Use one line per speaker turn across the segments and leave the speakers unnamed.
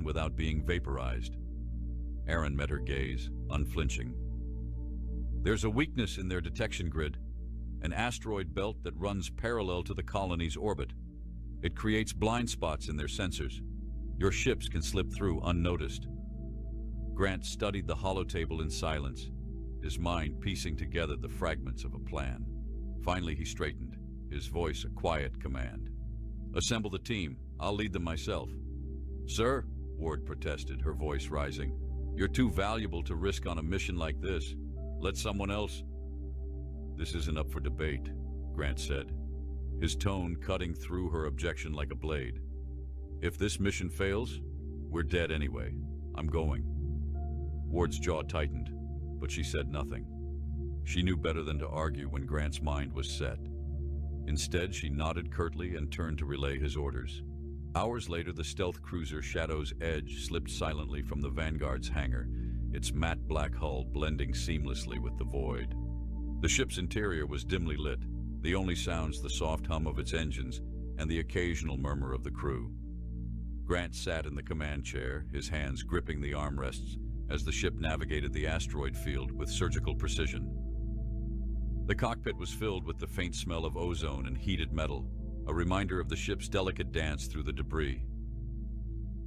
even without being vaporized. Aaron met her gaze, unflinching. There's a weakness in their detection grid, an asteroid belt that runs parallel to the colony's orbit. It creates blind spots in their sensors. Your ships can slip through unnoticed. Grant studied the holotable in silence, his mind piecing together the fragments of a plan. Finally, he straightened, his voice a quiet command. "Assemble the team. I'll lead them myself." "Sir," Ward protested, her voice rising, "you're too valuable to risk on a mission like this. Let someone else—" "This isn't up for debate," Grant said, his tone cutting through her objection like a blade. "If this mission fails, we're dead anyway. I'm going." Ward's jaw tightened, but she said nothing. She knew better than to argue when Grant's mind was set. Instead, she nodded curtly and turned to relay his orders. Hours later, the stealth cruiser Shadow's Edge slipped silently from the Vanguard's hangar, its matte black hull blending seamlessly with the void. The ship's interior was dimly lit, the only sounds the soft hum of its engines and the occasional murmur of the crew. Grant sat in the command chair, his hands gripping the armrests as the ship navigated the asteroid field with surgical precision. The cockpit was filled with the faint smell of ozone and heated metal, a reminder of the ship's delicate dance through the debris.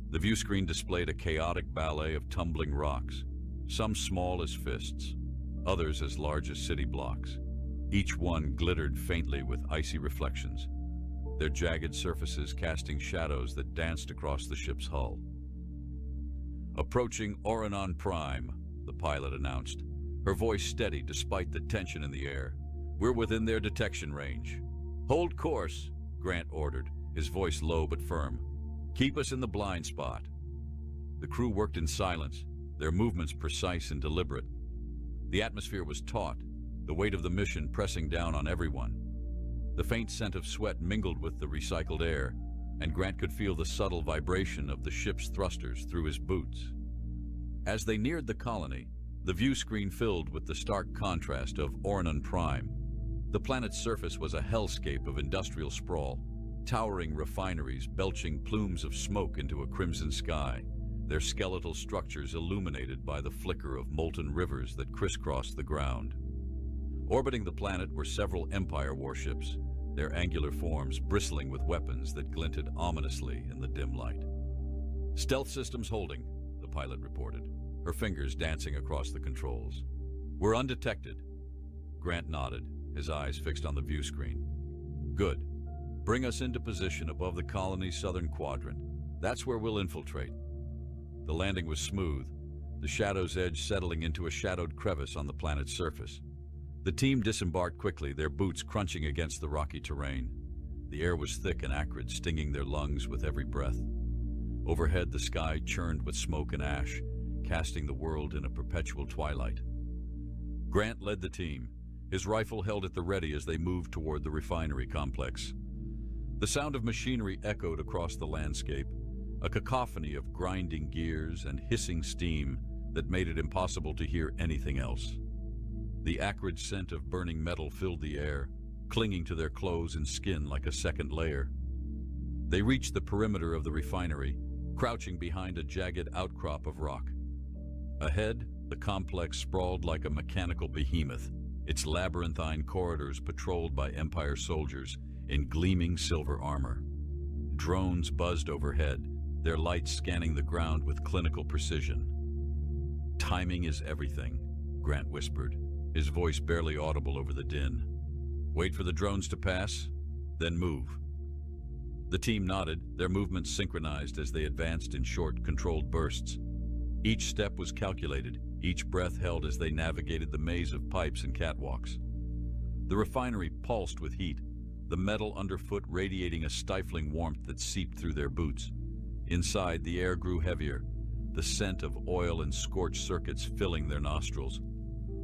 The view screen displayed a chaotic ballet of tumbling rocks, some small as fists, others as large as city blocks. Each one glittered faintly with icy reflections, their jagged surfaces casting shadows that danced across the ship's hull. "Approaching Oranon Prime," the pilot announced, her voice steady despite the tension in the air. "We're within their detection range." "Hold course," Grant ordered, his voice low but firm. "Keep us in the blind spot." The crew worked in silence, their movements precise and deliberate. The atmosphere was taut, the weight of the mission pressing down on everyone. The faint scent of sweat mingled with the recycled air, and Grant could feel the subtle vibration of the ship's thrusters through his boots. As they neared the colony, the view screen filled with the stark contrast of Oranon Prime. The planet's surface was a hellscape of industrial sprawl, towering refineries belching plumes of smoke into a crimson sky, their skeletal structures illuminated by the flicker of molten rivers that crisscrossed the ground. Orbiting the planet were several Empire warships, their angular forms bristling with weapons that glinted ominously in the dim light. "Stealth systems holding," the pilot reported, her fingers dancing across the controls. "We're undetected." Grant nodded, his eyes fixed on the view screen. "Good. Bring us into position above the colony's southern quadrant. That's where we'll infiltrate." The landing was smooth, the Shadow's Edge settling into a shadowed crevice on the planet's surface. The team disembarked quickly, their boots crunching against the rocky terrain. The air was thick and acrid, stinging their lungs with every breath. Overhead, the sky churned with smoke and ash, casting the world in a perpetual twilight. Grant led the team, his rifle held at the ready as they moved toward the refinery complex. The sound of machinery echoed across the landscape, a cacophony of grinding gears and hissing steam that made it impossible to hear anything else. The acrid scent of burning metal filled the air, clinging to their clothes and skin like a second layer. They reached the perimeter of the refinery, crouching behind a jagged outcrop of rock. Ahead, the complex sprawled like a mechanical behemoth, its labyrinthine corridors patrolled by Empire soldiers in gleaming silver armor. Drones buzzed overhead, their lights scanning the ground with clinical precision. "Timing is everything," Grant whispered, his voice barely audible over the din. "Wait for the drones to pass, then move." The team nodded, their movements synchronized as they advanced in short, controlled bursts. Each step was calculated, each breath held as they navigated the maze of pipes and catwalks. The refinery pulsed with heat, the metal underfoot radiating a stifling warmth that seeped through their boots. Inside, the air grew heavier, the scent of oil and scorched circuits filling their nostrils.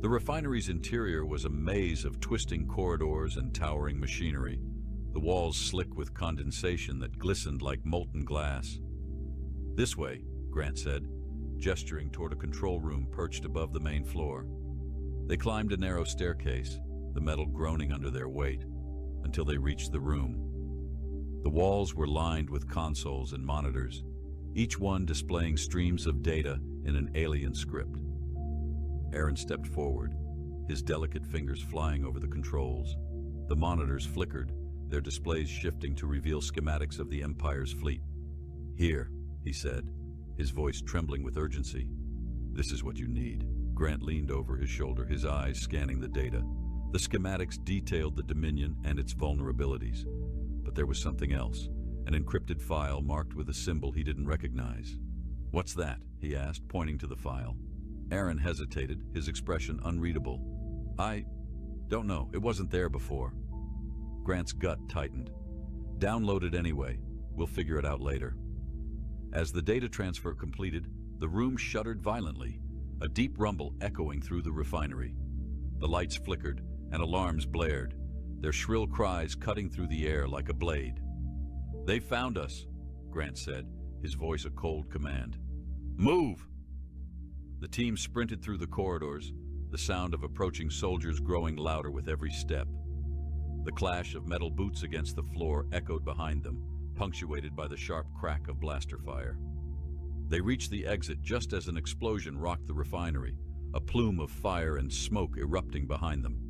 The refinery's interior was a maze of twisting corridors and towering machinery, the walls slick with condensation that glistened like molten glass. "This way," Grant said, gesturing toward a control room perched above the main floor. They climbed a narrow staircase, the metal groaning under their weight, until they reached the room. The walls were lined with consoles and monitors, each one displaying streams of data in an alien script. Aaron stepped forward, his delicate fingers flying over the controls. The monitors flickered, their displays shifting to reveal schematics of the Empire's fleet. "Here," he said, his voice trembling with urgency. "This is what you need." Grant leaned over his shoulder, his eyes scanning the data. The schematics detailed the Dominion and its vulnerabilities. But there was something else, an encrypted file marked with a symbol he didn't recognize. "What's that?" he asked, pointing to the file. Aaron hesitated, his expression unreadable. "I don't know. It wasn't there before." Grant's gut tightened. "Download it anyway. We'll figure it out later." As the data transfer completed, the room shuddered violently, a deep rumble echoing through the refinery. The lights flickered and alarms blared, their shrill cries cutting through the air like a blade. "They found us," Grant said, his voice a cold command. "Move!" The team sprinted through the corridors, the sound of approaching soldiers growing louder with every step. The clash of metal boots against the floor echoed behind them, punctuated by the sharp crack of blaster fire. They reached the exit just as an explosion rocked the refinery, a plume of fire and smoke erupting behind them.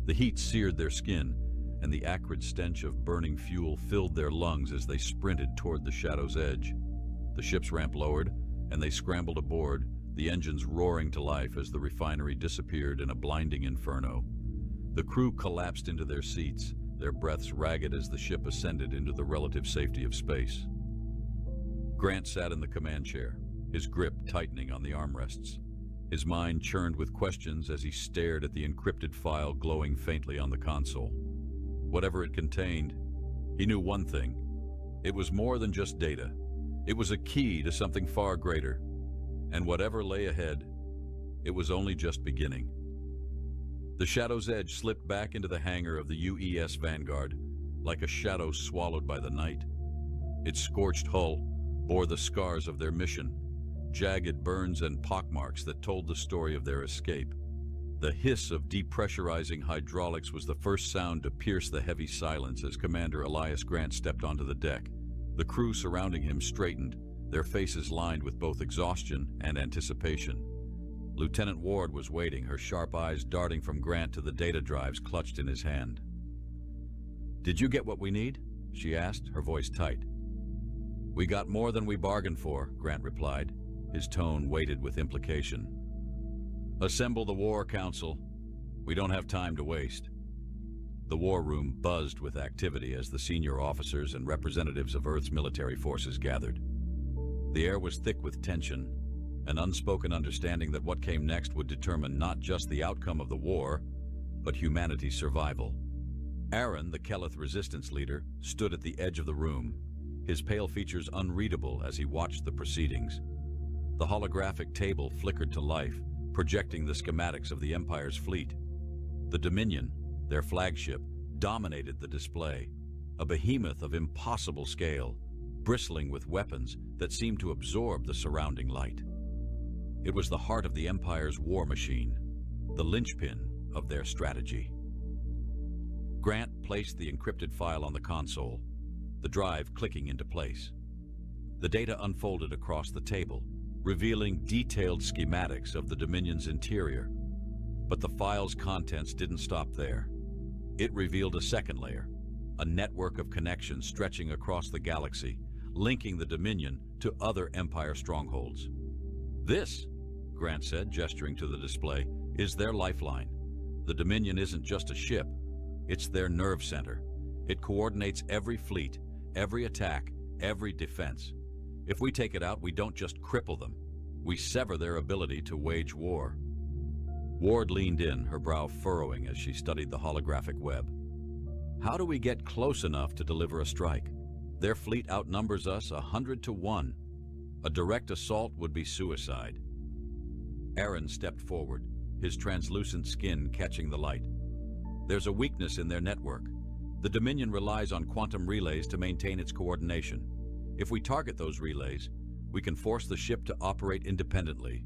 The heat seared their skin, and the acrid stench of burning fuel filled their lungs as they sprinted toward the Shadow's edge. The ship's ramp lowered, and they scrambled aboard, the engines roaring to life as the refinery disappeared in a blinding inferno. The crew collapsed into their seats, their breaths ragged as the ship ascended into the relative safety of space. Grant sat in the command chair, his grip tightening on the armrests. His mind churned with questions as he stared at the encrypted file glowing faintly on the console. Whatever it contained, he knew one thing. It was more than just data. It was a key to something far greater. And whatever lay ahead, it was only just beginning. The Shadow's edge slipped back into the hangar of the UES Vanguard, like a shadow swallowed by the night. Its scorched hull bore the scars of their mission, jagged burns and pockmarks that told the story of their escape. The hiss of depressurizing hydraulics was the first sound to pierce the heavy silence as Commander Elias Grant stepped onto the deck. The crew surrounding him straightened, their faces lined with both exhaustion and anticipation. Lieutenant Ward was waiting, her sharp eyes darting from Grant to the data drives clutched in his hand. "Did you get what we need?" she asked, her voice tight. "We got more than we bargained for," Grant replied, his tone weighted with implication. "Assemble the War Council. We don't have time to waste." The war room buzzed with activity as the senior officers and representatives of Earth's military forces gathered. The air was thick with tension, an unspoken understanding that what came next would determine not just the outcome of the war, but humanity's survival. Aaron, the Keleth resistance leader, stood at the edge of the room, his pale features unreadable as he watched the proceedings. The holographic table flickered to life, projecting the schematics of the Empire's fleet. The Dominion, their flagship, dominated the display, a behemoth of impossible scale, bristling with weapons that seemed to absorb the surrounding light. It was the heart of the Empire's war machine, the linchpin of their strategy. Grant placed the encrypted file on the console, the drive clicking into place. The data unfolded across the table, revealing detailed schematics of the Dominion's interior. But the file's contents didn't stop there. It revealed a second layer, a network of connections stretching across the galaxy, linking the Dominion to other Empire strongholds. "This," Grant said, gesturing to the display, "is their lifeline. The Dominion isn't just a ship, it's their nerve center. It coordinates every fleet, every attack, every defense. If we take it out, we don't just cripple them. We sever their ability to wage war." Ward leaned in, her brow furrowing as she studied the holographic web. "How do we get close enough to deliver a strike? Their fleet outnumbers us 100 to 1. A direct assault would be suicide." Aaron stepped forward, his translucent skin catching the light. "There's a weakness in their network. The Dominion relies on quantum relays to maintain its coordination. If we target those relays, we can force the ship to operate independently.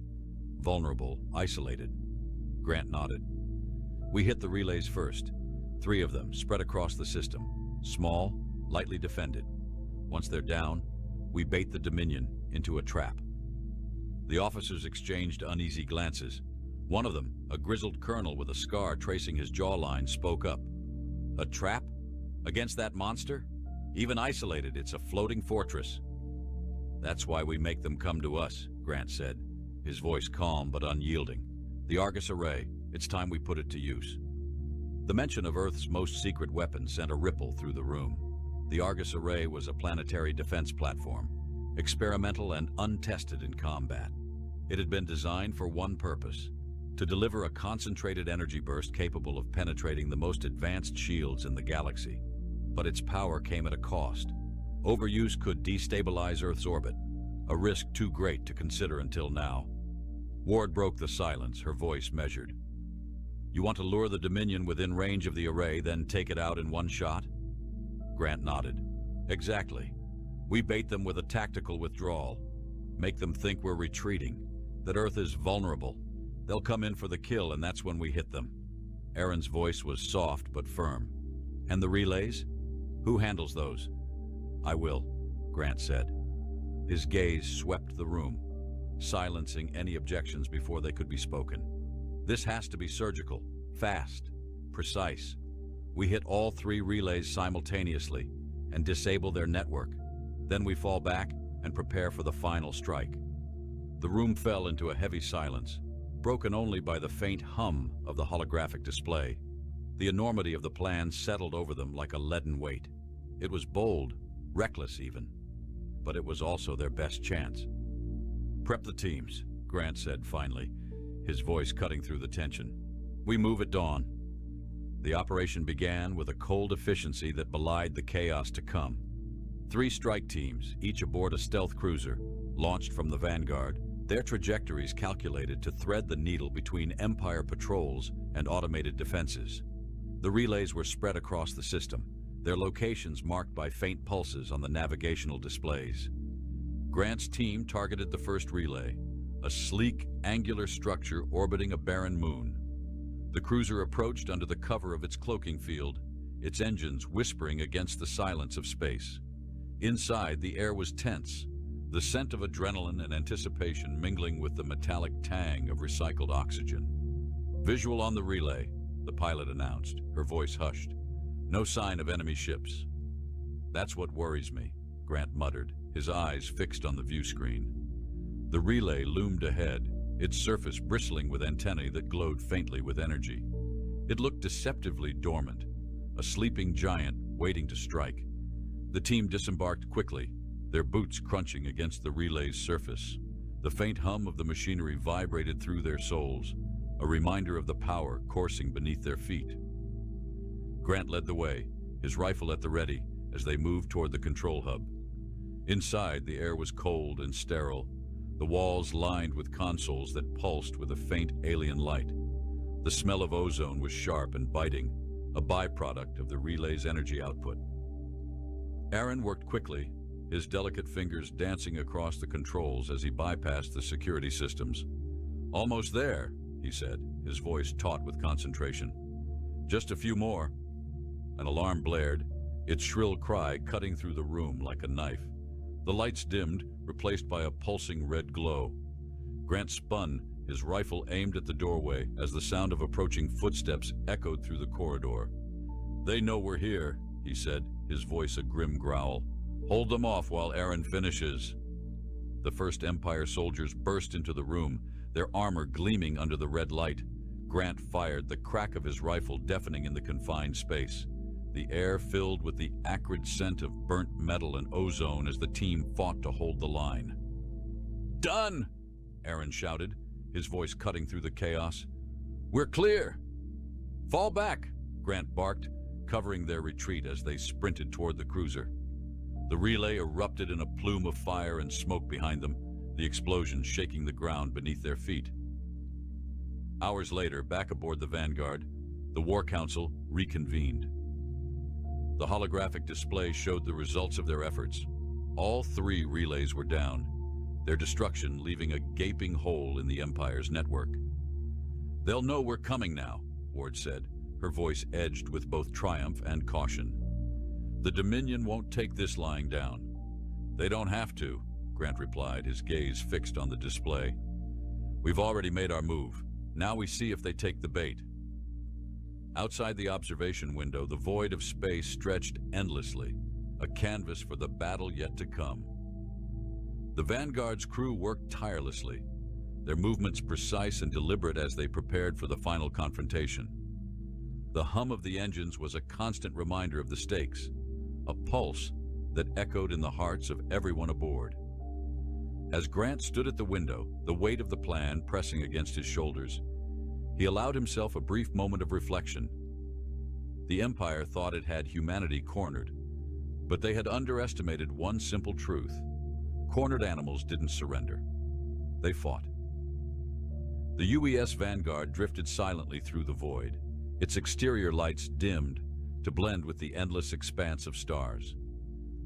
Vulnerable, isolated." Grant nodded. "We hit the relays first. 3 of them, spread across the system. Small, lightly defended. Once they're down, we bait the Dominion, into a trap. The officers exchanged uneasy glances. One of them, a grizzled colonel with a scar tracing his jawline, spoke up. A trap? Against that monster? Even isolated, it's a floating fortress. That's why we make them come to us, Grant said, his voice calm but unyielding. The Argus Array, it's time we put it to use. The mention of Earth's most secret weapon sent a ripple through the room. The Argus Array was a planetary defense platform, experimental and untested in combat. It had been designed for one purpose: to deliver a concentrated energy burst capable of penetrating the most advanced shields in the galaxy. But its power came at a cost. Overuse could destabilize Earth's orbit, a risk too great to consider until now. Ward broke the silence, her voice measured. You want to lure the Dominion within range of the array, then take it out in one shot? Grant nodded. Exactly. We bait them with a tactical withdrawal. Make them think we're retreating, that Earth is vulnerable. They'll come in for the kill, and that's when we hit them. Aaron's voice was soft but firm. And the relays? Who handles those? I will, Grant said. His gaze swept the room, silencing any objections before they could be spoken. This has to be surgical, fast, precise. We hit all 3 relays simultaneously and disable their network. Then we fall back and prepare for the final strike. The room fell into a heavy silence, broken only by the faint hum of the holographic display. The enormity of the plan settled over them like a leaden weight. It was bold, reckless even, but it was also their best chance. Prep the teams, Grant said finally, his voice cutting through the tension. We move at dawn. The operation began with a cold efficiency that belied the chaos to come. 3 strike teams, each aboard a stealth cruiser, launched from the Vanguard, their trajectories calculated to thread the needle between Empire patrols and automated defenses. The relays were spread across the system, their locations marked by faint pulses on the navigational displays. Grant's team targeted the first relay, a sleek, angular structure orbiting a barren moon. The cruiser approached under the cover of its cloaking field, its engines whispering against the silence of space. Inside, the air was tense, the scent of adrenaline and anticipation mingling with the metallic tang of recycled oxygen. Visual on the relay, the pilot announced, her voice hushed. No sign of enemy ships. That's what worries me, Grant muttered, his eyes fixed on the view screen. The relay loomed ahead, its surface bristling with antennae that glowed faintly with energy. It looked deceptively dormant, a sleeping giant waiting to strike. The team disembarked quickly, their boots crunching against the relay's surface. The faint hum of the machinery vibrated through their souls, a reminder of the power coursing beneath their feet. Grant led the way, his rifle at the ready, as they moved toward the control hub. Inside, the air was cold and sterile, the walls lined with consoles that pulsed with a faint alien light. The smell of ozone was sharp and biting, a byproduct of the relay's energy output. Aaron worked quickly, his delicate fingers dancing across the controls as he bypassed the security systems. Almost there, he said, his voice taut with concentration. Just a few more. An alarm blared, its shrill cry cutting through the room like a knife. The lights dimmed, replaced by a pulsing red glow. Grant spun, his rifle aimed at the doorway as the sound of approaching footsteps echoed through the corridor. They know we're here, he said, his voice a grim growl. Hold them off while Aaron finishes. The first Empire soldiers burst into the room, their armor gleaming under the red light. Grant fired, the crack of his rifle deafening in the confined space. The air filled with the acrid scent of burnt metal and ozone as the team fought to hold the line. Done! Aaron shouted, his voice cutting through the chaos. We're clear! Fall back, Grant barked, covering their retreat as they sprinted toward the cruiser. The relay erupted in a plume of fire and smoke behind them, the explosion shaking the ground beneath their feet. Hours later, back aboard the Vanguard, the War Council reconvened. The holographic display showed the results of their efforts. All 3 relays were down, their destruction leaving a gaping hole in the Empire's network. They'll know we're coming now, Ward said, her voice edged with both triumph and caution. The Dominion won't take this lying down. They don't have to, Grant replied, his gaze fixed on the display. "We've already made our move. Now we see if they take the bait." Outside the observation window, the void of space stretched endlessly, a canvas for the battle yet to come. The Vanguard's crew worked tirelessly, their movements precise and deliberate as they prepared for the final confrontation. The hum of the engines was a constant reminder of the stakes, a pulse that echoed in the hearts of everyone aboard. As Grant stood at the window, the weight of the plan pressing against his shoulders, he allowed himself a brief moment of reflection. The Empire thought it had humanity cornered, but they had underestimated one simple truth. Cornered animals didn't surrender. They fought. The UES Vanguard drifted silently through the void, its exterior lights dimmed to blend with the endless expanse of stars.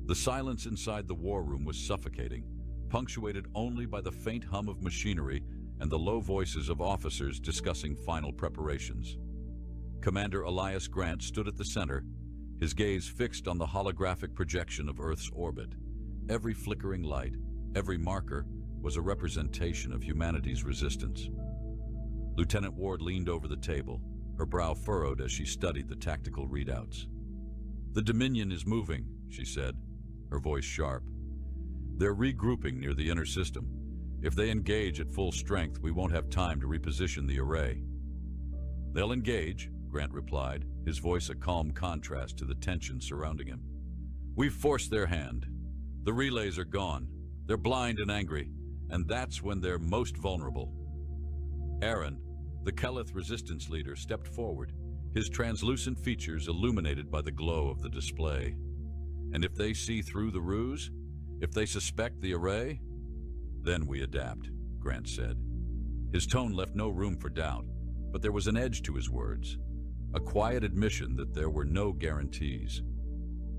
The silence inside the war room was suffocating, punctuated only by the faint hum of machinery and the low voices of officers discussing final preparations. Commander Elias Grant stood at the center, his gaze fixed on the holographic projection of Earth's orbit. Every flickering light, every marker, was a representation of humanity's resistance. Lieutenant Ward leaned over the table, her brow furrowed as she studied the tactical readouts. "The Dominion is moving," she said, her voice sharp. "They're regrouping near the inner system. If they engage at full strength, we won't have time to reposition the array." "They'll engage," Grant replied, his voice a calm contrast to the tension surrounding him. "We've forced their hand. The relays are gone. They're blind and angry, and that's when they're most vulnerable." Aaron, the Keleth resistance leader, stepped forward, his translucent features illuminated by the glow of the display. "And if they see through the ruse, if they suspect the array, then we adapt," Grant said. His tone left no room for doubt, but there was an edge to his words, a quiet admission that there were no guarantees.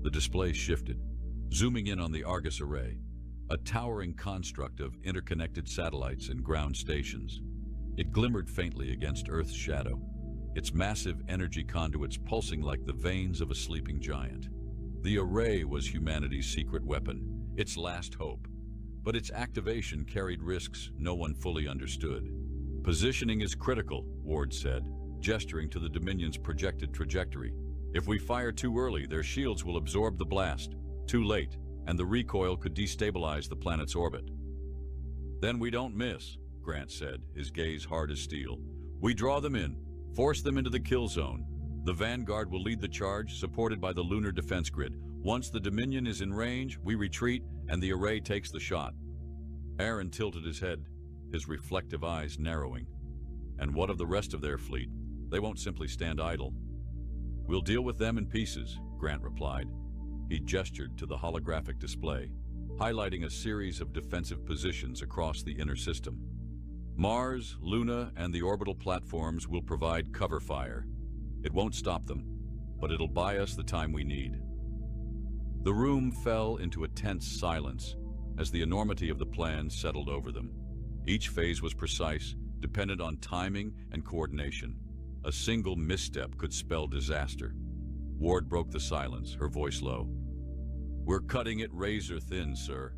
The display shifted, zooming in on the Argus array, a towering construct of interconnected satellites and ground stations. It glimmered faintly against Earth's shadow, its massive energy conduits pulsing like the veins of a sleeping giant. The array was humanity's secret weapon, its last hope, but its activation carried risks no one fully understood. "Positioning is critical," Ward said, gesturing to the Dominion's projected trajectory. "If we fire too early, their shields will absorb the blast. Too late, and the recoil could destabilize the planet's orbit." "Then we don't miss," Grant said, his gaze hard as steel. "We draw them in, force them into the kill zone. The Vanguard will lead the charge, supported by the lunar defense grid. Once the Dominion is in range, we retreat, and the array takes the shot." Aaron tilted his head, his reflective eyes narrowing. "And what of the rest of their fleet? They won't simply stand idle." "We'll deal with them in pieces," Grant replied. He gestured to the holographic display, highlighting a series of defensive positions across the inner system. "Mars, Luna, and the orbital platforms will provide cover fire. It won't stop them, but it'll buy us the time we need." The room fell into a tense silence as the enormity of the plan settled over them. Each phase was precise, dependent on timing and coordination. A single misstep could spell disaster. Ward broke the silence, her voice low. "We're cutting it razor thin, sir."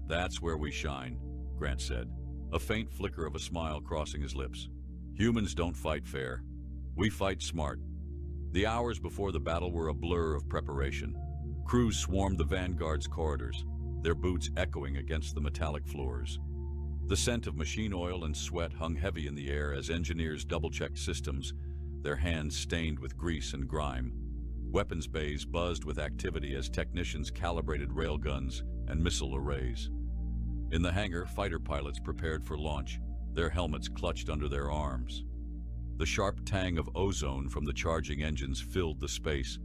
"That's where we shine," Grant said, a faint flicker of a smile crossing his lips. "Humans don't fight fair. We fight smart." The hours before the battle were a blur of preparation. Crews swarmed the Vanguard's corridors, their boots echoing against the metallic floors. The scent of machine oil and sweat hung heavy in the air as engineers double-checked systems, their hands stained with grease and grime. Weapons bays buzzed with activity as technicians calibrated railguns and missile arrays. In the hangar, fighter pilots prepared for launch, their helmets clutched under their arms. The sharp tang of ozone from the charging engines filled the space,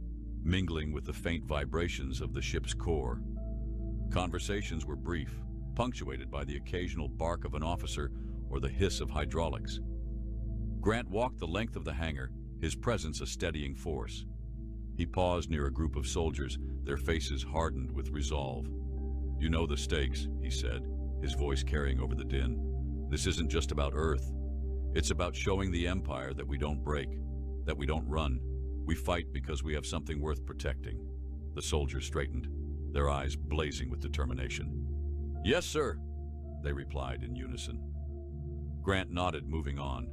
mingling with the faint vibrations of the ship's core. Conversations were brief, punctuated by the occasional bark of an officer or the hiss of hydraulics. Grant walked the length of the hangar, his presence a steadying force. He paused near a group of soldiers, their faces hardened with resolve. "You know the stakes," he said, his voice carrying over the din. "This isn't just about Earth. It's about showing the Empire that we don't break, that we don't run. We fight because we have something worth protecting." The soldiers straightened, their eyes blazing with determination. Yes, sir, they replied in unison. Grant nodded, moving on.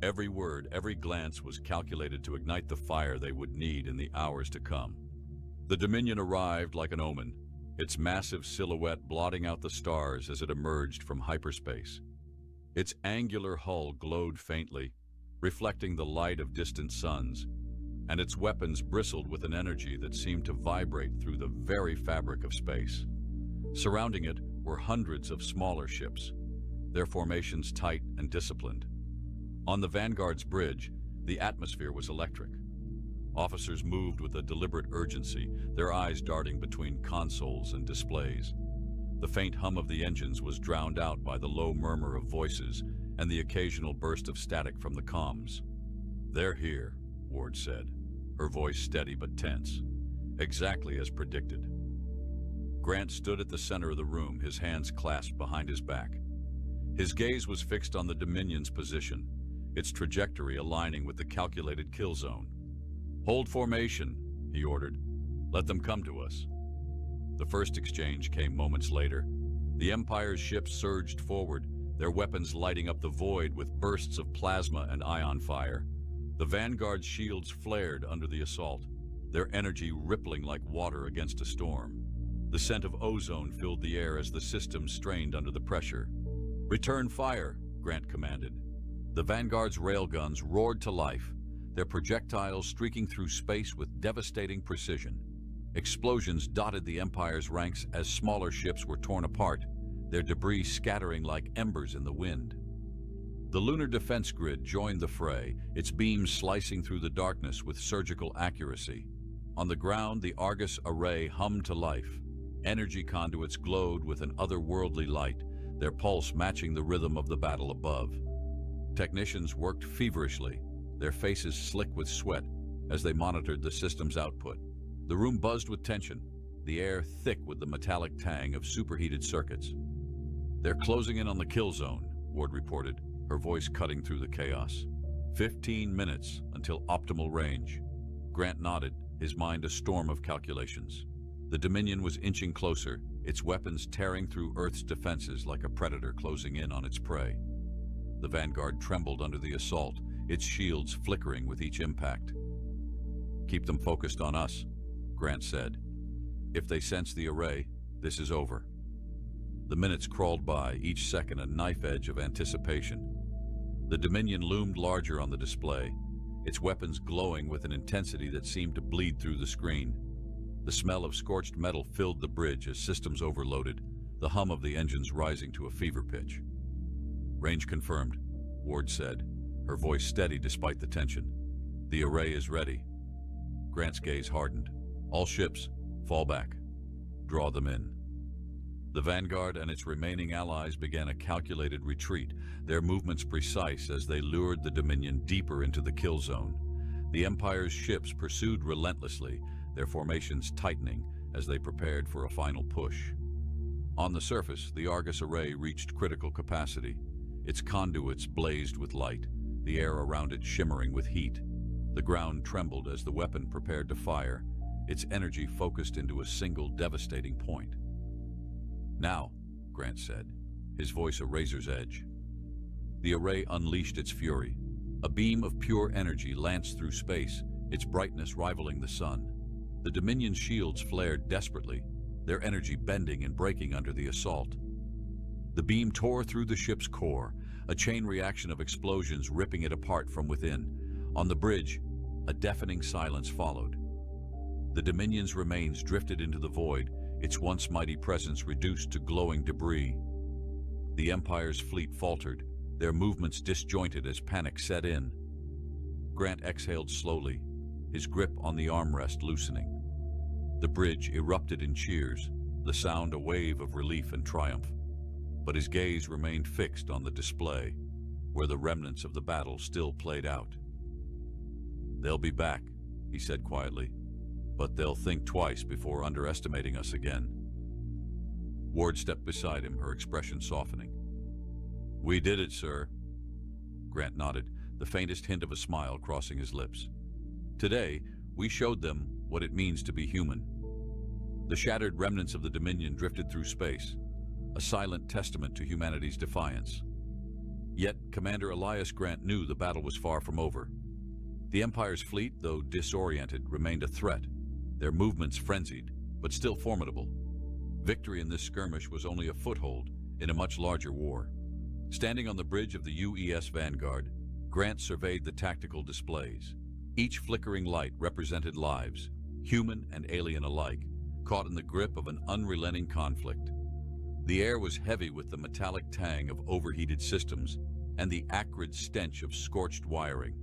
Every word, every glance was calculated to ignite the fire they would need in the hours to come. The Dominion arrived like an omen, its massive silhouette blotting out the stars as it emerged from hyperspace. Its angular hull glowed faintly, reflecting the light of distant suns, and its weapons bristled with an energy that seemed to vibrate through the very fabric of space. Surrounding it were hundreds of smaller ships, their formations tight and disciplined. On the Vanguard's bridge, the atmosphere was electric. Officers moved with a deliberate urgency, their eyes darting between consoles and displays. The faint hum of the engines was drowned out by the low murmur of voices and the occasional burst of static from the comms. "They're here," Ward said, her voice steady but tense, exactly as predicted. Grant stood at the center of the room, his hands clasped behind his back. His gaze was fixed on the Dominion's position, its trajectory aligning with the calculated kill zone. "Hold formation," he ordered. "Let them come to us." The first exchange came moments later. The Empire's ships surged forward, their weapons lighting up the void with bursts of plasma and ion fire. The Vanguard's shields flared under the assault, their energy rippling like water against a storm. The scent of ozone filled the air as the system strained under the pressure. "Return fire," Grant commanded. The Vanguard's railguns roared to life, their projectiles streaking through space with devastating precision. Explosions dotted the Empire's ranks as smaller ships were torn apart, their debris scattering like embers in the wind. The lunar defense grid joined the fray, its beams slicing through the darkness with surgical accuracy. On the ground, the Argus array hummed to life. Energy conduits glowed with an otherworldly light, their pulse matching the rhythm of the battle above. Technicians worked feverishly, their faces slick with sweat as they monitored the system's output. The room buzzed with tension, the air thick with the metallic tang of superheated circuits. "They're closing in on the kill zone," Ward reported, her voice cutting through the chaos. 15 minutes until optimal range. Grant nodded, his mind a storm of calculations. The Dominion was inching closer, its weapons tearing through Earth's defenses like a predator closing in on its prey. The Vanguard trembled under the assault, its shields flickering with each impact. "Keep them focused on us," Grant said. "If they sense the array, this is over." The minutes crawled by, each second a knife edge of anticipation. The Dominion loomed larger on the display, its weapons glowing with an intensity that seemed to bleed through the screen. The smell of scorched metal filled the bridge as systems overloaded, the hum of the engines rising to a fever pitch. "Range confirmed," Ward said, her voice steady despite the tension. "The array is ready." Grant's gaze hardened. "All ships, fall back. Draw them in." The Vanguard and its remaining allies began a calculated retreat, their movements precise as they lured the Dominion deeper into the kill zone. The Empire's ships pursued relentlessly, their formations tightening as they prepared for a final push. On the surface, the Argus array reached critical capacity. Its conduits blazed with light, the air around it shimmering with heat. The ground trembled as the weapon prepared to fire, its energy focused into a single devastating point. "Now," Grant said, his voice a razor's edge. The array unleashed its fury. A beam of pure energy lanced through space, its brightness rivaling the sun. The Dominion's shields flared desperately, their energy bending and breaking under the assault. The beam tore through the ship's core, a chain reaction of explosions ripping it apart from within. On the bridge, a deafening silence followed. The Dominion's remains drifted into the void, its once mighty presence reduced to glowing debris. The Empire's fleet faltered, their movements disjointed as panic set in. Grant exhaled slowly, his grip on the armrest loosening. The bridge erupted in cheers, the sound a wave of relief and triumph. But his gaze remained fixed on the display, where the remnants of the battle still played out. "They'll be back," he said quietly, "but they'll think twice before underestimating us again." Ward stepped beside him, her expression softening. "We did it, sir." Grant nodded, the faintest hint of a smile crossing his lips. "Today, we showed them what it means to be human." The shattered remnants of the Dominion drifted through space, a silent testament to humanity's defiance. Yet Commander Elias Grant knew the battle was far from over. The Empire's fleet, though disoriented, remained a threat, their movements frenzied, but still formidable. Victory in this skirmish was only a foothold in a much larger war. Standing on the bridge of the UES Vanguard, Grant surveyed the tactical displays. Each flickering light represented lives, human and alien alike, caught in the grip of an unrelenting conflict. The air was heavy with the metallic tang of overheated systems and the acrid stench of scorched wiring.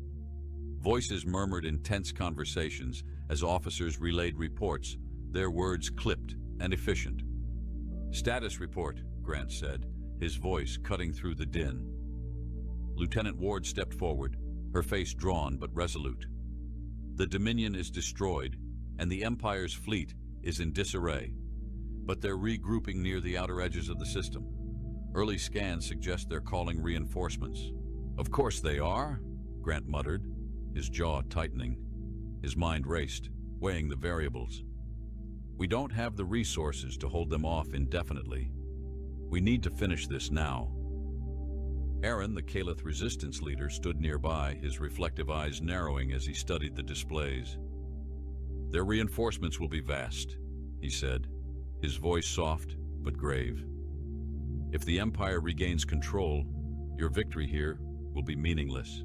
Voices murmured intense conversations as officers relayed reports, their words clipped and efficient. "Status report," Grant said, his voice cutting through the din. Lieutenant Ward stepped forward, her face drawn but resolute. "The Dominion is destroyed, and the Empire's fleet is in disarray, but they're regrouping near the outer edges of the system. Early scans suggest they're calling reinforcements." "Of course they are," Grant muttered, his jaw tightening. His mind raced, weighing the variables. "We don't have the resources to hold them off indefinitely. We need to finish this now." Aaron, the Calith resistance leader, stood nearby, his reflective eyes narrowing as he studied the displays. "Their reinforcements will be vast," he said, his voice soft but grave. "If the Empire regains control, your victory here will be meaningless."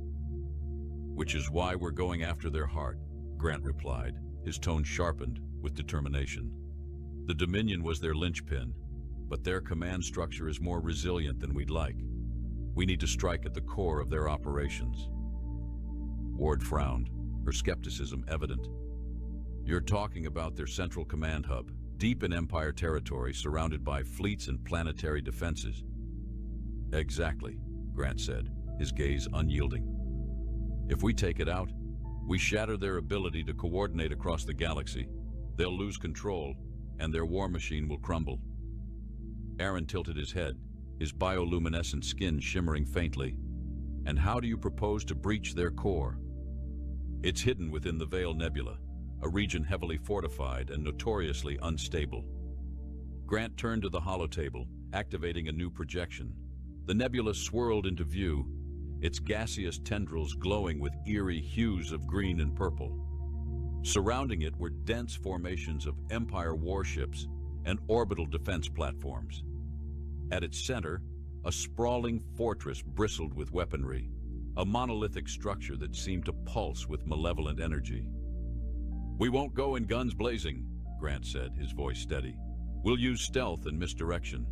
"Which is why we're going after their heart," Grant replied, his tone sharpened with determination. "The Dominion was their linchpin, but their command structure is more resilient than we'd like. We need to strike at the core of their operations." Ward frowned, her skepticism evident. "You're talking about their central command hub, deep in Empire territory, surrounded by fleets and planetary defenses." "Exactly," Grant said, his gaze unyielding. "If we take it out, we shatter their ability to coordinate across the galaxy. They'll lose control, and their war machine will crumble." Aaron tilted his head, his bioluminescent skin shimmering faintly. "And how do you propose to breach their core?" "It's hidden within the Veil Nebula, a region heavily fortified and notoriously unstable." Grant turned to the holotable, activating a new projection. The nebula swirled into view, its gaseous tendrils glowing with eerie hues of green and purple. Surrounding it were dense formations of Empire warships and orbital defense platforms. At its center, a sprawling fortress bristled with weaponry, a monolithic structure that seemed to pulse with malevolent energy. "We won't go in guns blazing," Grant said, his voice steady. "We'll use stealth and misdirection.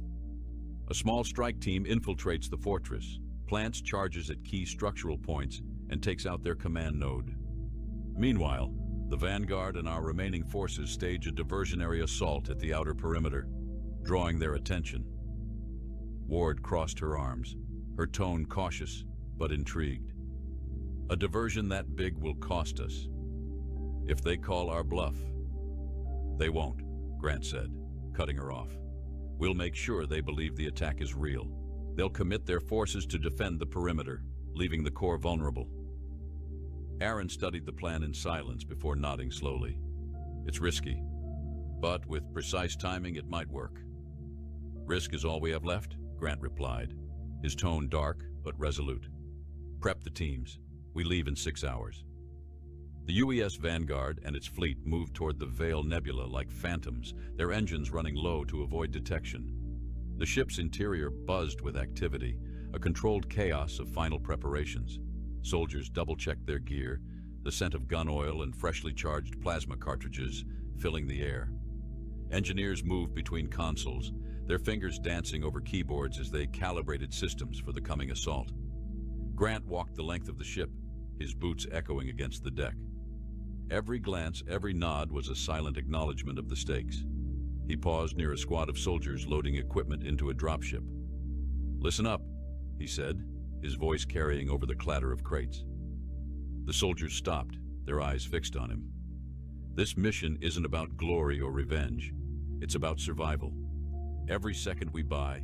A small strike team infiltrates the fortress, plants charges at key structural points, and takes out their command node. Meanwhile, the Vanguard and our remaining forces stage a diversionary assault at the outer perimeter, drawing their attention." Ward crossed her arms, her tone cautious but intrigued. "A diversion that big will cost us. If they call our bluff..." "They won't," Grant said, cutting her off. "We'll make sure they believe the attack is real. They'll commit their forces to defend the perimeter, leaving the core vulnerable." Aaron studied the plan in silence before nodding slowly. "It's risky, but with precise timing it might work." "Risk is all we have left," Grant replied, his tone dark but resolute. "Prep the teams. We leave in 6 hours." The UES Vanguard and its fleet moved toward the Veil Nebula like phantoms, their engines running low to avoid detection. The ship's interior buzzed with activity, a controlled chaos of final preparations. Soldiers double-checked their gear, the scent of gun oil and freshly charged plasma cartridges filling the air. Engineers moved between consoles, their fingers dancing over keyboards as they calibrated systems for the coming assault. Grant walked the length of the ship, his boots echoing against the deck. Every glance, every nod was a silent acknowledgement of the stakes. He paused near a squad of soldiers loading equipment into a dropship. "Listen up," he said, his voice carrying over the clatter of crates. The soldiers stopped, their eyes fixed on him. "This mission isn't about glory or revenge. It's about survival. Every second we buy,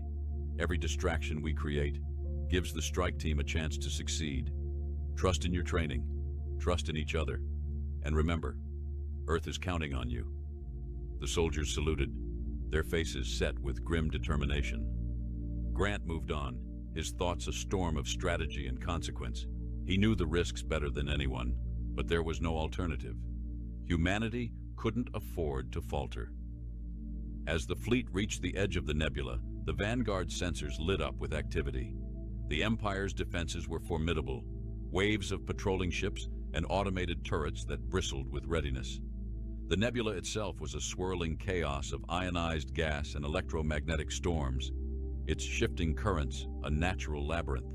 every distraction we create, gives the strike team a chance to succeed. Trust in your training, trust in each other, and remember, Earth is counting on you." The soldiers saluted, their faces set with grim determination. Grant moved on, his thoughts a storm of strategy and consequence. He knew the risks better than anyone, but there was no alternative. Humanity couldn't afford to falter. As the fleet reached the edge of the nebula, the Vanguard sensors lit up with activity. The Empire's defenses were formidable, waves of patrolling ships and automated turrets that bristled with readiness. The nebula itself was a swirling chaos of ionized gas and electromagnetic storms, its shifting currents a natural labyrinth.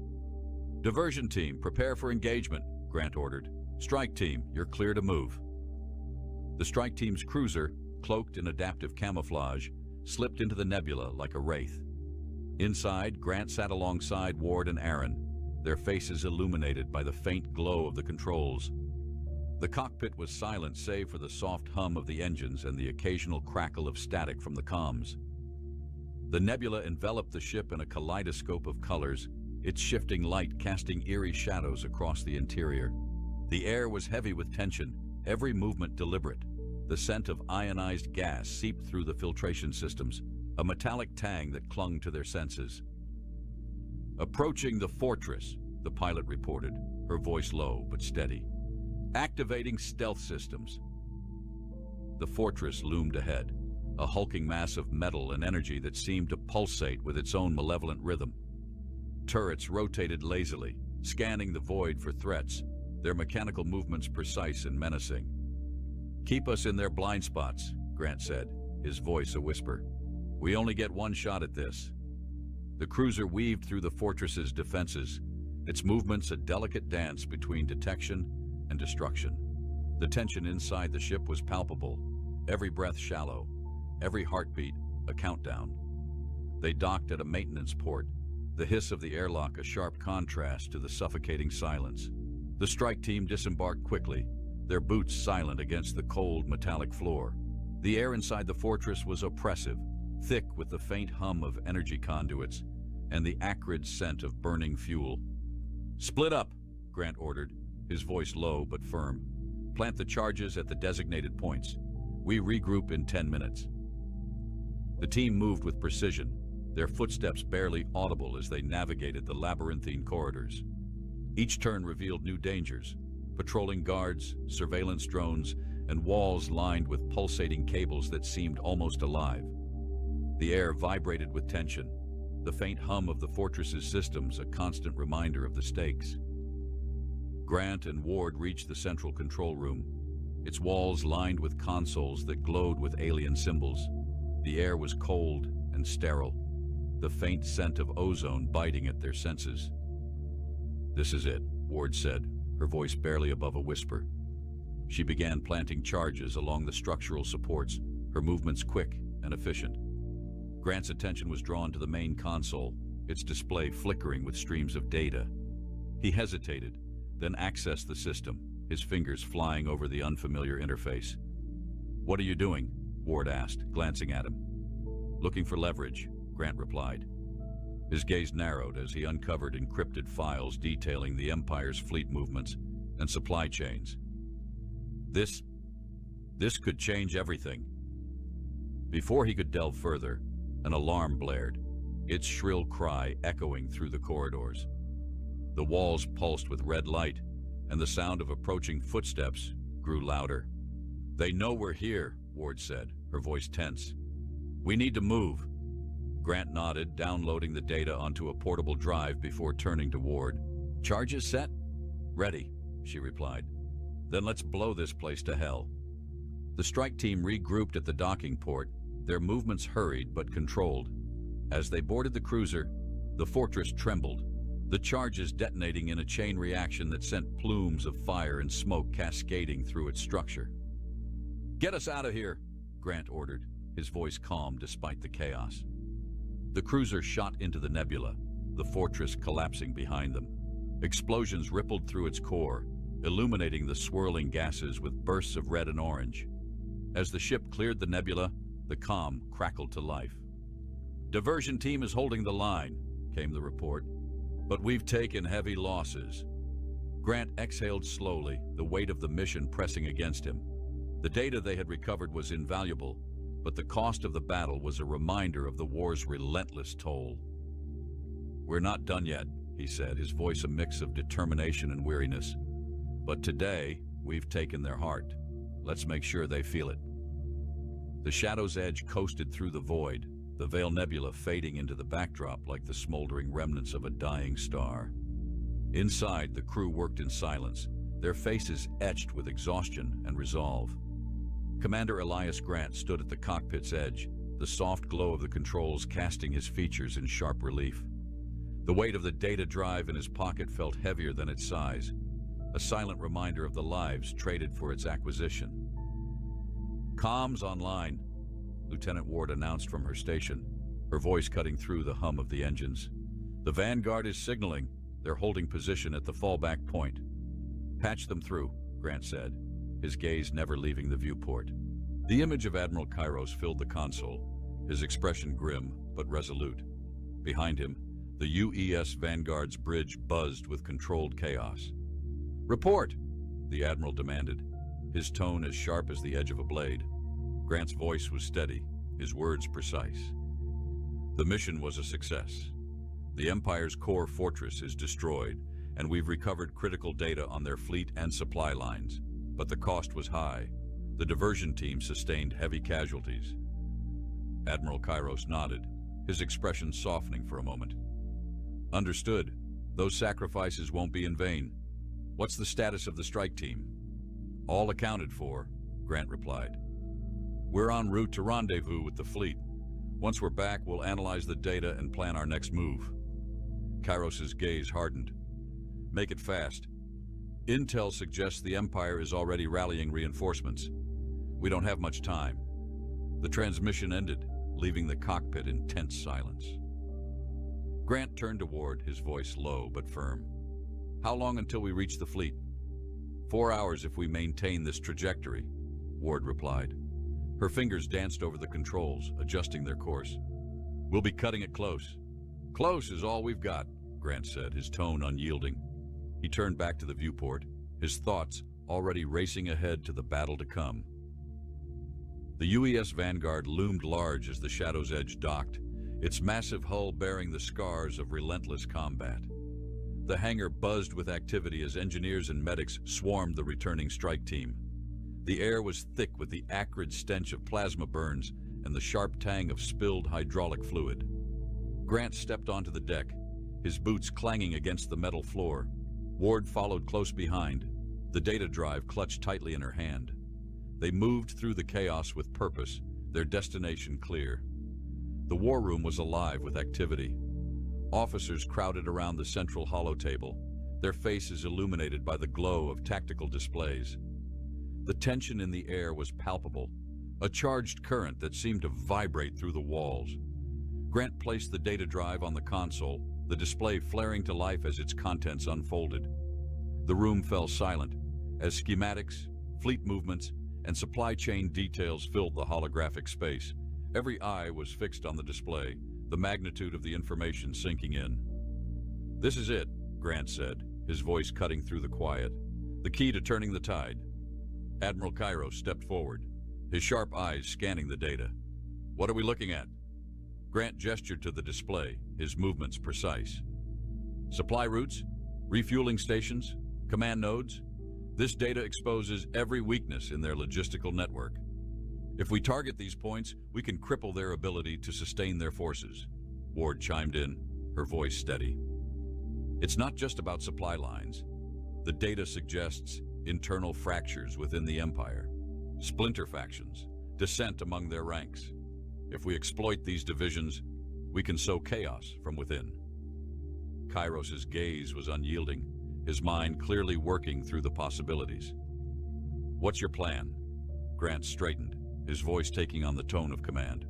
"Diversion team, prepare for engagement," Grant ordered. "Strike team, you're clear to move." The strike team's cruiser, cloaked in adaptive camouflage, slipped into the nebula like a wraith. Inside, Grant sat alongside Ward and Aaron, their faces illuminated by the faint glow of the controls. The cockpit was silent save for the soft hum of the engines and the occasional crackle of static from the comms. The nebula enveloped the ship in a kaleidoscope of colors, its shifting light casting eerie shadows across the interior. The air was heavy with tension, every movement deliberate. The scent of ionized gas seeped through the filtration systems, a metallic tang that clung to their senses. "Approaching the fortress," the pilot reported, her voice low but steady. "Activating stealth systems." The fortress loomed ahead, a hulking mass of metal and energy that seemed to pulsate with its own malevolent rhythm. Turrets rotated lazily, scanning the void for threats, their mechanical movements precise and menacing. "Keep us in their blind spots," Grant said, his voice a whisper. "We only get one shot at this." The cruiser weaved through the fortress's defenses, its movements a delicate dance between detection and destruction. The tension inside the ship was palpable, every breath shallow, every heartbeat a countdown. They docked at a maintenance port, the hiss of the airlock a sharp contrast to the suffocating silence. The strike team disembarked quickly, their boots silent against the cold metallic floor. The air inside the fortress was oppressive, thick with the faint hum of energy conduits and the acrid scent of burning fuel. "Split up," Grant ordered, his voice low but firm. "Plant the charges at the designated points. We regroup in 10 minutes." The team moved with precision, their footsteps barely audible as they navigated the labyrinthine corridors. Each turn revealed new dangers, patrolling guards, surveillance drones, and walls lined with pulsating cables that seemed almost alive. The air vibrated with tension, the faint hum of the fortress's systems a constant reminder of the stakes. Grant and Ward reached the central control room, its walls lined with consoles that glowed with alien symbols. The air was cold and sterile, the faint scent of ozone biting at their senses. "This is it," Ward said, her voice barely above a whisper. She began planting charges along the structural supports, her movements quick and efficient. Grant's attention was drawn to the main console, its display flickering with streams of data. He hesitated, then accessed the system, his fingers flying over the unfamiliar interface. "What are you doing?" Ward asked, glancing at him. "Looking for leverage," Grant replied. His gaze narrowed as he uncovered encrypted files detailing the Empire's fleet movements and supply chains. This could change everything." Before he could delve further, an alarm blared, its shrill cry echoing through the corridors. The walls pulsed with red light, and the sound of approaching footsteps grew louder. "They know we're here," Ward said, her voice tense. "We need to move." Grant nodded, downloading the data onto a portable drive before turning to Ward. "Charges set?" "Ready," she replied. "Then let's blow this place to hell." The strike team regrouped at the docking port, their movements hurried but controlled. As they boarded the cruiser, the fortress trembled, the charges detonating in a chain reaction that sent plumes of fire and smoke cascading through its structure. "Get us out of here," Grant ordered, his voice calm despite the chaos. The cruiser shot into the nebula, the fortress collapsing behind them. Explosions rippled through its core, illuminating the swirling gases with bursts of red and orange. As the ship cleared the nebula, the comm crackled to life. "Diversion team is holding the line," came the report, "but we've taken heavy losses." Grant exhaled slowly, the weight of the mission pressing against him. The data they had recovered was invaluable, but the cost of the battle was a reminder of the war's relentless toll. "We're not done yet," he said, his voice a mix of determination and weariness. "But today, we've taken their heart. Let's make sure they feel it." The Shadow's Edge coasted through the void, the Veil Nebula fading into the backdrop like the smoldering remnants of a dying star. Inside, the crew worked in silence, their faces etched with exhaustion and resolve. Commander Elias Grant stood at the cockpit's edge, the soft glow of the controls casting his features in sharp relief. The weight of the data drive in his pocket felt heavier than its size, a silent reminder of the lives traded for its acquisition. "Comms online," Lieutenant Ward announced from her station, her voice cutting through the hum of the engines. "The Vanguard is signaling. They're holding position at the fallback point." "Patch them through," Grant said, his gaze never leaving the viewport. The image of Admiral Kairos filled the console, his expression grim but resolute. Behind him, the UES Vanguard's bridge buzzed with controlled chaos. "Report," the Admiral demanded, his tone as sharp as the edge of a blade. Grant's voice was steady, his words precise. "The mission was a success. The Empire's core fortress is destroyed, and we've recovered critical data on their fleet and supply lines. But the cost was high. The diversion team sustained heavy casualties." Admiral Kairos nodded, his expression softening for a moment. "Understood. Those sacrifices won't be in vain. What's the status of the strike team?" "All accounted for," Grant replied. "We're en route to rendezvous with the fleet. Once we're back, we'll analyze the data and plan our next move." Kairos's gaze hardened. "Make it fast. Intel suggests the Empire is already rallying reinforcements. We don't have much time." The transmission ended, leaving the cockpit in tense silence. Grant turned to Ward, his voice low but firm. "How long until we reach the fleet?" 4 hours if we maintain this trajectory," Ward replied. Her fingers danced over the controls, adjusting their course. "We'll be cutting it close." "Close is all we've got," Grant said, his tone unyielding. He turned back to the viewport, his thoughts already racing ahead to the battle to come. The UES Vanguard loomed large as the Shadow's Edge docked, its massive hull bearing the scars of relentless combat. The hangar buzzed with activity as engineers and medics swarmed the returning strike team. The air was thick with the acrid stench of plasma burns and the sharp tang of spilled hydraulic fluid. Grant stepped onto the deck, his boots clanging against the metal floor. Ward followed close behind, the data drive clutched tightly in her hand. They moved through the chaos with purpose, their destination clear. The war room was alive with activity. Officers crowded around the central holotable, their faces illuminated by the glow of tactical displays. The tension in the air was palpable, a charged current that seemed to vibrate through the walls. Grant placed the data drive on the console, the display flaring to life as its contents unfolded. The room fell silent, as schematics, fleet movements, and supply chain details filled the holographic space. Every eye was fixed on the display, the magnitude of the information sinking in. "This is it," Grant said, his voice cutting through the quiet. "The key to turning the tide." Admiral Kairos stepped forward, his sharp eyes scanning the data. "What are we looking at?" Grant gestured to the display, his movements precise. "Supply routes, refueling stations, command nodes. This data exposes every weakness in their logistical network. If we target these points, we can cripple their ability to sustain their forces." Ward chimed in, her voice steady. "It's not just about supply lines. The data suggests internal fractures within the Empire, splinter factions, dissent among their ranks. If we exploit these divisions, we can sow chaos from within." Kairos's gaze was unyielding, his mind clearly working through the possibilities. "What's your plan?" Grant straightened, his voice taking on the tone of command.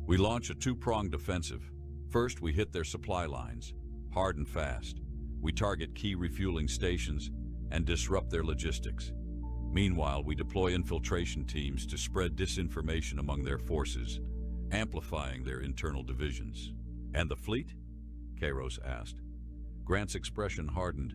"We launch a two-pronged offensive. First, we hit their supply lines, hard and fast. We target key refueling stations and disrupt their logistics. Meanwhile, we deploy infiltration teams to spread disinformation among their forces, amplifying their internal divisions." "And the fleet?" Kairos asked. Grant's expression hardened.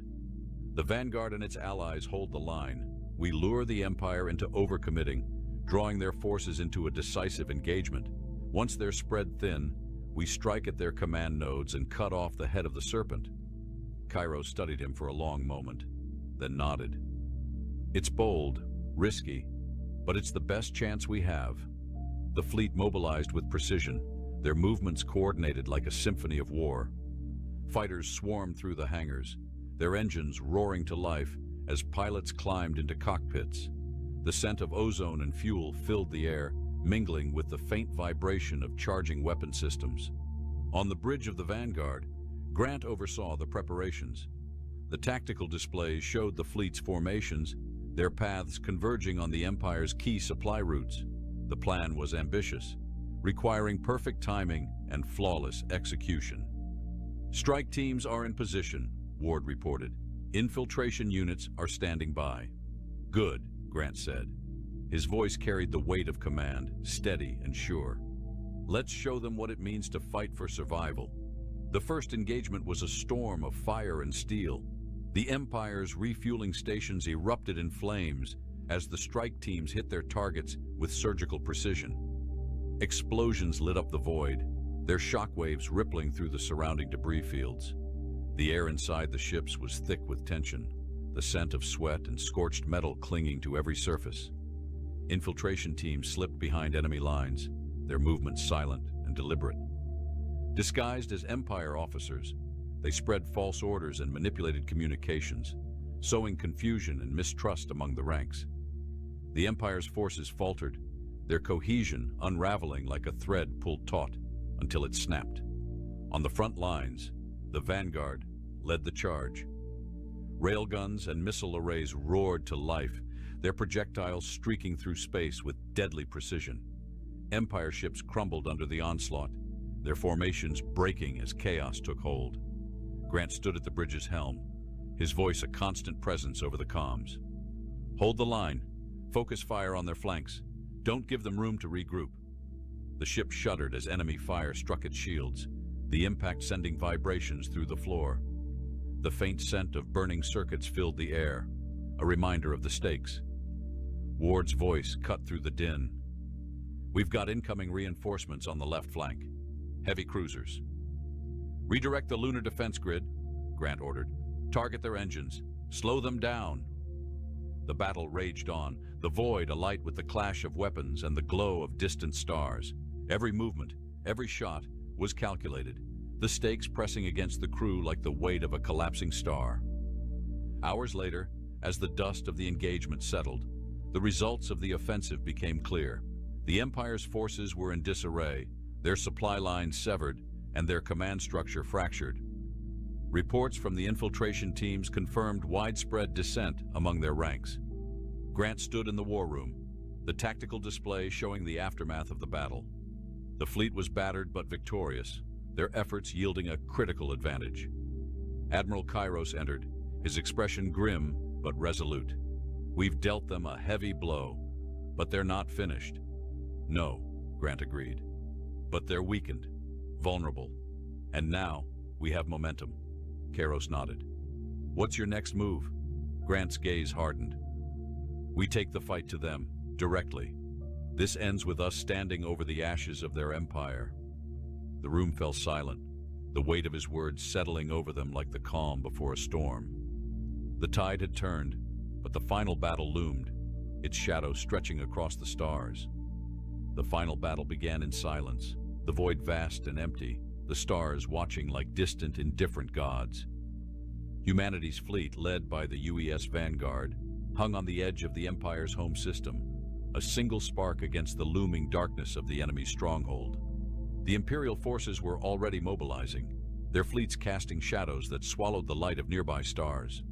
"The Vanguard and its allies hold the line. We lure the Empire into overcommitting, drawing their forces into a decisive engagement. Once they're spread thin, we strike at their command nodes and cut off the head of the serpent. Cairo studied him for a long moment, then nodded. It's bold, risky, but it's the best chance we have. The fleet mobilized with precision, their movements coordinated like a symphony of war. Fighters swarmed through the hangars, their engines roaring to life as pilots climbed into cockpits. The scent of ozone and fuel filled the air, mingling with the faint vibration of charging weapon systems. On the bridge of the Vanguard, Grant oversaw the preparations. The tactical displays showed the fleet's formations, their paths converging on the Empire's key supply routes. The plan was ambitious, requiring perfect timing and flawless execution. Strike teams are in position, Ward reported. Infiltration units are standing by. Good, Grant said. His voice carried the weight of command, steady and sure. Let's show them what it means to fight for survival. The first engagement was a storm of fire and steel. The Empire's refueling stations erupted in flames as the strike teams hit their targets with surgical precision. Explosions lit up the void, their shockwaves rippling through the surrounding debris fields. The air inside the ships was thick with tension, the scent of sweat and scorched metal clinging to every surface. Infiltration teams slipped behind enemy lines, their movements silent and deliberate. Disguised as Empire officers, they spread false orders and manipulated communications, sowing confusion and mistrust among the ranks. The Empire's forces faltered, their cohesion unraveling like a thread pulled taut until it snapped. On the front lines, the Vanguard led the charge. Railguns and missile arrays roared to life, their projectiles streaking through space with deadly precision. Empire ships crumbled under the onslaught, their formations breaking as chaos took hold. Grant stood at the bridge's helm, his voice a constant presence over the comms. Hold the line. Focus fire on their flanks. Don't give them room to regroup. The ship shuddered as enemy fire struck its shields, the impact sending vibrations through the floor. The faint scent of burning circuits filled the air, a reminder of the stakes. Ward's voice cut through the din. We've got incoming reinforcements on the left flank. Heavy cruisers. Redirect the lunar defense grid, Grant ordered. Target their engines. Slow them down. The battle raged on, the void alight with the clash of weapons and the glow of distant stars. Every movement, every shot, was calculated, the stakes pressing against the crew like the weight of a collapsing star. Hours later, as the dust of the engagement settled, the results of the offensive became clear. The Empire's forces were in disarray, their supply lines severed, and their command structure fractured. Reports from the infiltration teams confirmed widespread dissent among their ranks. Grant stood in the war room, the tactical display showing the aftermath of the battle. The fleet was battered but victorious, their efforts yielding a critical advantage. Admiral Kairos entered, his expression grim but resolute. We've dealt them a heavy blow, but they're not finished. No, Grant agreed. But they're weakened, vulnerable, and now we have momentum. Kairos nodded. What's your next move? Grant's gaze hardened. We take the fight to them, directly. This ends with us standing over the ashes of their empire. The room fell silent, the weight of his words settling over them like the calm before a storm. The tide had turned, but the final battle loomed, its shadow stretching across the stars. The final battle began in silence, the void vast and empty, the stars watching like distant, indifferent gods. Humanity's fleet, led by the UES Vanguard, hung on the edge of the Empire's home system, a single spark against the looming darkness of the enemy's stronghold. The Imperial forces were already mobilizing, their fleets casting shadows that swallowed the light of nearby stars.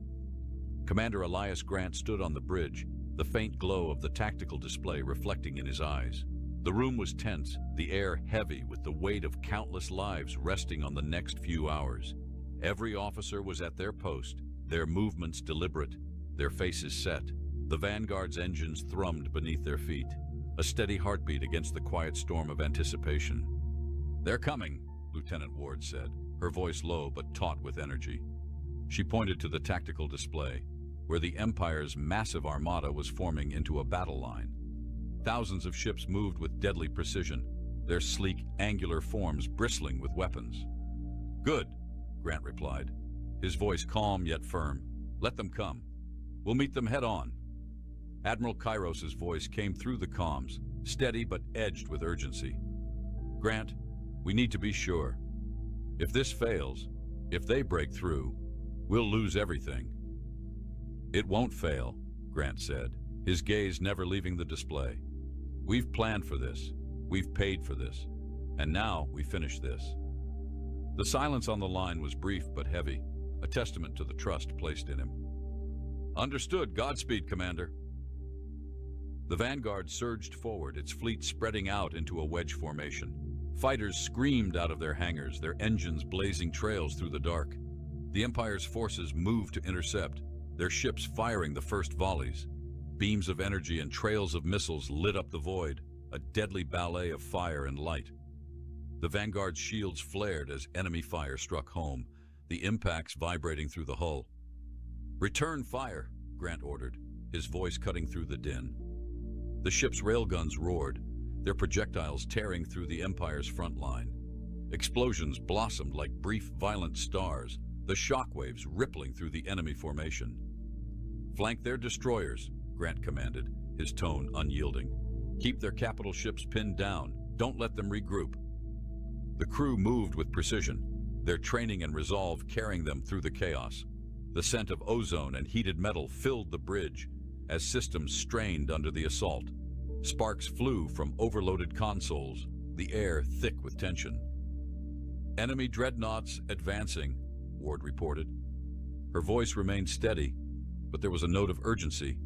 Commander Elias Grant stood on the bridge, the faint glow of the tactical display reflecting in his eyes. The room was tense, the air heavy with the weight of countless lives resting on the next few hours. Every officer was at their post, their movements deliberate, their faces set. The Vanguard's engines thrummed beneath their feet, a steady heartbeat against the quiet storm of anticipation. They're coming, Lieutenant Ward said, her voice low but taut with energy. She pointed to the tactical display, where the Empire's massive armada was forming into a battle line. Thousands of ships moved with deadly precision, their sleek, angular forms bristling with weapons. "Good," Grant replied, his voice calm yet firm. "Let them come. We'll meet them head-on." Admiral Kairos' voice came through the comms, steady but edged with urgency. "Grant, we need to be sure. If this fails, if they break through, we'll lose everything." "It won't fail," Grant said, his gaze never leaving the display. "We've planned for this, we've paid for this, and now we finish this." The silence on the line was brief but heavy, a testament to the trust placed in him. "Understood. Godspeed, Commander." The Vanguard surged forward, its fleet spreading out into a wedge formation. Fighters screamed out of their hangars, their engines blazing trails through the dark. The Empire's forces moved to intercept, their ships firing the first volleys. Beams of energy and trails of missiles lit up the void, a deadly ballet of fire and light. The Vanguard's shields flared as enemy fire struck home, the impacts vibrating through the hull. "Return fire," Grant ordered, his voice cutting through the din. The ship's railguns roared, their projectiles tearing through the Empire's front line. Explosions blossomed like brief, violent stars, the shockwaves rippling through the enemy formation. "Flank their destroyers," Grant commanded, his tone unyielding. "Keep their capital ships pinned down. Don't let them regroup." The crew moved with precision, their training and resolve carrying them through the chaos. The scent of ozone and heated metal filled the bridge as systems strained under the assault. Sparks flew from overloaded consoles, the air thick with tension. "Enemy dreadnoughts advancing," Ward reported. Her voice remained steady, but there was a note of urgency.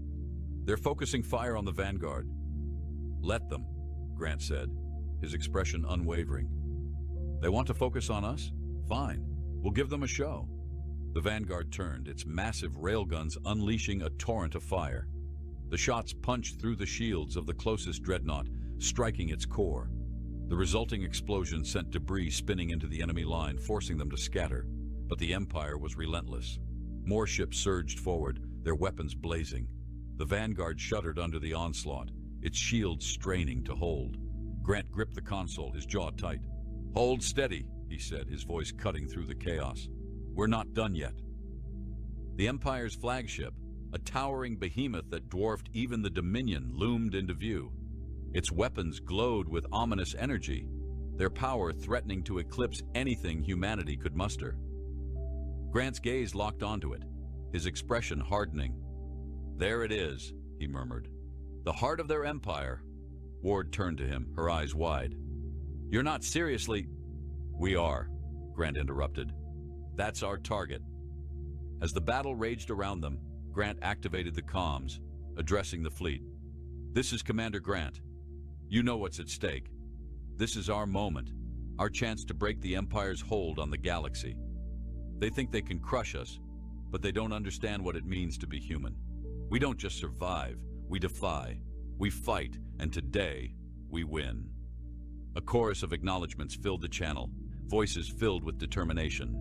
"They're focusing fire on the Vanguard." "Let them," Grant said, his expression unwavering. "They want to focus on us? Fine. We'll give them a show." The Vanguard turned, its massive railguns unleashing a torrent of fire. The shots punched through the shields of the closest dreadnought, striking its core. The resulting explosion sent debris spinning into the enemy line, forcing them to scatter. But the Empire was relentless. More ships surged forward, their weapons blazing. The Vanguard shuddered under the onslaught, its shields straining to hold. Grant gripped the console, his jaw tight. "Hold steady," he said, his voice cutting through the chaos. "We're not done yet." The Empire's flagship, a towering behemoth that dwarfed even the Dominion, loomed into view. Its weapons glowed with ominous energy, their power threatening to eclipse anything humanity could muster. Grant's gaze locked onto it, his expression hardening. "There it is," he murmured. "The heart of their empire." Ward turned to him, her eyes wide. "You're not seriously—" "We are," Grant interrupted. "That's our target." As the battle raged around them, Grant activated the comms, addressing the fleet. "This is Commander Grant. You know what's at stake. This is our moment, our chance to break the Empire's hold on the galaxy. They think they can crush us, but they don't understand what it means to be human. We don't just survive, we defy, we fight, and today, we win." A chorus of acknowledgments filled the channel, voices filled with determination.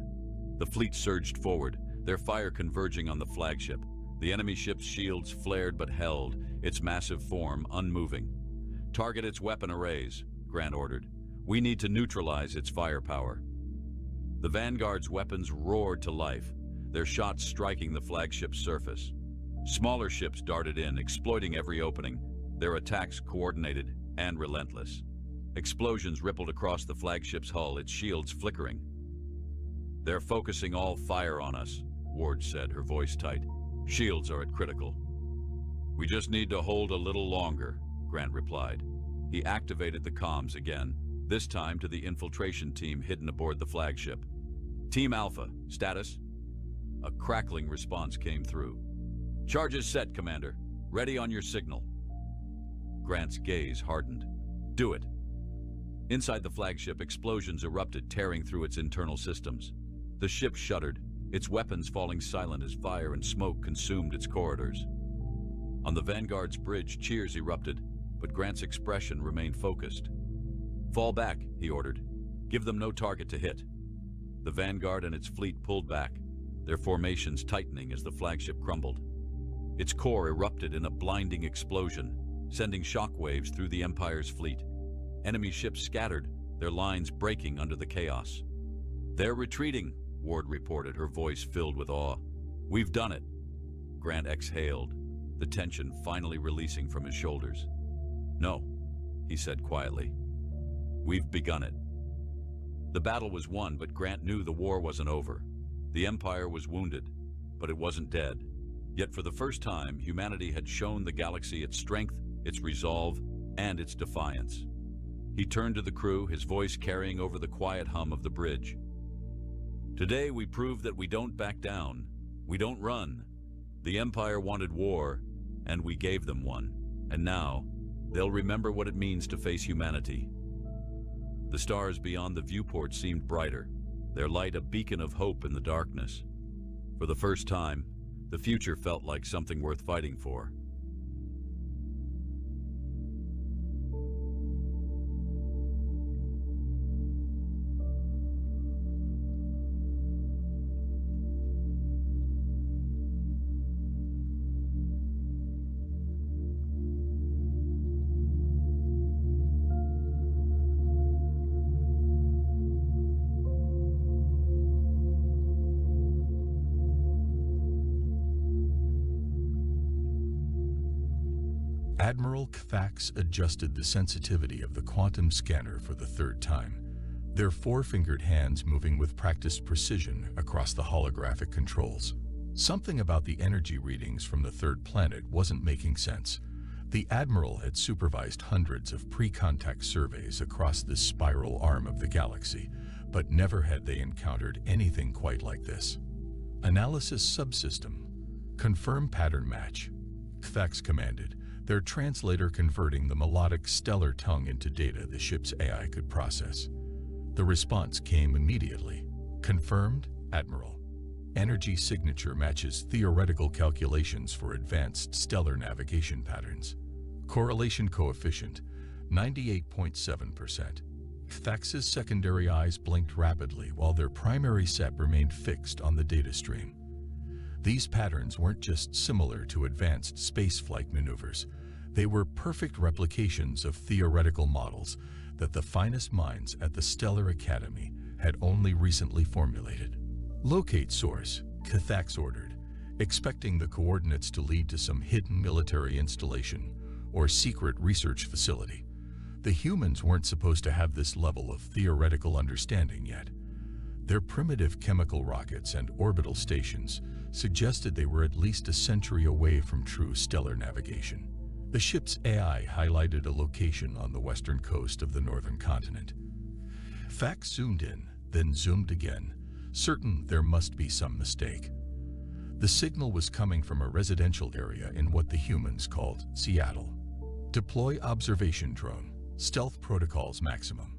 The fleet surged forward, their fire converging on the flagship. The enemy ship's shields flared but held, its massive form unmoving. "Target its weapon arrays," Grant ordered. "We need to neutralize its firepower." The Vanguard's weapons roared to life, their shots striking the flagship's surface. Smaller ships darted in, exploiting every opening, their attacks coordinated and relentless. Explosions rippled across the flagship's hull, its shields flickering. "They're focusing all fire on us," Ward said, her voice tight. "Shields are at critical." "We just need to hold a little longer," Grant replied. He activated the comms again, this time to the infiltration team hidden aboard the flagship. "Team Alpha, status?" A crackling response came through. "Charges set, Commander. Ready on your signal." Grant's gaze hardened. "Do it." Inside the flagship, explosions erupted, tearing through its internal systems. The ship shuddered, its weapons falling silent as fire and smoke consumed its corridors. On the Vanguard's bridge, cheers erupted, but Grant's expression remained focused. "Fall back," he ordered. "Give them no target to hit." The Vanguard and its fleet pulled back, their formations tightening as the flagship crumbled. Its core erupted in a blinding explosion, sending shockwaves through the Empire's fleet. Enemy ships scattered, their lines breaking under the chaos. "They're retreating," Ward reported, her voice filled with awe. "We've done it." Grant exhaled, the tension finally releasing from his shoulders. "No," he said quietly. "We've begun it." The battle was won, but Grant knew the war wasn't over. The Empire was wounded, but it wasn't dead. Yet for the first time, humanity had shown the galaxy its strength, its resolve, and its defiance. He turned to the crew, his voice carrying over the quiet hum of the bridge. "Today we proved that we don't back down. We don't run. The Empire wanted war, and we gave them one. And now, they'll remember what it means to face humanity." The stars beyond the viewport seemed brighter, their light a beacon of hope in the darkness. For the first time, the future felt like something worth fighting for.
Admiral Kfax adjusted the sensitivity of the quantum scanner for the third time, their four-fingered hands moving with practiced precision across the holographic controls. Something about the energy readings from the third planet wasn't making sense. The Admiral had supervised hundreds of pre-contact surveys across this spiral arm of the galaxy, but never had they encountered anything quite like this. "Analysis subsystem. Confirm pattern match," Kfax commanded, their translator converting the melodic stellar tongue into data the ship's AI could process. The response came immediately. "Confirmed, Admiral. Energy signature matches theoretical calculations for advanced stellar navigation patterns. Correlation coefficient, 98.7%. Kfax's secondary eyes blinked rapidly while their primary set remained fixed on the data stream. These patterns weren't just similar to advanced spaceflight maneuvers. They were perfect replications of theoretical models that the finest minds at the Stellar Academy had only recently formulated. "Locate source," Kfax ordered, expecting the coordinates to lead to some hidden military installation or secret research facility. The humans weren't supposed to have this level of theoretical understanding yet. Their primitive chemical rockets and orbital stations suggested they were at least a century away from true stellar navigation. The ship's AI highlighted a location on the western coast of the northern continent. Kfax zoomed in, then zoomed again, certain there must be some mistake. The signal was coming from a residential area in what the humans called Seattle. "Deploy observation drone, stealth protocols maximum."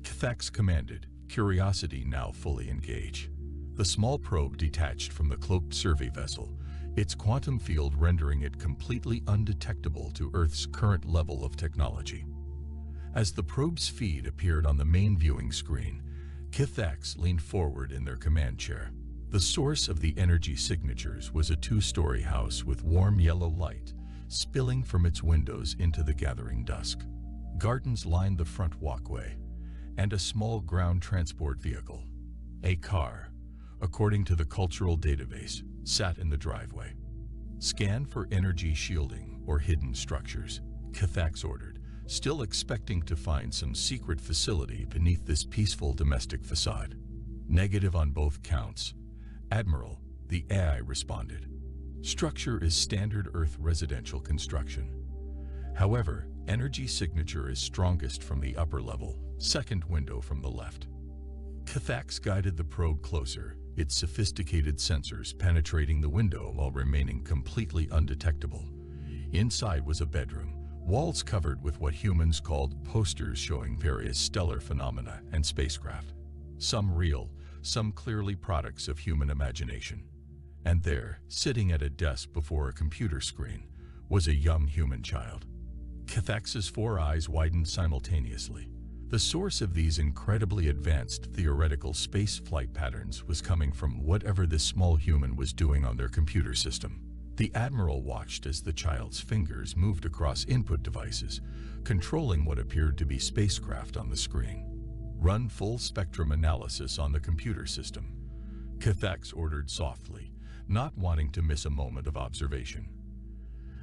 Kfax commanded, curiosity now fully engaged. The small probe detached from the cloaked survey vessel, its quantum field rendering it completely undetectable to Earth's current level of technology. As the probe's feed appeared on the main viewing screen, Kfax leaned forward in their command chair. The source of the energy signatures was a two-story house with warm yellow light spilling from its windows into the gathering dusk. Gardens lined the front walkway, and a small ground transport vehicle, a car, according to the cultural database, sat in the driveway. "Scan for energy shielding or hidden structures," Kfax ordered, still expecting to find some secret facility beneath this peaceful domestic facade. "Negative on both counts, Admiral," the AI responded. "Structure is standard Earth residential construction. However, energy signature is strongest from the upper level, second window from the left." Kfax guided the probe closer, its sophisticated sensors penetrating the window while remaining completely undetectable. Inside was a bedroom, walls covered with what humans called posters showing various stellar phenomena and spacecraft. Some real, some clearly products of human imagination. And there, sitting at a desk before a computer screen, was a young human child. Kfax's four eyes widened simultaneously. The source of these incredibly advanced theoretical space flight patterns was coming from whatever this small human was doing on their computer system. The Admiral watched as the child's fingers moved across input devices, controlling what appeared to be spacecraft on the screen. "Run full spectrum analysis on the computer system," Cathax ordered softly, not wanting to miss a moment of observation.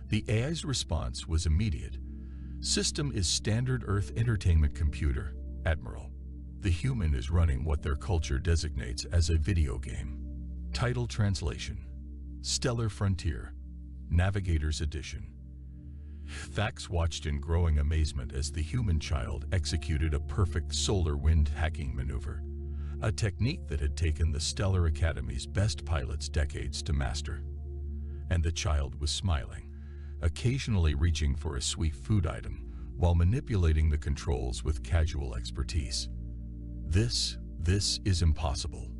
The AI's response was immediate. "System is standard Earth entertainment computer, Admiral. The human is running what their culture designates as a video game." Title translation: Stellar Frontier, Navigator's Edition. Thax watched in growing amazement as the human child executed a perfect solar wind hacking maneuver, a technique that had taken the Stellar Academy's best pilots decades to master. And the child was smiling, occasionally reaching for a sweet food item while manipulating the controls with casual expertise. This is impossible,"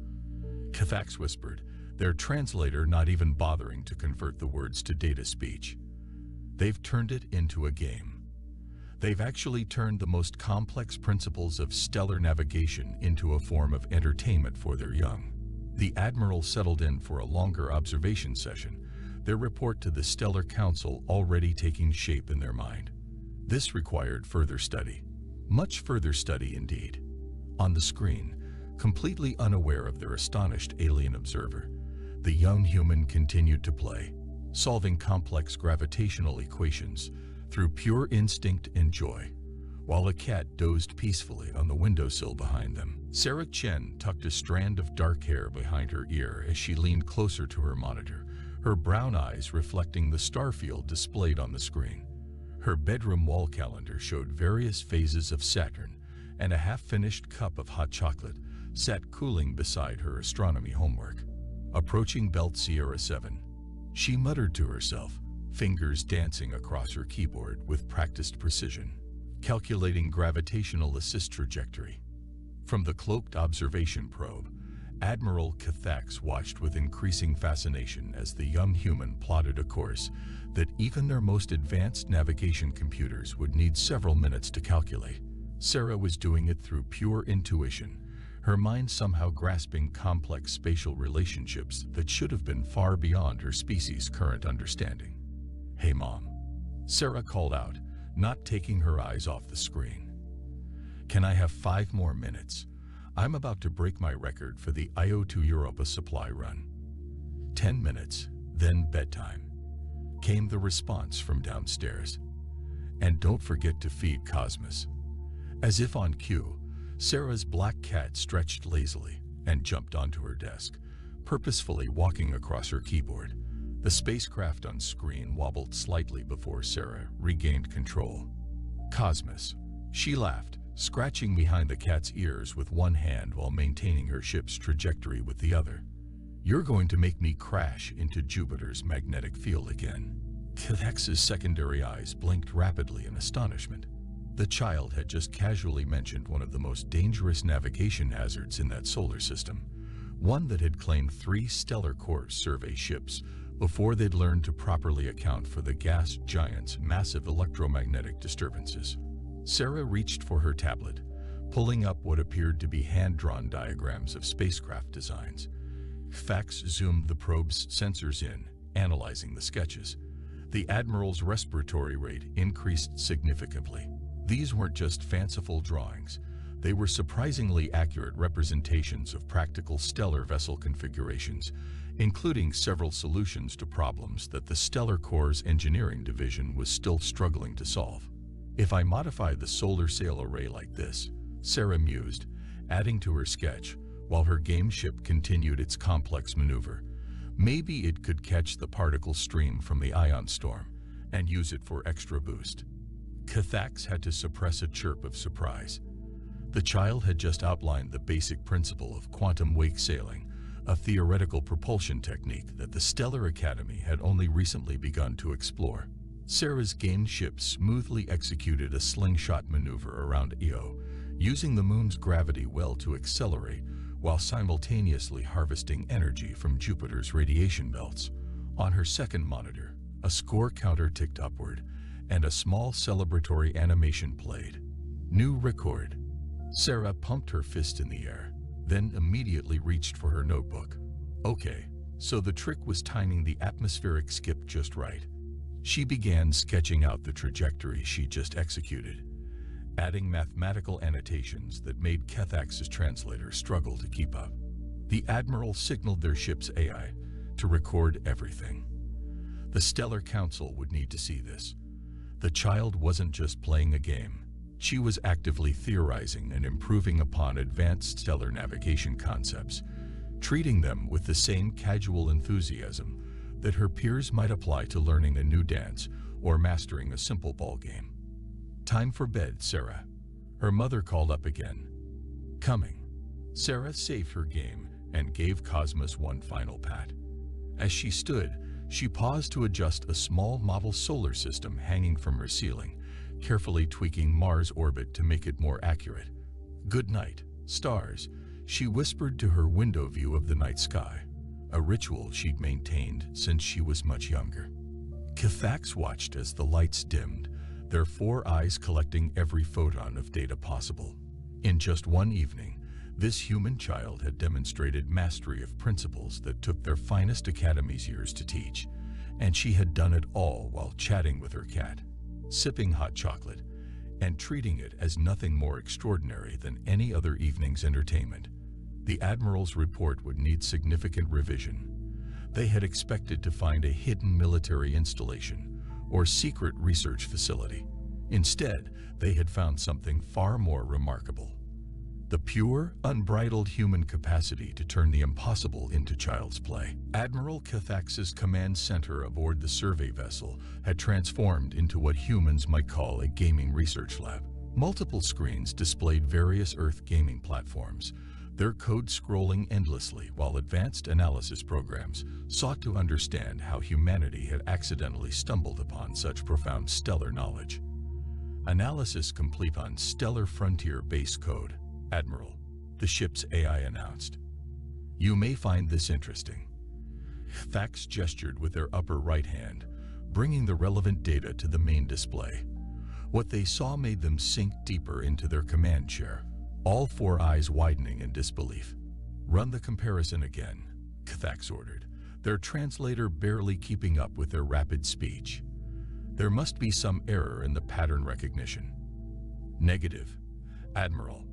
Cathax whispered, their translator not even bothering to convert the words to data speech. "They've turned it into a game. They've actually turned the most complex principles of stellar navigation into a form of entertainment for their young." The Admiral settled in for a longer observation session, their report to the Stellar Council already taking shape in their mind. This required further study. Much further study indeed. On the screen, completely unaware of their astonished alien observer, the young human continued to play, solving complex gravitational equations through pure instinct and joy, while a cat dozed peacefully on the windowsill behind them. Sarah Chen tucked a strand of dark hair behind her ear as she leaned closer to her monitor, her brown eyes reflecting the star field displayed on the screen. Her bedroom wall calendar showed various phases of Saturn, and a half-finished cup of hot chocolate sat cooling beside her astronomy homework. Approaching Belt Sierra 7, she muttered to herself, fingers dancing across her keyboard with practiced precision, calculating gravitational assist trajectory. From the cloaked observation probe, Admiral Cathax watched with increasing fascination as the young human plotted a course that even their most advanced navigation computers would need several minutes to calculate. Sarah was doing it through pure intuition, her mind somehow grasping complex spatial relationships that should have been far beyond her species' current understanding. "Hey, Mom," Sarah called out, not taking her eyes off the screen. "Can I have 5 more minutes? I'm about to break my record for the IO2 Europa supply run." 10 minutes, then bedtime," came the response from downstairs. "And don't forget to feed Cosmos." As if on cue, Sarah's black cat stretched lazily and jumped onto her desk, purposefully walking across her keyboard. The spacecraft on screen wobbled slightly before Sarah regained control. "Cosmos," she laughed, scratching behind the cat's ears with one hand while maintaining her ship's trajectory with the other. "You're going to make me crash into Jupiter's magnetic field again." Cathax's secondary eyes blinked rapidly in astonishment. The child had just casually mentioned one of the most dangerous navigation hazards in that solar system, one that had claimed 3 stellar course survey ships before they'd learned to properly account for the gas giant's massive electromagnetic disturbances. Sarah reached for her tablet, pulling up what appeared to be hand-drawn diagrams of spacecraft designs. Fax zoomed the probe's sensors in, analyzing the sketches. The Admiral's respiratory rate increased significantly. These weren't just fanciful drawings. They were surprisingly accurate representations of practical stellar vessel configurations, including several solutions to problems that the Stellar Core's engineering division was still struggling to solve. "If I modify the solar sail array like this," Sarah mused, adding to her sketch, while her game ship continued its complex maneuver, "maybe it could catch the particle stream from the ion storm and use it for extra boost." Cathax had to suppress a chirp of surprise. The child had just outlined the basic principle of quantum wake sailing, a theoretical propulsion technique that the Stellar Academy had only recently begun to explore. Sarah's game ship smoothly executed a slingshot maneuver around Io, using the moon's gravity well to accelerate while simultaneously harvesting energy from Jupiter's radiation belts. On her second monitor, a score counter ticked upward, and a small celebratory animation played. "New record." Sarah pumped her fist in the air, then immediately reached for her notebook. "Okay, So the trick was timing the atmospheric skip just right. She began sketching out the trajectory she just executed, adding mathematical annotations that made Kethax's translator struggle to keep up. The Admiral signaled their ship's AI to record everything. The Stellar Council would need to see this. The child wasn't just playing a game. She was actively theorizing and improving upon advanced stellar navigation concepts, treating them with the same casual enthusiasm that her peers might apply to learning a new dance or mastering a simple ball game. "Time for bed, Sarah." Her mother called up again. "Coming." Sarah saved her game and gave Cosmos one final pat. As she stood, she paused to adjust a small model solar system hanging from her ceiling, carefully tweaking Mars' orbit to make it more accurate. "Good night, stars," she whispered to her window view of the night sky, a ritual she'd maintained since she was much younger. Kethax watched as the lights dimmed, their 4 eyes collecting every photon of data possible. In just one evening, this human child had demonstrated mastery of principles that took their finest academy's years to teach, and she had done it all while chatting with her cat, sipping hot chocolate, and treating it as nothing more extraordinary than any other evening's entertainment. The Admiral's report would need significant revision. They had expected to find a hidden military installation or secret research facility. Instead, they had found something far more remarkable: the pure, unbridled human capacity to turn the impossible into child's play. Admiral Kethax's command center aboard the survey vessel had transformed into what humans might call a gaming research lab. Multiple screens displayed various Earth gaming platforms, their code scrolling endlessly while advanced analysis programs sought to understand how humanity had accidentally stumbled upon such profound stellar knowledge. Analysis complete on Stellar Frontier base code, Admiral, the ship's AI announced. "You may find this interesting." Kethax gestured with their upper right hand, bringing the relevant data to the main display. What they saw made them sink deeper into their command chair, all 4 eyes widening in disbelief. "Run the comparison again," Kethax ordered, their translator barely keeping up with their rapid speech. There must be some error in the pattern recognition. "Negative, Admiral.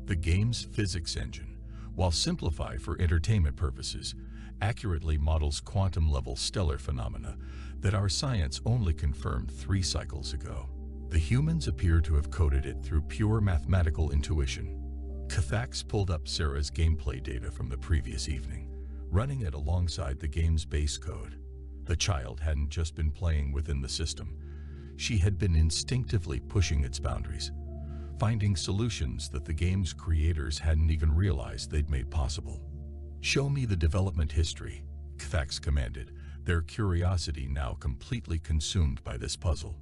The game's physics engine, while simplified for entertainment purposes, accurately models quantum-level stellar phenomena that our science only confirmed 3 cycles ago. The humans appear to have coded it through pure mathematical intuition." Kethax pulled up Sarah's gameplay data from the previous evening, running it alongside the game's base code. The child hadn't just been playing within the system. She had been instinctively pushing its boundaries, finding solutions that the game's creators hadn't even realized they'd made possible. "Show me the development history," Kethax commanded, their curiosity now completely consumed by this puzzle.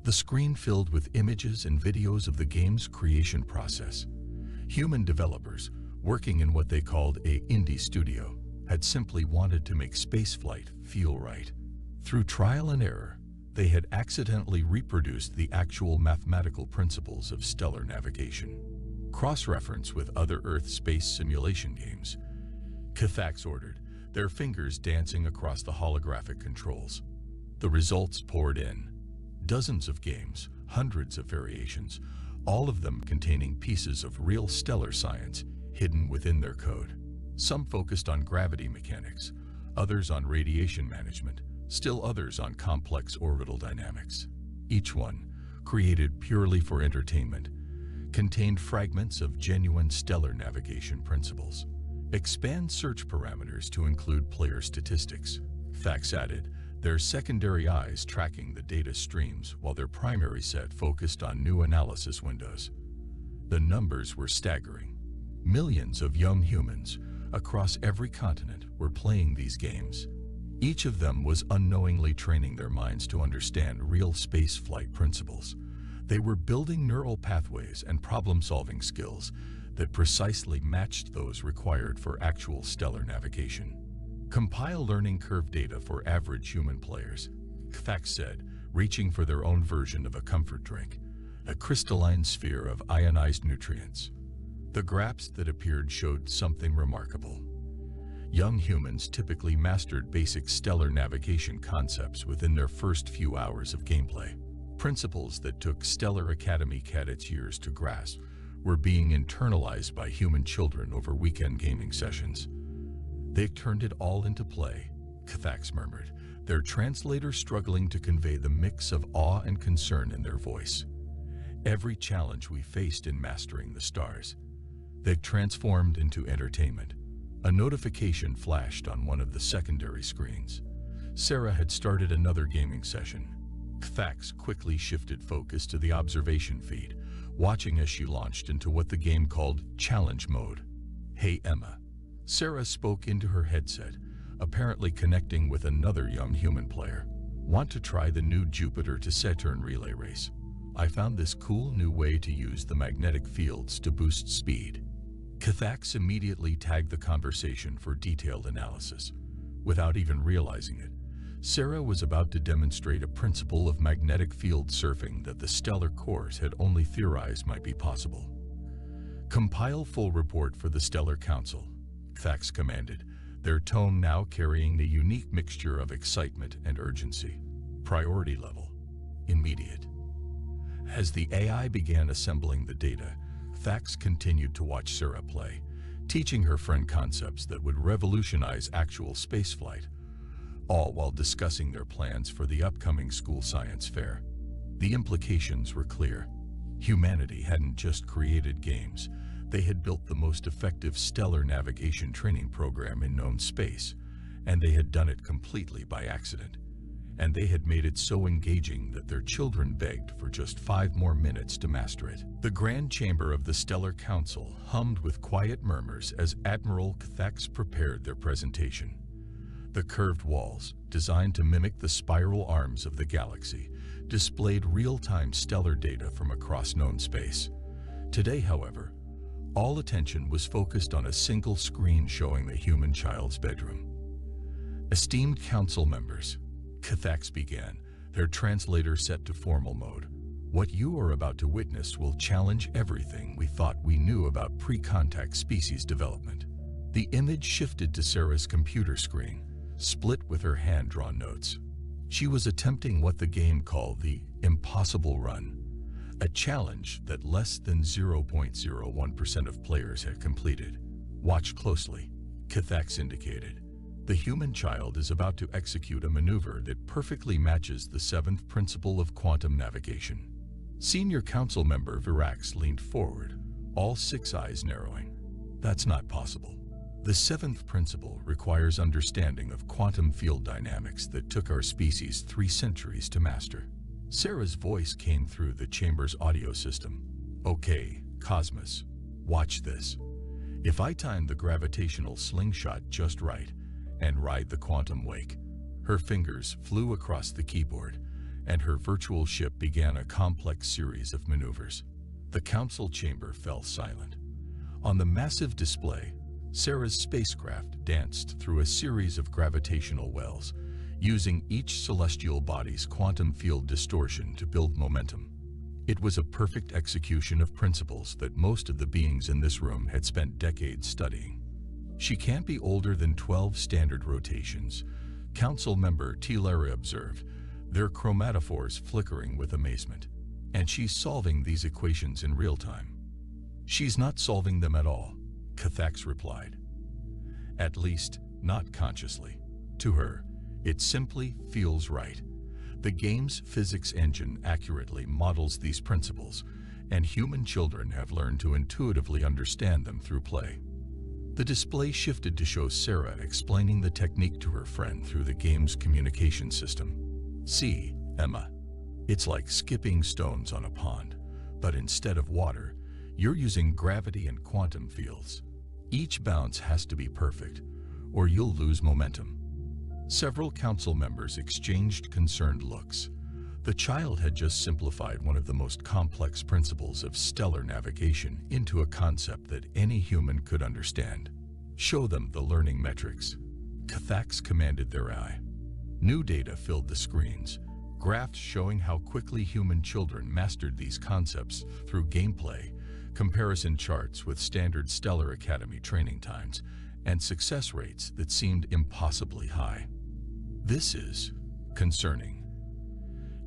The screen filled with images and videos of the game's creation process. Human developers, working in what they called a indie studio, had simply wanted to make spaceflight feel right. Through trial and error, they had accidentally reproduced the actual mathematical principles of stellar navigation. Cross-reference with other Earth space simulation games, Kethax ordered, their fingers dancing across the holographic controls. The results poured in. Dozens of games, hundreds of variations, all of them containing pieces of real stellar science hidden within their code. Some focused on gravity mechanics, others on radiation management, still others on complex orbital dynamics. Each one, created purely for entertainment, contained fragments of genuine stellar navigation principles. Expand search parameters to include player statistics, Kethax added, their secondary eyes tracking the data streams while their primary set focused on new analysis windows. The numbers were staggering. Millions of young humans across every continent were playing these games. Each of them was unknowingly training their minds to understand real space flight principles. They were building neural pathways and problem-solving skills that precisely matched those required for actual stellar navigation. "Compile learning curve data for average human players," Kethax said, reaching for their own version of a comfort drink, a crystalline sphere of ionized nutrients. The graphs that appeared showed something remarkable. Young humans typically mastered basic stellar navigation concepts within their first few hours of gameplay. Principles that took Stellar Academy cadets years to grasp were being internalized by human children over weekend gaming sessions. They turned it all into play, Cathax murmured, their translator struggling to convey the mix of awe and concern in their voice. Every challenge we faced in mastering the stars, they transformed into entertainment. A notification flashed on one of the secondary screens. Sarah had started another gaming session. Cathax quickly shifted focus to the observation feed, watching as she launched into what the game called Challenge Mode. "Hey Emma." Sarah spoke into her headset, apparently connecting with another young human player. "Want to try the new Jupiter to Saturn relay race? I found this cool new way to use the magnetic fields to boost speed." Cathax immediately tagged the conversation for detailed analysis. Without even realizing it, Sarah was about to demonstrate a principle of magnetic field surfing that the stellar cores had only theorized might be possible. "Compile full report for the Stellar Council," Cathax commanded, their tone now carrying the unique mixture of excitement and urgency. "Priority level: immediate." As the AI began assembling the data, Cathax continued to watch Sarah play, teaching her friend concepts that would revolutionize actual spaceflight, all while discussing their plans for the upcoming school science fair. The implications were clear. Humanity hadn't just created games, they had built the most effective stellar navigation training program in known space, and they had done it completely by accident. And they had made it so engaging that their children begged for just 5 more minutes to master it. The Grand Chamber of the Stellar Council hummed with quiet murmurs as Admiral Cathax prepared their presentation. The curved walls, designed to mimic the spiral arms of the galaxy, displayed real-time stellar data from across known space. Today, however, all attention was focused on a single screen showing the human child's bedroom. "Esteemed council members," Cathax began, their translator set to formal mode, "what you are about to witness will challenge everything we thought we knew about pre-contact species development." The image shifted to Sarah's computer screen, split with her hand-drawn notes. She was attempting what the game called the impossible run, a challenge that less than 0.01% of players had completed. "Watch closely," Cathax indicated. "The human child is about to execute a maneuver that perfectly matches the 7th principle of quantum navigation." Senior council member Virax leaned forward, all 6 eyes narrowing. "That's not possible. The 7th principle requires understanding of quantum field dynamics that took our species 3 centuries to master." Sarah's voice came through the chamber's audio system. "Okay, Cosmos, watch this. If I time the gravitational slingshot just right and ride the quantum wake." Her fingers flew across the keyboard, and her virtual ship began a complex series of maneuvers. The council chamber fell silent. On the massive display, Sarah's spacecraft danced through a series of gravitational wells, using each celestial body's quantum field distortion to build momentum. It was a perfect execution of principles that most of the beings in this room had spent decades studying. "She can't be older than 12 standard rotations," Council member Tilara observed, their chromatophores flickering with amazement. "And she's solving these equations in real time." "She's not solving them at all," Cathax replied. "At least, not consciously. To her, it simply feels right. The game's physics engine accurately models these principles, and human children have learned to intuitively understand them through play." The display shifted to show Sarah explaining the technique to her friend through the game's communication system. "See, Emma, it's like skipping stones on a pond, but instead of water, you're using gravity and quantum fields. Each bounce has to be perfect, or you'll lose momentum." Several council members exchanged concerned looks. The child had just simplified one of the most complex principles of stellar navigation into a concept that any human could understand. "Show them the learning metrics," Cathax commanded their eye. New data filled the screens, graphs showing how quickly human children mastered these concepts through gameplay, comparison charts with standard Stellar Academy training times, and success rates that seemed impossibly high. This is concerning.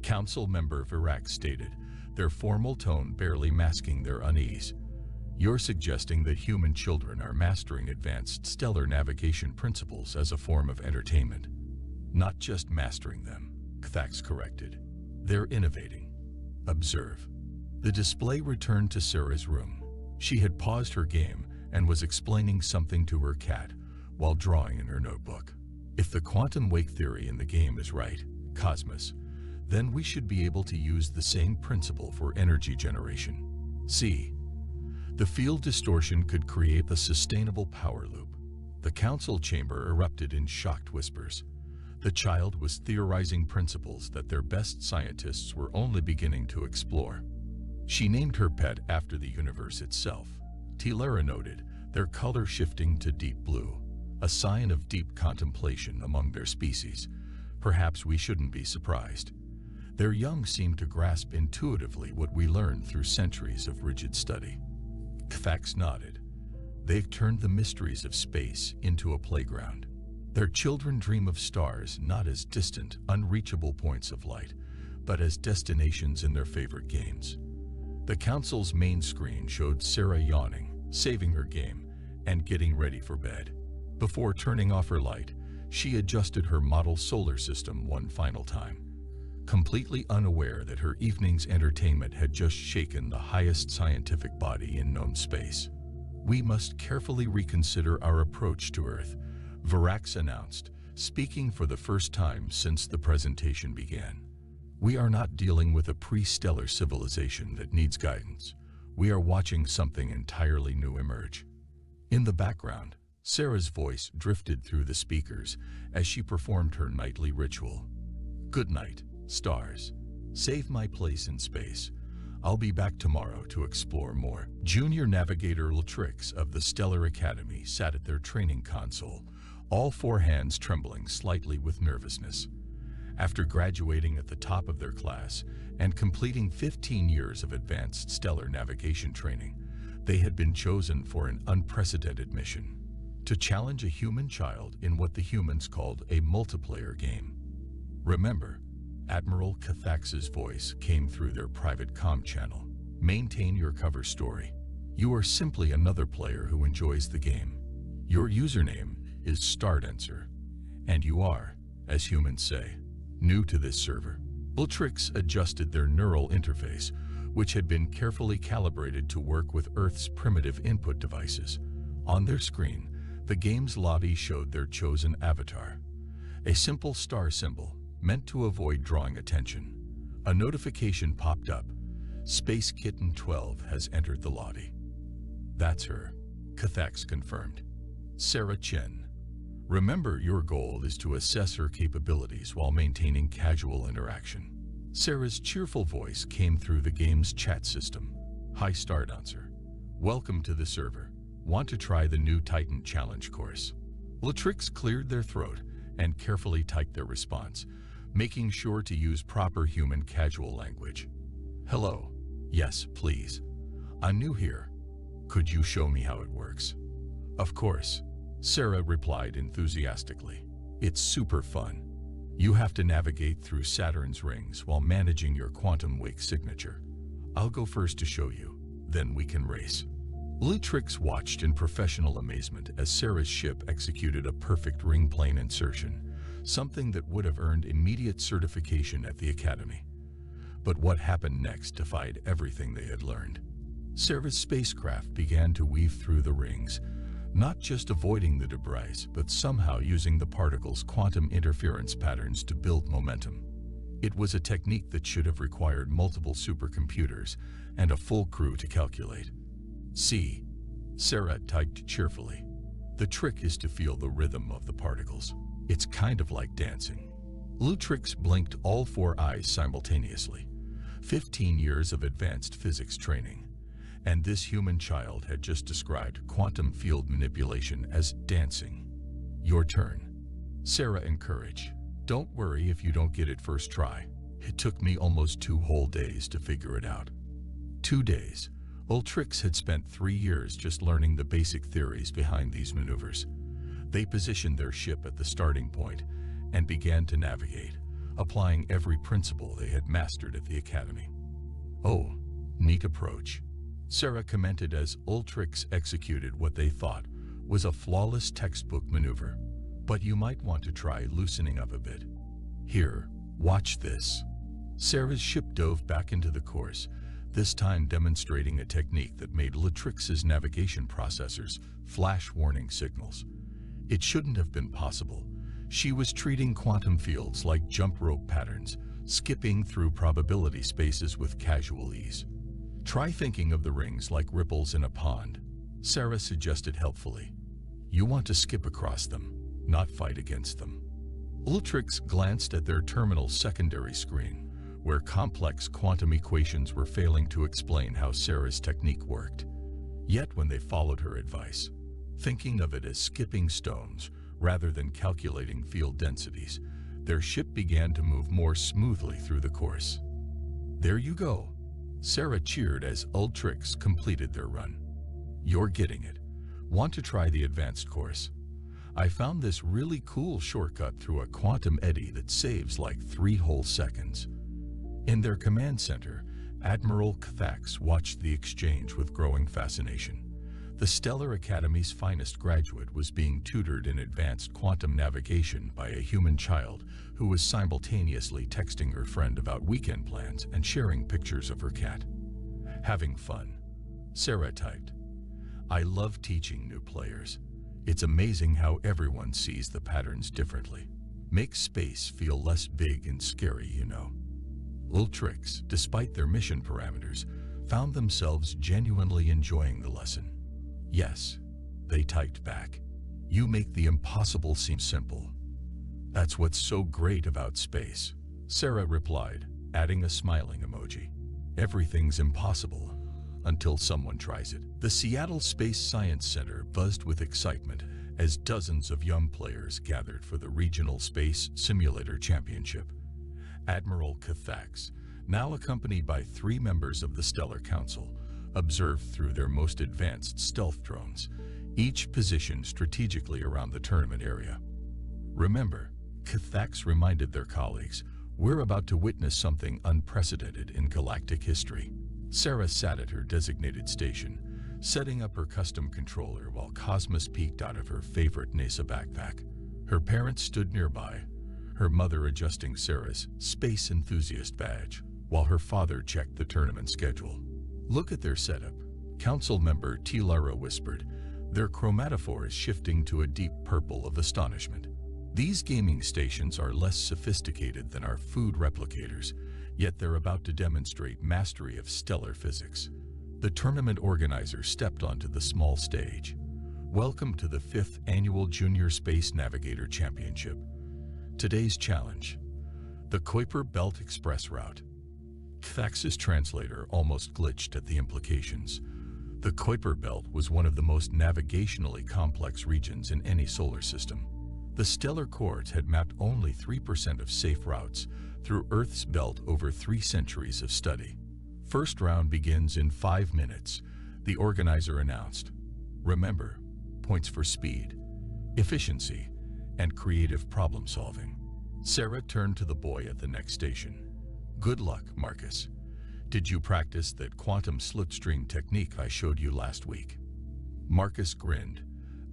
Council member Virax stated, their formal tone barely masking their unease. You're suggesting that human children are mastering advanced stellar navigation principles as a form of entertainment. Not just mastering them, Kthax corrected. They're innovating. Observe. The display returned to Sarah's room. She had paused her game and was explaining something to her cat while drawing in her notebook. If the quantum wake theory in the game is right, Cosmos, then we should be able to use the same principle for energy generation. See, the field distortion could create a sustainable power loop. The council chamber erupted in shocked whispers. The child was theorizing principles that their best scientists were only beginning to explore. She named her pet after the universe itself. Tilera noted, their color shifting to deep blue, a sign of deep contemplation among their species. Perhaps we shouldn't be surprised. Their young seem to grasp intuitively what we learned through centuries of rigid study. Kthax nodded. They've turned the mysteries of space into a playground. Their children dream of stars not as distant, unreachable points of light, but as destinations in their favorite games. The council's main screen showed Sarah yawning, saving her game, and getting ready for bed. Before turning off her light, she adjusted her model solar system one final time, completely unaware that her evening's entertainment had just shaken the highest scientific body in known space. We must carefully reconsider our approach to Earth, Virax announced, speaking for the first time since the presentation began. We are not dealing with a pre-stellar civilization that needs guidance. We are watching something entirely new emerge. In the background, Sarah's voice drifted through the speakers as she performed her nightly ritual. Good night, stars. Save my place in space. I'll be back tomorrow to explore more. Junior Navigator Latrix of the Stellar Academy sat at their training console, all four hands trembling slightly with nervousness. After graduating at the top of their class and completing 15 years of advanced stellar navigation training, they had been chosen for an unprecedented mission: to challenge a human child in what the humans called a multiplayer game. Remember, Admiral Kthax's voice came through their private comm channel. Maintain your cover story. You are simply another player who enjoys the game. Your username is Stardancer, and you are, as humans say, new to this server. Latrix adjusted their neural interface, which had been carefully calibrated to work with Earth's primitive input devices. On their screen, the game's lobby showed their chosen avatar, a simple star symbol meant to avoid drawing attention. A notification popped up. Space Kitten 12 has entered the lobby. That's her, Kthax confirmed. Sarah Chen. Remember, your goal is to assess her capabilities while maintaining casual interaction. Sarah's cheerful voice came through the game's chat system. Hi, Stardancer. Welcome to the server. Want to try the new Titan Challenge course? Latrix cleared their throat and carefully typed their response, making sure to use proper human casual language. Hello. Yes, please. I'm new here. Could you show me how it works? Of course, Sarah replied enthusiastically. It's super fun. You have to navigate through Saturn's rings while managing your quantum wake signature. I'll go first to show you, then we can race. Latrix watched in professional amazement as Sarah's ship executed a perfect ring plane insertion, something that would have earned immediate certification at the Academy. But what happened next defied everything they had learned. Sarah's spacecraft began to weave through the rings, not just avoiding the debris, but somehow using the particles' quantum interference patterns to build momentum. It was a technique that should have required multiple supercomputers and a full crew to calculate. See, Sarah typed cheerfully. The trick is to feel the rhythm of the particles. It's kind of like dancing. Latrix blinked all four eyes simultaneously. 15 years of advanced physics training. And this human child had just described quantum field manipulation as dancing. Your turn. Sarah encouraged. Don't worry if you don't get it first try. It took me almost 2 whole days to figure it out. 2 days. Latrix had spent 3 years just learning the basic theories behind these maneuvers. They positioned their ship at the starting point and began to navigate, applying every principle they had mastered at the Academy. "Oh, neat approach," Sarah commented as Ultrix executed what they thought was a flawless textbook maneuver. "But you might want to try loosening up a bit. Here, watch this." Sarah's ship dove back into the course, this time demonstrating a technique that made Latrix's navigation processors flash warning signals. It shouldn't have been possible. She was treating quantum fields like jump rope patterns, skipping through probability spaces with casual ease. "Try thinking of the rings like ripples in a pond," Sarah suggested helpfully. "You want to skip across them, not fight against them." Ultrix glanced at their terminal secondary screen, where complex quantum equations were failing to explain how Sarah's technique worked. Yet when they followed her advice, thinking of it as skipping stones rather than calculating field densities, their ship began to move more smoothly through the course. "There you go," Sarah cheered as Ultrix completed their run. "You're getting it. Want to try the advanced course? I found this really cool shortcut through a quantum eddy that saves like 3 whole seconds." In their command center, Admiral Kthax watched the exchange with growing fascination. The Stellar Academy's finest graduate was being tutored in advanced quantum navigation by a human child who was simultaneously texting her friend about weekend plans and sharing pictures of her cat. "Having fun," Sarah typed. "I love teaching new players. It's amazing how everyone sees the patterns differently. Makes space feel less big and scary, you know." Ultrix, despite their mission parameters, found themselves genuinely enjoying the lesson. "Yes," they typed back. "You make the impossible seem simple." "That's what's so great about space," Sarah replied, adding a smiling emoji. "Everything's impossible until someone tries it." The Seattle Space Science Center buzzed with excitement as dozens of young players gathered for the Regional Space Simulator Championship. Admiral Kthax, now accompanied by 3 members of the Stellar Council, observed through their most advanced stealth drones, each positioned strategically around the tournament area. "Remember," Kthax reminded their colleagues, "we're about to witness something unprecedented in galactic history." Sarah sat at her designated station, setting up her custom controller while Cosmos peeked out of her favorite NASA backpack. Her parents stood nearby, her mother adjusting Sarah's space enthusiast badge, while her father checked the tournament schedule. "Look at their setup," Council member Tilara whispered, their chromatophores shifting to a deep purple of astonishment. "These gaming stations are less sophisticated than our food replicators, yet they're about to demonstrate mastery of stellar physics." The tournament organizer stepped onto the small stage. "Welcome to the 5th Annual Junior Space Navigator Championship. Today's challenge, the Kuiper Belt Express route." Kthax's translator almost glitched at the implications. The Kuiper Belt was one of the most navigationally complex regions in any solar system. The stellar courts had mapped only 3% of safe routes through Earth's belt over 3 centuries of study. "First round begins in 5 minutes, the organizer announced. "Remember, points for speed, efficiency, and creative problem solving." Sarah turned to the boy at the next station. "Good luck, Marcus. Did you practice that quantum slipstream technique I showed you last week?" Marcus grinned,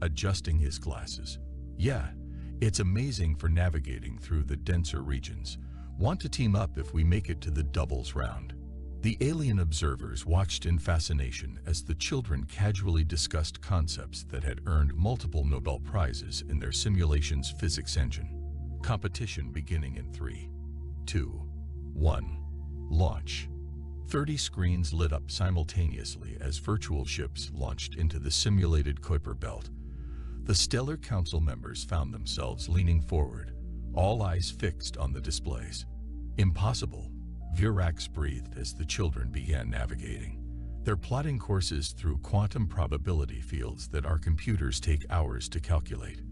adjusting his glasses. "Yeah, it's amazing for navigating through the denser regions. Want to team up if we make it to the doubles round?" The alien observers watched in fascination as the children casually discussed concepts that had earned multiple Nobel Prizes in their simulation's physics engine. Competition beginning in 3, 2, 1, launch. 30 screens lit up simultaneously as virtual ships launched into the simulated Kuiper Belt. The Stellar Council members found themselves leaning forward, all eyes fixed on the displays. "Impossible," Virax breathed as the children began navigating. "They're plotting courses through quantum probability fields that our computers take hours to calculate."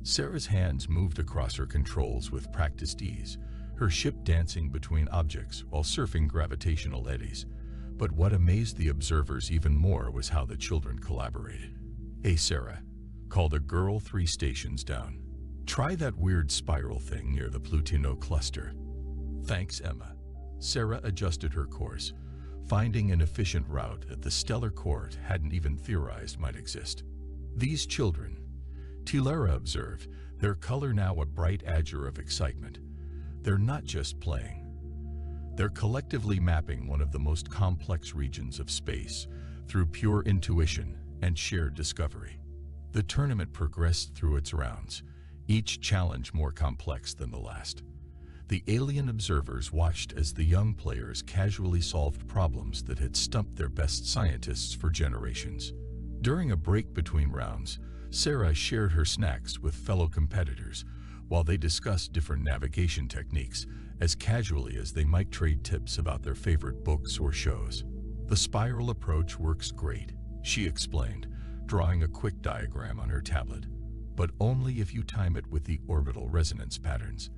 Sarah's hands moved across her controls with practiced ease, her ship dancing between objects while surfing gravitational eddies. But what amazed the observers even more was how the children collaborated. "Hey Sarah, called a girl 3 stations down. Try that weird spiral thing near the Plutino cluster. Thanks, Emma. Sarah adjusted her course, finding an efficient route that the stellar court hadn't even theorized might exist. These children, Tilara observed, their color now a bright azure of excitement. They're not just playing. They're collectively mapping one of the most complex regions of space through pure intuition and shared discovery. The tournament progressed through its rounds, each challenge more complex than the last. The alien observers watched as the young players casually solved problems that had stumped their best scientists for generations. During a break between rounds, Sarah shared her snacks with fellow competitors while they discussed different navigation techniques as casually as they might trade tips about their favorite books or shows. The spiral approach works great, she explained, drawing a quick diagram on her tablet, but only if you time it with the orbital resonance patterns,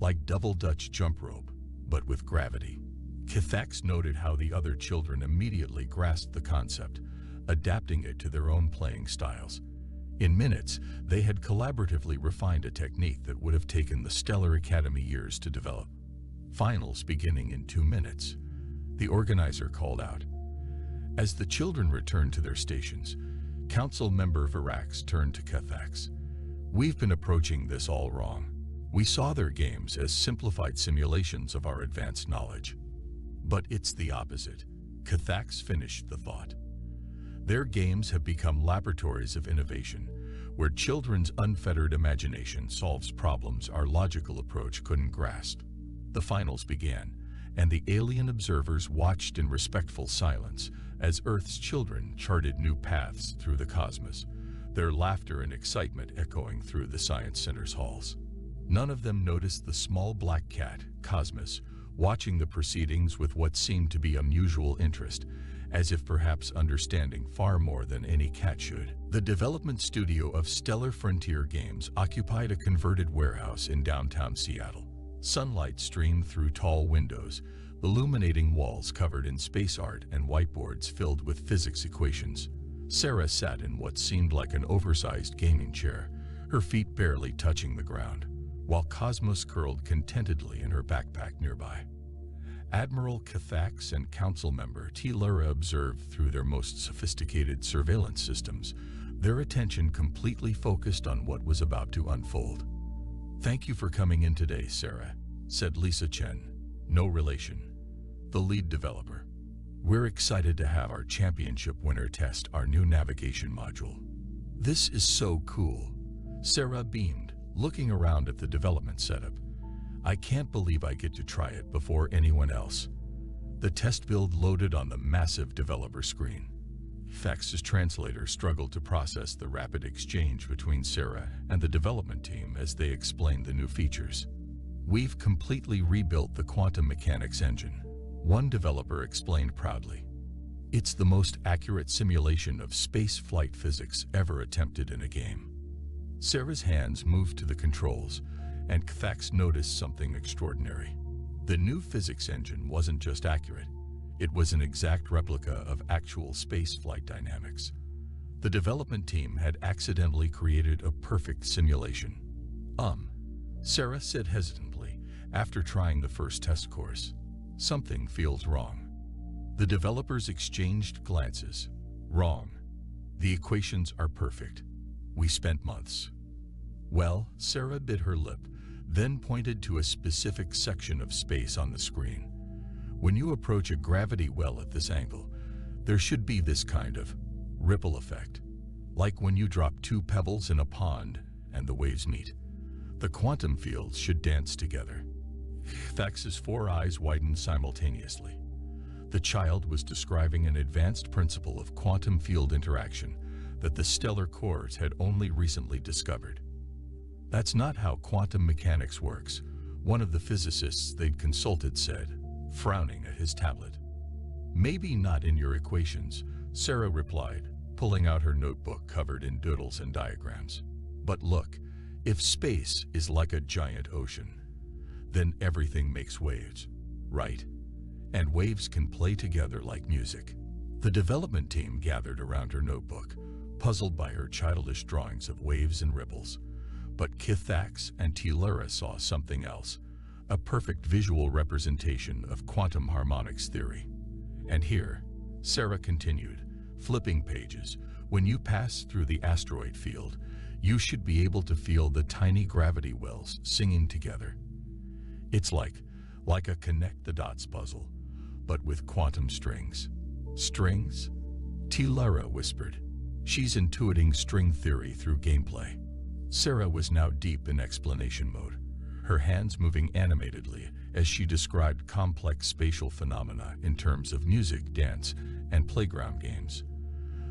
like double Dutch jump rope, but with gravity. Kithax noted how the other children immediately grasped the concept, adapting it to their own playing styles. In minutes, they had collaboratively refined a technique that would have taken the Stellar Academy years to develop. Finals beginning in 2 minutes, the organizer called out. As the children returned to their stations, Council Member Varax turned to Kithax. We've been approaching this all wrong. We saw their games as simplified simulations of our advanced knowledge. But it's the opposite. Kithax finished the thought. Their games have become laboratories of innovation, where children's unfettered imagination solves problems our logical approach couldn't grasp. The finals began, and the alien observers watched in respectful silence as Earth's children charted new paths through the cosmos, their laughter and excitement echoing through the Science Center's halls. None of them noticed the small black cat, Cosmos, watching the proceedings with what seemed to be unusual interest, as if perhaps understanding far more than any cat should. The development studio of Stellar Frontier Games occupied a converted warehouse in downtown Seattle. Sunlight streamed through tall windows, illuminating walls covered in space art and whiteboards filled with physics equations. Sarah sat in what seemed like an oversized gaming chair, her feet barely touching the ground, while Cosmos curled contentedly in her backpack nearby. Admiral Kithax and Council Member Tilara observed through their most sophisticated surveillance systems, their attention completely focused on what was about to unfold. "Thank you for coming in today, Sarah," said Lisa Chen, no relation, the lead developer. "We're excited to have our championship winner test our new navigation module." "This is so cool," Sarah beamed, looking around at the development setup. "I can't believe I get to try it before anyone else." The test build loaded on the massive developer screen. Fax's translator struggled to process the rapid exchange between Sarah and the development team as they explained the new features. "We've completely rebuilt the quantum mechanics engine," one developer explained proudly. "It's the most accurate simulation of space flight physics ever attempted in a game." Sarah's hands moved to the controls, and Kithax noticed something extraordinary. The new physics engine wasn't just accurate, it was an exact replica of actual space flight dynamics. The development team had accidentally created a perfect simulation. Sarah said hesitantly, after trying the first test course. "Something feels wrong." The developers exchanged glances. "Wrong. The equations are perfect. We spent months." "Well," Sarah bit her lip, then pointed to a specific section of space on the screen. "When you approach a gravity well at this angle, there should be this kind of ripple effect, like when you drop 2 pebbles in a pond and the waves meet. The quantum fields should dance together." Thax's 4 eyes widened simultaneously. The child was describing an advanced principle of quantum field interaction that the stellar cores had only recently discovered. "That's not how quantum mechanics works," one of the physicists they'd consulted said, frowning at his tablet. "Maybe not in your equations," Sarah replied, pulling out her notebook covered in doodles and diagrams. "But look, if space is like a giant ocean, then everything makes waves, right? And waves can play together like music." The development team gathered around her notebook, puzzled by her childish drawings of waves and ripples. But Kithax and Tellura saw something else, a perfect visual representation of quantum harmonics theory. And here, Sarah continued, flipping pages. When you pass through the asteroid field, you should be able to feel the tiny gravity wells singing together. It's like a connect-the-dots puzzle, but with quantum strings. Strings? Tellura whispered. She's intuiting string theory through gameplay. Sarah was now deep in explanation mode, her hands moving animatedly as she described complex spatial phenomena in terms of music, dance, and playground games.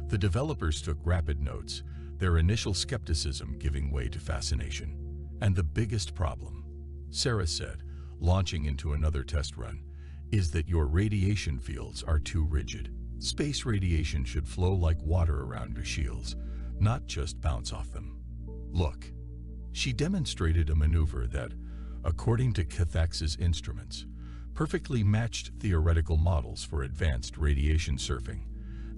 The developers took rapid notes, their initial skepticism giving way to fascination. And the biggest problem, Sarah said, launching into another test run, is that your radiation fields are too rigid. Space radiation should flow like water around your shields, not just bounce off them. Look. She demonstrated a maneuver that, according to Kithax's instruments, perfectly matched theoretical models for advanced radiation surfing,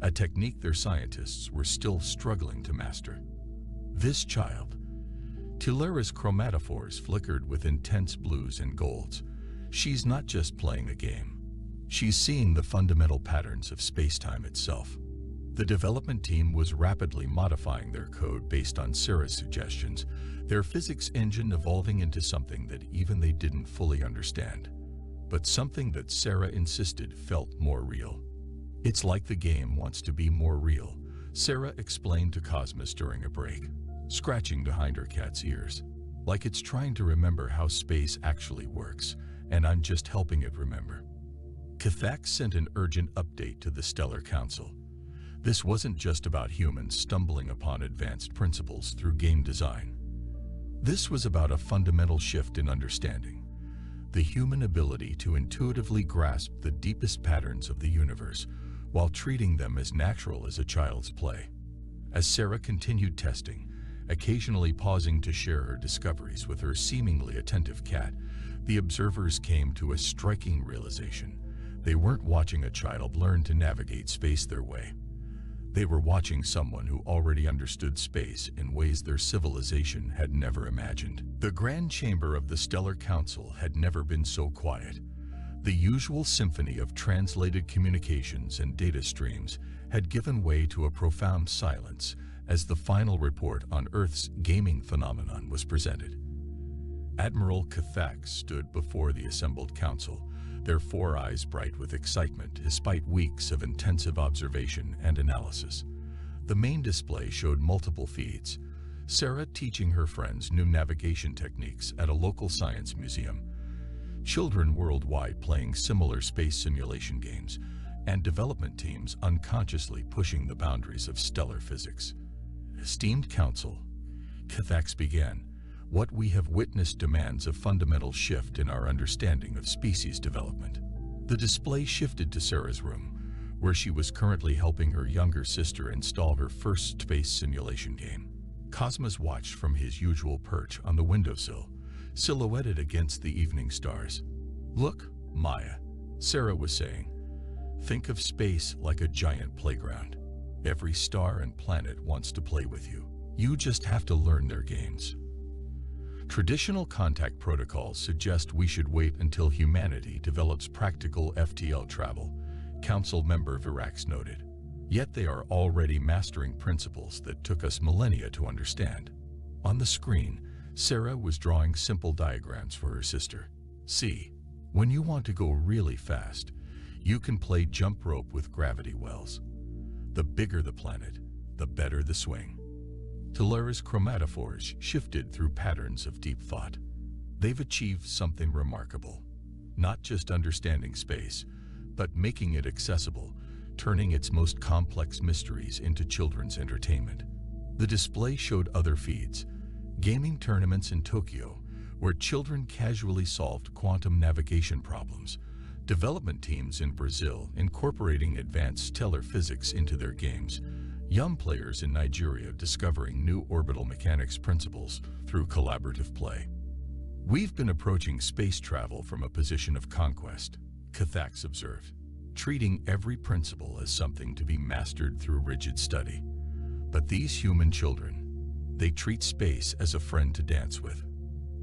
a technique their scientists were still struggling to master. This child, Tellura's chromatophores flickered with intense blues and golds. She's not just playing a game. She's seeing the fundamental patterns of space-time itself. The development team was rapidly modifying their code based on Sarah's suggestions, their physics engine evolving into something that even they didn't fully understand. But something that Sarah insisted felt more real. It's like the game wants to be more real, Sarah explained to Cosmos during a break, scratching behind her cat's ears. Like it's trying to remember how space actually works, and I'm just helping it remember. Kithax sent an urgent update to the Stellar Council. This wasn't just about humans stumbling upon advanced principles through game design. This was about a fundamental shift in understanding, the human ability to intuitively grasp the deepest patterns of the universe while treating them as natural as a child's play. As Sarah continued testing, occasionally pausing to share her discoveries with her seemingly attentive cat, the observers came to a striking realization. They weren't watching a child learn to navigate space their way. They were watching someone who already understood space in ways their civilization had never imagined. The Grand Chamber of the Stellar Council had never been so quiet. The usual symphony of translated communications and data streams had given way to a profound silence as the final report on Earth's gaming phenomenon was presented. Admiral Kithax stood before the assembled council, their four eyes bright with excitement despite weeks of intensive observation and analysis. The main display showed multiple feeds, Sarah teaching her friends new navigation techniques at a local science museum, children worldwide playing similar space simulation games, and development teams unconsciously pushing the boundaries of stellar physics. Esteemed Council, Kithax began, what we have witnessed demands a fundamental shift in our understanding of species development. The display shifted to Sarah's room, where she was currently helping her younger sister install her first space simulation game. Cosmos watched from his usual perch on the windowsill, silhouetted against the evening stars. Look, Maya, Sarah was saying. Think of space like a giant playground. Every star and planet wants to play with you. You just have to learn their games. Traditional contact protocols suggest we should wait until humanity develops practical FTL travel, Council member Virax noted. Yet they are already mastering principles that took us millennia to understand. On the screen, Sarah was drawing simple diagrams for her sister. See, when you want to go really fast, you can play jump rope with gravity wells. The bigger the planet, the better the swing. Tellura's chromatophores shifted through patterns of deep thought. They've achieved something remarkable. Not just understanding space, but making it accessible, turning its most complex mysteries into children's entertainment. The display showed other feeds, gaming tournaments in Tokyo, where children casually solved quantum navigation problems, development teams in Brazil incorporating advanced stellar physics into their games, young players in Nigeria discovering new orbital mechanics principles through collaborative play. We've been approaching space travel from a position of conquest, Kithax observed, treating every principle as something to be mastered through rigid study. But these human children, they treat space as a friend to dance with.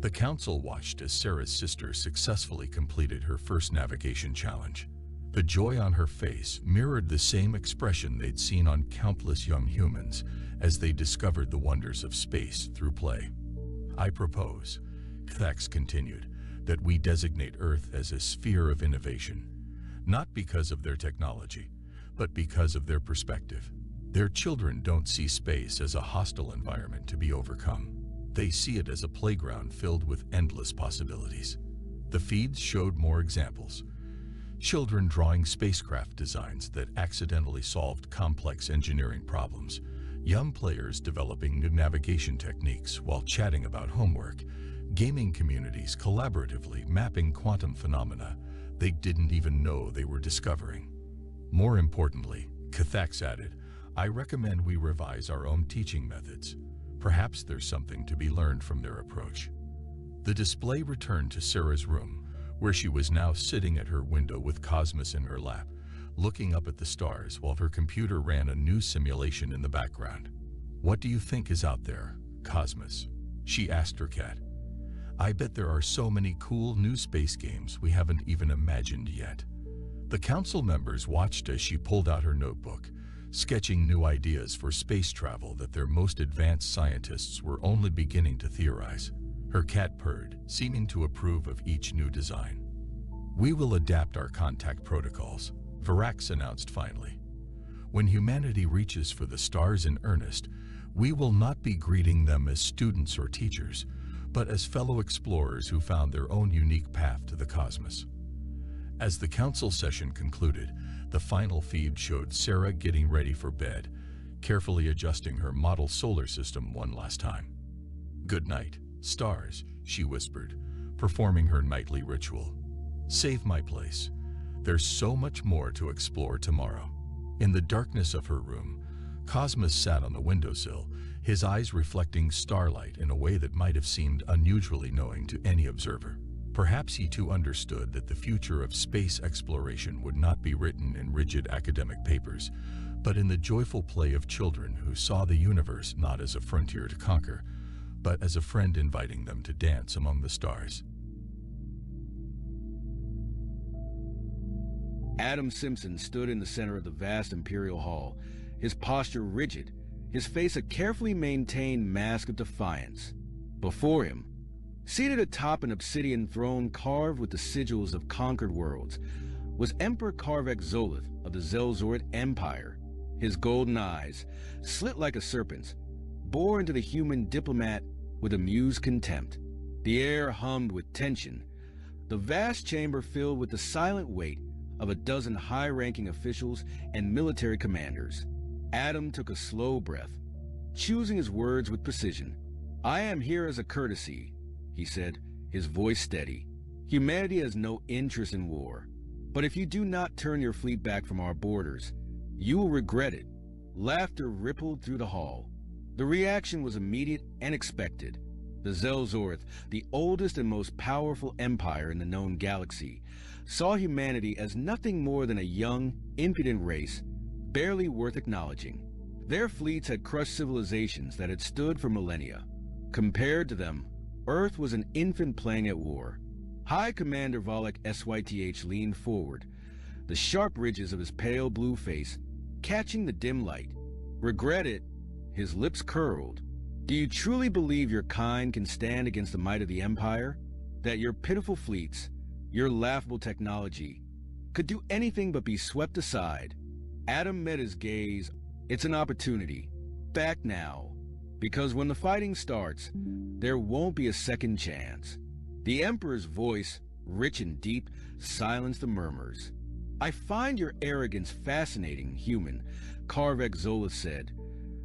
The council watched as Sarah's sister successfully completed her first navigation challenge. The joy on her face mirrored the same expression they'd seen on countless young humans as they discovered the wonders of space through play. I propose, K'Thax continued, that we designate Earth as a sphere of innovation, not because of their technology, but because of their perspective. Their children don't see space as a hostile environment to be overcome. They see it as a playground filled with endless possibilities. The feeds showed more examples. Children drawing spacecraft designs that accidentally solved complex engineering problems. Young players developing new navigation techniques while chatting about homework. Gaming communities collaboratively mapping quantum phenomena they didn't even know they were discovering. More importantly, K'Thax added, I recommend we revise our own teaching methods. Perhaps there's something to be learned from their approach. The display returned to Sarah's room, where she was now sitting at her window with Cosmos in her lap, looking up at the stars while her computer ran a new simulation in the background. What do you think is out there, Cosmos? She asked her cat. I bet there are so many cool new space games we haven't even imagined yet. The council members watched as she pulled out her notebook, sketching new ideas for space travel that their most advanced scientists were only beginning to theorize. Her cat purred, seeming to approve of each new design. We will adapt our contact protocols, Varax announced finally. When humanity reaches for the stars in earnest, we will not be greeting them as students or teachers, but as fellow explorers who found their own unique path to the cosmos. As the council session concluded, the final feed showed Sarah getting ready for bed, carefully adjusting her model solar system one last time. Good night, stars, she whispered, performing her nightly ritual. Save my place. There's so much more to explore tomorrow. In the darkness of her room, Cosmos sat on the windowsill, his eyes reflecting starlight in a way that might have seemed unusually knowing to any observer. Perhaps he too understood that the future of space exploration would not be written in rigid academic papers, but in the joyful play of children who saw the universe not as a frontier to conquer, but as a friend inviting them to dance among the stars.
Adam Simpson stood in the center of the vast Imperial Hall, his posture rigid, his face a carefully maintained mask of defiance. Before him, seated atop an obsidian throne carved with the sigils of conquered worlds, was Emperor Karvek Zolith of the Zelzorid Empire. His golden eyes, slit like a serpent's, bore into the human diplomat with amused contempt. The air hummed with tension, the vast chamber filled with the silent weight of a dozen high-ranking officials and military commanders. Adam took a slow breath, choosing his words with precision. I am here as a courtesy, he said, his voice steady. Humanity has no interest in war, but if you do not turn your fleet back from our borders, you will regret it. Laughter rippled through the hall. The reaction was immediate and expected. The Zelzorth, the oldest and most powerful empire in the known galaxy, saw humanity as nothing more than a young, impudent race, barely worth acknowledging. Their fleets had crushed civilizations that had stood for millennia. Compared to them, Earth was an infant playing at war. High Commander Volek SYTH leaned forward, the sharp ridges of his pale blue face catching the dim light. Regret it? His lips curled. Do you truly believe your kind can stand against the might of the Empire? That your pitiful fleets, your laughable technology, could do anything but be swept aside? Adam met his gaze. It's an opportunity. Back now. Because when the fighting starts, there won't be a second chance. The Emperor's voice, rich and deep, silenced the murmurs. I find your arrogance fascinating, human, Karvek Zolith said,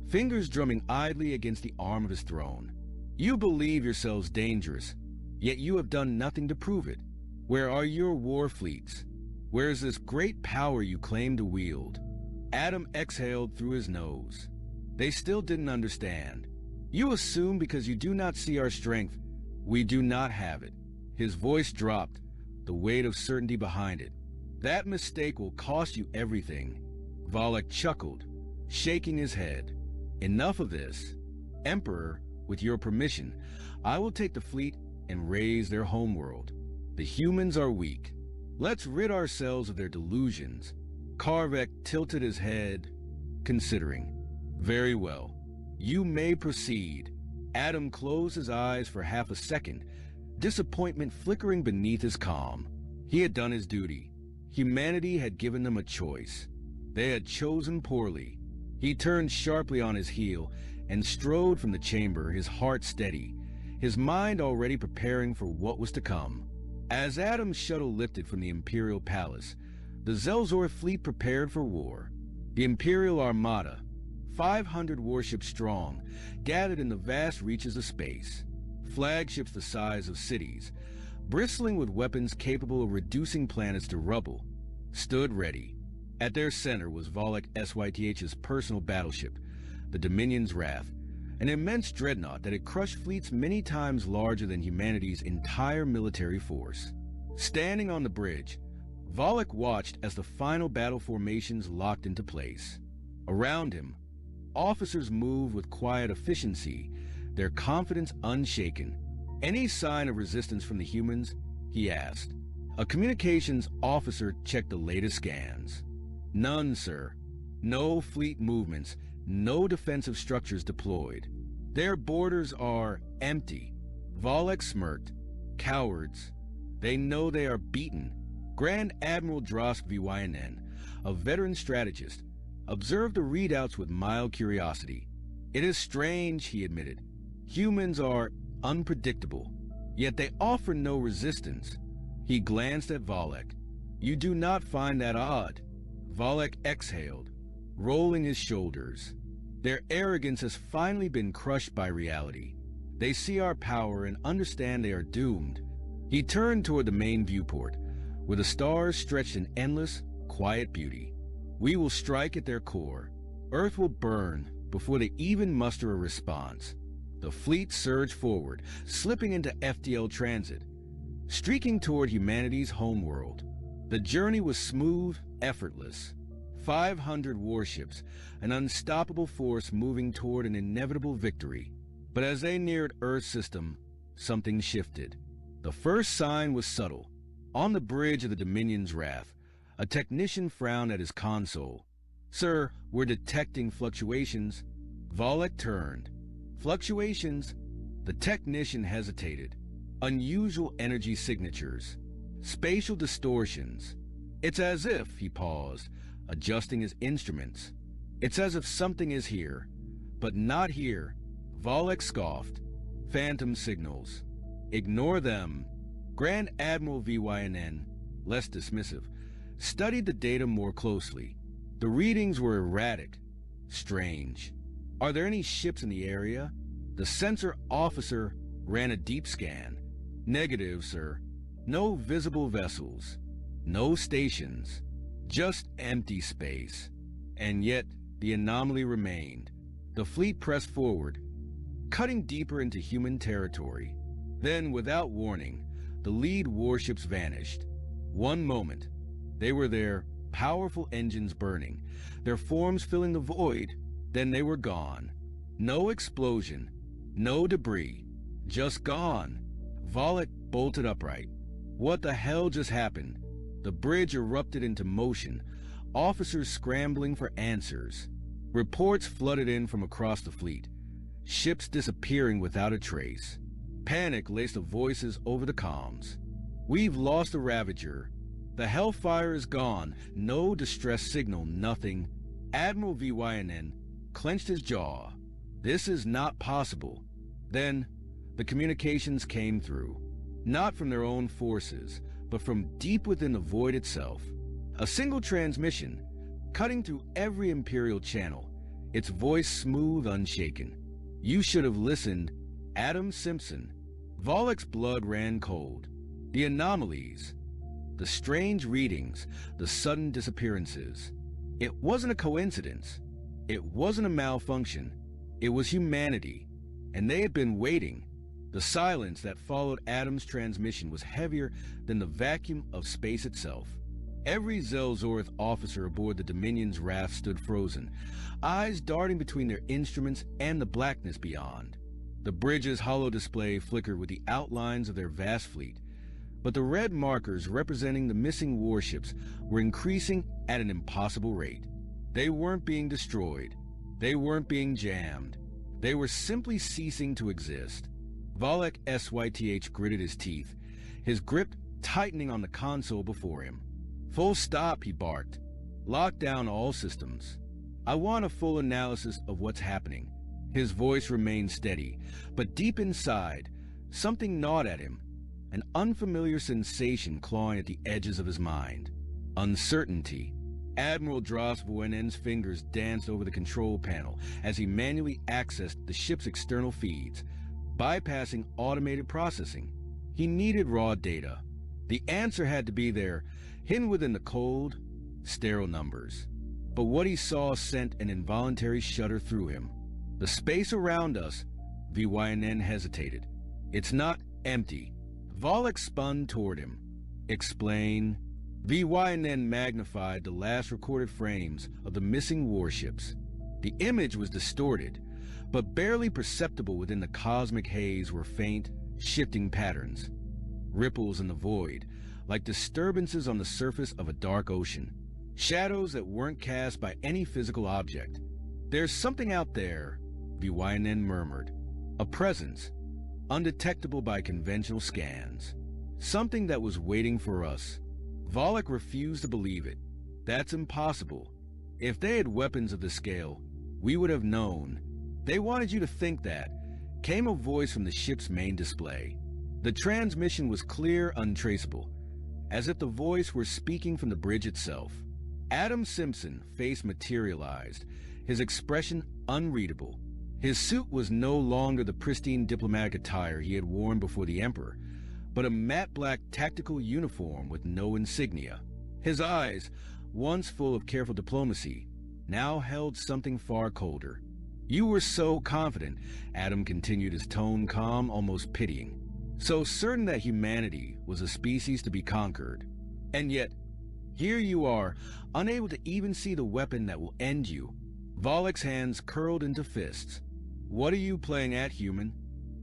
fingers drumming idly against the arm of his throne. You believe yourselves dangerous, yet you have done nothing to prove it. Where are your war fleets? Where is this great power you claim to wield? Adam exhaled through his nose. They still didn't understand. You assume because you do not see our strength, we do not have it. His voice dropped, the weight of certainty behind it. That mistake will cost you everything. Volek chuckled, shaking his head. Enough of this. Emperor, with your permission, I will take the fleet and raise their homeworld. The humans are weak. Let's rid ourselves of their delusions. Karvek tilted his head, considering. Very well. You may proceed. Adam closed his eyes for half a second, disappointment flickering beneath his calm. He had done his duty. Humanity had given them a choice. They had chosen poorly. He turned sharply on his heel and strode from the chamber, his heart steady, his mind already preparing for what was to come. As Adam's shuttle lifted from the Imperial Palace, the Zelzor fleet prepared for war. The Imperial Armada, 500 warships strong, gathered in the vast reaches of space. Flagships the size of cities, bristling with weapons capable of reducing planets to rubble, stood ready. At their center was Volek SYTH's personal battleship, the Dominion's Wrath, an immense dreadnought that had crushed fleets many times larger than humanity's entire military force. Standing on the bridge, Volek watched as the final battle formations locked into place. Around him, officers moved with quiet efficiency, their confidence unshaken. Any sign of resistance from the humans? He asked. A communications officer checked the latest scans. None, sir. No fleet movements, no defensive structures deployed. Their borders are empty. Volek smirked. Cowards. They know they are beaten. Grand Admiral Drosk Vynen, a veteran strategist, observed the readouts with mild curiosity. It is strange, he admitted. Humans are unpredictable, yet they offer no resistance. He glanced at Volek. You do not find that odd? Volek exhaled, rolling his shoulders. Their arrogance has finally been crushed by reality. They see our power and understand they are doomed. He turned toward the main viewport, where the stars stretched in endless, quiet beauty. We will strike at their core. Earth will burn before they even muster a response. The fleet surged forward, slipping into FTL transit, streaking toward humanity's homeworld. The journey was smooth, effortless. 500 warships, an unstoppable force moving toward an inevitable victory. But as they neared Earth's system, something shifted. The first sign was subtle. On the bridge of the Dominion's Wrath, a technician frowned at his console. Sir, we're detecting fluctuations. Volek turned. Fluctuations? The technician hesitated. Unusual energy signatures. Spatial distortions. It's as if, he paused, adjusting his instruments. It's as if something is here, but not here. Volek scoffed. Phantom signals. Ignore them. Grand Admiral Vynen, less dismissive, studied the data more closely. The readings were erratic, strange. Are there any ships in the area? The sensor officer ran a deep scan. Negative, sir. No visible vessels. No stations. Just empty space. And yet, the anomaly remained. The fleet pressed forward, cutting deeper into human territory. Then, without warning, the lead warships vanished. One moment, they were there, powerful engines burning, their forms filling the void. Then they were gone. No explosion, no debris, just gone. Volek bolted upright. What the hell just happened? The bridge erupted into motion, officers scrambling for answers. Reports flooded in from across the fleet, ships disappearing without a trace. Panic laced the voices over the comms. We've lost the Ravager. The Hellfire is gone. No distress signal, nothing. Admiral Vynen clenched his jaw. This is not possible. Then, the communications came through. Not from their own forces, but from deep within the void itself. A single transmission, cutting through every Imperial channel, its voice smooth, unshaken. You should have listened. Adam Simpson. Volek's blood ran cold. The anomalies, the strange readings, the sudden disappearances. It wasn't a coincidence. It wasn't a malfunction. It was humanity. And they had been waiting. The silence that followed Adam's transmission was heavier than the vacuum of space itself. Every Zelzoreth officer aboard the Dominion's raft stood frozen, eyes darting between their instruments and the blackness beyond. The bridge's hollow display flickered with the outlines of their vast fleet, but the red markers representing the missing warships were increasing at an impossible rate. They weren't being destroyed. They weren't being jammed. They were simply ceasing to exist. Volek Syth gritted his teeth, his grip tightening on the console before him. "Full stop," he barked. "Lock down all systems. I want a full analysis of what's happening." His voice remained steady, but deep inside, something gnawed at him, an unfamiliar sensation clawing at the edges of his mind. Uncertainty. Admiral Dros Voenen's fingers danced over the control panel as he manually accessed the ship's external feeds, bypassing automated processing. He needed raw data. The answer had to be there, hidden within the cold, sterile numbers. But what he saw sent an involuntary shudder through him. The space around us, Voenen hesitated. "It's not empty." Volek spun toward him. "Explain." Voenen magnified the last recorded frames of the missing warships. The image was distorted, but barely perceptible within the cosmic haze were faint, shifting patterns. Ripples in the void, like disturbances on the surface of a dark ocean. Shadows that weren't cast by any physical object. "There's something out there," Voenen murmured. "A presence, undetectable by conventional scans. Something that was waiting for us." Volek refused to believe it. "That's impossible. If they had weapons of the scale, we would have known." "They wanted you to think that," came a voice from the ship's main display. The transmission was clear, untraceable, as if the voice were speaking from the bridge itself. Adam Simpson, face materialized, his expression unreadable. His suit was no longer the pristine diplomatic attire he had worn before the Emperor, but a matte black tactical uniform with no insignia. His eyes, once full of careful diplomacy, now held something far colder. "You were so confident," Adam continued, his tone calm, almost pitying. "So certain that humanity was a species to be conquered. And yet, here you are, unable to even see the weapon that will end you." Volek's hands curled into fists. "What are you playing at, human?"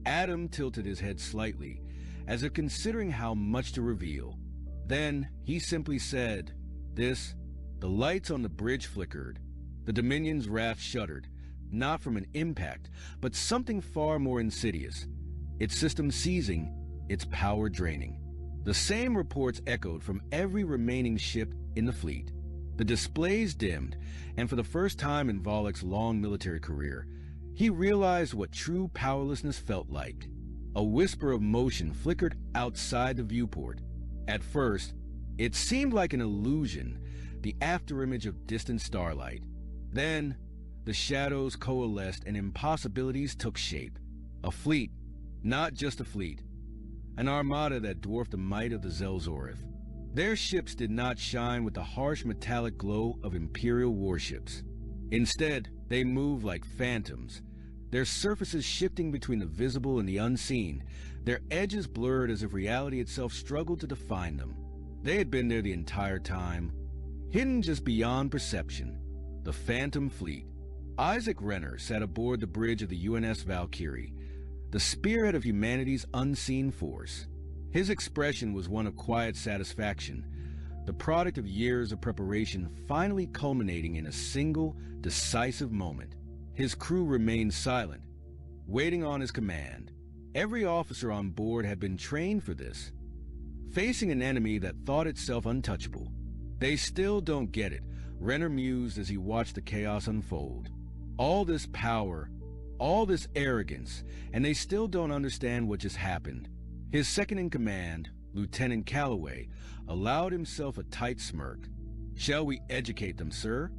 Adam tilted his head slightly, as if considering how much to reveal. Then he simply said, "This." The lights on the bridge flickered. The Dominion's raft shuddered, not from an impact, but something far more insidious. Its system seizing, its power draining. The same reports echoed from every remaining ship in the fleet. The displays dimmed, and for the first time in Volek's long military career, he realized what true powerlessness felt like. A whisper of motion flickered outside the viewport. At first, it seemed like an illusion, the afterimage of distant starlight. Then, the shadows coalesced and impossibilities took shape. A fleet, not just a fleet. An armada that dwarfed the might of the Zelzoreth. Their ships did not shine with the harsh metallic glow of Imperial warships. Instead, they moved like phantoms, their surfaces shifting between the visible and the unseen, their edges blurred as if reality itself struggled to define them. They had been there the entire time, hidden just beyond perception. The Phantom Fleet. Isaac Renner sat aboard the bridge of the UNS Valkyrie, the spearhead of humanity's unseen force. His expression was one of quiet satisfaction, the product of years of preparation finally culminating in a single, decisive moment. His crew remained silent, waiting on his command. Every officer on board had been trained for this, facing an enemy that thought itself untouchable. "They still don't get it," Renner mused as he watched the chaos unfold. "All this power, all this arrogance, and they still don't understand what just happened." His second-in-command, Lieutenant Calloway, allowed himself a tight smirk. "Shall we educate them, sir?"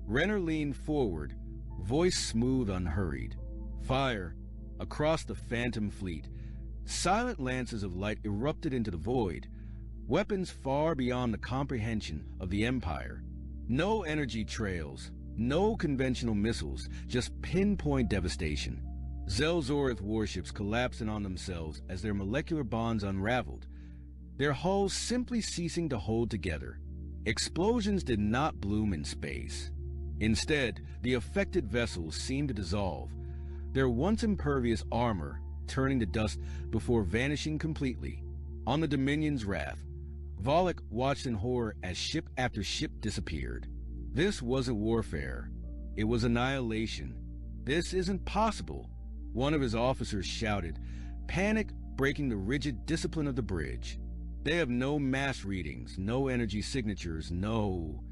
Renner leaned forward, voice smooth, unhurried. Fire. Across the Phantom Fleet, silent lances of light erupted into the void, weapons far beyond the comprehension of the Empire. No energy trails, no conventional missiles, just pinpoint devastation. Zelzoreth warships collapsing on themselves as their molecular bonds unraveled, their hulls simply ceasing to hold together. Explosions did not bloom in space. Instead, the affected vessels seemed to dissolve, their once impervious armor turning to dust before vanishing completely. On the Dominion's Wrath, Volek watched in horror as ship after ship disappeared. This wasn't warfare. It was annihilation. "This isn't possible," one of his officers shouted, panic breaking the rigid discipline of the bridge. "They have no mass readings, no energy signatures, no..."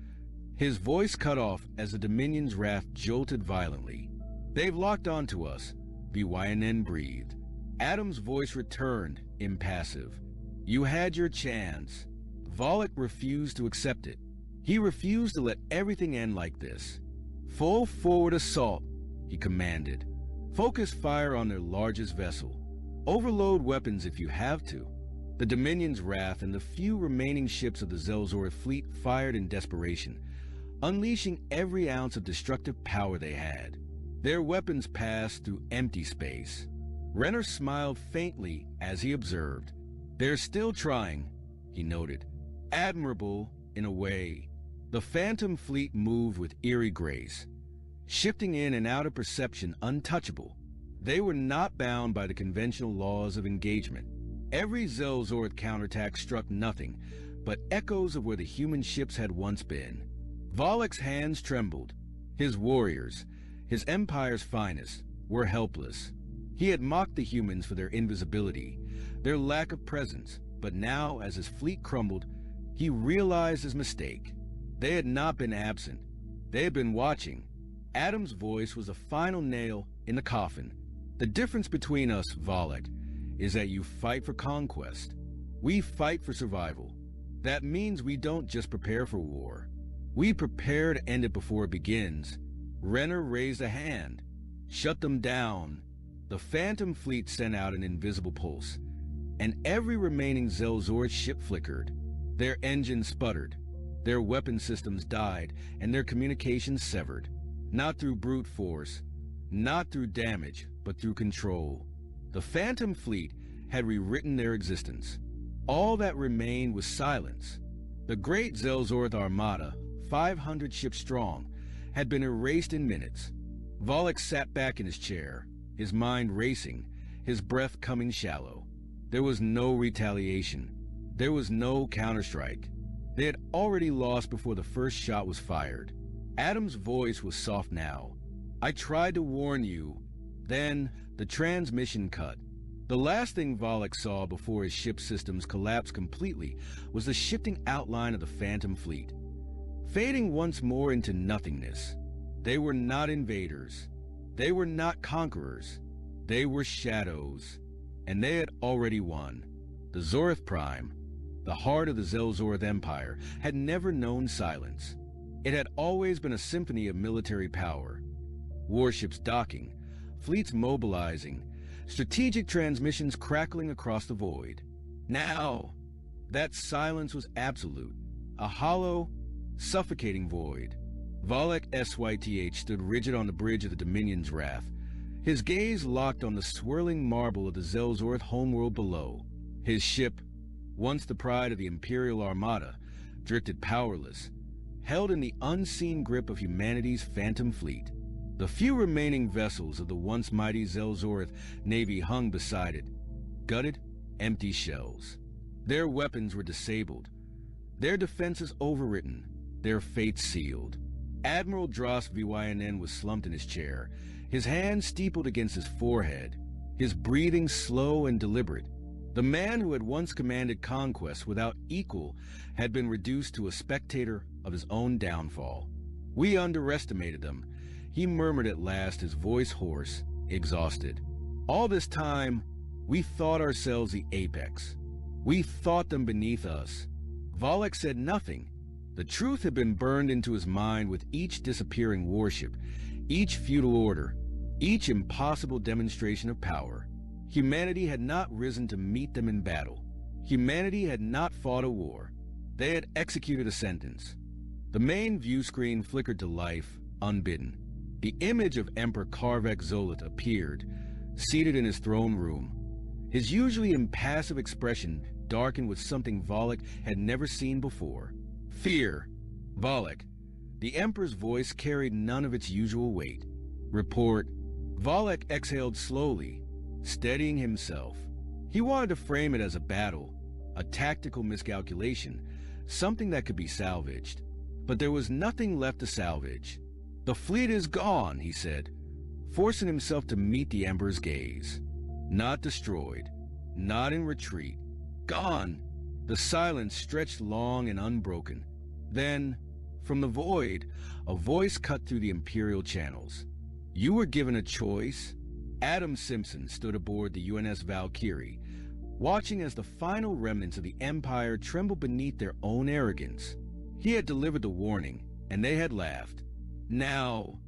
His voice cut off as the Dominion's Wrath jolted violently. "They've locked onto us," VYNN breathed. Adam's voice returned, impassive. "You had your chance." Volek refused to accept it. He refused to let everything end like this. "Full forward assault," he commanded. "Focus fire on their largest vessel. Overload weapons if you have to." The Dominion's Wrath and the few remaining ships of the Zelzorth fleet fired in desperation, unleashing every ounce of destructive power they had. Their weapons passed through empty space. Renner smiled faintly as he observed. "They're still trying," he noted. "Admirable, in a way." The Phantom fleet moved with eerie grace, shifting in and out of perception untouchable. They were not bound by the conventional laws of engagement. Every Zelzorth counterattack struck nothing but echoes of where the human ships had once been. Volek's hands trembled. His warriors, his empire's finest, were helpless. He had mocked the humans for their invisibility, their lack of presence, but now, as his fleet crumbled, he realized his mistake. They had not been absent. They had been watching. Adam's voice was the final nail in the coffin. "The difference between us, Volek, is that you fight for conquest. We fight for survival. That means we don't just prepare for war. We prepare to end it before it begins." Renner raised a hand. "Shut them down." The Phantom fleet sent out an invisible pulse, and every remaining Zelzorth ship flickered. Their engines sputtered, their weapon systems died, and their communications severed. Not through brute force, not through damage, but through control. The Phantom fleet had rewritten their existence. All that remained was silence. The great Zelzorth armada, 500 ships strong, had been erased in minutes. Volek sat back in his chair, his mind racing, his breath coming shallow. There was no retaliation. There was no counterstrike. They had already lost before the first shot was fired. Adam's voice was soft now. "I tried to warn you." Then the transmission cut. The last thing Volek saw before his ship systems collapsed completely was the shifting outline of the Phantom fleet, fading once more into nothingness. They were not invaders. They were not conquerors. They were shadows. And they had already won. The Zorth Prime, the heart of the Zelzorth Empire, had never known silence. It had always been a symphony of military power. Warships docking, fleets mobilizing, strategic transmissions crackling across the void. Now, that silence was absolute, a hollow, suffocating void. Volek SYTH stood rigid on the bridge of the Dominion's Wrath, his gaze locked on the swirling marble of the Zelzorth homeworld below. His ship, once the pride of the Imperial Armada, drifted powerless, held in the unseen grip of humanity's Phantom fleet. The few remaining vessels of the once mighty Zelzorth navy hung beside it, gutted, empty shells. Their weapons were disabled, their defenses overwritten, their fates sealed. Admiral Dross VYNN was slumped in his chair, his hands steepled against his forehead, his breathing slow and deliberate. The man who had once commanded conquest without equal had been reduced to a spectator of his own downfall. "We underestimated them," he murmured at last, his voice hoarse, exhausted. "All this time, we thought ourselves the apex. We thought them beneath us." Volek said nothing. The truth had been burned into his mind with each disappearing warship, each feudal order, each impossible demonstration of power. Humanity had not risen to meet them in battle. Humanity had not fought a war. They had executed a sentence. The main view screen flickered to life, unbidden. The image of Emperor Karvek Zolot appeared, seated in his throne room. His usually impassive expression darkened with something Volek had never seen before. Fear. Volek. The Emperor's voice carried none of its usual weight. Report. Volek exhaled slowly, steadying himself. He wanted to frame it as a battle, a tactical miscalculation, something that could be salvaged. But there was nothing left to salvage. The fleet is gone, he said, forcing himself to meet the Emperor's gaze. Not destroyed, not in retreat. Gone. The silence stretched long and unbroken. Then, from the void, a voice cut through the Imperial channels. You were given a choice. Adam Simpson stood aboard the UNS Valkyrie, watching as the final remnants of the Empire trembled beneath their own arrogance. He had delivered the warning, and they had laughed. Now,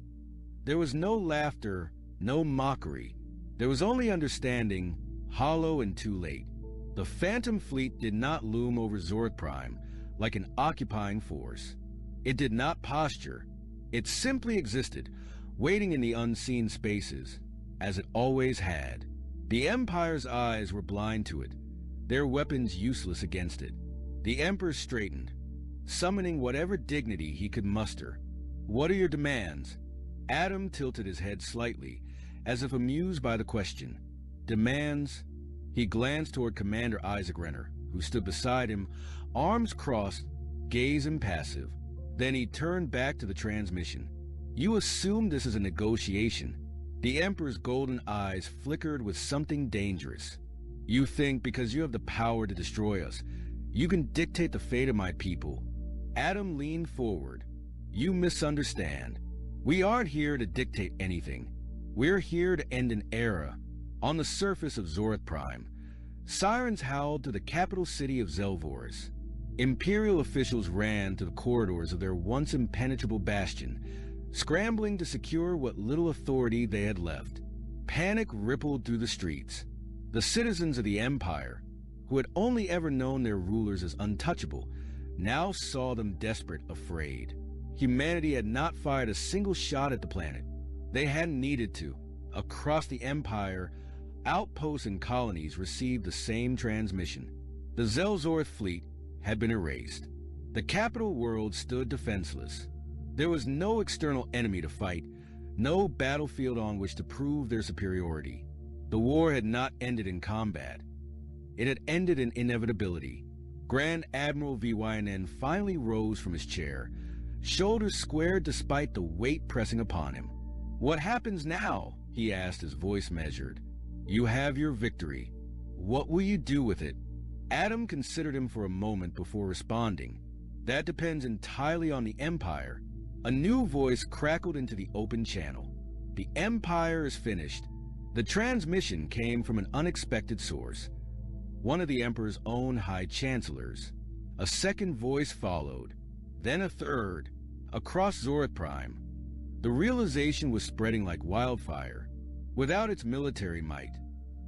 there was no laughter, no mockery. There was only understanding, hollow and too late. The Phantom Fleet did not loom over Zorth Prime like an occupying force. It did not posture. It simply existed, waiting in the unseen spaces, as it always had. The Empire's eyes were blind to it, their weapons useless against it. The Emperor straightened, summoning whatever dignity he could muster. What are your demands? Adam tilted his head slightly, as if amused by the question. Demands? He glanced toward Commander Isaac Renner, who stood beside him, arms crossed, gaze impassive. Then he turned back to the transmission. You assume this is a negotiation. The Emperor's golden eyes flickered with something dangerous. You think because you have the power to destroy us, you can dictate the fate of my people. Adam leaned forward. You misunderstand. We aren't here to dictate anything. We're here to end an era. On the surface of Zorth Prime, sirens howled to the capital city of Zelvoris. Imperial officials ran to the corridors of their once impenetrable bastion, scrambling to secure what little authority they had left. Panic rippled through the streets. The citizens of the Empire, who had only ever known their rulers as untouchable, now saw them desperate, afraid. Humanity had not fired a single shot at the planet. They hadn't needed to. Across the Empire, outposts and colonies received the same transmission. The Zelzorth fleet had been erased. The capital world stood defenseless. There was no external enemy to fight, no battlefield on which to prove their superiority. The war had not ended in combat. It had ended in inevitability. Grand Admiral VYNN finally rose from his chair, shoulders squared despite the weight pressing upon him. What happens now? He asked, his voice measured. You have your victory. What will you do with it? Adam considered him for a moment before responding. That depends entirely on the Empire. A new voice crackled into the open channel. The Empire is finished. The transmission came from an unexpected source. One of the Emperor's own High Chancellors. A second voice followed. Then a third. Across Zorth Prime. The realization was spreading like wildfire. Without its military might,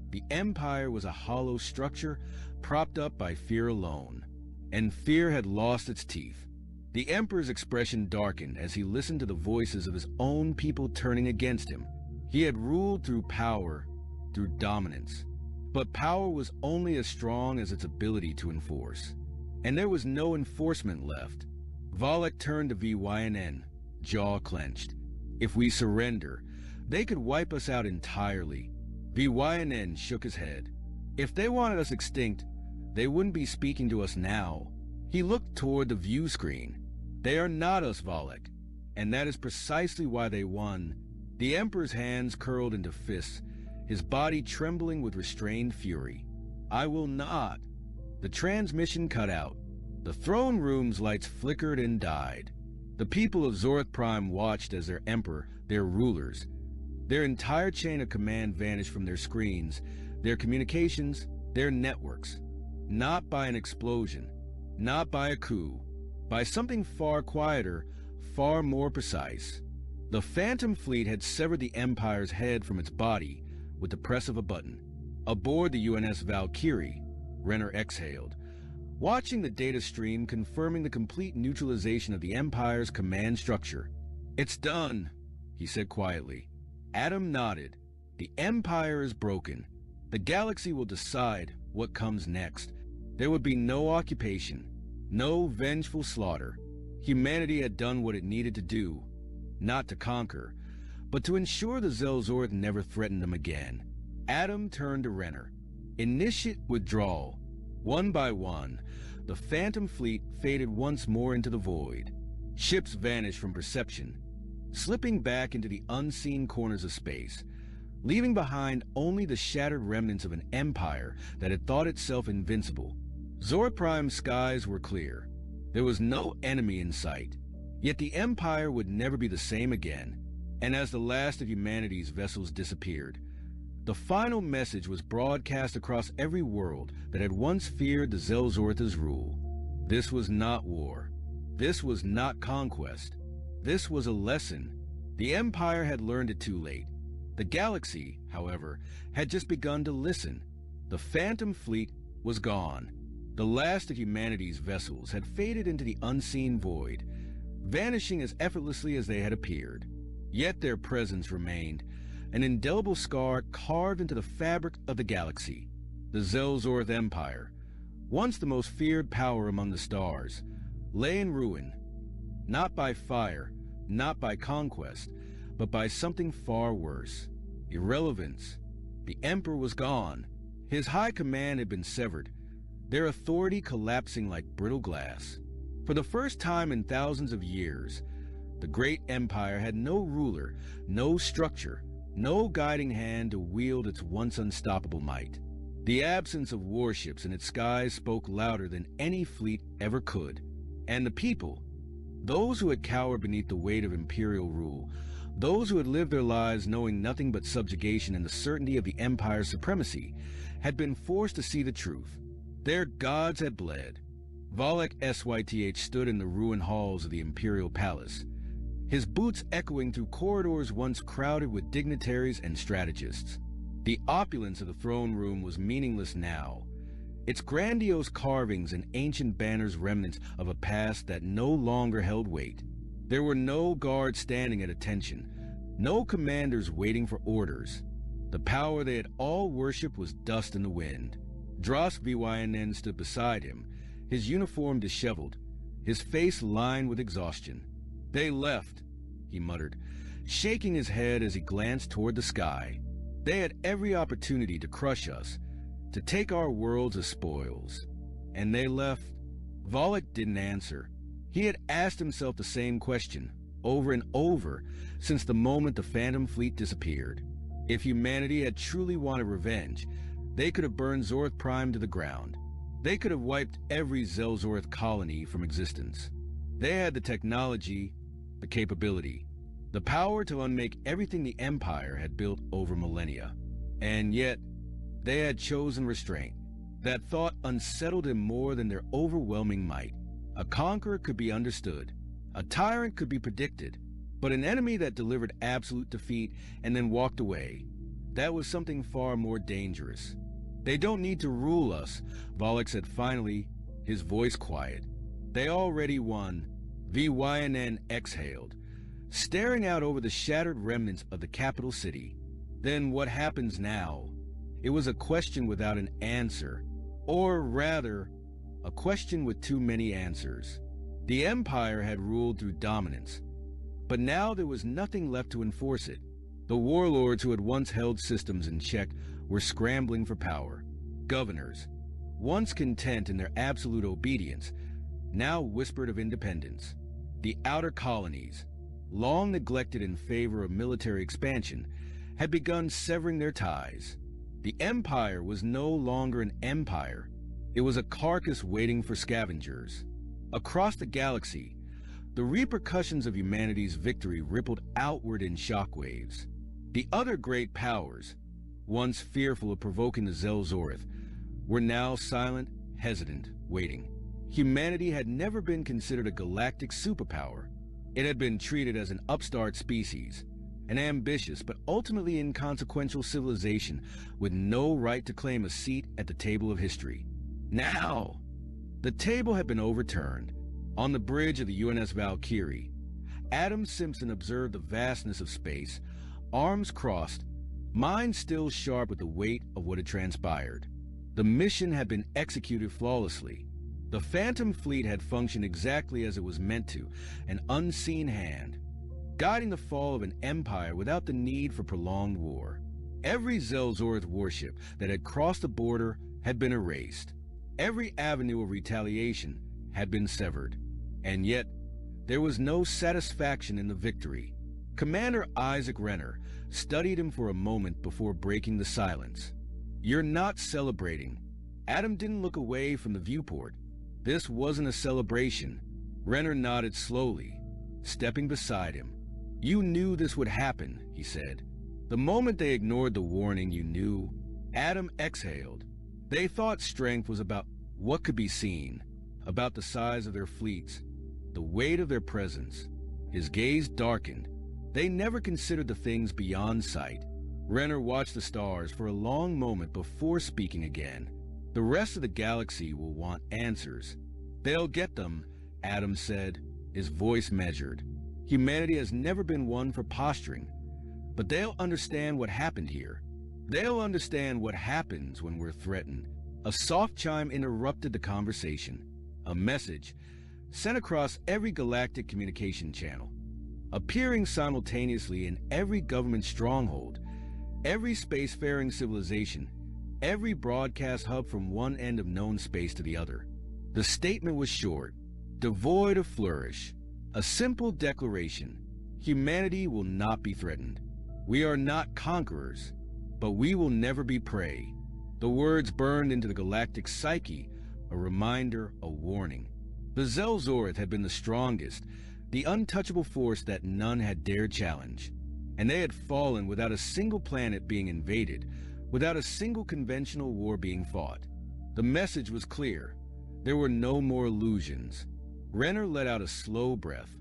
the Empire was a hollow structure propped up by fear alone. And fear had lost its teeth. The Emperor's expression darkened as he listened to the voices of his own people turning against him. He had ruled through power, through dominance. But power was only as strong as its ability to enforce. And there was no enforcement left. Volek turned to VYNN, jaw clenched. If we surrender, they could wipe us out entirely. VYNN shook his head. If they wanted us extinct, they wouldn't be speaking to us now. He looked toward the view screen. They are not us, Volek. And that is precisely why they won. The Emperor's hands curled into fists, his body trembling with restrained fury. I will not. The transmission cut out. The throne room's lights flickered and died. The people of Zorth Prime watched as their Emperor, their rulers, their entire chain of command vanished from their screens, their communications, their networks. Not by an explosion, not by a coup, by something far quieter, far more precise. The Phantom Fleet had severed the Empire's head from its body with the press of a button. Aboard the UNS Valkyrie, Renner exhaled, watching the data stream confirming the complete neutralization of the Empire's command structure. It's done, he said quietly. Adam nodded. The Empire is broken. The galaxy will decide what comes next. There would be no occupation, No vengeful slaughter. Humanity had done what it needed to do, not to conquer, but to ensure the Zelzorth never threatened them again. Adam turned to Renner. Initiate withdrawal. One by one, the Phantom Fleet faded once more into the void. Ships vanished from perception, slipping back into the unseen corners of space, leaving behind only the shattered remnants of an empire that had thought itself invincible. Zor Prime's skies were clear. There was no enemy in sight. Yet the Empire would never be the same again, and as the last of humanity's vessels disappeared, the final message was broadcast across every world that had once feared the Zelzorth's rule. This was not war. This was not conquest. This was a lesson. The Empire had learned it too late. The galaxy, however, had just begun to listen. The Phantom Fleet was gone. The last of humanity's vessels had faded into the unseen void, vanishing as effortlessly as they had appeared. Yet their presence remained, an indelible scar carved into the fabric of the galaxy. The Zelzorth Empire, once the most feared power among the stars, lay in ruin, not by fire, not by conquest, but by something far worse: irrelevance. The Emperor was gone. His high command had been severed, their authority collapsing like brittle glass. For the first time in thousands of years, the great empire had no ruler, no structure, no guiding hand to wield its once unstoppable might. The absence of warships in its skies spoke louder than any fleet ever could. And the people, those who had cowered beneath the weight of imperial rule, those who had lived their lives knowing nothing but subjugation and the certainty of the Empire's supremacy, had been forced to see the truth. Their gods had bled. Volek Syth stood in the ruined halls of the Imperial Palace, his boots echoing through corridors once crowded with dignitaries and strategists. The opulence of the throne room was meaningless now, its grandiose carvings and ancient banners remnants of a past that no longer held weight. There were no guards standing at attention, no commanders waiting for orders. The power they had all worshipped was dust in the wind. Dros Vynen stood beside him, his uniform disheveled, his face lined with exhaustion. "They left," he muttered, shaking his head as he glanced toward the sky. "They had every opportunity to crush us, to take our worlds as spoils. And they left." Volek didn't answer. He had asked himself the same question, over and over, since the moment the Phantom Fleet disappeared. If humanity had truly wanted revenge, they could have burned Zorth Prime to the ground. They could have wiped every Zelzorth colony from existence. They had the technology, the capability, the power to unmake everything the Empire had built over millennia. And yet, they had chosen restraint. That thought unsettled him more than their overwhelming might. A conqueror could be understood. A tyrant could be predicted. But an enemy that delivered absolute defeat and then walked away, that was something far more dangerous. "They don't need to rule us," Volek said finally, his voice quiet. "They already won." Vynen exhaled, staring out over the shattered remnants of the capital city. Then what happens now? It was a question without an answer, or rather, a question with too many answers. The Empire had ruled through dominance, but now there was nothing left to enforce it. The warlords who had once held systems in check were scrambling for power. Governors, once content in their absolute obedience, now whispered of independence. The outer colonies, long neglected in favor of military expansion, had begun severing their ties. The Empire was no longer an empire. It was a carcass waiting for scavengers. Across the galaxy, the repercussions of humanity's victory rippled outward in shockwaves. The other great powers, once fearful of provoking the Zelzorth, were now silent, hesitant, waiting. Humanity had never been considered a galactic superpower. It had been treated as an upstart species, an ambitious but ultimately inconsequential civilization with no right to claim a seat at the table of history. Now, the table had been overturned. On the bridge of the UNS Valkyrie, Adam Simpson observed the vastness of space, arms crossed, mind still sharp with the weight of what had transpired. The mission had been executed flawlessly. The Phantom Fleet had functioned exactly as it was meant to, an unseen hand, guiding the fall of an empire without the need for prolonged war. Every Zelzorth warship that had crossed the border had been erased. Every avenue of retaliation had been severed. And yet, there was no satisfaction in the victory. Commander Isaac Renner studied him for a moment before breaking the silence. "You're not celebrating." Adam didn't look away from the viewport. This wasn't a celebration. Renner nodded slowly, stepping beside him. "You knew this would happen," he said. "The moment they ignored the warning, you knew." Adam exhaled. They thought strength was about what could be seen, about the size of their fleets, the weight of their presence. His gaze darkened. They never considered the things beyond sight. Renner watched the stars for a long moment before speaking again. "The rest of the galaxy will want answers." "They'll get them," Adam said, his voice measured. "Humanity has never been one for posturing, but they'll understand what happened here. They'll understand what happens when we're threatened." A soft chime interrupted the conversation. A message sent across every galactic communication channel, appearing simultaneously in every government stronghold, every spacefaring civilization, every broadcast hub from one end of known space to the other. The statement was short, devoid of flourish, a simple declaration: humanity will not be threatened. We are not conquerors, but we will never be prey. The words burned into the galactic psyche, a reminder, a warning. The Zelzorth had been the strongest, the untouchable force that none had dared challenge, and they had fallen without a single planet being invaded, without a single conventional war being fought. The message was clear. There were no more illusions. Renner let out a slow breath,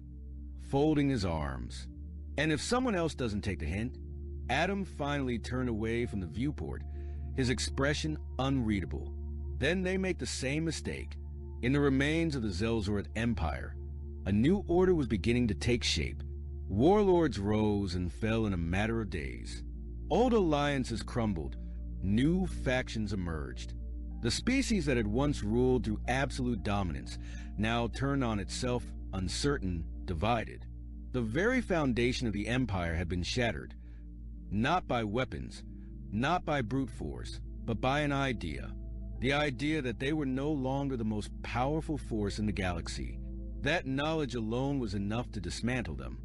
folding his arms. "And if someone else doesn't take the hint?" Adam finally turned away from the viewport, his expression unreadable. "Then they make the same mistake." In the remains of the Zelzorth Empire, a new order was beginning to take shape. Warlords rose and fell in a matter of days. Old alliances crumbled. New factions emerged. The species that had once ruled through absolute dominance now turned on itself, uncertain, divided. The very foundation of the Empire had been shattered, not by weapons, not by brute force, but by an idea. The idea that they were no longer the most powerful force in the galaxy. That knowledge alone was enough to dismantle them.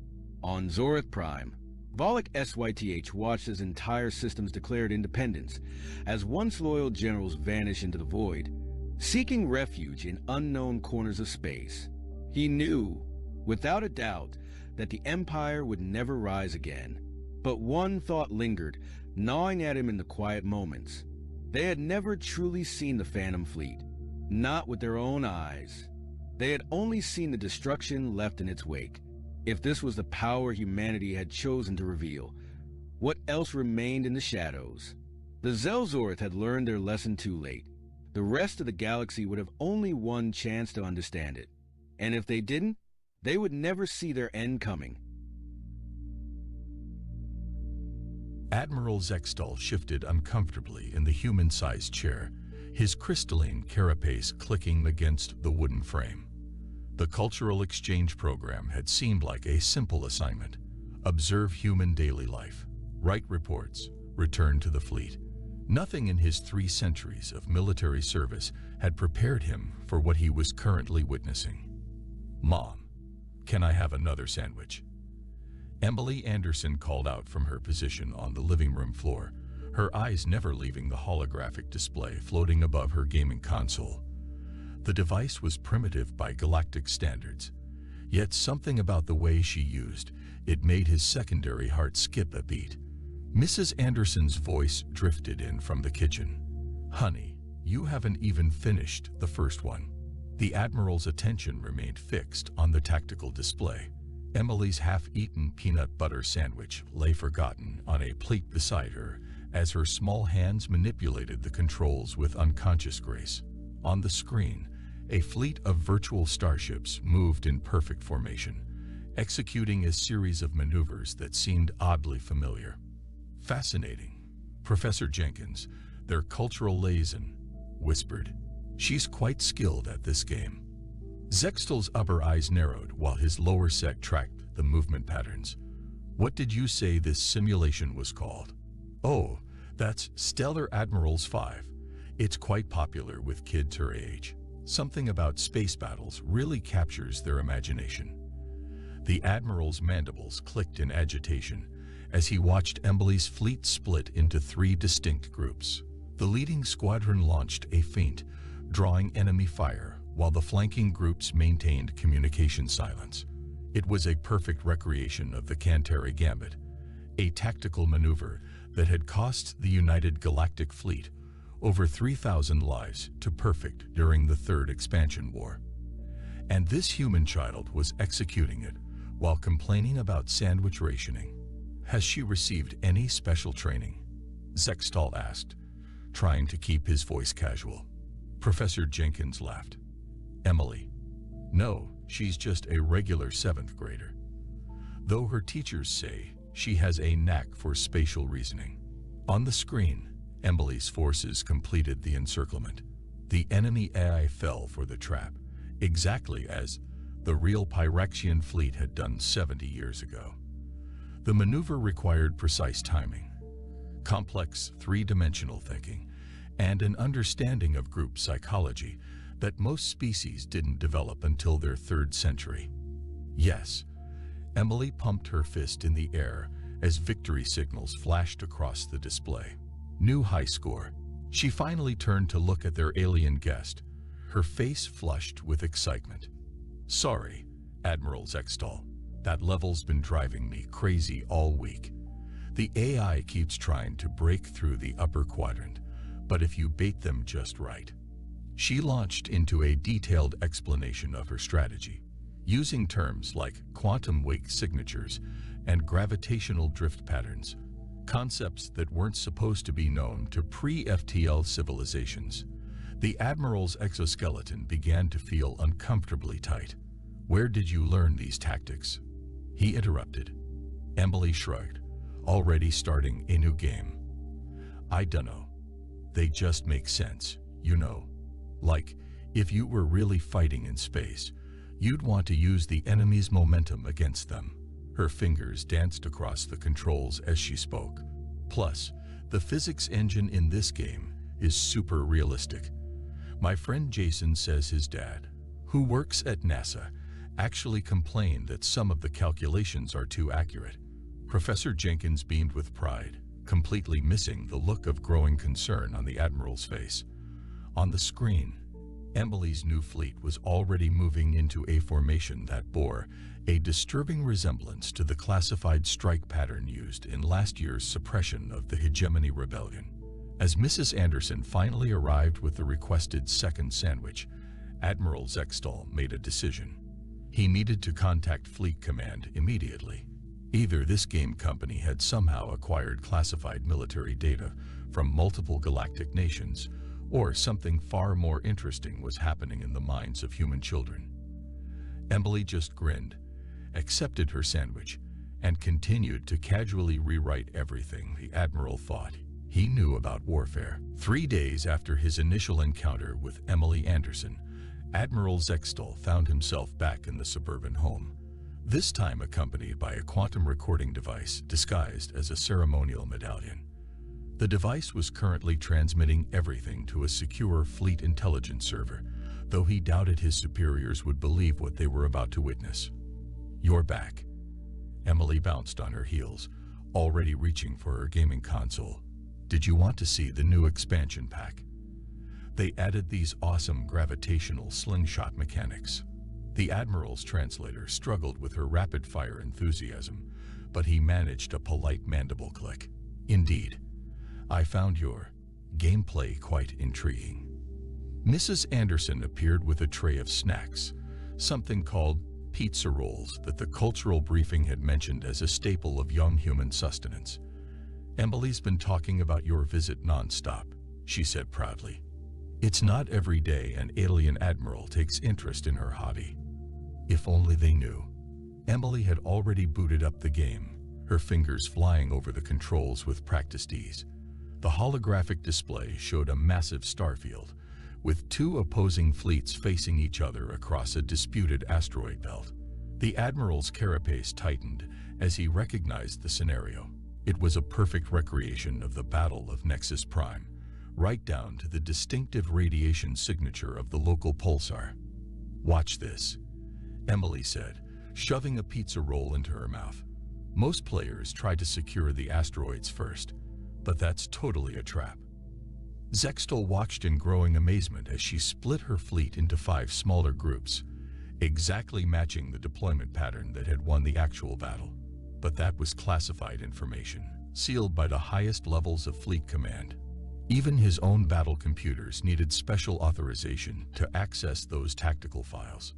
On Zorith Prime, Volok SYTH watched as entire systems declared independence, as once loyal generals vanished into the void, seeking refuge in unknown corners of space. He knew, without a doubt, that the Empire would never rise again. But one thought lingered, gnawing at him in the quiet moments. They had never truly seen the Phantom Fleet, not with their own eyes. They had only seen the destruction left in its wake. If this was the power humanity had chosen to reveal, what else remained in the shadows? The Zelzorth had learned their lesson too late. The rest of the galaxy would have only one chance to understand it. And if they didn't, they would never see their end coming.
Admiral Zextal shifted uncomfortably in the human-sized chair, his crystalline carapace clicking against the wooden frame. The cultural exchange program had seemed like a simple assignment. Observe human daily life, write reports, return to the fleet. Nothing in his 3 centuries of military service had prepared him for what he was currently witnessing. "Mom, can I have another sandwich?" Emily Anderson called out from her position on the living room floor, her eyes never leaving the holographic display floating above her gaming console. The device was primitive by galactic standards, yet something about the way she used it made his secondary heart skip a beat. Mrs. Anderson's voice drifted in from the kitchen. "Honey, you haven't even finished the first one." The Admiral's attention remained fixed on the tactical display. Emily's half-eaten peanut butter sandwich lay forgotten on a plate beside her as her small hands manipulated the controls with unconscious grace. On the screen, a fleet of virtual starships moved in perfect formation, executing a series of maneuvers that seemed oddly familiar. "Fascinating. Professor Jenkins, their cultural liaison," whispered. She's quite skilled at this game. Zextal's upper eyes narrowed while his lower set tracked the movement patterns. What did you say this simulation was called? Oh, that's Stellar Admirals 5. It's quite popular with kids her age. Something about space battles really captures their imagination. The Admiral's mandibles clicked in agitation as he watched Emily's fleet split into 3 distinct groups. The leading squadron launched a feint, drawing enemy fire, while the flanking groups maintained communication silence. It was a perfect recreation of the Canteri Gambit, a tactical maneuver that had cost the United Galactic Fleet over 3,000 lives to perfect during the Third Expansion War. And this human child was executing it while complaining about sandwich rationing. Has she received any special training? Zextal asked, trying to keep his voice casual. Professor Jenkins laughed. Emily, no, she's just a regular 7th grader. Though her teachers say she has a knack for spatial reasoning. On the screen, Emily's forces completed the encirclement. The enemy AI fell for the trap, exactly as the real Pyrexian fleet had done 70 years ago. The maneuver required precise timing, complex 3-dimensional thinking, and an understanding of group psychology that most species didn't develop until their 3rd century. Yes, Emily pumped her fist in the air as victory signals flashed across the display. New high score. She finally turned to look at their alien guest, her face flushed with excitement. Sorry, Admiral Zextal. That level's been driving me crazy all week. The AI keeps trying to break through the upper quadrant, but if you bait them just right. She launched into a detailed explanation of her strategy, using terms like quantum wake signatures and gravitational drift patterns, concepts that weren't supposed to be known to pre-FTL civilizations. The Admiral's exoskeleton began to feel uncomfortably tight. Where did you learn these tactics? He interrupted. Emily shrugged, already starting a new game. I dunno. They just make sense, you know. Like, if you were really fighting in space, you'd want to use the enemy's momentum against them. Her fingers danced across the controls as she spoke. Plus, the physics engine in this game is super realistic. My friend Jason says his dad, who works at NASA, actually complained that some of the calculations are too accurate. Professor Jenkins beamed with pride, completely missing the look of growing concern on the Admiral's face. On the screen, Emily's new fleet was already moving into a formation that bore a disturbing resemblance to the classified strike pattern used in last year's suppression of the Hegemony Rebellion. As Mrs. Anderson finally arrived with the requested 2nd sandwich, Admiral Zextal made a decision. He needed to contact Fleet Command immediately. Either this game company had somehow acquired classified military data from multiple galactic nations, or something far more interesting was happening in the minds of human children. Emily just grinned, accepted her sandwich, and continued to casually rewrite everything the Admiral thought he knew about warfare. 3 days after his initial encounter with Emily Anderson, Admiral Zextal found himself back in the suburban home, this time accompanied by a quantum recording device disguised as a ceremonial medallion. The device was currently transmitting everything to a secure fleet intelligence server, though he doubted his superiors would believe what they were about to witness. You're back. Emily bounced on her heels, already reaching for her gaming console. Did you want to see the new expansion pack? They added these awesome gravitational slingshot mechanics. The Admiral's translator struggled with her rapid-fire enthusiasm, but he managed a polite mandible click. Indeed, I found your gameplay quite intriguing. Mrs. Anderson appeared with a tray of snacks, something called pizza rolls that the cultural briefing had mentioned as a staple of young human sustenance. Emily's been talking about your visit nonstop, she said proudly. It's not every day an alien admiral takes interest in her hobby. If only they knew. Emily had already booted up the game, her fingers flying over the controls with practiced ease. The holographic display showed a massive starfield, with two opposing fleets facing each other across a disputed asteroid belt. The Admiral's carapace tightened as he recognized the scenario. It was a perfect recreation of the Battle of Nexus Prime, right down to the distinctive radiation signature of the local pulsar. "Watch this," Emily said, shoving a pizza roll into her mouth. Most players try to secure the asteroids first, but that's totally a trap. Zextal watched in growing amazement as she split her fleet into 5 smaller groups, exactly matching the deployment pattern that had won the actual battle. But that was classified information, sealed by the highest levels of Fleet Command. Even his own battle computers needed special authorization to access those tactical files.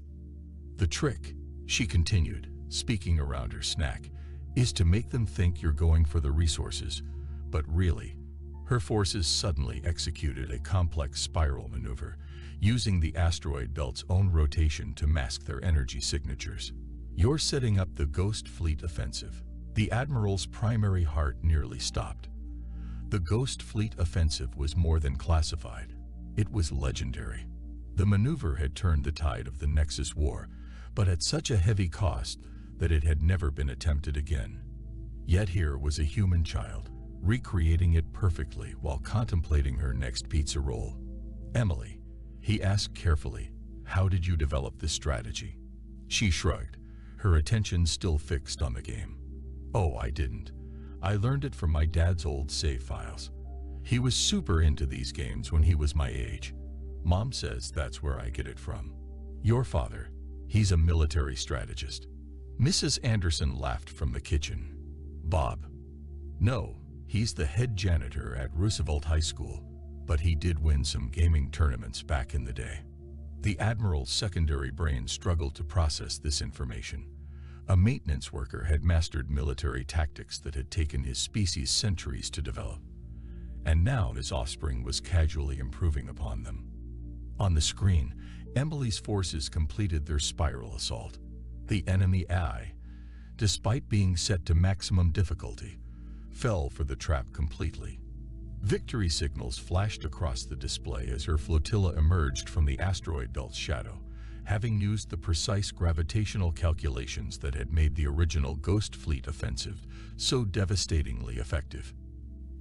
"The trick," she continued, speaking around her snack, "is to make them think you're going for the resources, but really, her forces suddenly executed a complex spiral maneuver, using the asteroid belt's own rotation to mask their energy signatures. You're setting up the Ghost Fleet offensive." The Admiral's primary heart nearly stopped. The Ghost Fleet offensive was more than classified. It was legendary. The maneuver had turned the tide of the Nexus War, but at such a heavy cost that it had never been attempted again. Yet here was a human child, recreating it perfectly while contemplating her next pizza roll. "Emily," he asked carefully, "how did you develop this strategy?" She shrugged, her attention still fixed on the game. "Oh, I didn't. I learned it from my dad's old save files. He was super into these games when he was my age. Mom says that's where I get it from." "Your father, he's a military strategist." Mrs. Anderson laughed from the kitchen. "Bob? No, he's the head janitor at Roosevelt High School, but he did win some gaming tournaments back in the day." The Admiral's secondary brain struggled to process this information. A maintenance worker had mastered military tactics that had taken his species centuries to develop, and now his offspring was casually improving upon them. On the screen, Emily's forces completed their spiral assault. The enemy eye, despite being set to maximum difficulty, fell for the trap completely. Victory signals flashed across the display as her flotilla emerged from the asteroid belt's shadow, having used the precise gravitational calculations that had made the original Ghost Fleet offensive so devastatingly effective.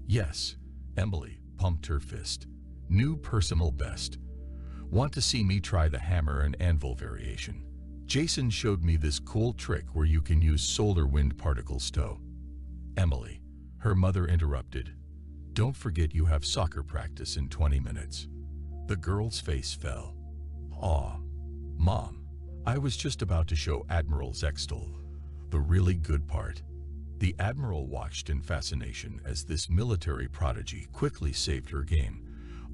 "Yes," Emily pumped her fist. "New personal best. Want to see me try the hammer and anvil variation? Jason showed me this cool trick where you can use solar wind particles to..." "Emily," her mother interrupted, "don't forget you have soccer practice in 20 minutes. The girl's face fell. "Aw, Mom, I was just about to show Admiral Zextal the really good part." The Admiral watched in fascination as this military prodigy quickly saved her game,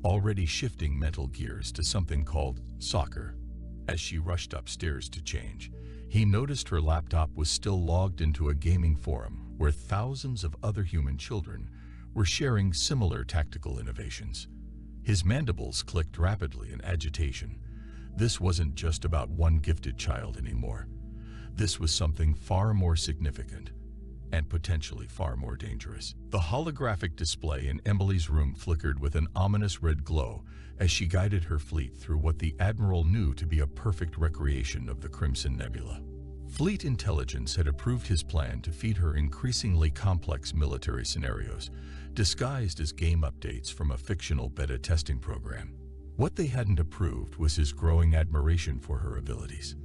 already shifting mental gears to something called soccer. As she rushed upstairs to change, he noticed her laptop was still logged into a gaming forum where thousands of other human children were sharing similar tactical innovations. His mandibles clicked rapidly in agitation. This wasn't just about one gifted child anymore. This was something far more significant and potentially far more dangerous. The holographic display in Emily's room flickered with an ominous red glow as she guided her fleet through what the Admiral knew to be a perfect recreation of the Crimson Nebula. Fleet intelligence had approved his plan to feed her increasingly complex military scenarios, disguised as game updates from a fictional beta testing program. What they hadn't approved was his growing admiration for her abilities.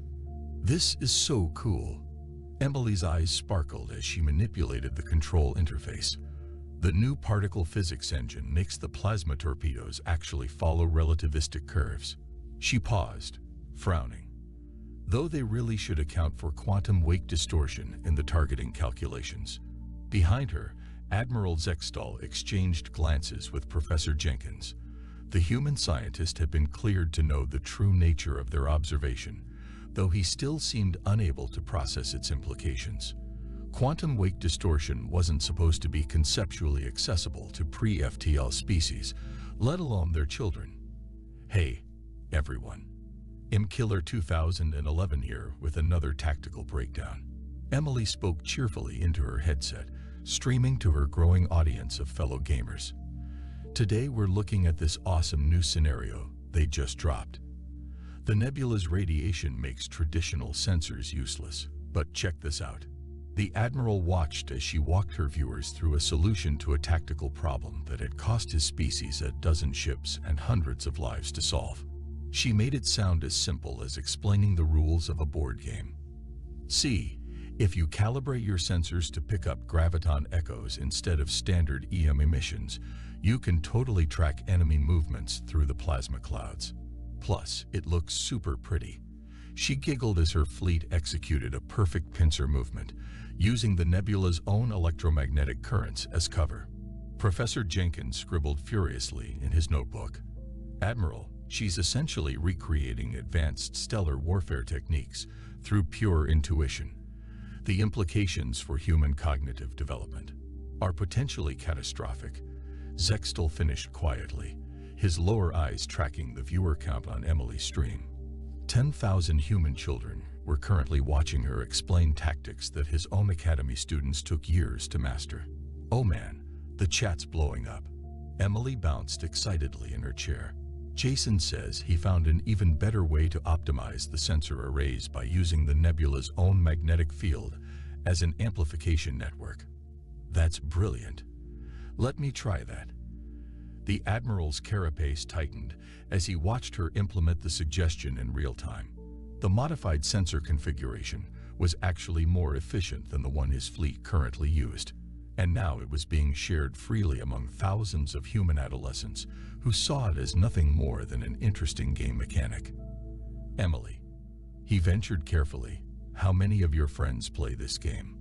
"This is so cool." Emily's eyes sparkled as she manipulated the control interface. The new particle physics engine makes the plasma torpedoes actually follow relativistic curves. She paused, frowning. Though they really should account for quantum wake distortion in the targeting calculations. Behind her, Admiral Zextal exchanged glances with Professor Jenkins. The human scientist had been cleared to know the true nature of their observation, though he still seemed unable to process its implications. Quantum wake distortion wasn't supposed to be conceptually accessible to pre-FTL species, let alone their children. "Hey, everyone. MKiller 2011 here with another tactical breakdown." Emily spoke cheerfully into her headset, streaming to her growing audience of fellow gamers. "Today we're looking at this awesome new scenario they just dropped. The nebula's radiation makes traditional sensors useless, but check this out. The Admiral watched as she walked her viewers through a solution to a tactical problem that had cost his species a dozen ships and hundreds of lives to solve. She made it sound as simple as explaining the rules of a board game. See, if you calibrate your sensors to pick up graviton echoes instead of standard EM emissions, you can totally track enemy movements through the plasma clouds. Plus, it looks super pretty. She giggled as her fleet executed a perfect pincer movement, using the nebula's own electromagnetic currents as cover. Professor Jenkins scribbled furiously in his notebook. "Admiral, she's essentially recreating advanced stellar warfare techniques through pure intuition. The implications for human cognitive development are potentially catastrophic." Zextal finished quietly, his lower eyes tracking the viewer count on Emily's stream. 10,000 human children were currently watching her explain tactics that his own academy students took years to master. Oh man, the chat's blowing up. Emily bounced excitedly in her chair. Jason says he found an even better way to optimize the sensor arrays by using the nebula's own magnetic field as an amplification network. That's brilliant. Let me try that. The Admiral's carapace tightened as he watched her implement the suggestion in real time. The modified sensor configuration was actually more efficient than the one his fleet currently used, and now it was being shared freely among thousands of human adolescents who saw it as nothing more than an interesting game mechanic. "Emily," he ventured carefully, "how many of your friends play this game?"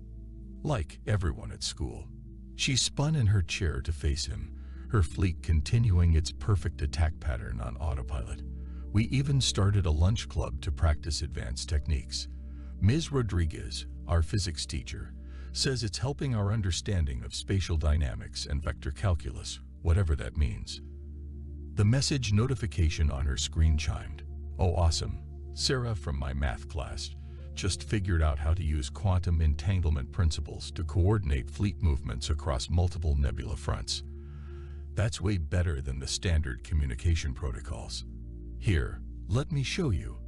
"Like everyone at school." She spun in her chair to face him, her fleet continuing its perfect attack pattern on autopilot. "We even started a lunch club to practice advanced techniques. Ms. Rodriguez, our physics teacher, says it's helping our understanding of spatial dynamics and vector calculus, whatever that means." The message notification on her screen chimed. "Oh, awesome. Sarah from my math class just figured out how to use quantum entanglement principles to coordinate fleet movements across multiple nebula fronts. That's way better than the standard communication protocols. Here, let me show you."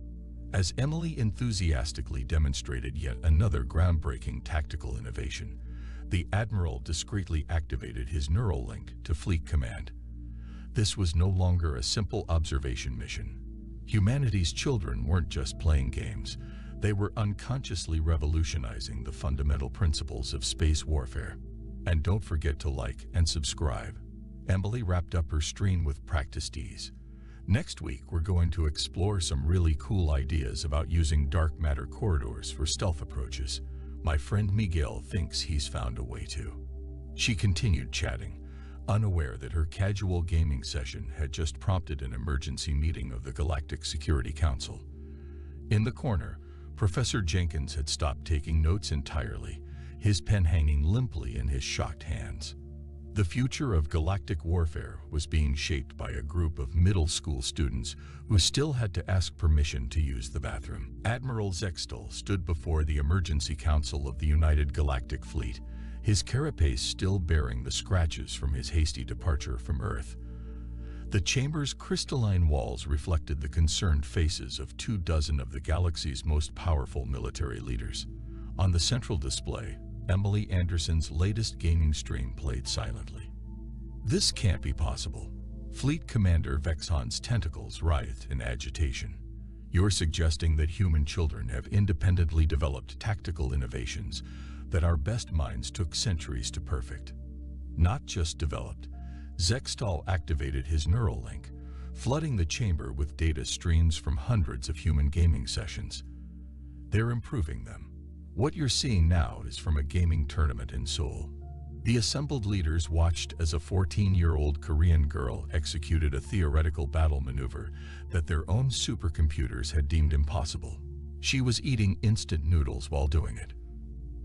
As Emily enthusiastically demonstrated yet another groundbreaking tactical innovation, the Admiral discreetly activated his neural link to Fleet Command. This was no longer a simple observation mission. Humanity's children weren't just playing games. They were unconsciously revolutionizing the fundamental principles of space warfare. And don't forget to like and subscribe. Emily wrapped up her stream with practiced ease. Next week, we're going to explore some really cool ideas about using dark matter corridors for stealth approaches. My friend Miguel thinks he's found a way to. She continued chatting, unaware that her casual gaming session had just prompted an emergency meeting of the Galactic Security Council. In the corner, Professor Jenkins had stopped taking notes entirely, his pen hanging limply in his shocked hands. The future of galactic warfare was being shaped by a group of middle school students who still had to ask permission to use the bathroom. Admiral Zextal stood before the Emergency Council of the United Galactic Fleet, his carapace still bearing the scratches from his hasty departure from Earth. The chamber's crystalline walls reflected the concerned faces of 24 of the galaxy's most powerful military leaders. On the central display, Emily Anderson's latest gaming stream played silently. "This can't be possible." Fleet Commander Vexon's tentacles writhed in agitation. "You're suggesting that human children have independently developed tactical innovations that our best minds took centuries to perfect." "Not just developed." Zextal activated his neural link, flooding the chamber with data streams from hundreds of human gaming sessions. "They're improving them. What you're seeing now is from a gaming tournament in Seoul." The assembled leaders watched as a 14-year-old Korean girl executed a theoretical battle maneuver that their own supercomputers had deemed impossible. She was eating instant noodles while doing it.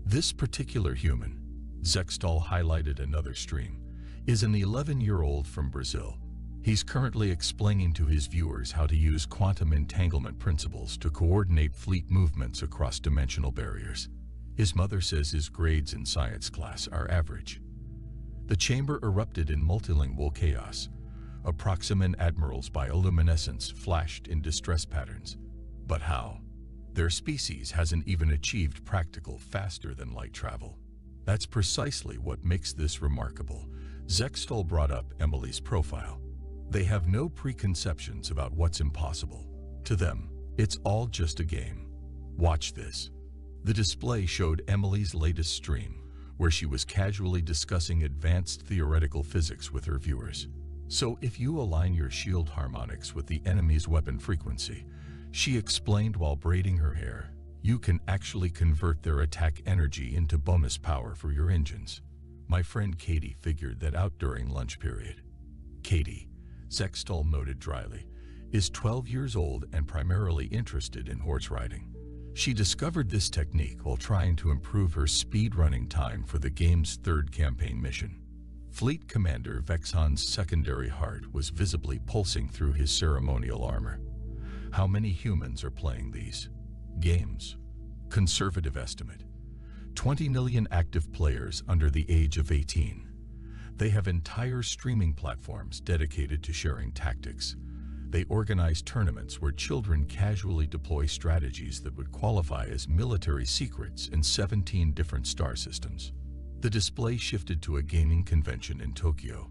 This particular human, Zextal highlighted another stream, is an 11-year-old from Brazil. He's currently explaining to his viewers how to use quantum entanglement principles to coordinate fleet movements across dimensional barriers. His mother says his grades in science class are average. The chamber erupted in multilingual chaos. a Proximan admiral's bioluminescence flashed in distress patterns. But how? Their species hasn't even achieved practical faster-than-light travel. That's precisely what makes this remarkable. Zextal brought up Emily's profile. They have no preconceptions about what's impossible. To them, it's all just a game. Watch this. The display showed Emily's latest stream, where she was casually discussing advanced theoretical physics with her viewers. So if you align your shield harmonics with the enemy's weapon frequency, she explained while braiding her hair, you can actually convert their attack energy into bonus power for your engines. My friend Katie figured that out during lunch period. Katie, Zextal noted dryly, is 12 years old and primarily interested in horse riding. She discovered this technique while trying to improve her speed-running time for the game's third campaign mission. Fleet Commander Vexhan's secondary heart was visibly pulsing through his ceremonial armor. How many humans are playing these games? Conservative estimate: 20 million active players under the age of 18. They have entire streaming platforms dedicated to sharing tactics. They organize tournaments where children casually deploy strategies that would qualify as military secrets in 17 different star systems. The display shifted to a gaming convention in Tokyo,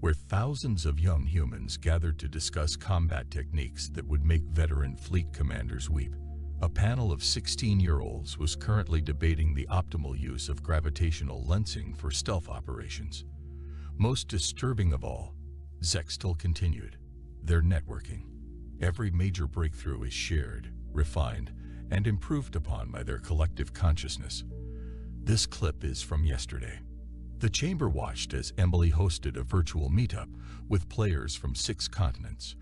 where thousands of young humans gathered to discuss combat techniques that would make veteran fleet commanders weep. A panel of 16-year-olds was currently debating the optimal use of gravitational lensing for stealth operations. Most disturbing of all, Zextal continued, their networking. Every major breakthrough is shared, refined, and improved upon by their collective consciousness. This clip is from yesterday. The chamber watched as Emily hosted a virtual meetup with players from 6 continents.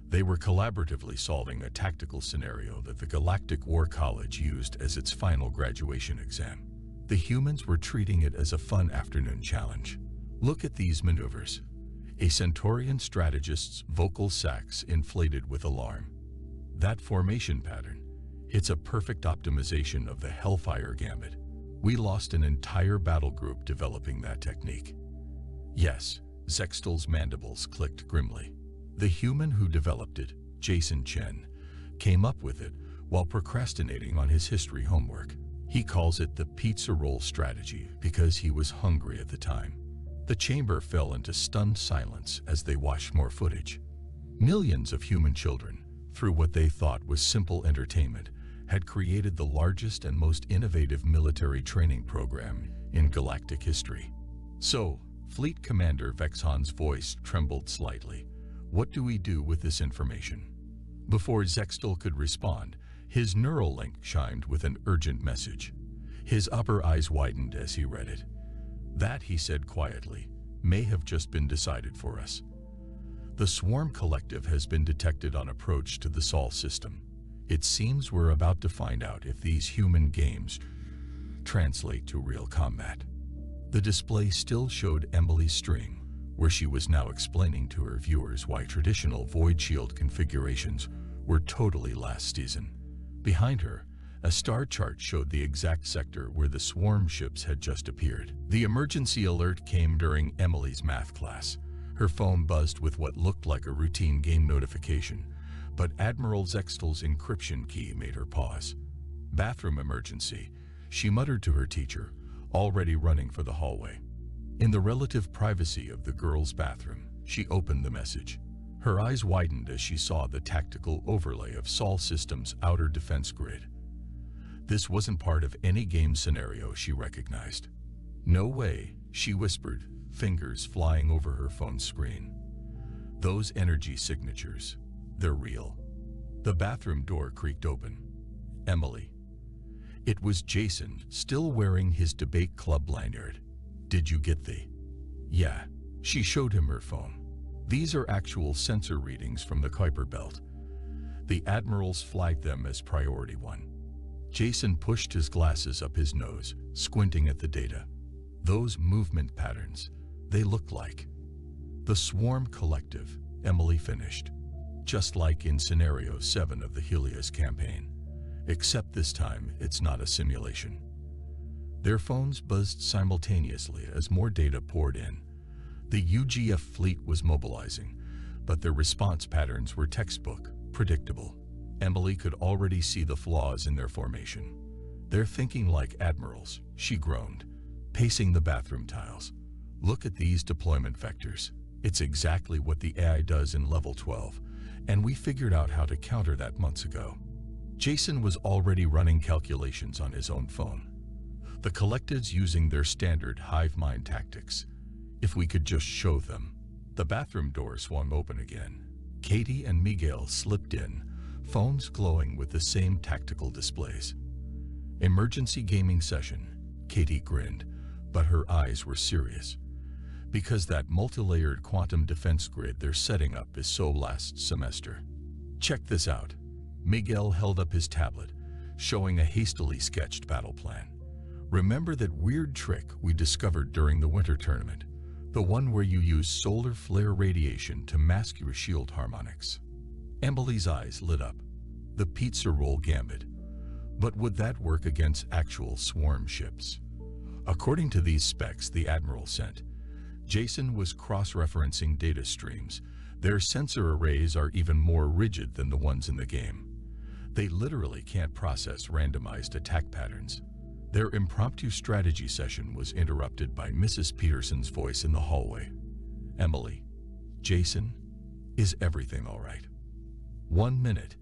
They were collaboratively solving a tactical scenario that the Galactic War College used as its final graduation exam. The humans were treating it as a fun afternoon challenge. Look at these maneuvers. A Centaurian strategist's vocal sacs inflated with alarm. That formation pattern, it's a perfect optimization of the Hellfire Gambit. We lost an entire battle group developing that technique. Yes, Zextal's mandibles clicked grimly. The human who developed it, Jason Chen, came up with it while procrastinating on his history homework. He calls it the pizza roll strategy because he was hungry at the time. The chamber fell into stunned silence as they watched more footage. Millions of human children, through what they thought was simple entertainment, had created the largest and most innovative military training program in galactic history. So, Fleet Commander Vexhan's voice trembled slightly. What do we do with this information? Before Zextal could respond, his neural link chimed with an urgent message. His upper eyes widened as he read it. That, he said quietly, may have just been decided for us. The Swarm Collective has been detected on approach to the Sol system. It seems we're about to find out if these human games translate to real combat. The display still showed Emily's stream, where she was now explaining to her viewers why traditional Void Shield configurations were totally last season. Behind her, a star chart showed the exact sector where the swarm ships had just appeared. The emergency alert came during Emily's math class. Her phone buzzed with what looked like a routine game notification, but Admiral Zextal's encryption key made her pause. Bathroom emergency, she muttered to her teacher, already running for the hallway. In the relative privacy of the girls' bathroom, she opened the message. Her eyes widened as she saw the tactical overlay of Sol Systems' outer defense grid. This wasn't part of any game scenario she recognized. No way, she whispered, fingers flying over her phone's screen. Those energy signatures, they're real. The bathroom door creaked open. Emily. It was Jason, still wearing his debate club lanyard. Did you get the? Yeah. She showed him her phone. These are actual sensor readings from the Kuiper Belt. The admirals flagged them as priority 1. Jason pushed his glasses up his nose, squinting at the data. Those movement patterns, they look like the Swarm Collective, Emily finished. Just like in Scenario 7 of the Helios campaign. Except this time, it's not a simulation. Their phones buzzed simultaneously as more data poured in. The UGF fleet was mobilizing, but their response patterns were textbook, predictable. Emily could already see the flaws in their formation. "They're thinking like admirals," she groaned, pacing the bathroom tiles. "Look at these deployment vectors. It's exactly what the AI does in level 12, and we figured out how to counter that months ago." Jason was already running calculations on his own phone. The collectives using their standard hive mind tactics. If we could just show them. The bathroom door swung open again. Katie and Miguel slipped in, phones glowing with the same tactical displays. "Emergency gaming session," Katie grinned, but her eyes were serious. "Because that multi-layered quantum defense grid they're setting up is so last semester. Check this out." Miguel held up his tablet, showing a hastily sketched battle plan. "Remember that weird trick we discovered during the winter tournament? The one where you use solar flare radiation to mask your shield harmonics?" Emily's eyes lit up. The pizza roll gambit. But would that work against actual swarm ships? According to these specs the Admiral sent, Jason was cross-referencing data streams. Their sensor arrays are even more rigid than the ones in the game. They literally can't process randomized attack patterns. Their impromptu strategy session was interrupted by Mrs. Peterson's voice in the hallway. "Emily, Jason, is everything all right?" "1 minute,"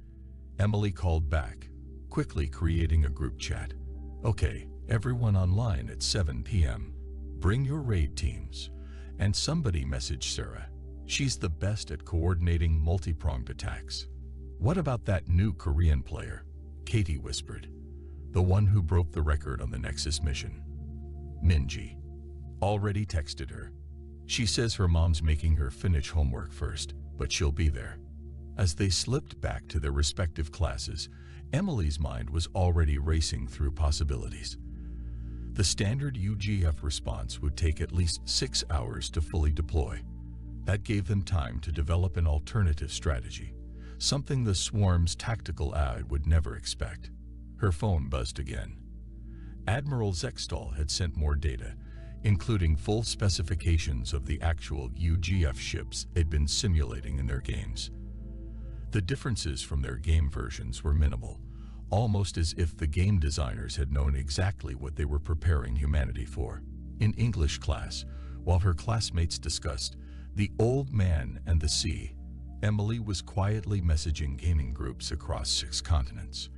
Emily called back, quickly creating a group chat. "Okay, everyone online at 7 p.m. Bring your raid teams." And somebody messaged Sarah. "She's the best at coordinating multi-pronged attacks." "What about that new Korean player?" Katie whispered. "The one who broke the record on the Nexus mission." Minji. Already texted her. She says her mom's making her finish homework first, but she'll be there. As they slipped back to their respective classes, Emily's mind was already racing through possibilities. The standard UGF response would take at least 6 hours to fully deploy. That gave them time to develop an alternative strategy, something the swarm's tactical eye would never expect. Her phone buzzed again. Admiral Zextal had sent more data, including full specifications of the actual UGF ships they'd been simulating in their games. The differences from their game versions were minimal, almost as if the game designers had known exactly what they were preparing humanity for. In English class, while her classmates discussed The Old Man and the Sea, Emily was quietly messaging gaming groups across 6 continents.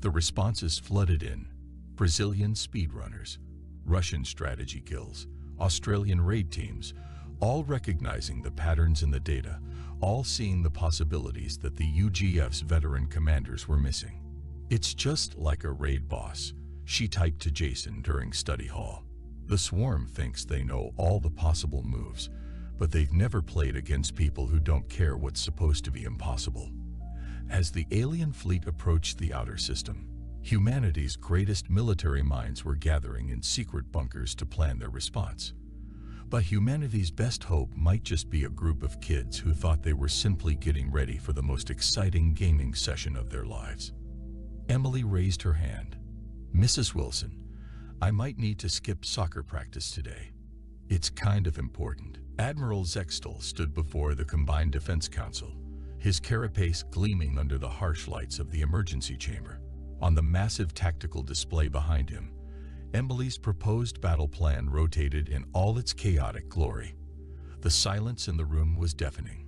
The responses flooded in: Brazilian speedrunners, Russian strategy guilds, Australian raid teams, all recognizing the patterns in the data, all seeing the possibilities that the UGF's veteran commanders were missing. "It's just like a raid boss," she typed to Jason during study hall. "The swarm thinks they know all the possible moves, but they've never played against people who don't care what's supposed to be impossible." As the alien fleet approached the outer system, humanity's greatest military minds were gathering in secret bunkers to plan their response. But humanity's best hope might just be a group of kids who thought they were simply getting ready for the most exciting gaming session of their lives. Emily raised her hand. "Mrs. Wilson, I might need to skip soccer practice today. It's kind of important." Admiral Zextal stood before the Combined Defense Council, his carapace gleaming under the harsh lights of the emergency chamber. On the massive tactical display behind him, Emily's proposed battle plan rotated in all its chaotic glory. The silence in the room was deafening.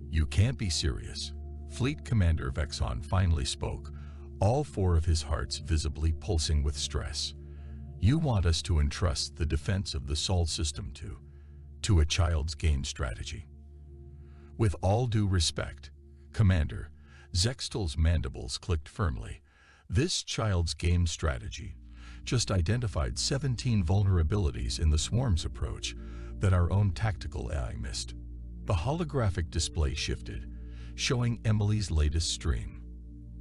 "You can't be serious." Fleet Commander Vexon finally spoke, all 4 of his hearts visibly pulsing with stress. "You want us to entrust the defense of the Sol system to a child's game strategy." "With all due respect, Commander," Zextal's mandibles clicked firmly, "this child's game strategy just identified 17 vulnerabilities in the swarm's approach that our own tactical AI missed." The holographic display shifted, showing Emily's latest stream.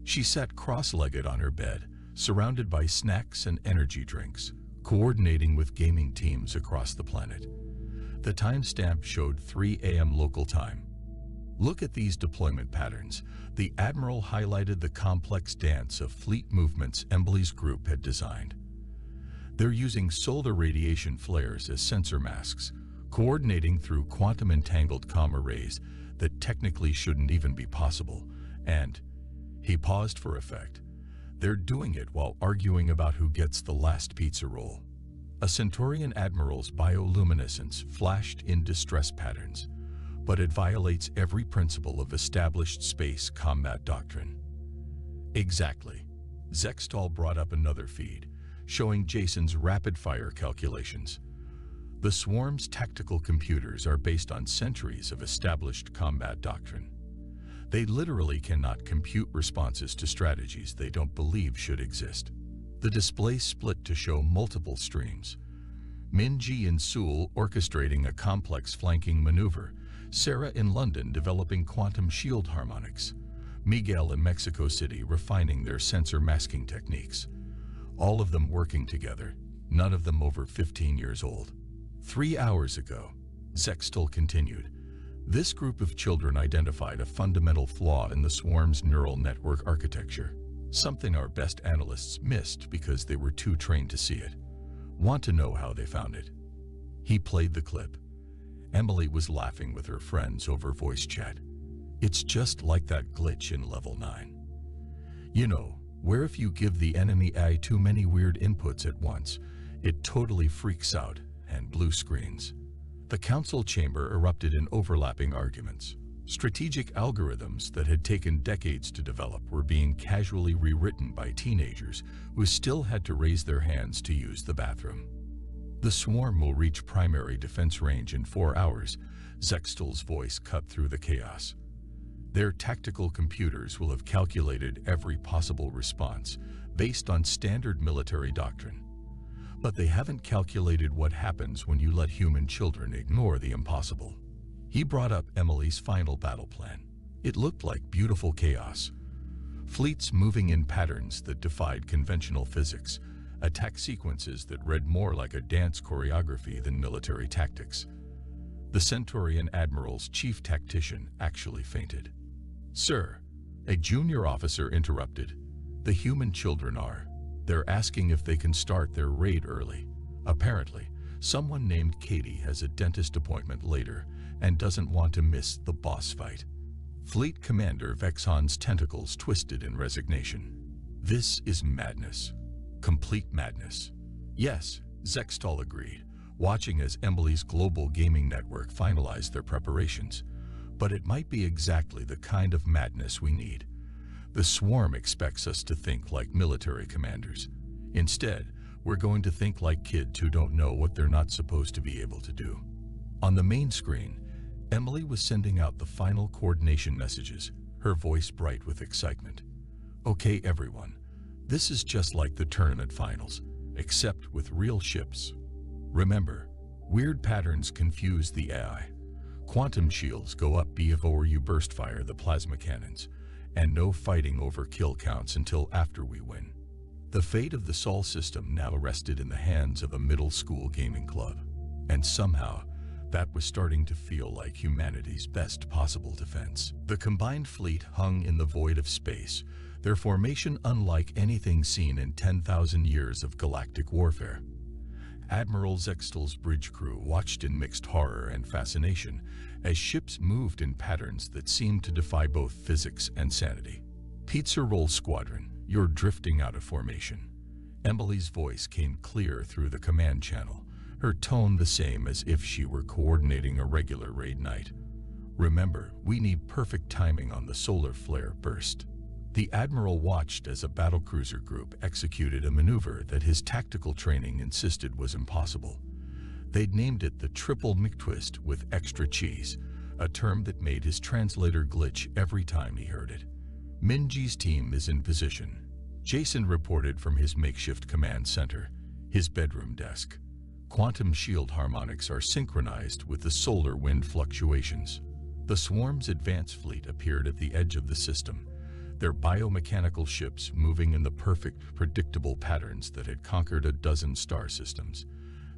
She sat cross-legged on her bed, surrounded by snacks and energy drinks, coordinating with gaming teams across the planet. The timestamp showed 3 a.m. local time. "Look at these deployment patterns." The Admiral highlighted the complex dance of fleet movements Emily's group had designed. "They're using solar radiation flares as sensor masks, coordinating through quantum-entangled comm arrays that technically shouldn't even be possible, and he paused for effect. They're doing it while arguing about who gets the last pizza roll. A Centaurian admiral's bioluminescence flashed in distress patterns, but it violates every principle of established space combat doctrine. Exactly. Zextal brought up another feed, showing Jason's rapid-fire calculations. The swarm's tactical computers are based on centuries of established combat doctrine. They literally cannot compute responses to strategies they don't believe should exist. The display split to show multiple streams. Minji in Seoul orchestrating a complex flanking maneuver, Sarah in London developing quantum shield harmonics, Miguel in Mexico City refining their sensor masking techniques. All of them working together, none of them over 15 years old. 3 hours ago, Zextal continued, this group of children identified a fundamental flaw in the swarm's neural network architecture, something our best analysts missed because they were too trained to see it. Want to know how they found it? He played the clip. Emily was laughing with her friends over voice chat. It's just like that glitch in Level 9. You know, where if you give the enemy AI too many weird inputs at once, it totally freaks out and blue screens. The council chamber erupted in overlapping arguments. Strategic algorithms that had taken decades to develop were being casually rewritten by teenagers who still had to raise their hands to use the bathroom. The swarm will reach primary defense range in 4 hours, Zextal's voice cut through the chaos. Their tactical computers will have calculated every possible response based on standard military doctrine. But they haven't calculated what happens when you let human children ignore the impossible. He brought up Emily's final battle plan. It looked like beautiful chaos. Fleets moving in patterns that defied conventional physics, attack sequences that read more like a dance choreography than military tactics. The Centaurian admiral's chief tactician actually fainted. Sir, a junior officer interrupted. The human children are. They're asking if they can start their raid early. Apparently, someone named Katie has a dentist appointment later and doesn't want to miss the boss fight. Fleet Commander Vexon's tentacles twisted in resignation. This is madness. Complete madness. Yes, Zextal agreed, watching as Emily's global gaming network finalized their preparations. But it might be exactly the kind of madness we need. The swarm expects us to think like military commanders. Instead, we're going to think like kids who don't know what they're not supposed to be able to do. On the main screen, Emily was sending out the final coordination messages, her voice bright with excitement. Okay, everyone, this is just like the tournament finals, except with real ships. Remember, weird patterns confuse the AI. Quantum shields go up before you burst fire the plasma cannons, and no fighting over kill counts until after we win. The fate of the Sol system now rested in the hands of a middle school gaming club, and somehow that was starting to feel like humanity's best possible defense. The combined fleet hung in the void of space, their formation unlike anything seen in 10,000 years of galactic warfare. Admiral Zextal's bridge crew watched in mixed horror and fascination as ships moved in patterns that seemed to defy both physics and sanity. Pizza Roll Squadron, you're drifting out of formation. Emily's voice came clear through the command channel, her tone the same as if she were coordinating a regular raid night. Remember, we need perfect timing on the solar flare burst. The Admiral watched as a battlecruiser group executed a maneuver that his tactical training insisted was impossible. They'd named it the Triple McTwist with extra cheese, a term that made his translator glitch every time he heard it. Minji's team is in position. Jason reported from his makeshift command center, his bedroom desk. Quantum shield harmonics are synchronized with the solar wind fluctuations. The swarm's advance fleet appeared at the edge of the system, their biomechanical ships moving in the perfect, predictable patterns that had conquered a dozen star systems.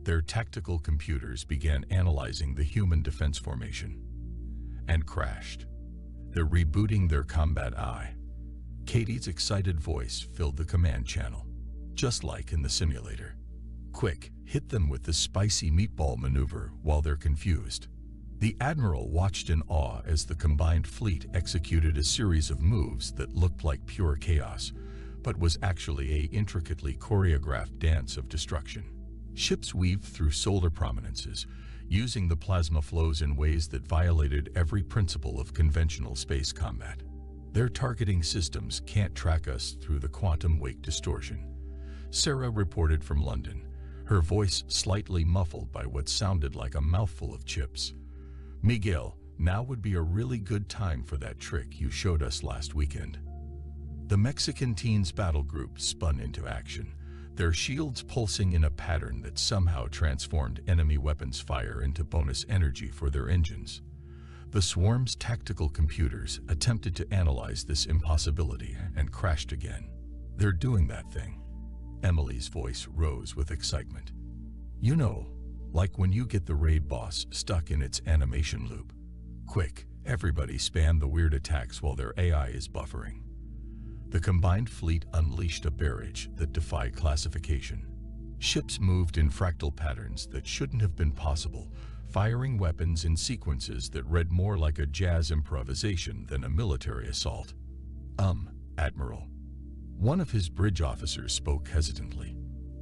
Their tactical computers began analyzing the human defense formation and crashed. They're rebooting their combat AI. Katie's excited voice filled the command channel, just like in the simulator. Quick, hit them with the spicy meatball maneuver while they're confused. The Admiral watched in awe as the combined fleet executed a series of moves that looked like pure chaos, but was actually an intricately choreographed dance of destruction. Ships weaved through solar prominences, using the plasma flows in ways that violated every principle of conventional space combat. Their targeting systems can't track us through the quantum wake distortion. Sarah reported from London, her voice slightly muffled by what sounded like a mouthful of chips. Miguel, now would be a really good time for that trick you showed us last weekend. The Mexican teens battle group spun into action, their shields pulsing in a pattern that somehow transformed enemy weapons fire into bonus energy for their engines. The swarm's tactical computers attempted to analyze this impossibility and crashed again. They're doing that thing. Emily's voice rose with excitement. You know, like when you get the raid boss stuck in its animation loop. Quick, everybody spam the weird attacks while their AI is buffering. The combined fleet unleashed a barrage that defied classification. Ships moved in fractal patterns that shouldn't have been possible, firing weapons in sequences that read more like a jazz improvisation than a military assault. Admiral. One of his bridge officers spoke hesitantly.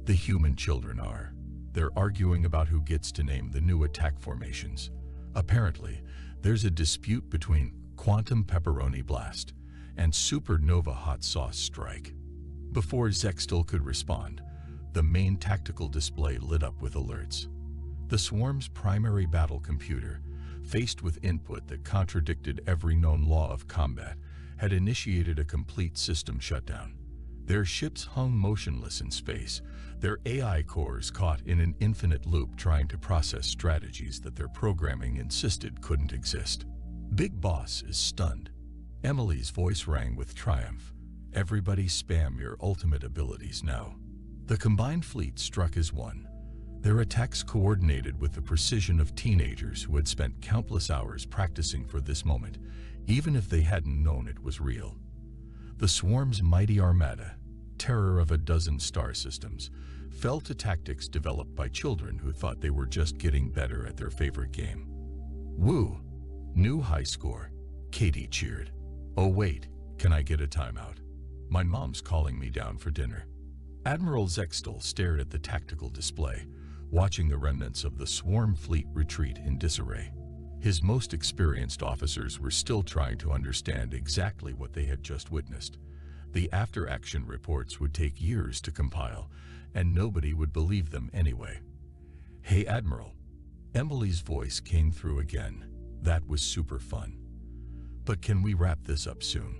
The human children are. They're arguing about who gets to name the new attack formations. Apparently, there's a dispute between Quantum Pepperoni Blast and Supernova Hot Sauce Strike. Before Zextal could respond, the main tactical display lit up with alerts. The swarm's primary battle computer, faced with input that contradicted every known law of combat, had initiated a complete system shutdown. Their ships hung motionless in space, their AI cores caught in an infinite loop trying to process strategies that their programming insisted couldn't exist. Big Boss is stunned. Emily's voice rang with triumph. Everybody spam your ultimate abilities now. The combined fleet struck as one, their attacks coordinated with the precision of teenagers who had spent countless hours practicing for this moment, even if they hadn't known it was real. The swarm's mighty armada, terror of a dozen star systems, fell to tactics developed by children who thought they were just getting better at their favorite game. Woo! New high score. Katie cheered. Oh wait, can I get a timeout? My mom's calling me down for dinner. Admiral Zextal stared at the tactical display, watching the remnants of the swarm fleet retreat in disarray. His most experienced officers were still trying to understand exactly what they had just witnessed. The after-action reports would take years to compile, and nobody would believe them anyway. Hey, Admiral. Emily's voice came through again. That was super fun. But can we wrap this up soon?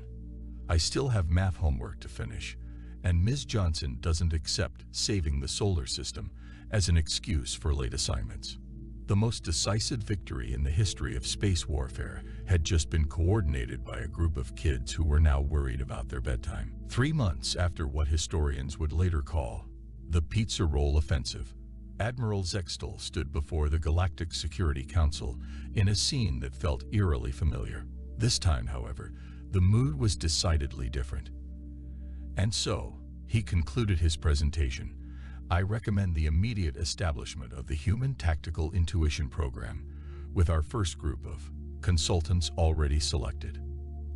I still have math homework to finish, and Ms. Johnson doesn't accept saving the solar system as an excuse for late assignments. The most decisive victory in the history of space warfare had just been coordinated by a group of kids who were now worried about their bedtime. 3 months after what historians would later call the Pizza Roll Offensive, Admiral Zextal stood before the Galactic Security Council in a scene that felt eerily familiar. This time, however, the mood was decidedly different. And so, he concluded his presentation. I recommend the immediate establishment of the Human Tactical Intuition Program, with our first group of consultants already selected.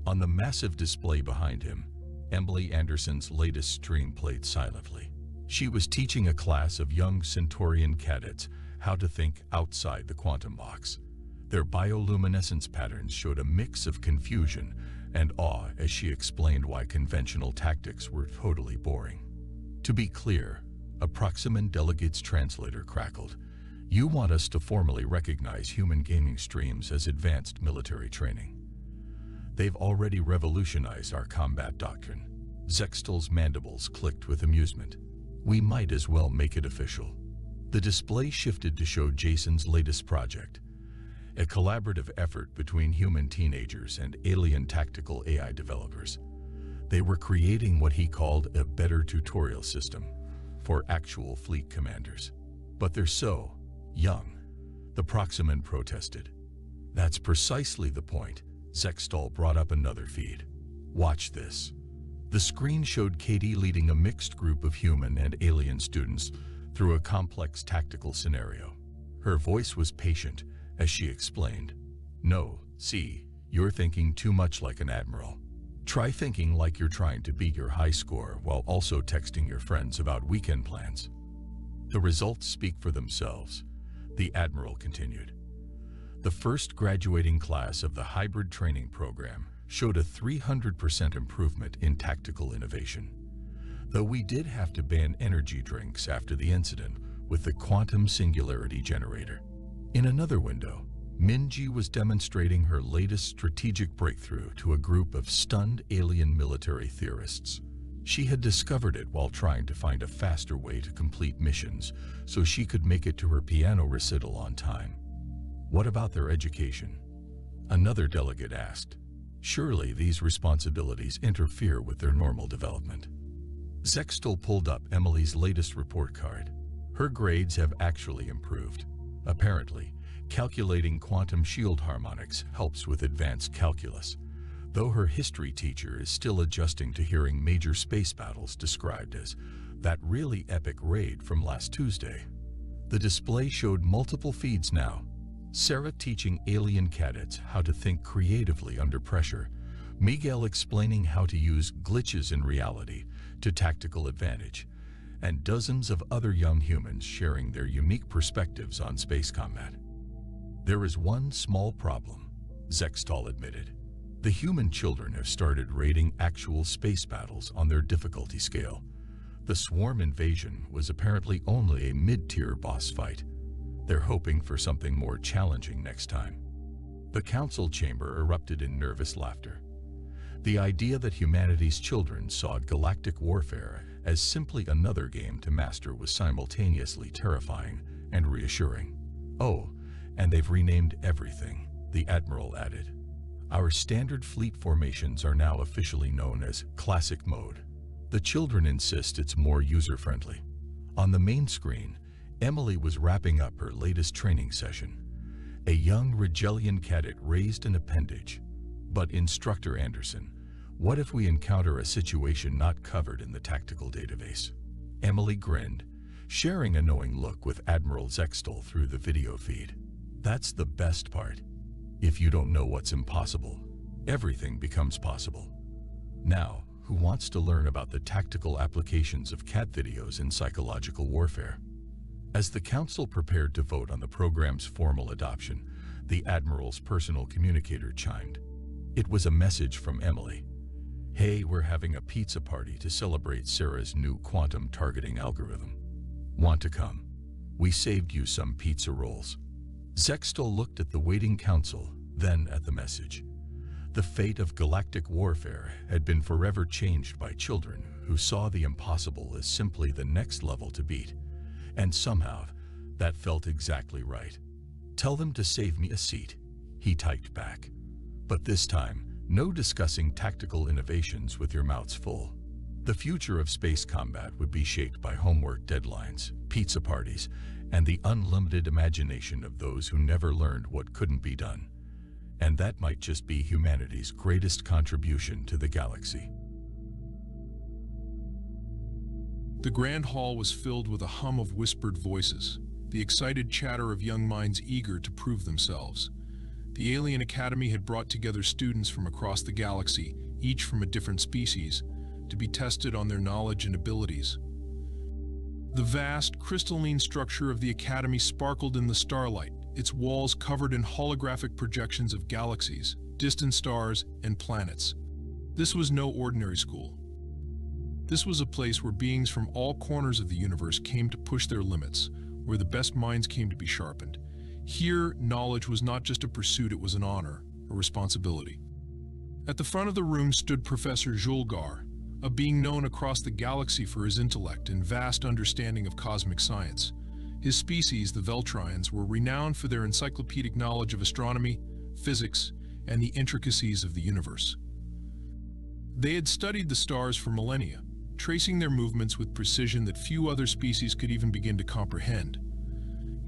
On the massive display behind him, Emily Anderson's latest stream played silently. She was teaching a class of young Centaurian cadets how to think outside the quantum box. Their bioluminescence patterns showed a mix of confusion and awe as she explained why conventional tactics were totally boring. To be clear, a Proximan delegate's translator crackled. You want us to formally recognize human gaming streams as advanced military training. They've already revolutionized our combat doctrine. Zextal's mandibles clicked with amusement. We might as well make it official. The display shifted to show Jason's latest project, a collaborative effort between human teenagers and alien tactical AI developers. They were creating what he called a better tutorial system for actual fleet commanders. But they're so young, the Proximan protested. That's precisely the point. Zextal brought up another feed. Watch this. The screen showed Katie leading a mixed group of human and alien students through a complex tactical scenario. Her voice was patient as she explained. No, see, you're thinking too much like an admiral. Try thinking like you're trying to beat your high score while also texting your friends about weekend plans. The results speak for themselves, the admiral continued. The first graduating class of the hybrid training program showed a 300% improvement in tactical innovation. Though we did have to ban energy drinks after the incident with the quantum singularity generator. In another window, Minji was demonstrating her latest strategic breakthrough to a group of stunned alien military theorists. She had discovered it while trying to find a faster way to complete missions so she could make it to her piano recital on time. What about their education? Another delegate asked. Surely these responsibilities interfere with their normal development. Zextal pulled up Emily's latest report card. Her grades have actually improved. Apparently, calculating quantum shield harmonics helps with advanced calculus, though her history teacher is still adjusting to hearing major space battles described as that really epic raid from last Tuesday. The display showed multiple feeds now. Sarah teaching alien cadets how to think creatively under pressure, Miguel explaining how to use glitches in reality to tactical advantage, and dozens of other young humans sharing their unique perspectives on space combat. There is one small problem, Zextal admitted. The human children have started rating actual space battles on their difficulty scale. The swarm invasion was apparently only a mid-tier boss fight. They're hoping for something more challenging next time. The council chamber erupted in nervous laughter. The idea that humanity's children saw galactic warfare as simply another game to master was simultaneously terrifying and reassuring. Oh, and they've renamed everything, the admiral added. Our standard fleet formations are now officially known as Classic Mode. The children insist it's more user-friendly. On the main screen, Emily was wrapping up her latest training session. A young Rigelian cadet raised an appendage. But Instructor Anderson, what if we encounter a situation not covered in the tactical database? Emily grinned, sharing a knowing look with Admiral Zextal through the video feed. That's the best part. If you don't know what's impossible, everything becomes possible. Now, who wants to learn about the tactical applications of cat videos in psychological warfare? As the council prepared to vote on the program's formal adoption, the Admiral's personal communicator chimed. It was a message from Emily. Hey, we're having a pizza party to celebrate Sarah's new quantum targeting algorithm. Want to come? We saved you some pizza rolls. Zextal looked at the waiting council, then at the message. The fate of galactic warfare had been forever changed by children who saw the impossible as simply the next level to beat. And somehow, that felt exactly right. Tell them to save me a seat, he typed back. But this time, no discussing tactical innovations with your mouths full. The future of space combat would be shaped by homework deadlines, pizza parties, and the unlimited imagination of those who never learned what couldn't be done. And that might just be humanity's greatest contribution to the galaxy.
The grand hall was filled with a hum of whispered voices, the excited chatter of young minds eager to prove themselves. The Alien Academy had brought together students from across the galaxy, each from a different species, to be tested on their knowledge and abilities. The vast, crystalline structure of the Academy sparkled in the starlight, its walls covered in holographic projections of galaxies, distant stars, and planets. This was no ordinary school. This was a place where beings from all corners of the universe came to push their limits, where the best minds came to be sharpened. Here, knowledge was not just a pursuit, it was an honor, a responsibility. At the front of the room stood Professor Julgar, a being known across the galaxy for his intellect and vast understanding of cosmic science. His species, the Veltrians, were renowned for their encyclopedic knowledge of astronomy, physics, and the intricacies of the universe. They had studied the stars for millennia, tracing their movements with precision that few other species could even begin to comprehend.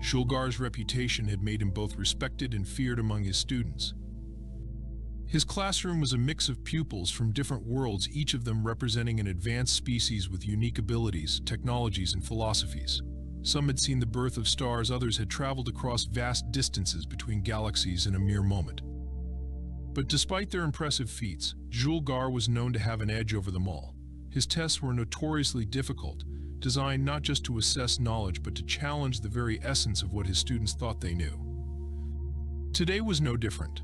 Julgar's reputation had made him both respected and feared among his students. His classroom was a mix of pupils from different worlds, each of them representing an advanced species with unique abilities, technologies, and philosophies. Some had seen the birth of stars, others had traveled across vast distances between galaxies in a mere moment. But despite their impressive feats, Jules Gare was known to have an edge over them all. His tests were notoriously difficult, designed not just to assess knowledge but to challenge the very essence of what his students thought they knew. Today was no different.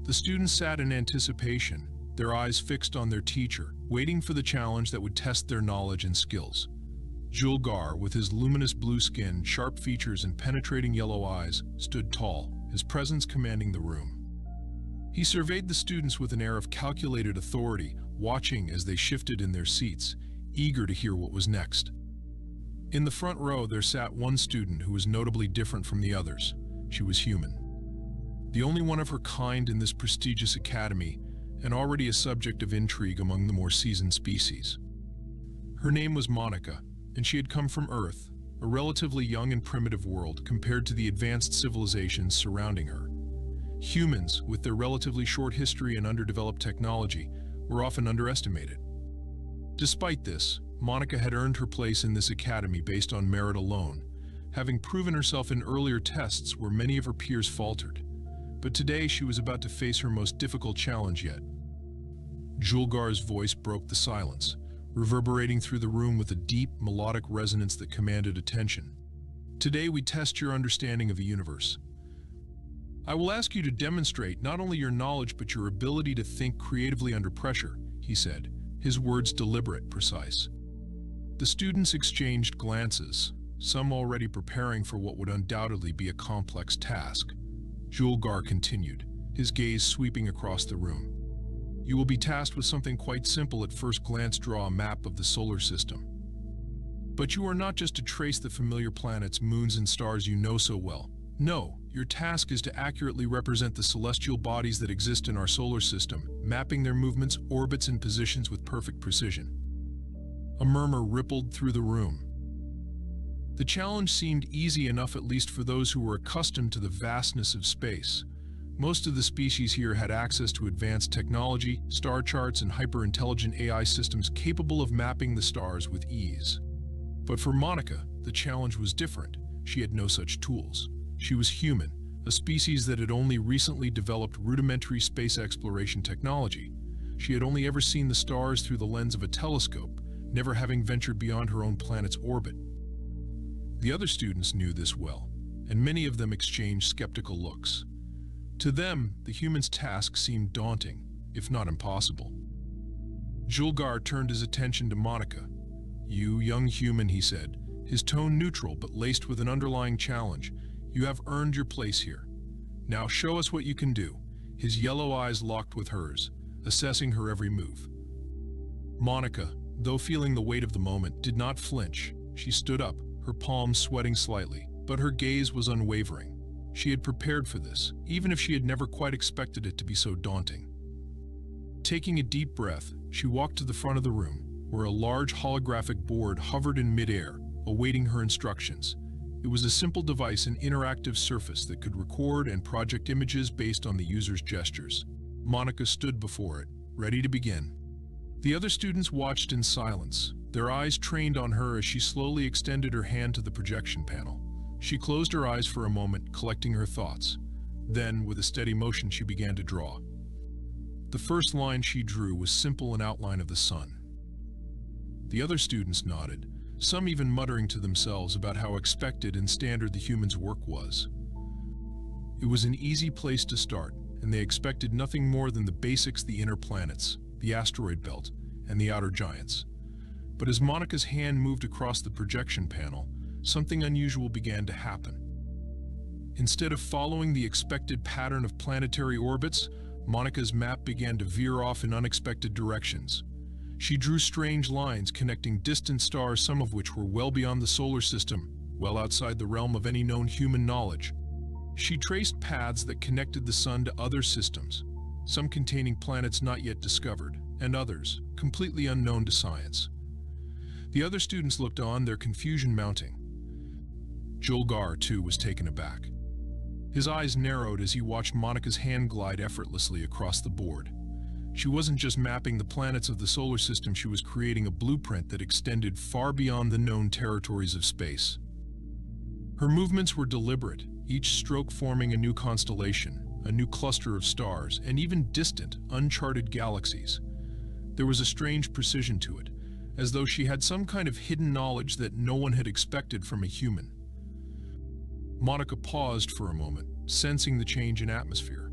The students sat in anticipation, their eyes fixed on their teacher, waiting for the challenge that would test their knowledge and skills. Jules Gare, with his luminous blue skin, sharp features, and penetrating yellow eyes, stood tall, his presence commanding the room. He surveyed the students with an air of calculated authority, watching as they shifted in their seats, eager to hear what was next. In the front row there sat one student who was notably different from the others. She was human. The only one of her kind in this prestigious academy, and already a subject of intrigue among the more seasoned species. Her name was Monica, and she had come from Earth, a relatively young and primitive world compared to the advanced civilizations surrounding her. Humans, with their relatively short history and underdeveloped technology, were often underestimated. Despite this, Monica had earned her place in this academy based on merit alone, having proven herself in earlier tests where many of her peers faltered. But today she was about to face her most difficult challenge yet. Jules Gare's voice broke the silence, reverberating through the room with a deep, melodic resonance that commanded attention. Today we test your understanding of the universe. I will ask you to demonstrate not only your knowledge but your ability to think creatively under pressure, he said, his words deliberate, precise. The students exchanged glances, some already preparing for what would undoubtedly be a complex task. Jules Gare continued, his gaze sweeping across the room. You will be tasked with something quite simple at first glance: draw a map of the solar system. But you are not just to trace the familiar planets, moons, and stars you know so well. No, your task is to accurately represent the celestial bodies that exist in our solar system, mapping their movements, orbits, and positions with perfect precision. A murmur rippled through the room. The challenge seemed easy enough, at least for those who were accustomed to the vastness of space. Most of the species here had access to advanced technology, star charts, and hyper-intelligent AI systems capable of mapping the stars with ease. But for Monica, the challenge was different. She had no such tools. She was human, a species that had only recently developed rudimentary space exploration technology. She had only ever seen the stars through the lens of a telescope, never having ventured beyond her own planet's orbit. The other students knew this well, and many of them exchanged skeptical looks. To them, the human's task seemed daunting, if not impossible. Jules Gare turned his attention to Monica. You young human, he said, his tone neutral but laced with an underlying challenge. You have earned your place here. Now show us what you can do. His yellow eyes locked with hers, assessing her every move. Monica, though feeling the weight of the moment, did not flinch. She stood up, her palms sweating slightly, but her gaze was unwavering. She had prepared for this, even if she had never quite expected it to be so daunting. Taking a deep breath, she walked to the front of the room, where a large holographic board hovered in midair, awaiting her instructions. It was a simple device, an interactive surface that could record and project images based on the user's gestures. Monica stood before it, ready to begin. The other students watched in silence, their eyes trained on her as she slowly extended her hand to the projection panel. She closed her eyes for a moment, collecting her thoughts. Then, with a steady motion, she began to draw. The first line she drew was simple, an outline of the sun. The other students nodded, some even muttering to themselves about how expected and standard the human's work was. It was an easy place to start, and they expected nothing more than the basics: the inner planets, the asteroid belt, and the outer giants. But as Monica's hand moved across the projection panel, something unusual began to happen. Instead of following the expected pattern of planetary orbits, Monica's map began to veer off in unexpected directions. She drew strange lines connecting distant stars, some of which were well beyond the solar system, well outside the realm of any known human knowledge. She traced paths that connected the sun to other systems, some containing planets not yet discovered, and others completely unknown to science. The other students looked on, their confusion mounting. Jules Gare, too, was taken aback. His eyes narrowed as he watched Monica's hand glide effortlessly across the board. She wasn't just mapping the planets of the solar system, she was creating a blueprint that extended far beyond the known territories of space. Her movements were deliberate, each stroke forming a new constellation, a new cluster of stars, and even distant, uncharted galaxies. There was a strange precision to it, as though she had some kind of hidden knowledge that no one had expected from a human. Monica paused for a moment, sensing the change in atmosphere.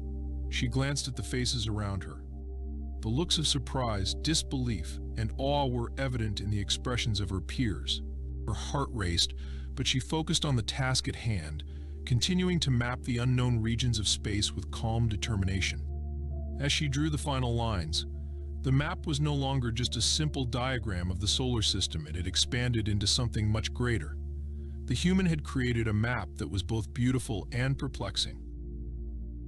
She glanced at the faces around her. The looks of surprise, disbelief, and awe were evident in the expressions of her peers. Her heart raced, but she focused on the task at hand, continuing to map the unknown regions of space with calm determination. As she drew the final lines, the map was no longer just a simple diagram of the solar system. It had expanded into something much greater. The human had created a map that was both beautiful and perplexing.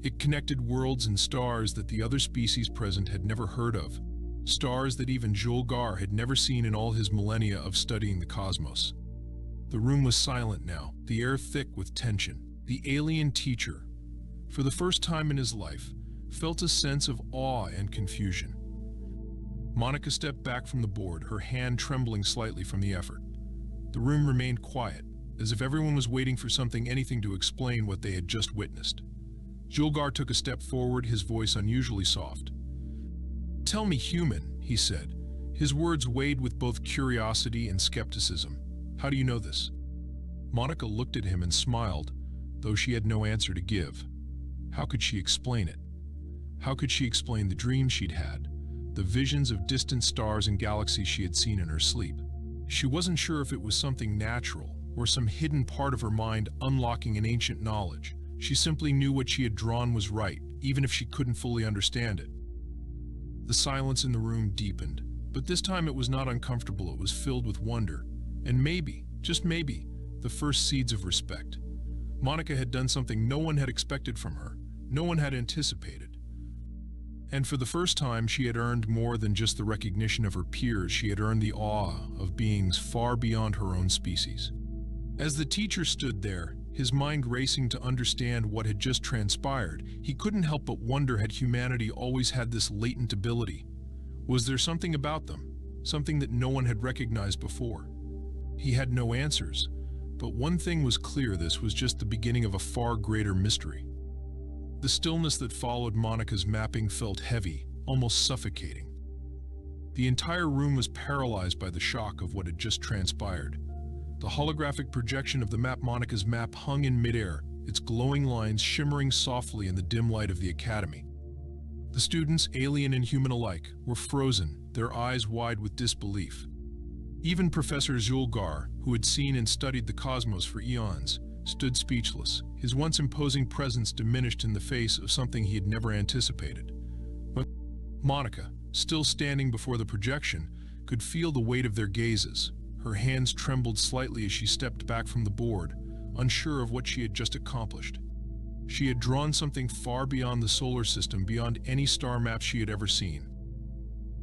It connected worlds and stars that the other species present had never heard of, stars that even Jules Gar had never seen in all his millennia of studying the cosmos. The room was silent now, the air thick with tension. The alien teacher, for the first time in his life, felt a sense of awe and confusion. Monica stepped back from the board, her hand trembling slightly from the effort. The room remained quiet, as if everyone was waiting for anything to explain what they had just witnessed. Jules Gar took a step forward, his voice unusually soft. "Tell me, human," he said. His words weighed with both curiosity and skepticism. "How do you know this?" Monica looked at him and smiled, though she had no answer to give. How could she explain it? How could she explain the dreams she'd had, the visions of distant stars and galaxies she had seen in her sleep? She wasn't sure if it was something natural or some hidden part of her mind unlocking an ancient knowledge. She simply knew what she had drawn was right, even if she couldn't fully understand it. The silence in the room deepened, but this time it was not uncomfortable. It was filled with wonder, and maybe, just maybe, the first seeds of respect. Monica had done something no one had expected from her, no one had anticipated. And for the first time, she had earned more than just the recognition of her peers. She had earned the awe of beings far beyond her own species. As the teacher stood there, his mind racing to understand what had just transpired, he couldn't help but wonder, had humanity always had this latent ability? Was there something about them, something that no one had recognized before? He had no answers. But one thing was clear: this was just the beginning of a far greater mystery. The stillness that followed Monica's mapping felt heavy, almost suffocating. The entire room was paralyzed by the shock of what had just transpired. The holographic projection of the map, Monica's map, hung in midair, its glowing lines shimmering softly in the dim light of the academy. The students, alien and human alike, were frozen, their eyes wide with disbelief. Even Professor Jules Gar, who had seen and studied the cosmos for eons, stood speechless, his once imposing presence diminished in the face of something he had never anticipated. But Monica, still standing before the projection, could feel the weight of their gazes. Her hands trembled slightly as she stepped back from the board, unsure of what she had just accomplished. She had drawn something far beyond the solar system, beyond any star map she had ever seen.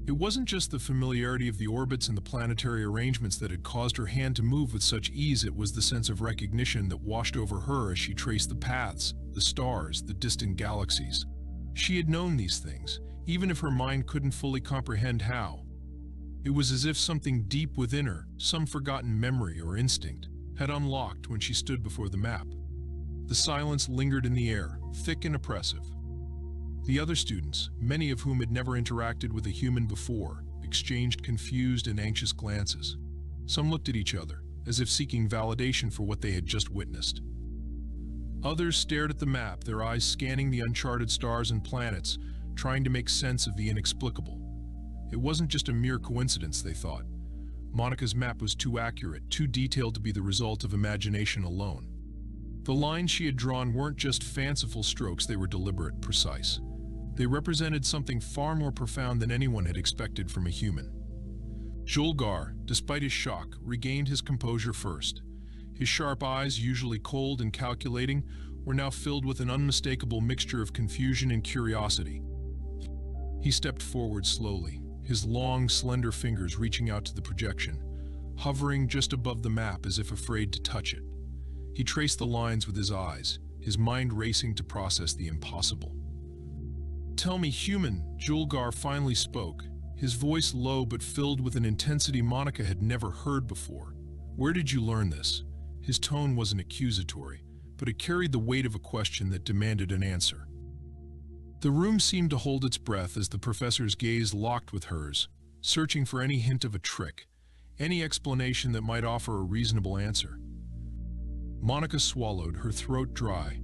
It wasn't just the familiarity of the orbits and the planetary arrangements that had caused her hand to move with such ease. It was the sense of recognition that washed over her as she traced the paths, the stars, the distant galaxies. She had known these things, even if her mind couldn't fully comprehend how. It was as if something deep within her, some forgotten memory or instinct, had unlocked when she stood before the map. The silence lingered in the air, thick and oppressive. The other students, many of whom had never interacted with a human before, exchanged confused and anxious glances. Some looked at each other, as if seeking validation for what they had just witnessed. Others stared at the map, their eyes scanning the uncharted stars and planets, trying to make sense of the inexplicable. It wasn't just a mere coincidence, they thought. Monica's map was too accurate, too detailed to be the result of imagination alone. The lines she had drawn weren't just fanciful strokes, they were deliberate, precise. They represented something far more profound than anyone had expected from a human. Jules Gar, despite his shock, regained his composure first. His sharp eyes, usually cold and calculating, were now filled with an unmistakable mixture of confusion and curiosity. He stepped forward slowly, his long, slender fingers reaching out to the projection, hovering just above the map as if afraid to touch it. He traced the lines with his eyes, his mind racing to process the impossible. "Tell me, human," Jules Gar finally spoke, his voice low but filled with an intensity Monica had never heard before. "Where did you learn this?" His tone wasn't accusatory, but it carried the weight of a question that demanded an answer. The room seemed to hold its breath as the professor's gaze locked with hers, searching for any hint of a trick, any explanation that might offer a reasonable answer. Monica swallowed, her throat dry.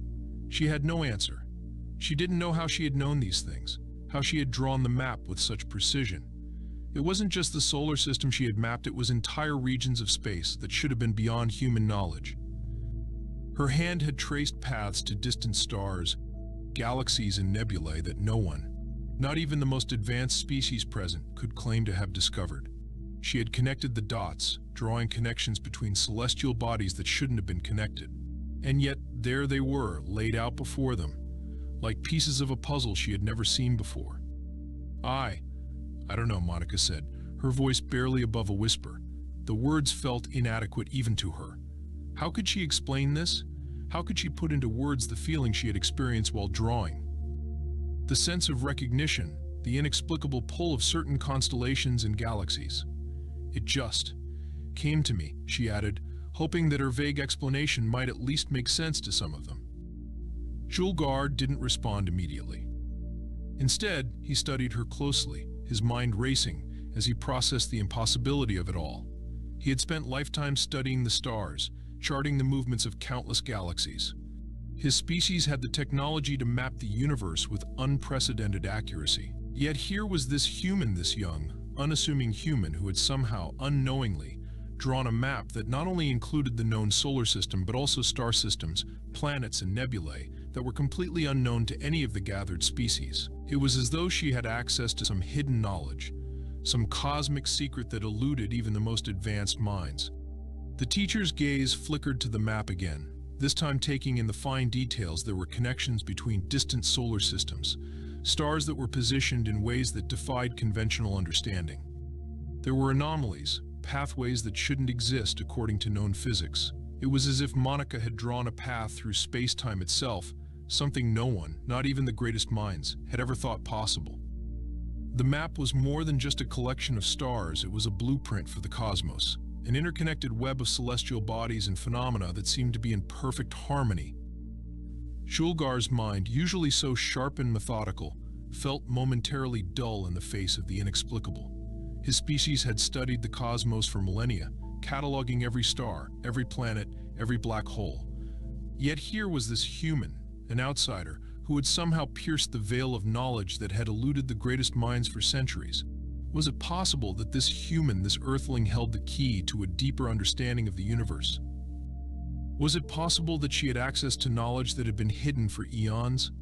She had no answer. She didn't know how she had known these things, how she had drawn the map with such precision. It wasn't just the solar system she had mapped, it was entire regions of space that should have been beyond human knowledge. Her hand had traced paths to distant stars, galaxies and nebulae that no one, not even the most advanced species present, could claim to have discovered. She had connected the dots, drawing connections between celestial bodies that shouldn't have been connected. And yet, there they were, laid out before them, like pieces of a puzzle she had never seen before. I don't know, Monica said, her voice barely above a whisper. The words felt inadequate even to her. How could she explain this? How could she put into words the feeling she had experienced while drawing? The sense of recognition, the inexplicable pull of certain constellations and galaxies. It just came to me, she added, hoping that her vague explanation might at least make sense to some of them. Julgar didn't respond immediately. Instead, he studied her closely, his mind racing as he processed the impossibility of it all. He had spent lifetimes studying the stars, charting the movements of countless galaxies. His species had the technology to map the universe with unprecedented accuracy. Yet here was this human, this young, unassuming human who had somehow, unknowingly, drawn a map that not only included the known solar system but also star systems, planets and nebulae that were completely unknown to any of the gathered species. It was as though she had access to some hidden knowledge, some cosmic secret that eluded even the most advanced minds. The teacher's gaze flickered to the map again, this time taking in the fine details. There were connections between distant solar systems, stars that were positioned in ways that defied conventional understanding. There were anomalies, pathways that shouldn't exist according to known physics. It was as if Monica had drawn a path through space-time itself, something no one, not even the greatest minds, had ever thought possible. The map was more than just a collection of stars, it was a blueprint for the cosmos, an interconnected web of celestial bodies and phenomena that seemed to be in perfect harmony. Julgar's mind, usually so sharp and methodical, felt momentarily dull in the face of the inexplicable. His species had studied the cosmos for millennia, cataloging every star, every planet, every black hole. Yet here was this human, an outsider, who had somehow pierced the veil of knowledge that had eluded the greatest minds for centuries. Was it possible that this human, this earthling, held the key to a deeper understanding of the universe? Was it possible that she had access to knowledge that had been hidden for eons?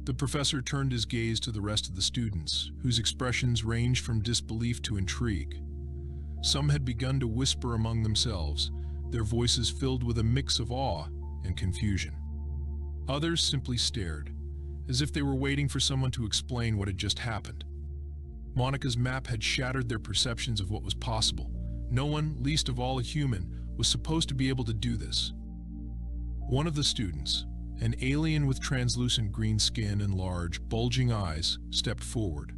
The professor turned his gaze to the rest of the students, whose expressions ranged from disbelief to intrigue. Some had begun to whisper among themselves, their voices filled with a mix of awe and confusion. Others simply stared, as if they were waiting for someone to explain what had just happened. Monica's map had shattered their perceptions of what was possible. No one, least of all a human, was supposed to be able to do this. One of the students, an alien with translucent green skin and large, bulging eyes, stepped forward.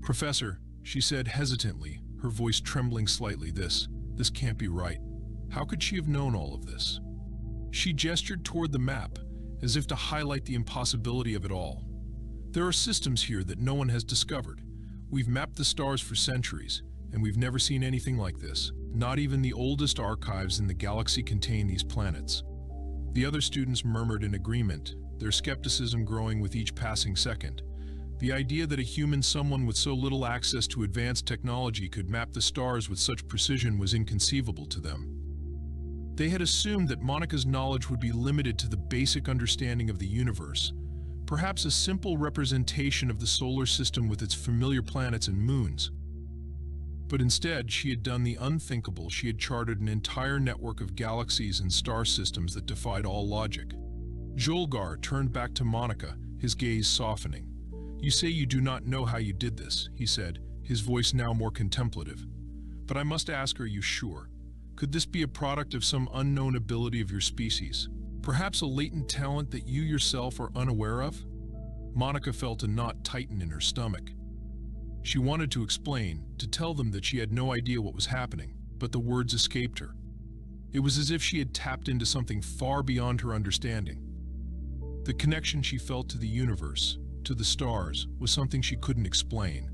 "Professor," she said hesitantly, her voice trembling slightly, this can't be right. How could she have known all of this? She gestured toward the map, as if to highlight the impossibility of it all. "There are systems here that no one has discovered. We've mapped the stars for centuries, and we've never seen anything like this. Not even the oldest archives in the galaxy contain these planets." The other students murmured in agreement, their skepticism growing with each passing second. The idea that a human, someone with so little access to advanced technology, could map the stars with such precision was inconceivable to them. They had assumed that Monica's knowledge would be limited to the basic understanding of the universe, perhaps a simple representation of the solar system with its familiar planets and moons. But instead, she had done the unthinkable. She had charted an entire network of galaxies and star systems that defied all logic. Julgar turned back to Monica, his gaze softening. "You say you do not know how you did this," he said, his voice now more contemplative. "But I must ask, are you sure? Could this be a product of some unknown ability of your species? Perhaps a latent talent that you yourself are unaware of?" Monica felt a knot tighten in her stomach. She wanted to explain, to tell them that she had no idea what was happening, but the words escaped her. It was as if she had tapped into something far beyond her understanding. The connection she felt to the universe, to the stars, was something she couldn't explain.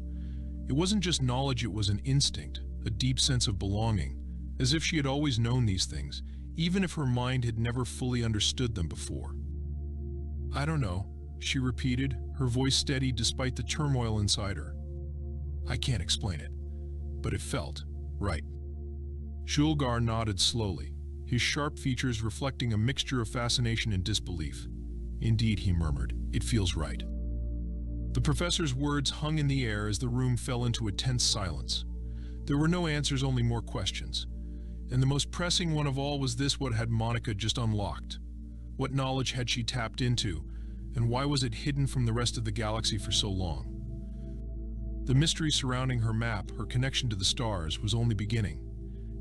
It wasn't just knowledge, it was an instinct, a deep sense of belonging, as if she had always known these things, even if her mind had never fully understood them before. "I don't know," she repeated, her voice steady despite the turmoil inside her. "I can't explain it, but it felt right." Julgar nodded slowly, his sharp features reflecting a mixture of fascination and disbelief. "Indeed," he murmured, "it feels right." The professor's words hung in the air as the room fell into a tense silence. There were no answers, only more questions. And the most pressing one of all was this: what had Monica just unlocked? What knowledge had she tapped into, and why was it hidden from the rest of the galaxy for so long? The mystery surrounding her map, her connection to the stars, was only beginning.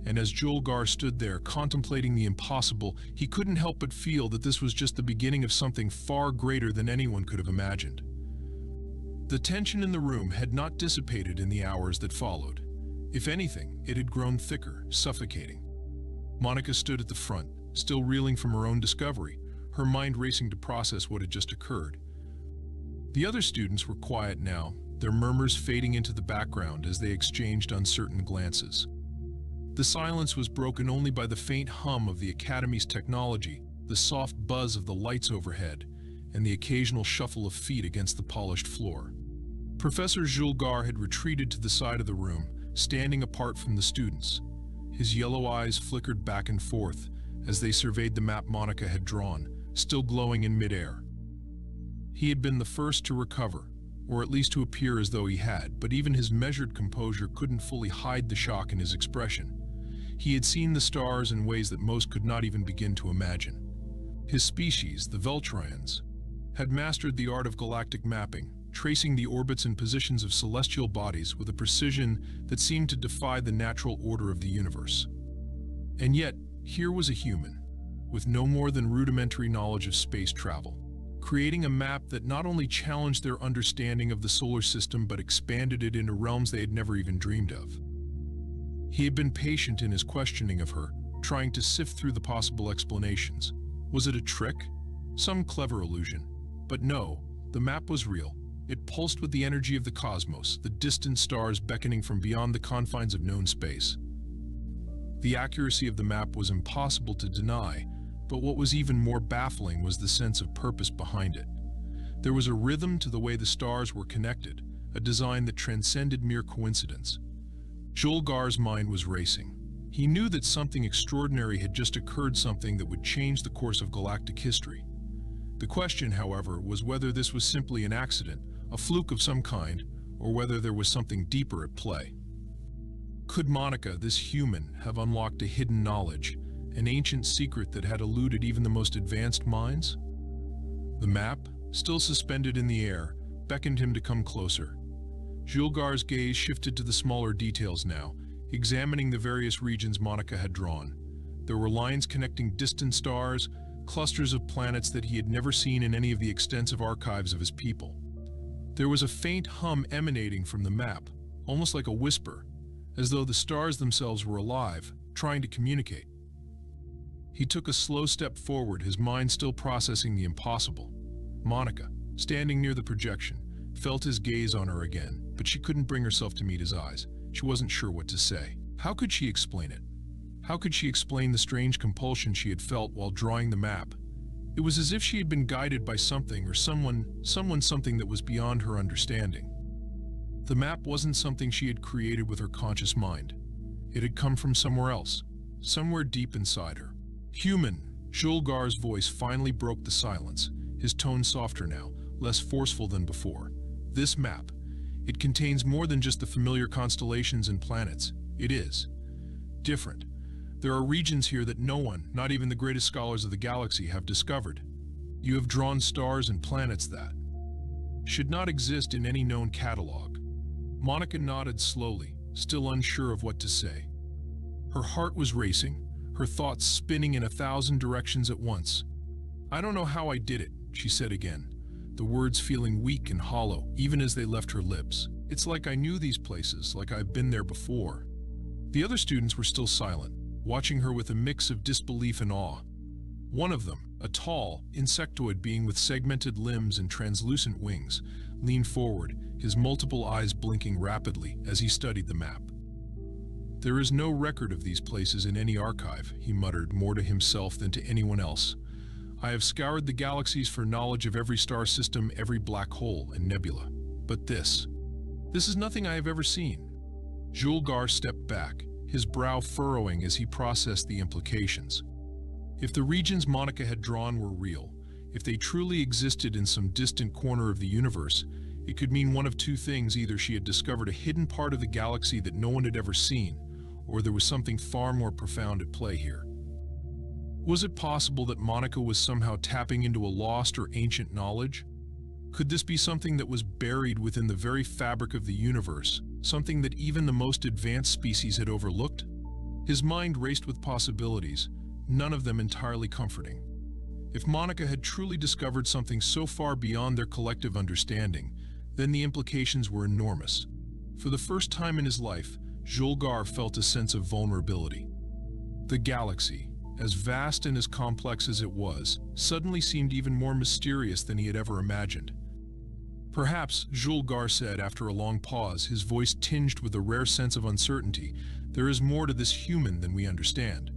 And as Julgar stood there, contemplating the impossible, he couldn't help but feel that this was just the beginning of something far greater than anyone could have imagined. The tension in the room had not dissipated in the hours that followed. If anything, it had grown thicker, suffocating. Monica stood at the front, still reeling from her own discovery, her mind racing to process what had just occurred. The other students were quiet now, their murmurs fading into the background as they exchanged uncertain glances. The silence was broken only by the faint hum of the Academy's technology, the soft buzz of the lights overhead, and the occasional shuffle of feet against the polished floor. Professor Julgar had retreated to the side of the room, standing apart from the students. His yellow eyes flickered back and forth as they surveyed the map Monica had drawn, still glowing in midair. He had been the first to recover, or at least to appear as though he had, but even his measured composure couldn't fully hide the shock in his expression. He had seen the stars in ways that most could not even begin to imagine. His species, the Veltrians, had mastered the art of galactic mapping, tracing the orbits and positions of celestial bodies with a precision that seemed to defy the natural order of the universe. And yet, here was a human, with no more than rudimentary knowledge of space travel, creating a map that not only challenged their understanding of the solar system but expanded it into realms they had never even dreamed of. He had been patient in his questioning of her, trying to sift through the possible explanations. Was it a trick? Some clever illusion? But no, the map was real. It pulsed with the energy of the cosmos, the distant stars beckoning from beyond the confines of known space. The accuracy of the map was impossible to deny, but what was even more baffling was the sense of purpose behind it. There was a rhythm to the way the stars were connected, a design that transcended mere coincidence. Julgar's mind was racing. He knew that something extraordinary had just occurred, something that would change the course of galactic history. The question, however, was whether this was simply an accident, a fluke of some kind, or whether there was something deeper at play. Could Monica, this human, have unlocked a hidden knowledge, an ancient secret that had eluded even the most advanced minds? The map, still suspended in the air, beckoned him to come closer. Julgar's gaze shifted to the smaller details now, examining the various regions Monica had drawn. There were lines connecting distant stars, clusters of planets that he had never seen in any of the extensive archives of his people. There was a faint hum emanating from the map, almost like a whisper, as though the stars themselves were alive, trying to communicate. He took a slow step forward, his mind still processing the impossible. Monica, standing near the projection, felt his gaze on her again, but she couldn't bring herself to meet his eyes. She wasn't sure what to say. How could she explain it? How could she explain the strange compulsion she had felt while drawing the map? It was as if she had been guided by something or someone something that was beyond her understanding. The map wasn't something she had created with her conscious mind. It had come from somewhere else, somewhere deep inside her. Human, Julgar's voice finally broke the silence, his tone softer now, less forceful than before. This map, it contains more than just the familiar constellations and planets. It is different. There are regions here that no one, not even the greatest scholars of the galaxy, have discovered. You have drawn stars and planets that should not exist in any known catalog. Monica nodded slowly, still unsure of what to say. Her heart was racing, her thoughts spinning in 1,000 directions at once. "I don't know how I did it," she said again, the words feeling weak and hollow, even as they left her lips. "It's like I knew these places, like I've been there before." The other students were still silent. watching her with a mix of disbelief and awe. One of them, a tall, insectoid being with segmented limbs and translucent wings, leaned forward, his multiple eyes blinking rapidly as he studied the map. "There is no record of these places in any archive," he muttered, more to himself than to anyone else. "I have scoured the galaxies for knowledge of every star system, every black hole and nebula. But this is nothing I have ever seen." Julgar stepped back, his brow furrowing as he processed the implications. If the regions Monica had drawn were real, if they truly existed in some distant corner of the universe, it could mean one of two things: either she had discovered a hidden part of the galaxy that no one had ever seen, or there was something far more profound at play here. Was it possible that Monica was somehow tapping into a lost or ancient knowledge? Could this be something that was buried within the very fabric of the universe, something that even the most advanced species had overlooked? His mind raced with possibilities, none of them entirely comforting. If Monica had truly discovered something so far beyond their collective understanding, then the implications were enormous. For the first time in his life, Julgar felt a sense of vulnerability. The galaxy, as vast and as complex as it was, suddenly seemed even more mysterious than he had ever imagined. "Perhaps," Julgar said after a long pause, his voice tinged with a rare sense of uncertainty, "there is more to this human than we understand.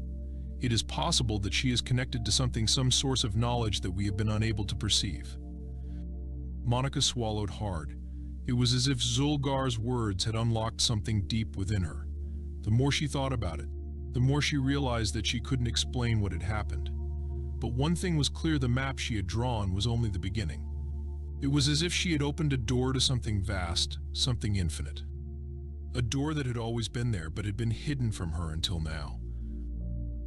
It is possible that she is connected to something, some source of knowledge that we have been unable to perceive." Monica swallowed hard. It was as if Julgar's words had unlocked something deep within her. The more she thought about it, the more she realized that she couldn't explain what had happened. But one thing was clear: the map she had drawn was only the beginning. It was as if she had opened a door to something vast, something infinite. A door that had always been there but had been hidden from her until now.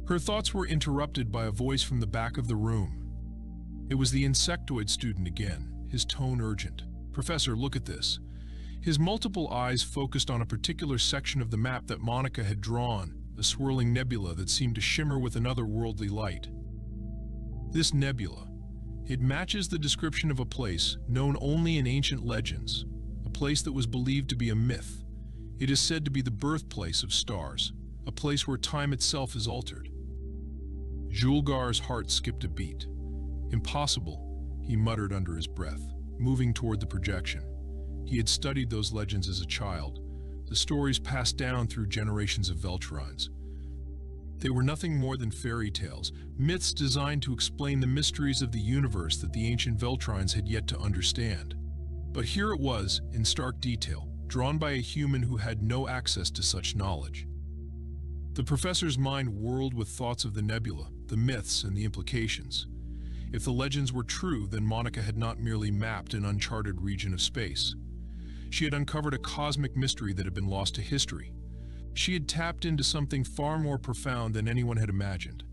Her thoughts were interrupted by a voice from the back of the room. It was the insectoid student again, his tone urgent. "Professor, look at this." His multiple eyes focused on a particular section of the map that Monica had drawn, a swirling nebula that seemed to shimmer with an otherworldly light. This nebula, it matches the description of a place known only in ancient legends, a place that was believed to be a myth. It is said to be the birthplace of stars, a place where time itself is altered. Julgar's heart skipped a beat. "Impossible," he muttered under his breath, moving toward the projection. He had studied those legends as a child, the stories passed down through generations of Veltrines. They were nothing more than fairy tales, myths designed to explain the mysteries of the universe that the ancient Veltrines had yet to understand. But here it was, in stark detail, drawn by a human who had no access to such knowledge. The professor's mind whirled with thoughts of the nebula, the myths, and the implications. If the legends were true, then Monica had not merely mapped an uncharted region of space. She had uncovered a cosmic mystery that had been lost to history. She had tapped into something far more profound than anyone had imagined.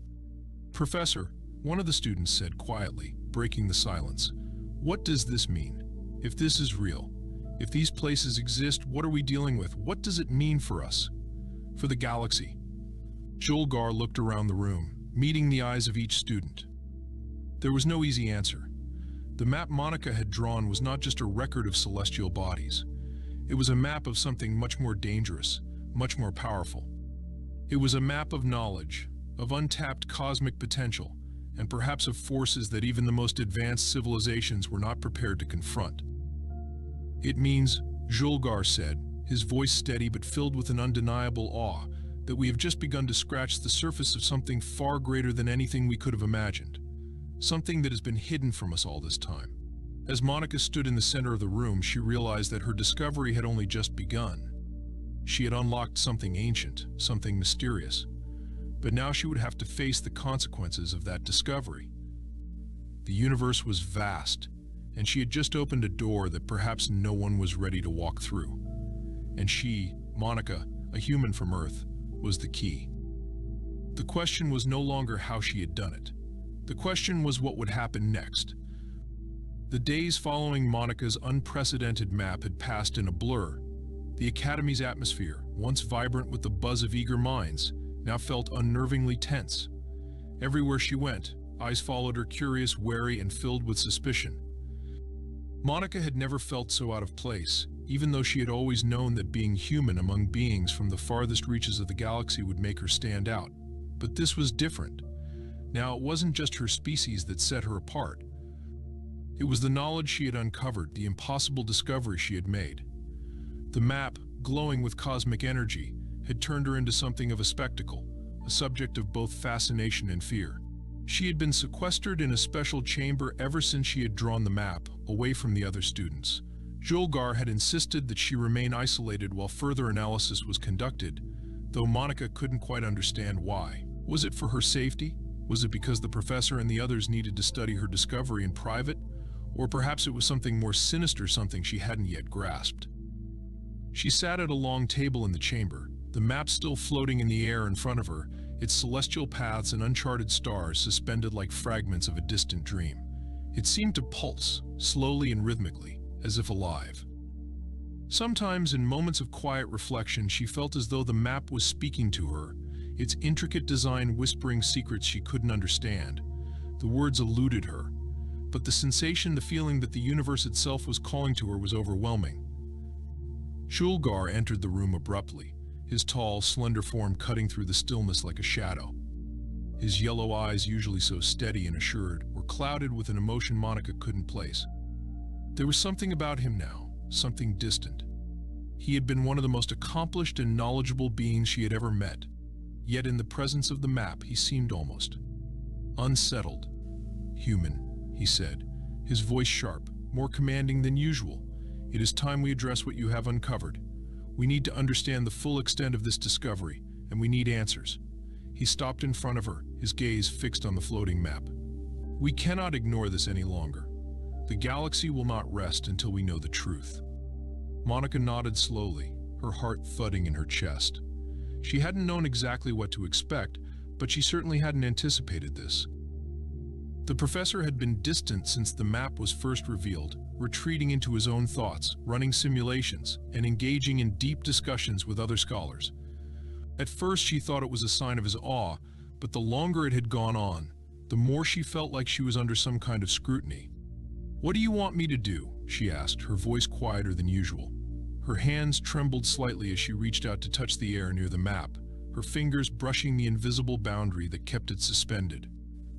"Professor," one of the students said quietly, breaking the silence, "what does this mean? If this is real, if these places exist, what are we dealing with? What does it mean for us? For the galaxy?" Julgar looked around the room, meeting the eyes of each student. There was no easy answer. The map Monica had drawn was not just a record of celestial bodies. It was a map of something much more dangerous, much more powerful. It was a map of knowledge, of untapped cosmic potential, and perhaps of forces that even the most advanced civilizations were not prepared to confront. "It means," Julgar said, his voice steady but filled with an undeniable awe, "that we have just begun to scratch the surface of something far greater than anything we could have imagined. Something that has been hidden from us all this time." As Monica stood in the center of the room, she realized that her discovery had only just begun. She had unlocked something ancient, something mysterious. But now she would have to face the consequences of that discovery. The universe was vast, and she had just opened a door that perhaps no one was ready to walk through. And she, Monica, a human from Earth, was the key. The question was no longer how she had done it. The question was what would happen next. The days following Monica's unprecedented map had passed in a blur. The Academy's atmosphere, once vibrant with the buzz of eager minds, now felt unnervingly tense. Everywhere she went, eyes followed her, curious, wary, and filled with suspicion. Monica had never felt so out of place, even though she had always known that being human among beings from the farthest reaches of the galaxy would make her stand out. But this was different. Now, it wasn't just her species that set her apart. It was the knowledge she had uncovered, the impossible discovery she had made. The map, glowing with cosmic energy, had turned her into something of a spectacle, a subject of both fascination and fear. She had been sequestered in a special chamber ever since she had drawn the map, away from the other students. Julgar had insisted that she remain isolated while further analysis was conducted, though Monica couldn't quite understand why. Was it for her safety? Was it because the professor and the others needed to study her discovery in private? Or perhaps it was something more sinister, something she hadn't yet grasped. She sat at a long table in the chamber, the map still floating in the air in front of her, its celestial paths and uncharted stars suspended like fragments of a distant dream. It seemed to pulse, slowly and rhythmically, as if alive. Sometimes, in moments of quiet reflection, she felt as though the map was speaking to her, its intricate design whispering secrets she couldn't understand. The words eluded her, but the sensation, the feeling that the universe itself was calling to her was overwhelming. Julgar entered the room abruptly, his tall, slender form cutting through the stillness like a shadow. His yellow eyes, usually so steady and assured, were clouded with an emotion Monica couldn't place. There was something about him now, something distant. He had been one of the most accomplished and knowledgeable beings she had ever met, yet in the presence of the map he seemed almost unsettled. "Human," he said, his voice sharp, more commanding than usual. "It is time we address what you have uncovered. We need to understand the full extent of this discovery, and we need answers." He stopped in front of her, his gaze fixed on the floating map. "We cannot ignore this any longer. The galaxy will not rest until we know the truth." Monica nodded slowly, her heart thudding in her chest. She hadn't known exactly what to expect, but she certainly hadn't anticipated this. The professor had been distant since the map was first revealed, retreating into his own thoughts, running simulations, and engaging in deep discussions with other scholars. At first she thought it was a sign of his awe, but the longer it had gone on, the more she felt like she was under some kind of scrutiny. "What do you want me to do?" she asked, her voice quieter than usual. Her hands trembled slightly as she reached out to touch the air near the map, her fingers brushing the invisible boundary that kept it suspended.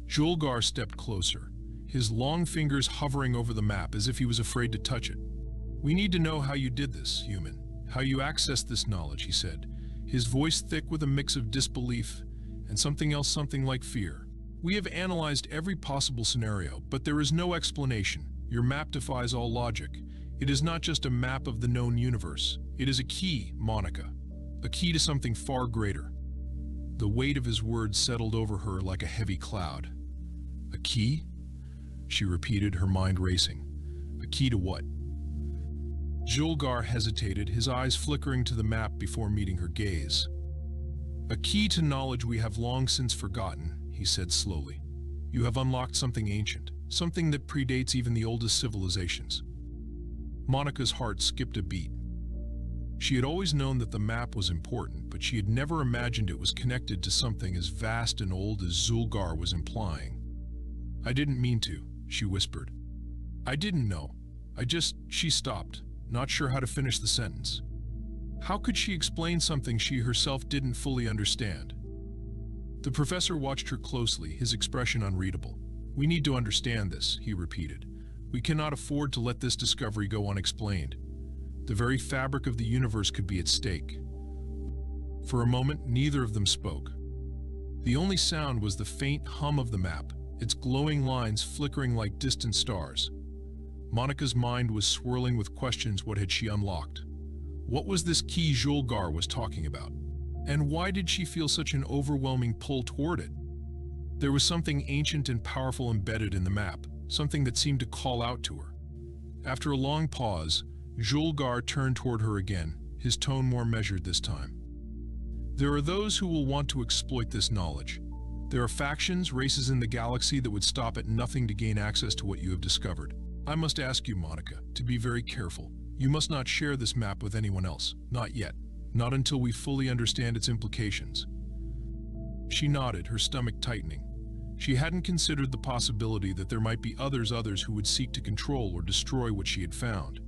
Julgar stepped closer, his long fingers hovering over the map as if he was afraid to touch it. "We need to know how you did this, human, how you accessed this knowledge," he said, his voice thick with a mix of disbelief and something else, something like fear. "We have analyzed every possible scenario, but there is no explanation. Your map defies all logic. It is not just a map of the known universe. It is a key, Monica, a key to something far greater." The weight of his words settled over her like a heavy cloud. "A key?" she repeated, her mind racing. "A key to what?" Julgar hesitated, his eyes flickering to the map before meeting her gaze. "A key to knowledge we have long since forgotten," he said slowly. "You have unlocked something ancient, something that predates even the oldest civilizations." Monica's heart skipped a beat. She had always known that the map was important, but she had never imagined it was connected to something as vast and old as Julgar was implying. "I didn't mean to," she whispered. "I didn't know. She stopped, not sure how to finish the sentence. How could she explain something she herself didn't fully understand? The professor watched her closely, his expression unreadable. "We need to understand this," he repeated. "We cannot afford to let this discovery go unexplained. The very fabric of the universe could be at stake." For a moment, neither of them spoke. The only sound was the faint hum of the map, its glowing lines flickering like distant stars. Monica's mind was swirling with questions. What had she unlocked? What was this key Julgar was talking about? And why did she feel such an overwhelming pull toward it? There was something ancient and powerful embedded in the map, something that seemed to call out to her. After a long pause, Julgar turned toward her again, his tone more measured this time. "There are those who will want to exploit this knowledge. There are factions, races in the galaxy that would stop at nothing to gain access to what you have discovered. I must ask you, Monica, to be very careful. You must not share this map with anyone else. Not yet. Not until we fully understand its implications." She nodded, her stomach tightening. She hadn't considered the possibility that there might be others who would seek to control or destroy what she had found.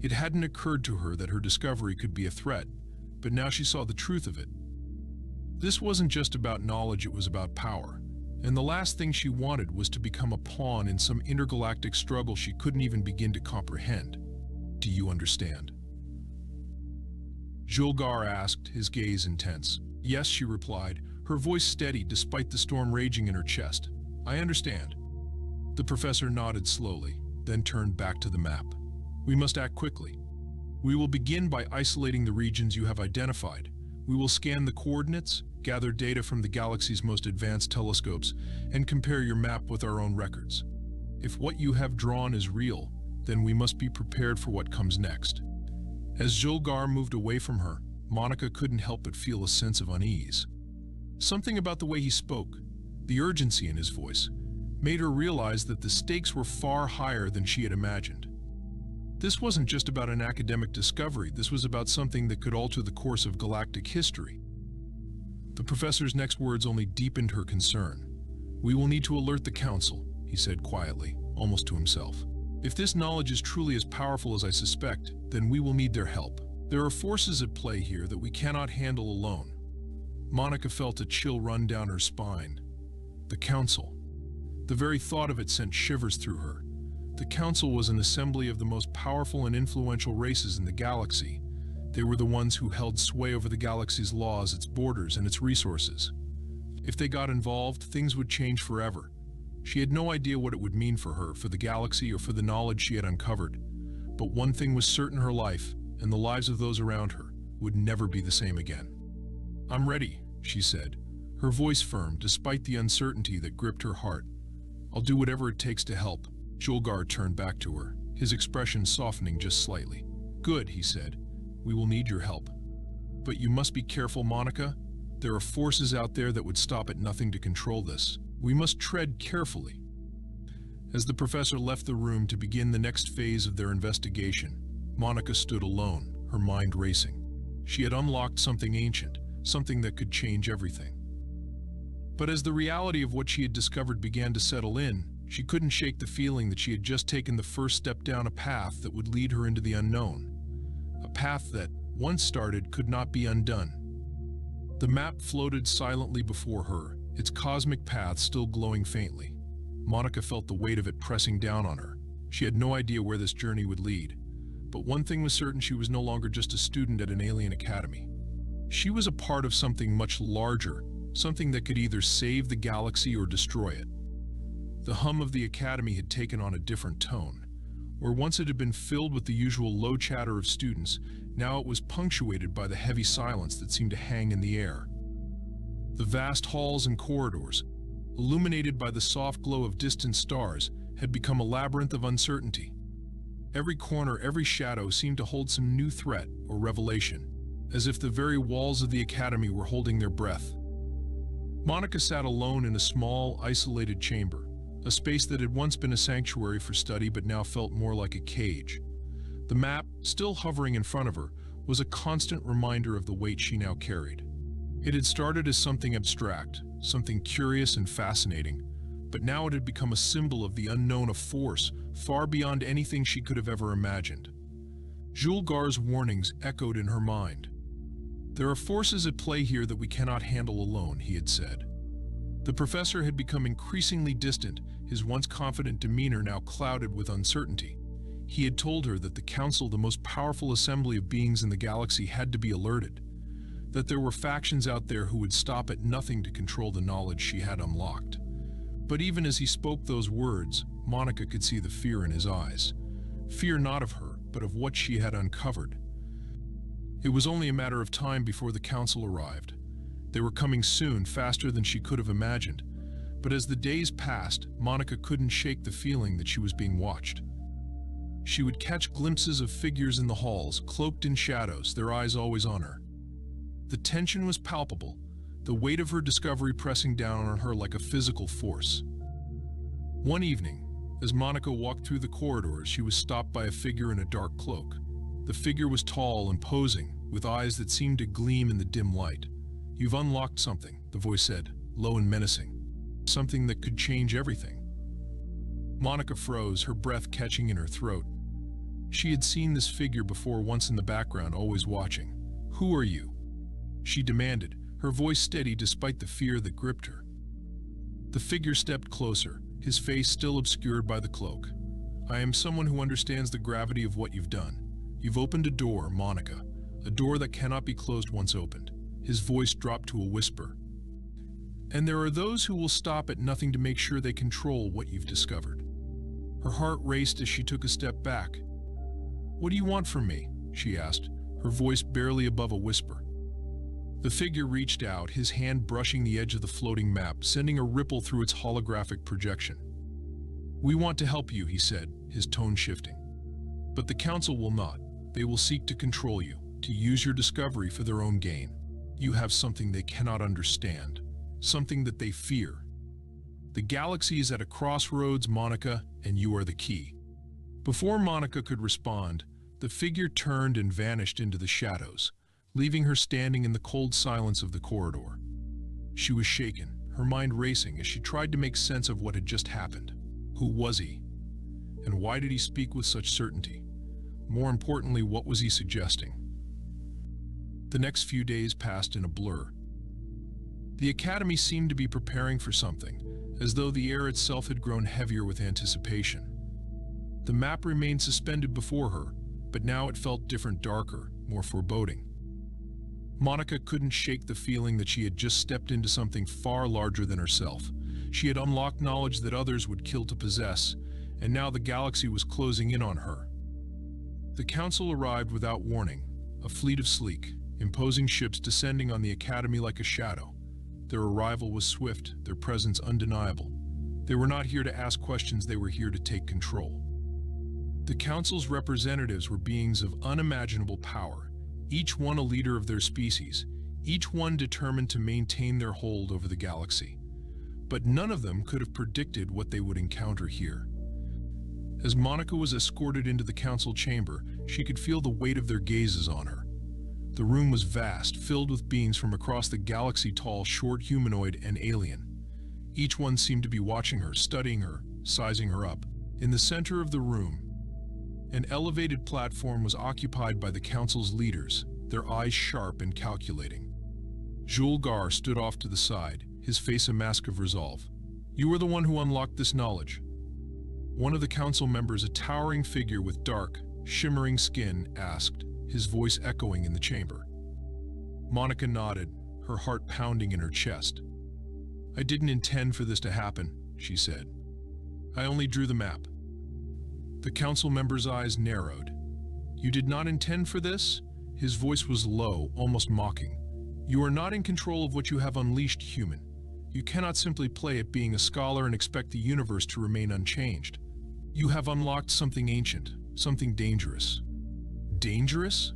It hadn't occurred to her that her discovery could be a threat, but now she saw the truth of it. This wasn't just about knowledge, it was about power. And the last thing she wanted was to become a pawn in some intergalactic struggle she couldn't even begin to comprehend. Do you understand? Julgar asked, his gaze intense. Yes, she replied, her voice steady despite the storm raging in her chest. I understand. The professor nodded slowly, then turned back to the map. We must act quickly. We will begin by isolating the regions you have identified. We will scan the coordinates, gather data from the galaxy's most advanced telescopes, and compare your map with our own records. If what you have drawn is real, then we must be prepared for what comes next. As Julgar moved away from her, Monica couldn't help but feel a sense of unease. Something about the way he spoke, the urgency in his voice, made her realize that the stakes were far higher than she had imagined. This wasn't just about an academic discovery, this was about something that could alter the course of galactic history. The professor's next words only deepened her concern. We will need to alert the council, he said quietly, almost to himself. If this knowledge is truly as powerful as I suspect, then we will need their help. There are forces at play here that we cannot handle alone. Monica felt a chill run down her spine. The council. The very thought of it sent shivers through her. The council was an assembly of the most powerful and influential races in the galaxy. They were the ones who held sway over the galaxy's laws, its borders, and its resources. If they got involved, things would change forever. She had no idea what it would mean for her, for the galaxy, or for the knowledge she had uncovered. But one thing was certain: her life, and the lives of those around her, would never be the same again. I'm ready, she said, her voice firm despite the uncertainty that gripped her heart. I'll do whatever it takes to help. Julgar turned back to her, his expression softening just slightly. Good, he said. We will need your help. But you must be careful, Monica. There are forces out there that would stop at nothing to control this. We must tread carefully. As the professor left the room to begin the next phase of their investigation, Monica stood alone, her mind racing. She had unlocked something ancient, something that could change everything. But as the reality of what she had discovered began to settle in, she couldn't shake the feeling that she had just taken the first step down a path that would lead her into the unknown. A path that, once started, could not be undone. The map floated silently before her, its cosmic path still glowing faintly. Monica felt the weight of it pressing down on her. She had no idea where this journey would lead. But one thing was certain: she was no longer just a student at an alien academy. She was a part of something much larger, something that could either save the galaxy or destroy it. The hum of the academy had taken on a different tone. Where once it had been filled with the usual low chatter of students, now it was punctuated by the heavy silence that seemed to hang in the air. The vast halls and corridors, illuminated by the soft glow of distant stars, had become a labyrinth of uncertainty. Every corner, every shadow seemed to hold some new threat or revelation, as if the very walls of the academy were holding their breath. Monica sat alone in a small, isolated chamber, a space that had once been a sanctuary for study but now felt more like a cage. The map, still hovering in front of her, was a constant reminder of the weight she now carried. It had started as something abstract, something curious and fascinating, but now it had become a symbol of the unknown, a force far beyond anything she could have ever imagined. Julgar's warnings echoed in her mind. There are forces at play here that we cannot handle alone, he had said. The professor had become increasingly distant, his once confident demeanor now clouded with uncertainty. He had told her that the council, the most powerful assembly of beings in the galaxy, had to be alerted, that there were factions out there who would stop at nothing to control the knowledge she had unlocked. But even as he spoke those words, Monica could see the fear in his eyes. Fear not of her, but of what she had uncovered. It was only a matter of time before the council arrived. They were coming soon, faster than she could have imagined. But as the days passed, Monica couldn't shake the feeling that she was being watched. She would catch glimpses of figures in the halls, cloaked in shadows, their eyes always on her. The tension was palpable, the weight of her discovery pressing down on her like a physical force. One evening, as Monica walked through the corridors, she was stopped by a figure in a dark cloak. The figure was tall and posing, with eyes that seemed to gleam in the dim light. You've unlocked something, the voice said, low and menacing. Something that could change everything. Monica froze, her breath catching in her throat. She had seen this figure before, once in the background, always watching. Who are you? She demanded, her voice steady despite the fear that gripped her. The figure stepped closer, his face still obscured by the cloak. "I am someone who understands the gravity of what you've done. You've opened a door, Monica, a door that cannot be closed once opened." His voice dropped to a whisper. "And there are those who will stop at nothing to make sure they control what you've discovered." Her heart raced as she took a step back. "What do you want from me?" she asked, her voice barely above a whisper. The figure reached out, his hand brushing the edge of the floating map, sending a ripple through its holographic projection. "We want to help you," he said, his tone shifting. "But the Council will not. They will seek to control you, to use your discovery for their own gain. You have something they cannot understand, something that they fear. The galaxy is at a crossroads, Monica, and you are the key." Before Monica could respond, the figure turned and vanished into the shadows, leaving her standing in the cold silence of the corridor. She was shaken, her mind racing as she tried to make sense of what had just happened. Who was he? And why did he speak with such certainty? More importantly, what was he suggesting? The next few days passed in a blur. The Academy seemed to be preparing for something, as though the air itself had grown heavier with anticipation. The map remained suspended before her, but now it felt different, darker, more foreboding. Monica couldn't shake the feeling that she had just stepped into something far larger than herself. She had unlocked knowledge that others would kill to possess, and now the galaxy was closing in on her. The Council arrived without warning, a fleet of sleek, imposing ships descending on the Academy like a shadow. Their arrival was swift, their presence undeniable. They were not here to ask questions, they were here to take control. The Council's representatives were beings of unimaginable power, each one a leader of their species, each one determined to maintain their hold over the galaxy. But none of them could have predicted what they would encounter here. As Monica was escorted into the Council chamber, she could feel the weight of their gazes on her. The room was vast, filled with beings from across the galaxy, tall, short, humanoid, and alien. Each one seemed to be watching her, studying her, sizing her up. In the center of the room, an elevated platform was occupied by the Council's leaders, their eyes sharp and calculating. Julgar stood off to the side, his face a mask of resolve. "You are the one who unlocked this knowledge." One of the Council members, a towering figure with dark, shimmering skin, asked, his voice echoing in the chamber. Monica nodded, her heart pounding in her chest. "I didn't intend for this to happen," she said. "I only drew the map." The Council member's eyes narrowed. "You did not intend for this?" His voice was low, almost mocking. "You are not in control of what you have unleashed, human. You cannot simply play at being a scholar and expect the universe to remain unchanged. You have unlocked something ancient, something dangerous." "Dangerous?"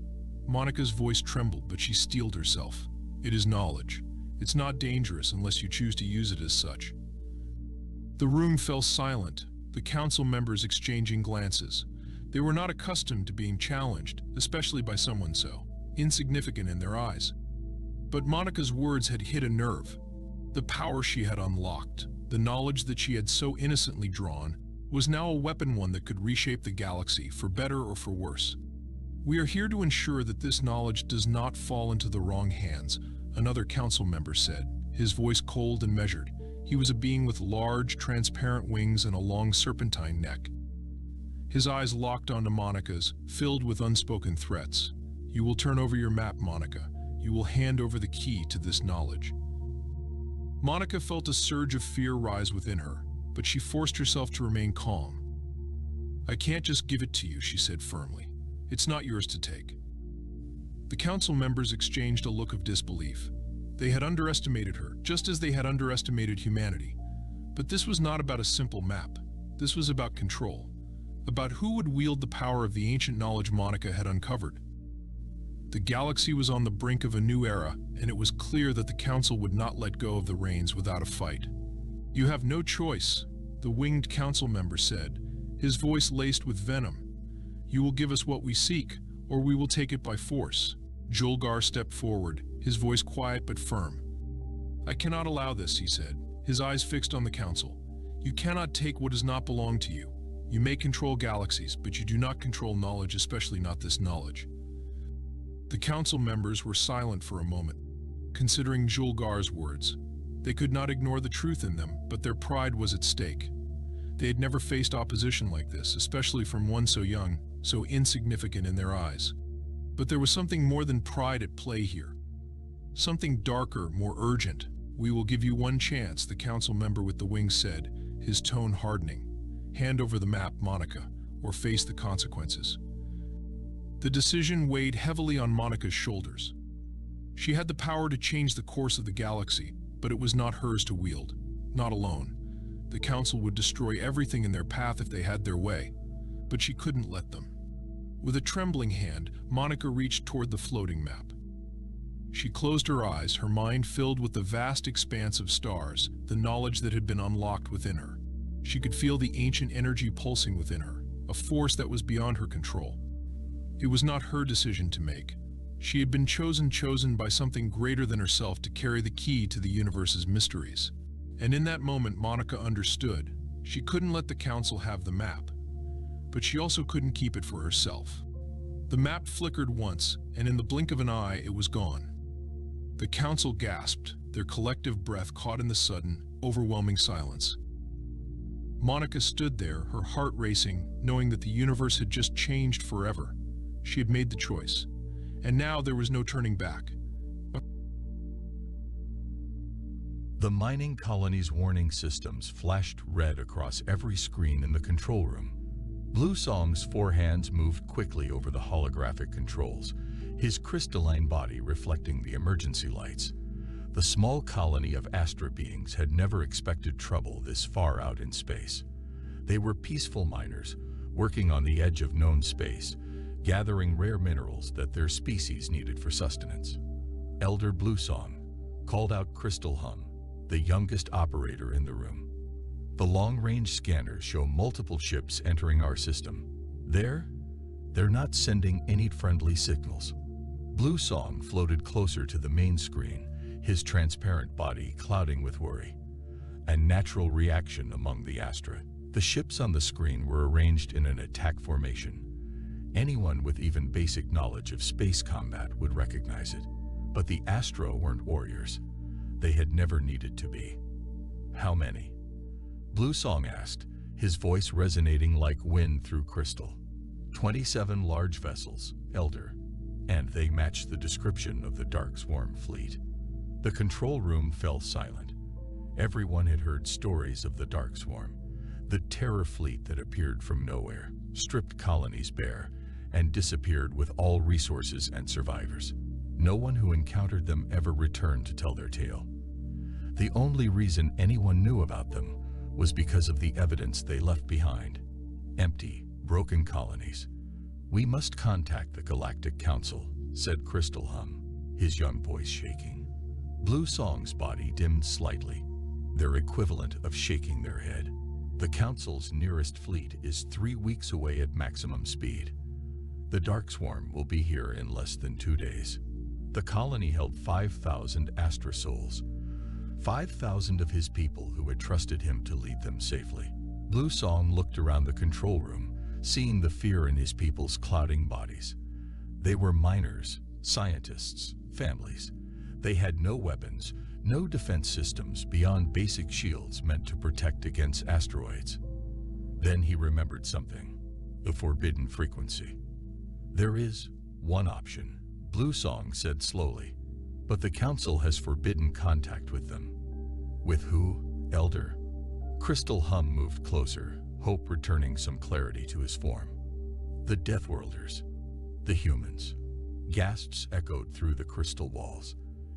Monica's voice trembled, but she steeled herself. "It is knowledge. It's not dangerous unless you choose to use it as such." The room fell silent, the Council members exchanging glances. They were not accustomed to being challenged, especially by someone so insignificant in their eyes. But Monica's words had hit a nerve. The power she had unlocked, the knowledge that she had so innocently drawn, was now a weapon, one that could reshape the galaxy, for better or for worse. "We are here to ensure that this knowledge does not fall into the wrong hands," another Council member said, his voice cold and measured. He was a being with large, transparent wings and a long serpentine neck. His eyes locked onto Monica's, filled with unspoken threats. "You will turn over your map, Monica. You will hand over the key to this knowledge." Monica felt a surge of fear rise within her, but she forced herself to remain calm. "I can't just give it to you," she said firmly. "It's not yours to take." The Council members exchanged a look of disbelief. They had underestimated her, just as they had underestimated humanity. But this was not about a simple map. This was about control, about who would wield the power of the ancient knowledge Monica had uncovered. The galaxy was on the brink of a new era, and it was clear that the Council would not let go of the reins without a fight. "You have no choice," the winged Council member said, his voice laced with venom. "You will give us what we seek, or we will take it by force." Julgar stepped forward, his voice quiet but firm. "I cannot allow this," he said, his eyes fixed on the Council. "You cannot take what does not belong to you. You may control galaxies, but you do not control knowledge, especially not this knowledge." The Council members were silent for a moment. considering Julgar's words. They could not ignore the truth in them, but their pride was at stake. They had never faced opposition like this, especially from one so young, so insignificant in their eyes. But there was something more than pride at play here. Something darker, more urgent. "We will give you one chance," the council member with the wings said, his tone hardening. "Hand over the map, Monica, or face the consequences." The decision weighed heavily on Monica's shoulders. She had the power to change the course of the galaxy, but it was not hers to wield. Not alone. The council would destroy everything in their path if they had their way, but she couldn't let them. With a trembling hand, Monica reached toward the floating map. She closed her eyes, her mind filled with the vast expanse of stars, the knowledge that had been unlocked within her. She could feel the ancient energy pulsing within her, a force that was beyond her control. It was not her decision to make. She had been chosen by something greater than herself to carry the key to the universe's mysteries. And in that moment, Monica understood. She couldn't let the council have the map, but she also couldn't keep it for herself. The map flickered once, and in the blink of an eye, it was gone. The council gasped, their collective breath caught in the sudden, overwhelming silence. Monica stood there, her heart racing, knowing that the universe had just changed forever. She had made the choice, and now there was no turning back.
The mining colony's warning systems flashed red across every screen in the control room. Blue Song's four hands moved quickly over the holographic controls, his crystalline body reflecting the emergency lights. The small colony of Astra beings had never expected trouble this far out in space. They were peaceful miners, working on the edge of known space, gathering rare minerals that their species needed for sustenance. Elder Bluesong called out Crystal Hum, the youngest operator in the room. The long-range scanners show multiple ships entering our system. They're not sending any friendly signals. Bluesong floated closer to the main screen, his transparent body clouding with worry. A natural reaction among the Astra. The ships on the screen were arranged in an attack formation. Anyone with even basic knowledge of space combat would recognize it. But the Astra weren't warriors. They had never needed to be. How many? Bluesong asked, his voice resonating like wind through crystal. 27 large vessels, Elder, and they matched the description of the Dark Swarm fleet. The control room fell silent. Everyone had heard stories of the Dark Swarm, the terror fleet that appeared from nowhere, stripped colonies bare, and disappeared with all resources and survivors. No one who encountered them ever returned to tell their tale. The only reason anyone knew about them was because of the evidence they left behind. Empty, broken colonies. "We must contact the Galactic Council," said Crystal Hum, his young voice shaking. Bluesong's body dimmed slightly, their equivalent of shaking their head. The Council's nearest fleet is 3 weeks away at maximum speed. The Dark Swarm will be here in less than 2 days. The colony held 5,000 Astra souls, 5,000 of his people who had trusted him to lead them safely. Bluesong looked around the control room, seeing the fear in his people's clouding bodies. They were miners, scientists, families. They had no weapons, no defense systems beyond basic shields meant to protect against asteroids. Then he remembered something, the forbidden frequency. "There is one option," Bluesong said slowly, "but the Council has forbidden contact with them." "With who, Elder?" Crystal Hum moved closer, hope returning some clarity to his form. "The Deathworlders, the humans." Gasps echoed through the crystal walls.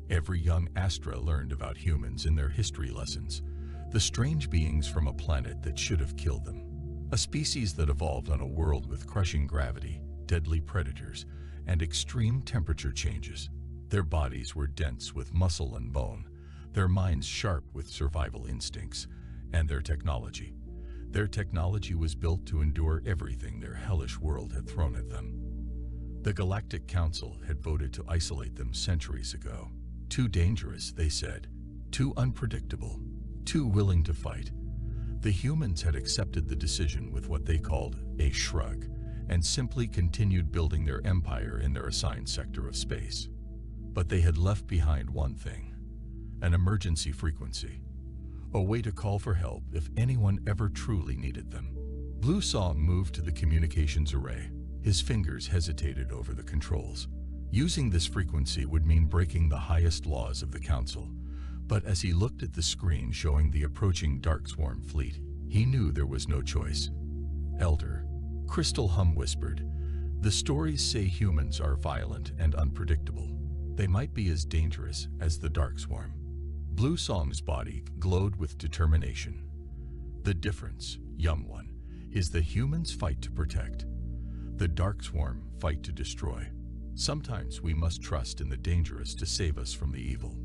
Every young Astra learned about humans in their history lessons, the strange beings from a planet that should have killed them. A species that evolved on a world with crushing gravity, deadly predators, and extreme temperature changes. Their bodies were dense with muscle and bone, their minds sharp with survival instincts, and their technology. Their technology was built to endure everything their hellish world had thrown at them. The Galactic Council had voted to isolate them centuries ago. Too dangerous, they said. Too unpredictable. Too willing to fight. The humans had accepted the decision with what they called a shrug, and simply continued building their empire in their assigned sector of space. But they had left behind one thing: an emergency frequency, a way to call for help if anyone ever truly needed them. Blue Song moved to the communications array. His fingers hesitated over the controls. Using this frequency would mean breaking the highest laws of the Council, but as he looked at the screen showing the approaching Darkswarm fleet, he knew there was no choice. Elder, Crystal Hum whispered, "The stories say humans are violent and unpredictable. They might be as dangerous as the Darkswarm." Blue Song's body glowed with determination. "The difference, young one, is the humans fight to protect. The Darkswarm fight to destroy. Sometimes we must trust in the dangerous to save us from the evil."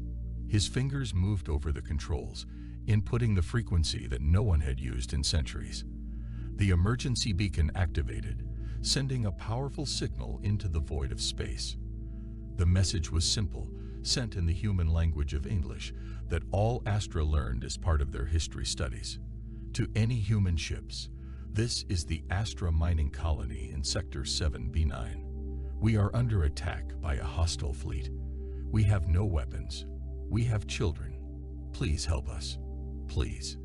His fingers moved over the controls, inputting the frequency that no one had used in centuries. The emergency beacon activated, sending a powerful signal into the void of space. The message was simple, sent in the human language of English that all Astra learned as part of their history studies. "To any human ships, this is the Astra mining colony in Sector 7B9. We are under attack by a hostile fleet. We have no weapons. We have children. Please help us. Please."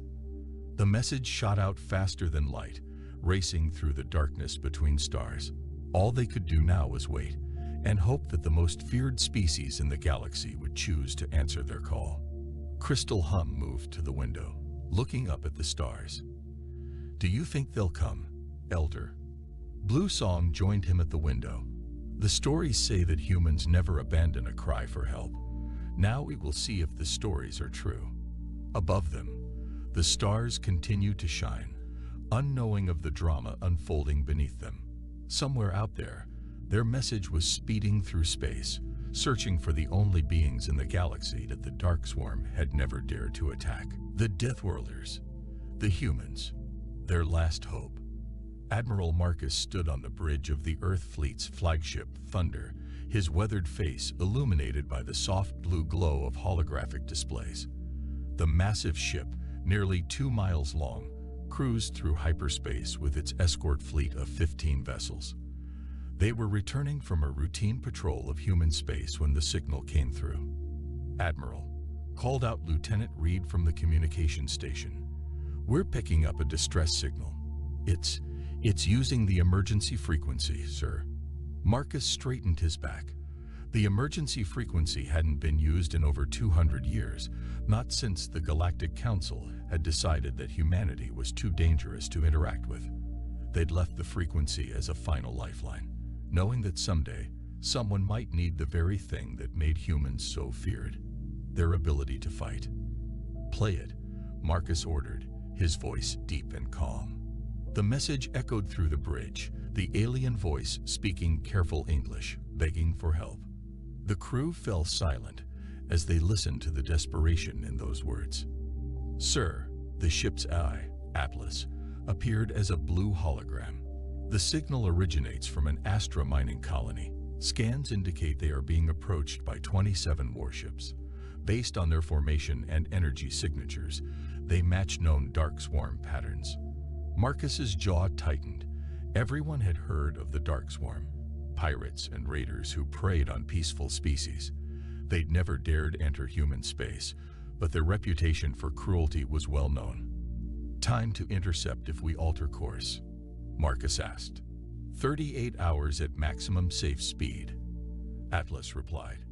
The message shot out faster than light, racing through the darkness between stars. All they could do now was wait, and hope that the most feared species in the galaxy would choose to answer their call. Crystal Hum moved to the window, looking up at the stars. "Do you think they'll come, Elder?" Blue Song joined him at the window. "The stories say that humans never abandon a cry for help. Now we will see if the stories are true." Above them, the stars continued to shine, unknowing of the drama unfolding beneath them. Somewhere out there, their message was speeding through space, searching for the only beings in the galaxy that the Darkswarm had never dared to attack. The Deathworlders, the humans, their last hope. Admiral Marcus stood on the bridge of the Earth Fleet's flagship, Thunder, his weathered face illuminated by the soft blue glow of holographic displays. The massive ship, nearly 2 miles long, cruised through hyperspace with its escort fleet of 15 vessels. They were returning from a routine patrol of human space when the signal came through. "Admiral," called out Lieutenant Reed from the communication station, "we're picking up a distress signal. It's using the emergency frequency, sir." Marcus straightened his back. The emergency frequency hadn't been used in over 200 years, not since the Galactic Council had decided that humanity was too dangerous to interact with. They'd left the frequency as a final lifeline, knowing that someday someone might need the very thing that made humans so feared: their ability to fight. "Play it," Marcus ordered, his voice deep and calm. The message echoed through the bridge, the alien voice speaking careful English, begging for help. The crew fell silent as they listened to the desperation in those words. "Sir," the ship's eye, Atlas, appeared as a blue hologram. "The signal originates from an Astra mining colony. Scans indicate they are being approached by 27 warships. Based on their formation and energy signatures, they match known Darkswarm patterns." Marcus's jaw tightened. Everyone had heard of the Darkswarm, pirates and raiders who preyed on peaceful species. They'd never dared enter human space, but their reputation for cruelty was well known. "Time to intercept if we alter course?" Marcus asked. 38 hours at maximum safe speed," Atlas replied.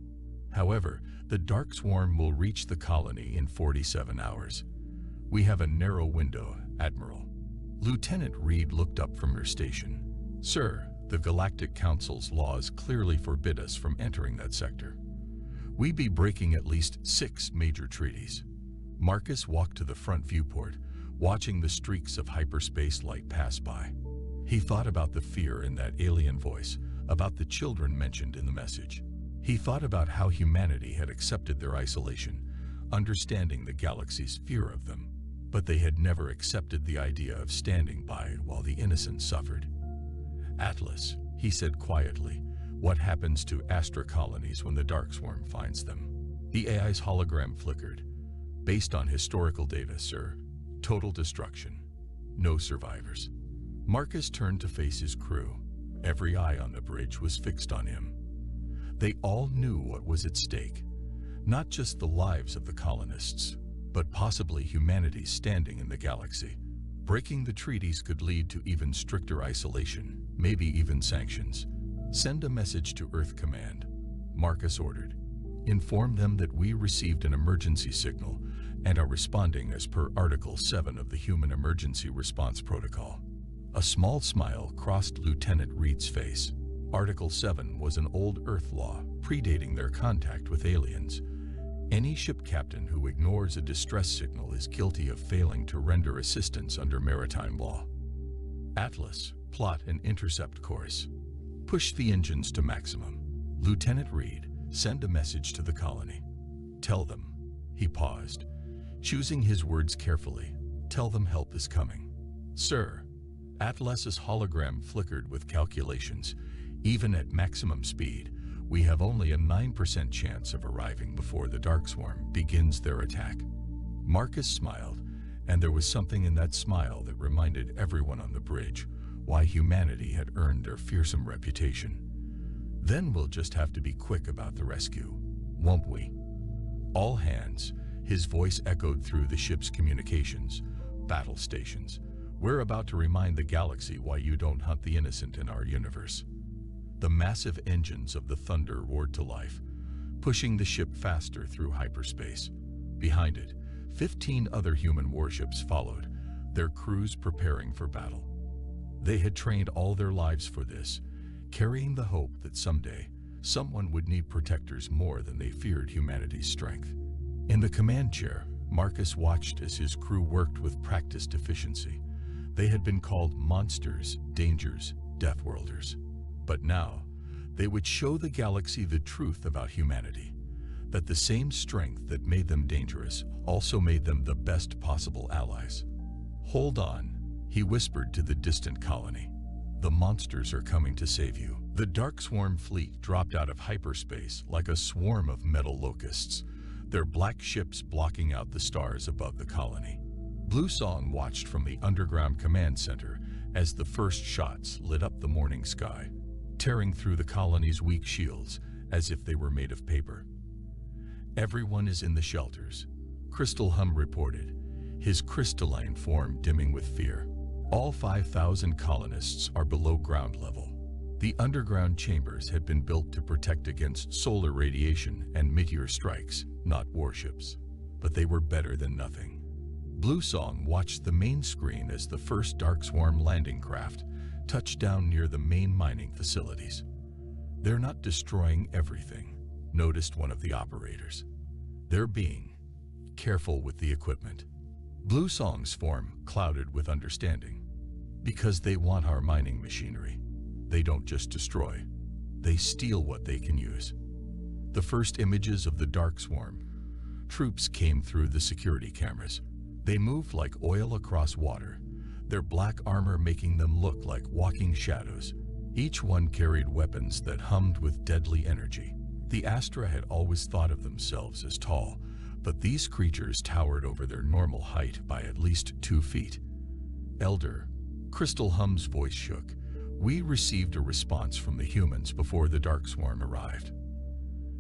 "However, the Darkswarm will reach the colony in 47 hours. We have a narrow window, Admiral." Lieutenant Reed looked up from her station. "Sir, the Galactic Council's laws clearly forbid us from entering that sector. We'd be breaking at least 6 major treaties." Marcus walked to the front viewport, watching the streaks of hyperspace light pass by. He thought about the fear in that alien voice, about the children mentioned in the message. He thought about how humanity had accepted their isolation, understanding the galaxy's fear of them, but they had never accepted the idea of standing by while the innocent suffered. "Atlas," he said quietly, "what happens to Astra colonies when the Darkswarm finds them?" The AI's hologram flickered. "Based on historical data, sir, total destruction. No survivors." Marcus turned to face his crew. Every eye on the bridge was fixed on him. They all knew what was at stake. Not just the lives of the colonists, but possibly humanity's standing in the galaxy. Breaking the treaties could lead to even stricter isolation, maybe even sanctions. Send a message to Earth Command, Marcus ordered. Inform them that we received an emergency signal and are responding as per Article 7 of the Human Emergency Response Protocol. A small smile crossed Lieutenant Reed's face. Article 7 was an old Earth law predating their contact with aliens. Any ship captain who ignores a distress signal is guilty of failing to render assistance under maritime law. Atlas, plot an intercept course. Push the engines to maximum. Lieutenant Reed, send a message to the colony. Tell them, he paused, choosing his words carefully, tell them help is coming. Sir, Atlas's hologram flickered with calculations. Even at maximum speed, we have only a 9% chance of arriving before the Dark Swarm begins their attack. Marcus smiled, and there was something in that smile that reminded everyone on the bridge why humanity had earned their fearsome reputation. Then we'll just have to be quick about the rescue, won't we? All hands, his voice echoed through the ship's communications. Battle stations. We're about to remind the galaxy why you don't hunt the innocent in our universe. The massive engines of the Thunder roared to life, pushing the ship faster through hyperspace. Behind it, 15 other human warships followed, their crews preparing for battle. They had trained all their lives for this, carrying the hope that someday someone would need protectors more than they feared humanity's strength. In the command chair, Marcus watched as his crew worked with practiced efficiency. They had been called monsters, dangers, deathworlders. But now, they would show the galaxy the truth about humanity, that the same strength that made them dangerous also made them the best possible allies. Hold on, he whispered to the distant colony. The monsters are coming to save you. The Dark Swarm fleet dropped out of hyperspace like a swarm of metal locusts, their black ships blocking out the stars above the colony. Bluesong watched from the underground command center as the first shots lit up the morning sky, tearing through the colony's weak shields as if they were made of paper. Everyone is in the shelters, Crystal Hum reported, his crystalline form dimming with fear. All 5,000 colonists are below ground level. The underground chambers had been built to protect against solar radiation and meteor strikes, not warships. But they were better than nothing. Bluesong watched the main screen as the first Dark Swarm landing craft touched down near the main mining facilities. They're not destroying everything, noticed one of the operators. They're being careful with the equipment. Bluesong's form clouded with understanding. Because they want our mining machinery. They don't just destroy. They steal what they can use. The first images of the Dark Swarm. Troops came through the security cameras. They moved like oil across water, their black armor making them look like walking shadows. Each one carried weapons that hummed with deadly energy. The Astra had always thought of themselves as tall, but these creatures towered over their normal height by at least 2 feet. Elder, Crystal Hum's voice shook. We received a response from the humans before the Dark Swarm arrived.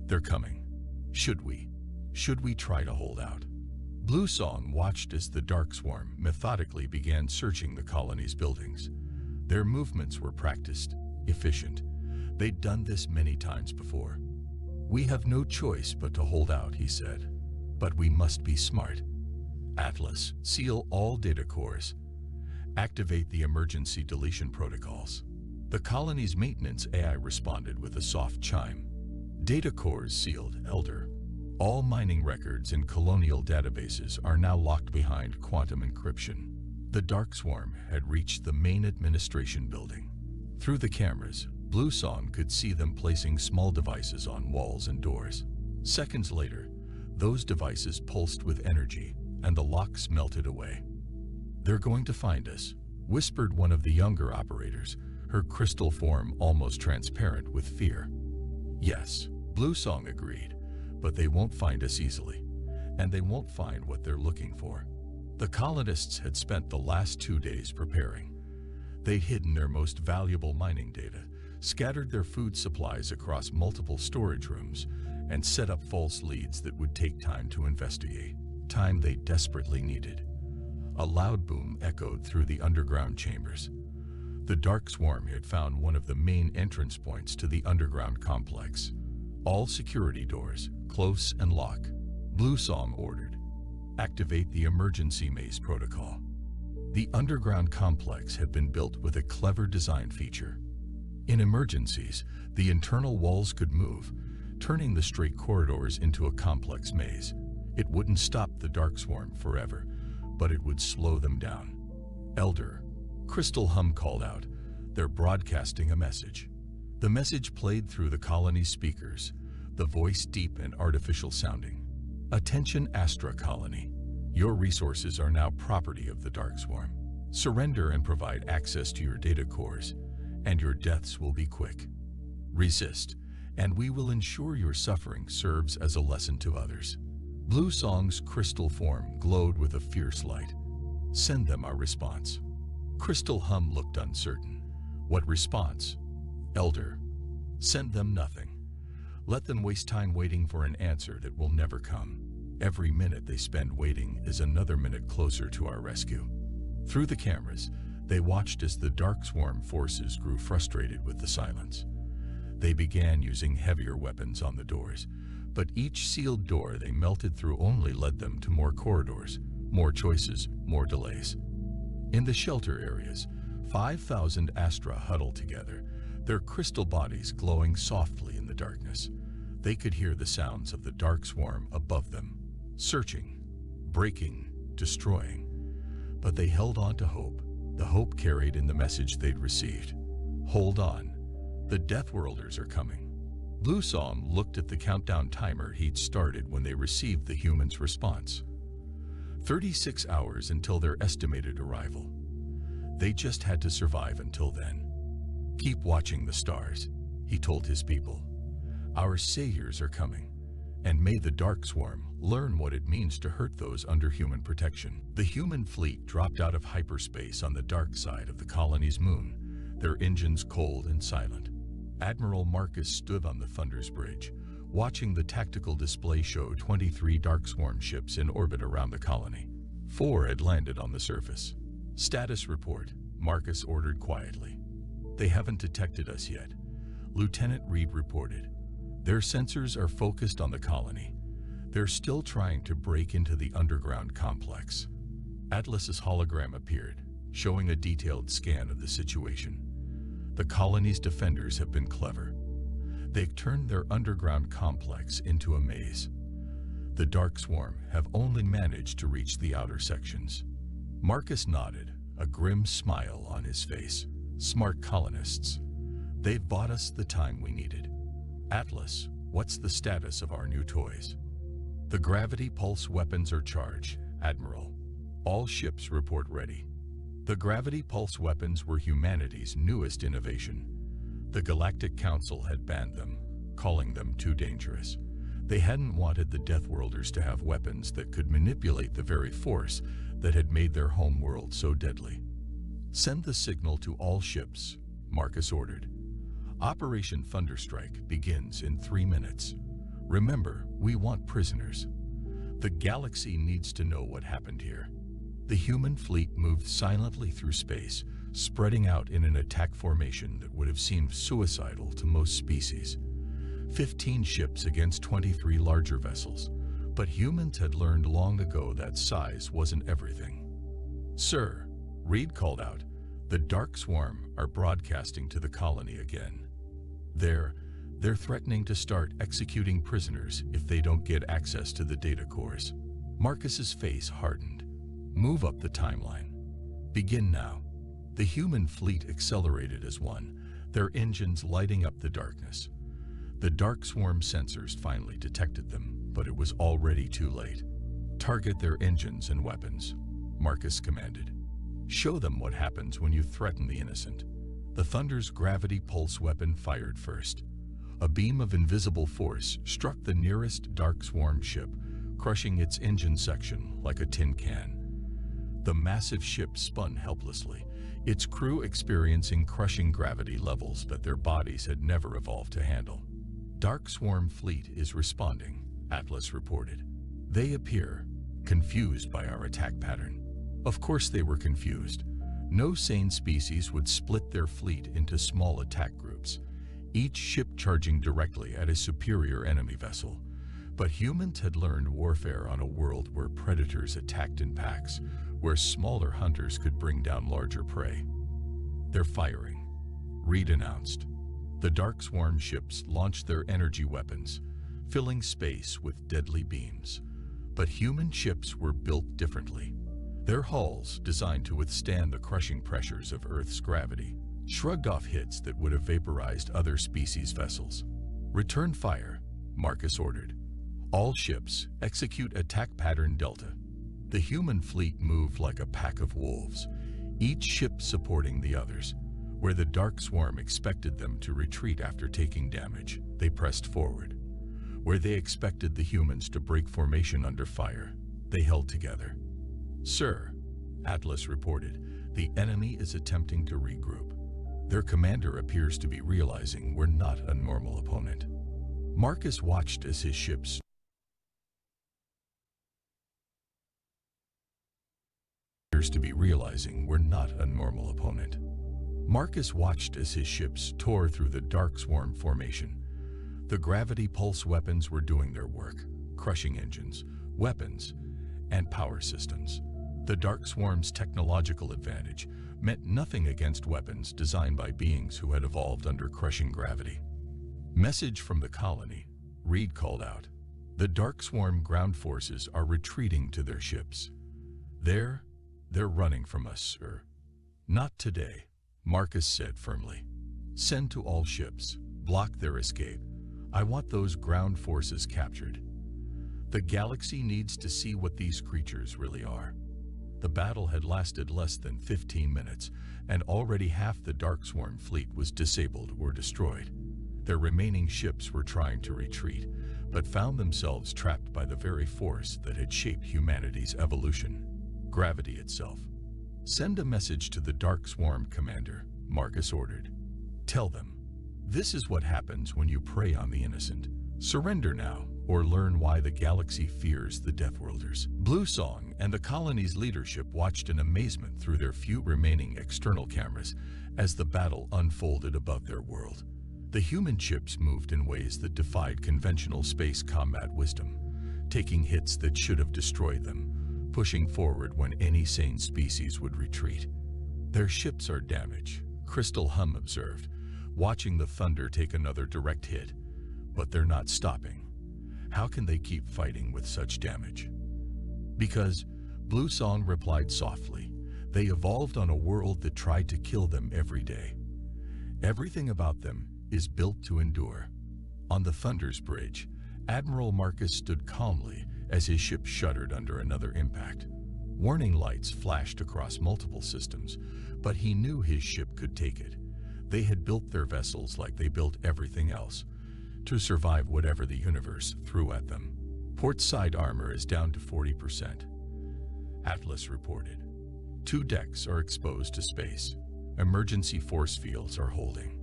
They're coming. Should we try to hold out? Bluesong watched as the Dark Swarm methodically began searching the colony's buildings. Their movements were practiced, efficient. They'd done this many times before. We have no choice but to hold out, he said. But we must be smart. Atlas, seal all data cores. Activate the emergency deletion protocols. The colony's maintenance AI responded with a soft chime. Data cores sealed, Elder. All mining records in colonial databases are now locked behind quantum encryption. The Dark Swarm had reached the main administration building. Through the cameras, Bluesong could see them placing small devices on walls and doors. Seconds later, those devices pulsed with energy, and the locks melted away. They're going to find us, whispered one of the younger operators, her crystal form almost transparent with fear. Yes, Bluesong agreed, but they won't find us easily, and they won't find what they're looking for. The colonists had spent the last 2 days preparing. They'd hidden their most valuable mining data, scattered their food supplies across multiple storage rooms, and set up false leads that would take time to investigate, time they desperately needed. A loud boom echoed through the underground chambers. The Dark Swarm had found one of the main entrance points to the underground complex. All security doors, close and lock. Bluesong ordered, activate the emergency maze protocol. The underground complex had been built with a clever design feature. In emergencies, the internal walls could move, turning the straight corridors into a complex maze. It wouldn't stop the Dark Swarm forever, but it would slow them down. Elder, Crystal Hum called out. They're broadcasting a message. The message played through the colony's speakers, the voice deep and artificial sounding. Attention Astra Colony. Your resources are now property of the Dark Swarm. Surrender and provide access to your data cores, and your deaths will be quick. Resist, and we will ensure your suffering serves as a lesson to others. Bluesong's crystal form glowed with a fierce light. Send them our response. Crystal Hum looked uncertain. What response? Elder, send them nothing. Let them waste time waiting for an answer that will never come. Every minute they spend waiting is another minute closer to our rescue. Through the cameras, they watched as the Dark Swarm forces grew frustrated with the silence. They began using heavier weapons on the doors, but each sealed door they melted through only led them to more corridors, more choices, more delays. In the shelter areas, 5,000 Astra huddled together, their crystal bodies glowing softly in the darkness. They could hear the sounds of the Dark Swarm above them, searching, breaking, destroying. But they held on to hope, the hope carried in the message they'd received. Hold on, the Deathworlders are coming. Bluesong looked at the countdown timer he'd started when they received the humans' response. 36 hours until their estimated arrival. They just had to survive until then. Keep watching the stars, he told his people. Our saviors are coming, and may the Dark Swarm learn what it means to hurt those under human protection. The human fleet dropped out of hyperspace on the dark side of the colony's moon, their engines cold and silent. Admiral Marcus stood on the Thunder's Bridge, watching the tactical display show 23 Dark Swarm ships in orbit around the colony. 4 had landed on the surface. Status report, Marcus ordered quietly. They haven't detected us yet. Lieutenant Reed reported. Their sensors are focused on the colony. They're still trying to break into the underground complex. Atlas's hologram appeared, showing a detailed scan of the situation. The colony's defenders have been clever. They've turned their underground complex into a maze. The Dark Swarm have only managed to reach the outer sections. Marcus nodded, a grim smile on his face. Smart colonists. They've bought us the time we needed. Atlas, what's the status of our new toys? The gravity pulse weapons are charged, Admiral. All ships report ready. The gravity pulse weapons were humanity's newest innovation. The Galactic Council had banned them, calling them too dangerous. They hadn't wanted the Deathworlders to have weapons that could manipulate the very force that had made their home world so deadly. Send the signal to all ships, Marcus ordered. Operation Thunderstrike begins in 3 minutes. Remember, we want prisoners. The galaxy needs to know what happened here. The human fleet moved silently through space, spreading out in an attack formation that would have seemed suicidal to most species. 15 ships against 23 larger vessels, but humans had learned long ago that size wasn't everything. Sir, Reed called out, the Dark Swarm are broadcasting to the colony again. They're threatening to start executing prisoners if they don't get access to the data cores. Marcus's face hardened. Move up the timeline. Begin now. The human fleet accelerated as one, their engines lighting up the darkness. The Dark Swarm sensors finally detected them, but it was already too late. Target their engines and weapons, Marcus commanded. Show them what happens when you threaten the innocent. The Thunder's gravity pulse weapon fired first. A beam of invisible force struck the nearest Dark Swarm ship, crushing its engine section like a tin can. The massive ship spun helplessly, its crew experiencing crushing gravity levels that their bodies had never evolved to handle. Dark Swarm Fleet is responding, Atlas reported. They appear confused by our attack pattern. Of course they were confused. No sane species would split their fleet into small attack groups, each ship charging directly at a superior enemy vessel. But humans had learned warfare on a world where predators attacked in packs, where smaller hunters could bring down larger prey. They're firing, Reed announced. The Dark Swarm ships launched their energy weapons, filling space with deadly beams. But human ships were built differently. Their hulls, designed to withstand the crushing pressures of Earth's gravity, shrugged off hits that would have vaporized other species' vessels. Return fire, Marcus ordered. All ships execute attack pattern Delta. The human fleet moved like a pack of wolves, each ship supporting the others. Where the Dark Swarm expected them to retreat after taking damage, they pressed forward. Where they expected the humans to break formation under fire, they held together. Sir, Atlas reported, the enemy is attempting to regroup. Their commander appears to be realizing we're not a normal opponent. Marcus watched as his ships Marcus watched as his ships tore through the Dark Swarm formation. The gravity pulse weapons were doing their work, crushing engines, weapons, and power systems. The Dark Swarm's technological advantage meant nothing against weapons designed by beings who had evolved under crushing gravity. Message from the colony, Reed called out. The Dark Swarm ground forces are retreating to their ships. They're running from us, sir. Not today, Marcus said firmly. Send to all ships. Block their escape. I want those ground forces captured. The galaxy needs to see what these creatures really are. The battle had lasted less than 15 minutes, and already half the Dark Swarm fleet was disabled or destroyed. Their remaining ships were trying to retreat, but found themselves trapped by the very force that had shaped humanity's evolution, gravity itself. Send a message to the Dark Swarm commander, Marcus ordered. Tell them, this is what happens when you prey on the innocent. Surrender now, or learn why the galaxy fears the Deathworlders. Bluesong and the colony's leadership watched in amazement through their few remaining external cameras as the battle unfolded above their world. The human ships moved in ways that defied conventional space combat wisdom, taking hits that should have destroyed them, pushing forward when any sane species would retreat. Their ships are damaged, Crystal Hum observed, watching the Thunder take another direct hit. But they're not stopping. How can they keep fighting with such damage? Because, Bluesong replied softly, they evolved on a world that tried to kill them every day. Everything about them is built to endure. On the Thunder's bridge, Admiral Marcus stood calmly as his ship shuddered under another impact. Warning lights flashed across multiple systems, but he knew his ship could take it. They had built their vessels like they built everything else, to survive whatever the universe threw at them. Port side armor is down to 40%, Atlas reported. 2 decks are exposed to space. Emergency force fields are holding.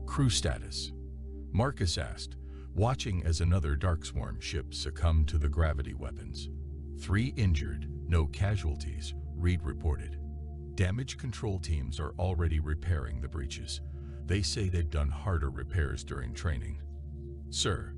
Crew status, Marcus asked, watching as another Dark Swarm ship succumbed to the gravity weapons. 3 injured, no casualties, Reed reported. Damage control teams are already repairing the breaches. They say they've done harder repairs during training. Sir,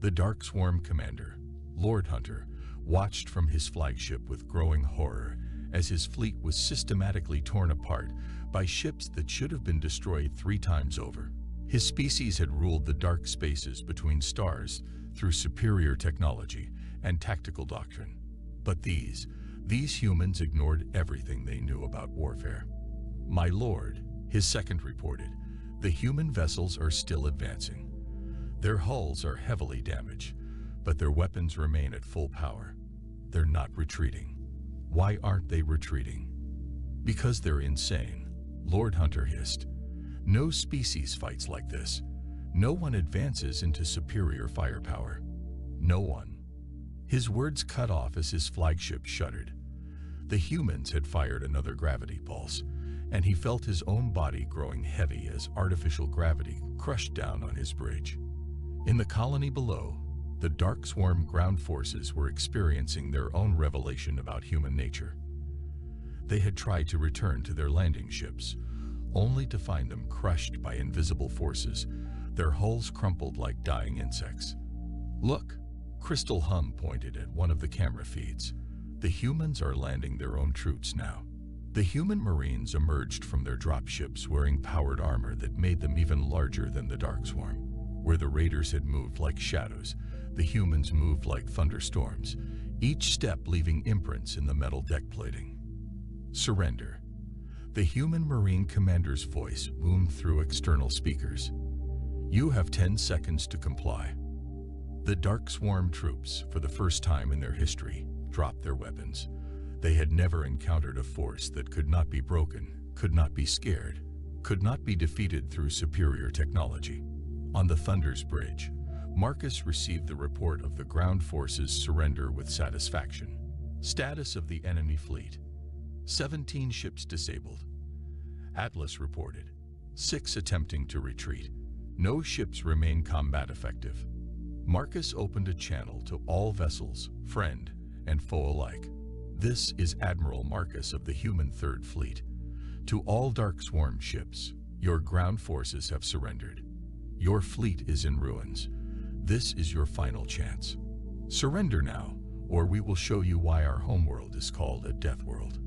the Dark Swarm commander, Lord Hunter, watched from his flagship with growing horror as his fleet was systematically torn apart by ships that should have been destroyed 3 times over. His species had ruled the dark spaces between stars through superior technology and tactical doctrine. But these humans ignored everything they knew about warfare. My lord, his second reported, the human vessels are still advancing. Their hulls are heavily damaged, but their weapons remain at full power. They're not retreating. Why aren't they retreating? Because they're insane, Lord Hunter hissed. No species fights like this. No one advances into superior firepower. No one. His words cut off as his flagship shuddered. The humans had fired another gravity pulse, and he felt his own body growing heavy as artificial gravity crushed down on his bridge. In the colony below, the Dark Swarm ground forces were experiencing their own revelation about human nature. They had tried to return to their landing ships, only to find them crushed by invisible forces, their hulls crumpled like dying insects. "Look," Crystal Hum pointed at one of the camera feeds. "The humans are landing their own troops now." The human Marines emerged from their dropships wearing powered armor that made them even larger than the Dark Swarm. Where the raiders had moved like shadows, the humans moved like thunderstorms, each step leaving imprints in the metal deck plating. "Surrender." The human Marine commander's voice boomed through external speakers. "You have 10 seconds to comply." The Dark Swarm troops, for the first time in their history, dropped their weapons. They had never encountered a force that could not be broken, could not be scared, could not be defeated through superior technology. On the Thunder's bridge, Marcus received the report of the ground forces' surrender with satisfaction. Status of the enemy fleet: 17 ships disabled. Atlas reported 6 attempting to retreat. No ships remain combat effective. Marcus opened a channel to all vessels, friend and foe alike. "This is Admiral Marcus of the Human Third Fleet. To all Dark Swarm ships, your ground forces have surrendered. Your fleet is in ruins. This is your final chance. Surrender now, or we will show you why our homeworld is called a death world."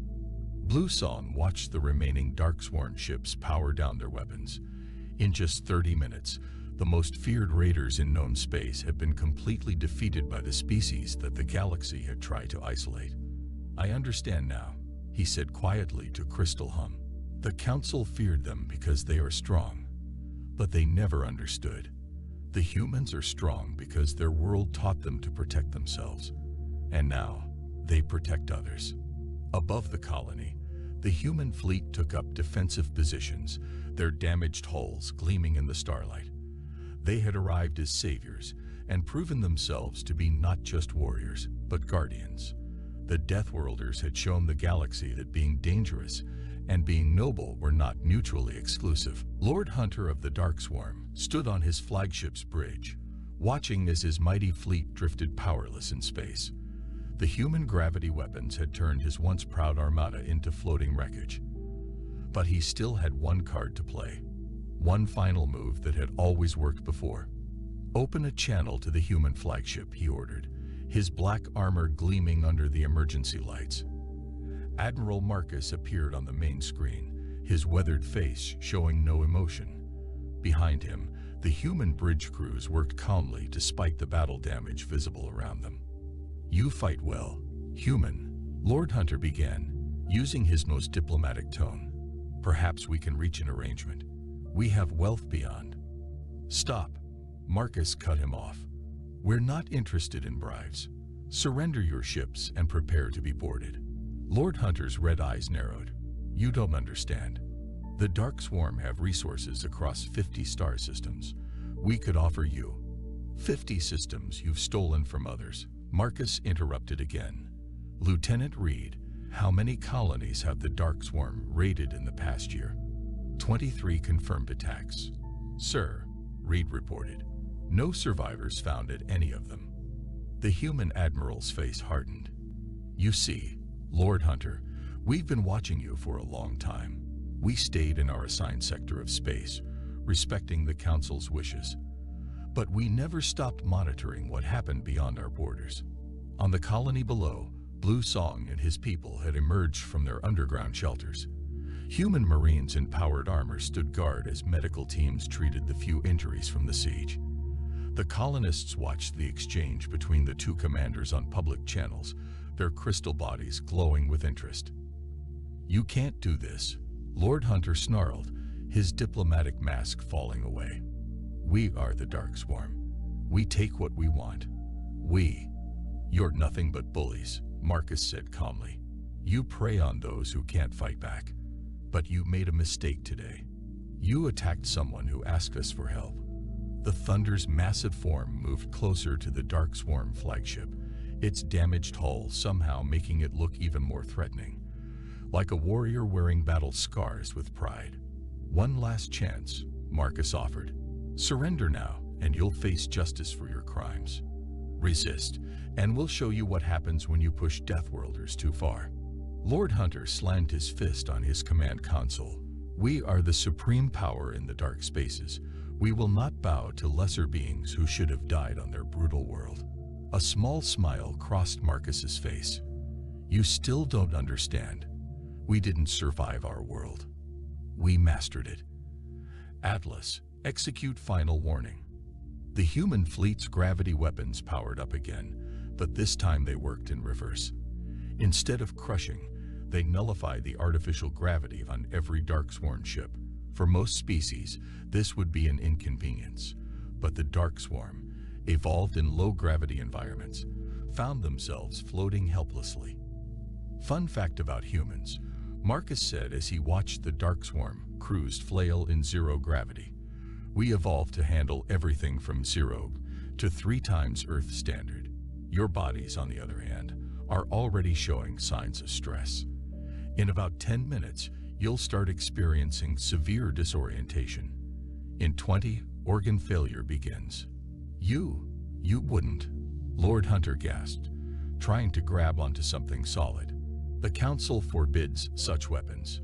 Blue Song watched the remaining Dark Swarm ships power down their weapons. In just 30 minutes, the most feared raiders in known space had been completely defeated by the species that the galaxy had tried to isolate. "I understand now," he said quietly to Crystal Hum. "The Council feared them because they are strong, but they never understood. The humans are strong because their world taught them to protect themselves, and now they protect others." Above the colony, the human fleet took up defensive positions, their damaged hulls gleaming in the starlight. They had arrived as saviors and proven themselves to be not just warriors, but guardians. The Deathworlders had shown the galaxy that being dangerous and being noble were not mutually exclusive. Lord Hunter of the Dark Swarm stood on his flagship's bridge, watching as his mighty fleet drifted powerless in space. The human gravity weapons had turned his once proud armada into floating wreckage. But he still had one card to play, one final move that had always worked before. "Open a channel to the human flagship," he ordered, his black armor gleaming under the emergency lights. Admiral Marcus appeared on the main screen, his weathered face showing no emotion. Behind him, the human bridge crews worked calmly despite the battle damage visible around them. "You fight well, human," Lord Hunter began, using his most diplomatic tone. "Perhaps we can reach an arrangement. We have wealth beyond." "Stop," Marcus cut him off. "We're not interested in bribes. Surrender your ships and prepare to be boarded." Lord Hunter's red eyes narrowed. "You don't understand. The Dark Swarm have resources across 50 star systems. We could offer you 50 systems you've stolen from others." Marcus interrupted again. "Lieutenant Reed, how many colonies have the Dark Swarm raided in the past year?" 23 confirmed attacks, sir," Reed reported. "No survivors found at any of them." The human admiral's face hardened. "You see, Lord Hunter, we've been watching you for a long time. We stayed in our assigned sector of space, respecting the Council's wishes. But we never stopped monitoring what happened beyond our borders. On the colony below, Blue Song and his people had emerged from their underground shelters. Human Marines in powered armor stood guard as medical teams treated the few injuries from the siege. The colonists watched the exchange between the two commanders on public channels, their crystal bodies glowing with interest. "You can't do this," Lord Hunter snarled, his diplomatic mask falling away. "We are the Dark Swarm. We take what we want. You're nothing but bullies," Marcus said calmly. "You prey on those who can't fight back. But you made a mistake today. You attacked someone who asked us for help." The Thunder's massive form moved closer to the Dark Swarm flagship, its damaged hull somehow making it look even more threatening. like a warrior wearing battle scars with pride. One last chance, Marcus offered. Surrender now, and you'll face justice for your crimes. Resist, and we'll show you what happens when you push Deathworlders too far. Lord Hunter slammed his fist on his command console. We are the supreme power in the dark spaces. We will not bow to lesser beings who should have died on their brutal world. A small smile crossed Marcus's face. You still don't understand. We didn't survive our world. We mastered it. Atlas, execute final warning. The human fleet's gravity weapons powered up again, but this time they worked in reverse. Instead of crushing, they nullified the artificial gravity on every Darksworn ship. For most species, this would be an inconvenience, but the Darkswarm, evolved in low-gravity environments, found themselves floating helplessly. Fun fact about humans, Marcus said as he watched the Darkswarm cruise flail in zero gravity. We evolved to handle everything from 0 to 3 times Earth standard. Your bodies, on the other hand, are already showing signs of stress. In about 10 minutes, you'll start experiencing severe disorientation. In 20, organ failure begins. You wouldn't, Lord Hunter gasped, trying to grab onto something solid. The Council forbids such weapons.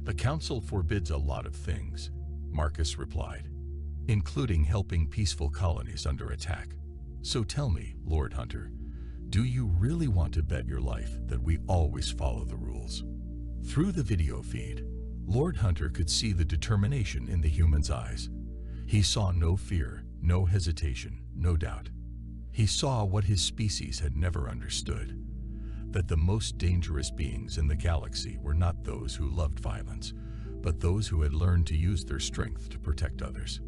The Council forbids a lot of things, Marcus replied, including helping peaceful colonies under attack. So tell me, Lord Hunter, do you really want to bet your life that we always follow the rules? Through the video feed, Lord Hunter could see the determination in the human's eyes. He saw no fear, no hesitation, no doubt. He saw what his species had never understood, that the most dangerous beings in the galaxy were not those who loved violence, but those who had learned to use their strength to protect others.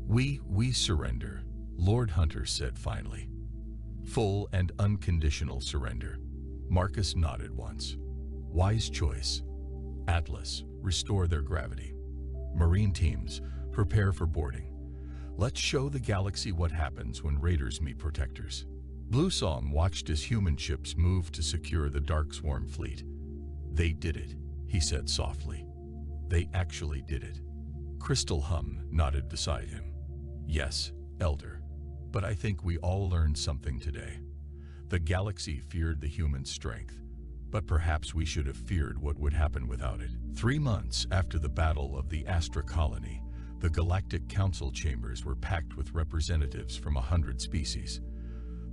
We surrender, Lord Hunter said finally. Full and unconditional surrender. Marcus nodded once. Wise choice. Atlas, restore their gravity. Marine teams, prepare for boarding. Let's show the galaxy what happens when raiders meet protectors. Bluesong watched as human ships moved to secure the Darkswarm fleet. They did it, he said softly. They actually did it. Crystal Hum nodded beside him. Yes, Elder, but I think we all learned something today. The galaxy feared the human strength, but perhaps we should have feared what would happen without it. 3 months after the Battle of the Astra Colony, the Galactic Council chambers were packed with representatives from 100 species.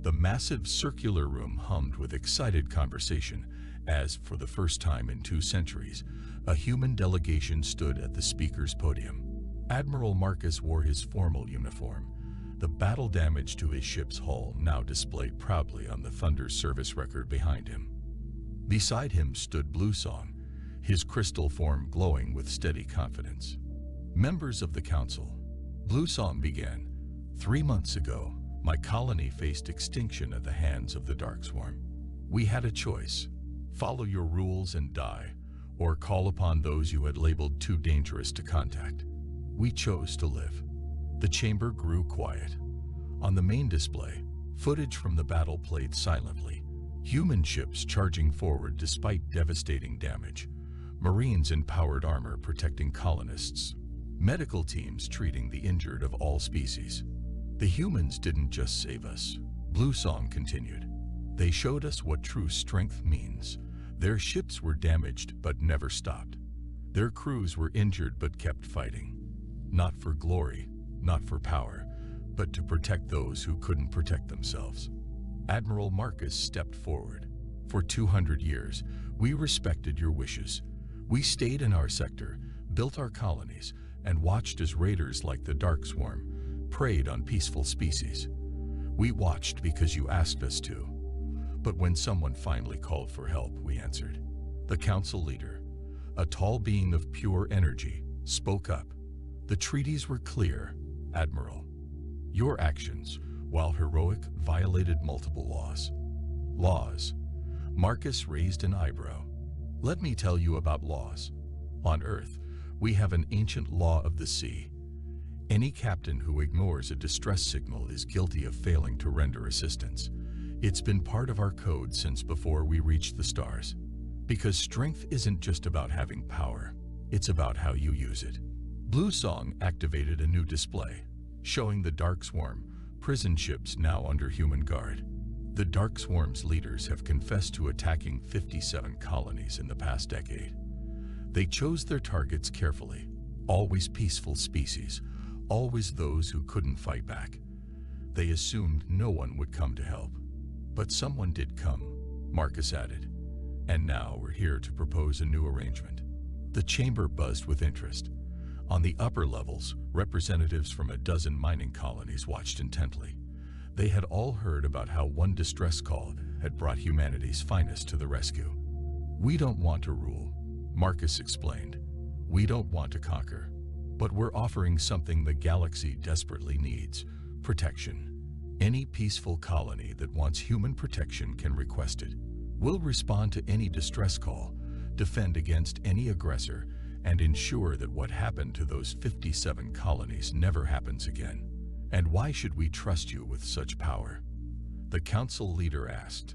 The massive circular room hummed with excited conversation as, for the first time in 2 centuries, a human delegation stood at the speaker's podium. Admiral Marcus wore his formal uniform, the battle damage to his ship's hull now displayed proudly on the Thunder service record behind him. Beside him stood Bluesong, his crystal form glowing with steady confidence. Members of the Council, Bluesong began. 3 months ago, my colony faced extinction at the hands of the Darkswarm. We had a choice: follow your rules and die, or call upon those you had labeled too dangerous to contact. We chose to live. The chamber grew quiet. On the main display, footage from the battle played silently. Human ships charging forward despite devastating damage. Marines in powered armor protecting colonists. Medical teams treating the injured of all species. The humans didn't just save us. Bluesong continued. They showed us what true strength means. Their ships were damaged but never stopped. Their crews were injured but kept fighting. Not for glory, not for power, but to protect those who couldn't protect themselves. Admiral Marcus stepped forward. For 200 years, we respected your wishes. We stayed in our sector, built our colonies, and watched as raiders like the Darkswarm preyed on peaceful species. We watched because you asked us to. But when someone finally called for help, we answered. The council leader, a tall being of pure energy, spoke up. The treaties were clear, Admiral. Your actions, while heroic, violated multiple laws. Laws. Marcus raised an eyebrow. Let me tell you about laws. On Earth, we have an ancient law of the sea. Any captain who ignores a distress signal is guilty of failing to render assistance. It's been part of our code since before we reached the stars. Because strength isn't just about having power, it's about how you use it. Blue Song activated a new display, showing the Dark Swarm, prison ships now under human guard. The Dark Swarm's leaders have confessed to attacking 57 colonies in the past decade. They chose their targets carefully, always peaceful species, always those who couldn't fight back. They assumed no one would come to help. But someone did come, Marcus added. And now we're here to propose a new arrangement. The chamber buzzed with interest. On the upper levels, representatives from a dozen mining colonies watched intently. They had all heard about how one distress call had brought humanity's finest to the rescue. We don't want to rule, Marcus explained. We don't want to conquer. But we're offering something the galaxy desperately needs: protection. Any peaceful colony that wants human protection can request it. We'll respond to any distress call, defend against any aggressor, and ensure that what happened to those 57 colonies never happens again. And why should we trust you with such power? The council leader asked.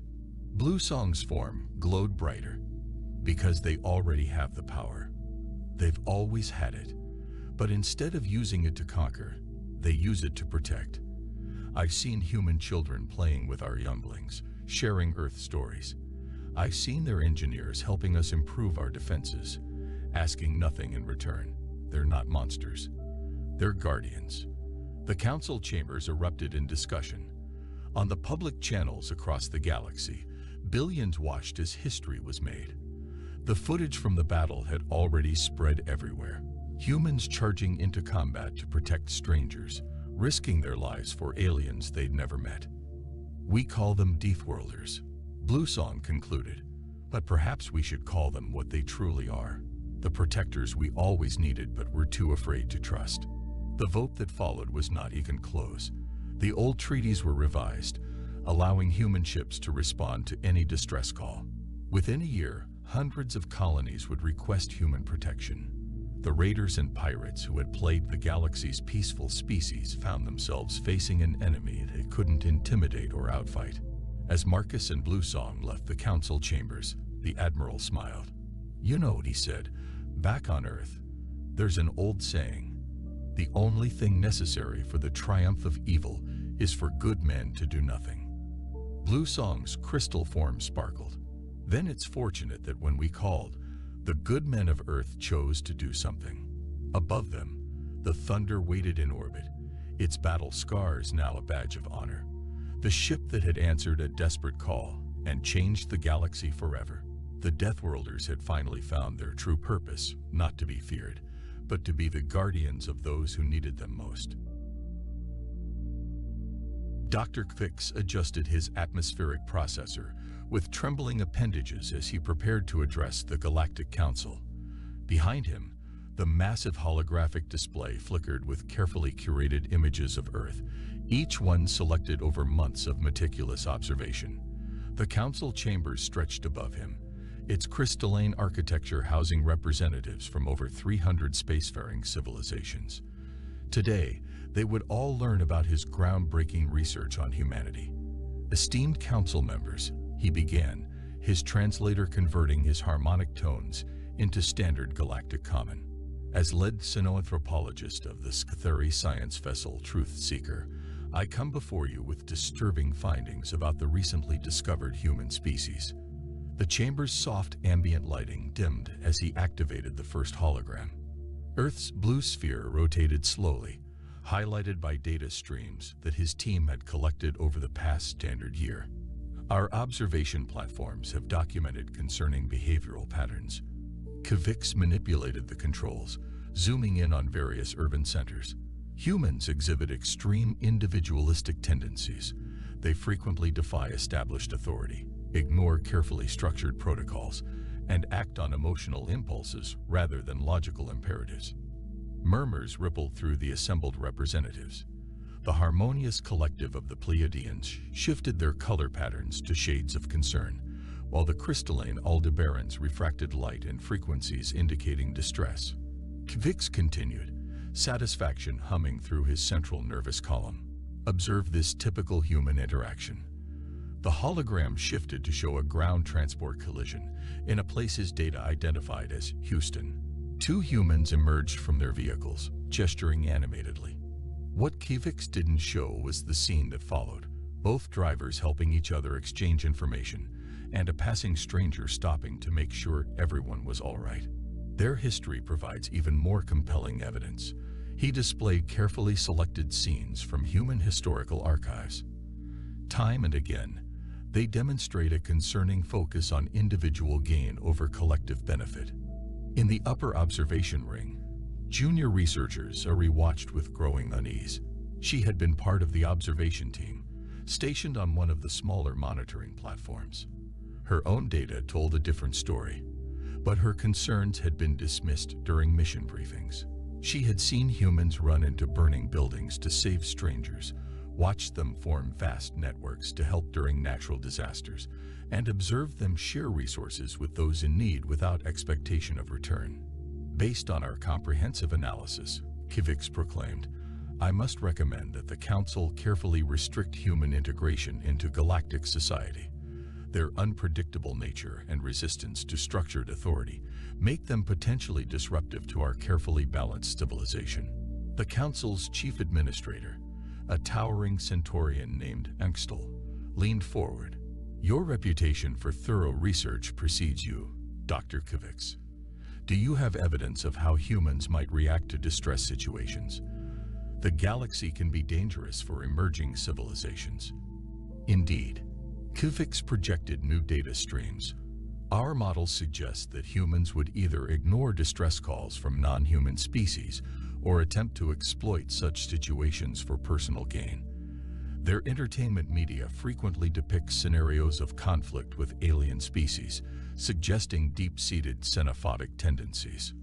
Blue Song's form glowed brighter. Because they already have the power. They've always had it. But instead of using it to conquer, they use it to protect. I've seen human children playing with our younglings, sharing Earth stories. I've seen their engineers helping us improve our defenses, asking nothing in return. They're not monsters. They're guardians. The council chambers erupted in discussion. On the public channels across the galaxy, billions watched as history was made. The footage from the battle had already spread everywhere. Humans charging into combat to protect strangers, risking their lives for aliens they'd never met. We call them Deathworlders, Blue Song concluded, but perhaps we should call them what they truly are, the protectors we always needed but were too afraid to trust. The vote that followed was not even close. The old treaties were revised, allowing human ships to respond to any distress call. Within a year, hundreds of colonies would request human protection. The raiders and pirates who had plagued the galaxy's peaceful species found themselves facing an enemy they couldn't intimidate or outfight. As Marcus and Blue Song left the council chambers, the Admiral smiled. You know, he said, back on Earth, there's an old saying, the only thing necessary for the triumph of evil is for good men to do nothing. Blue Song's crystal form sparkled. Then it's fortunate that when we called, the good men of Earth chose to do something. Above them, the Thunder waited in orbit, its battle scars now a badge of honor. The ship that had answered a desperate call and changed the galaxy forever. The Deathworlders had finally found their true purpose, not to be feared, but to be the guardians of those who needed them most. Dr. Kvix adjusted his atmospheric processor with trembling appendages as he prepared to address the Galactic Council. Behind him, the massive holographic display flickered with carefully curated images of Earth, each one selected over months of meticulous observation. The council chambers stretched above him, its crystalline architecture housing representatives from over 300 spacefaring civilizations. Today, they would all learn about his groundbreaking research on humanity. Esteemed council members, he began, his translator converting his harmonic tones into standard galactic common. As lead sinoanthropologist of the Scatheri science vessel Truth Seeker, I come before you with disturbing findings about the recently discovered human species. The chamber's soft ambient lighting dimmed as he activated the first hologram. Earth's blue sphere rotated slowly, highlighted by data streams that his team had collected over the past standard year. Our observation platforms have documented concerning behavioral patterns. Kvix manipulated the controls, zooming in on various urban centers. Humans exhibit extreme individualistic tendencies. They frequently defy established authority, ignore carefully structured protocols, and act on emotional impulses rather than logical imperatives. Murmurs rippled through the assembled representatives. The harmonious collective of the Pleiadians shifted their color patterns to shades of concern, while the crystalline Aldebarans refracted light in frequencies indicating distress. Kvix continued, satisfaction humming through his central nervous column. Observe this typical human interaction. The hologram shifted to show a ground transport collision in a place his data identified as Houston. Two humans emerged from their vehicles, gesturing animatedly. What Kivix didn't show was the scene that followed, both drivers helping each other exchange information, and a passing stranger stopping to make sure everyone was all right. Their history provides even more compelling evidence. He displayed carefully selected scenes from human historical archives. Time and again, they demonstrate a concerning focus on individual gain over collective benefit. In the upper observation ring, junior researchers are rewatched with growing unease. She had been part of the observation team, stationed on one of the smaller monitoring platforms. Her own data told a different story, but her concerns had been dismissed during mission briefings. She had seen humans run into burning buildings to save strangers, watched them form vast networks to help during natural disasters, and observed them share resources with those in need without expectation of return. Based on our comprehensive analysis, Kivix proclaimed, I must recommend that the Council carefully restrict human integration into galactic society. Their unpredictable nature and resistance to structured authority make them potentially disruptive to our carefully balanced civilization. The Council's chief administrator, a towering Centaurian named Angstel, leaned forward. Your reputation for thorough research precedes you, Dr. Kivix. Do you have evidence of how humans might react to distress situations? The galaxy can be dangerous for emerging civilizations. Indeed, Kivix projected new data streams. Our models suggest that humans would either ignore distress calls from non-human species or attempt to exploit such situations for personal gain. Their entertainment media frequently depicts scenarios of conflict with alien species, suggesting deep-seated xenophobic tendencies.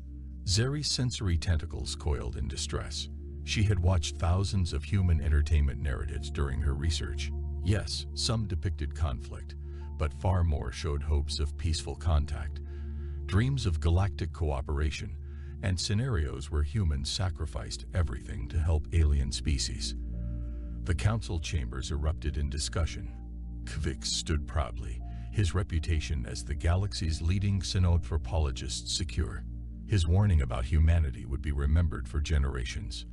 Zeri's sensory tentacles coiled in distress. She had watched thousands of human entertainment narratives during her research. Yes, some depicted conflict, but far more showed hopes of peaceful contact, dreams of galactic cooperation, and scenarios where humans sacrificed everything to help alien species. The council chambers erupted in discussion. Kivix stood proudly, his reputation as the galaxy's leading xenanthropologist secure. His warning about humanity would be remembered for generations.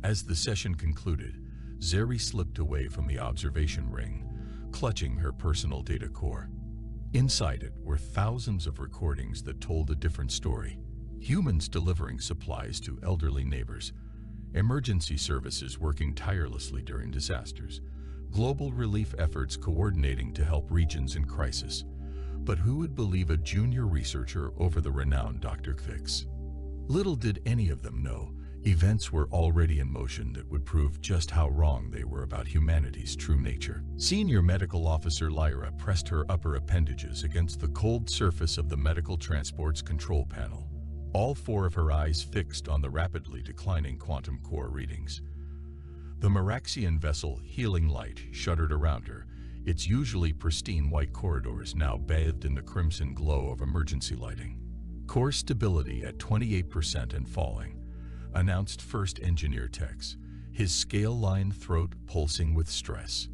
As the session concluded, Zeri slipped away from the observation ring, clutching her personal data core. Inside it were thousands of recordings that told a different story. Humans delivering supplies to elderly neighbors, emergency services working tirelessly during disasters, global relief efforts coordinating to help regions in crisis. But who would believe a junior researcher over the renowned Dr. Kivix? Little did any of them know, events were already in motion that would prove just how wrong they were about humanity's true nature. Senior Medical Officer Lyra pressed her upper appendages against the cold surface of the medical transport's control panel, all four of her eyes fixed on the rapidly declining quantum core readings. The Meraxian vessel Healing Light shuddered around her, its usually pristine white corridors now bathed in the crimson glow of emergency lighting. Core stability at 28% and falling, announced First Engineer Tex, his scale-lined throat pulsing with stress.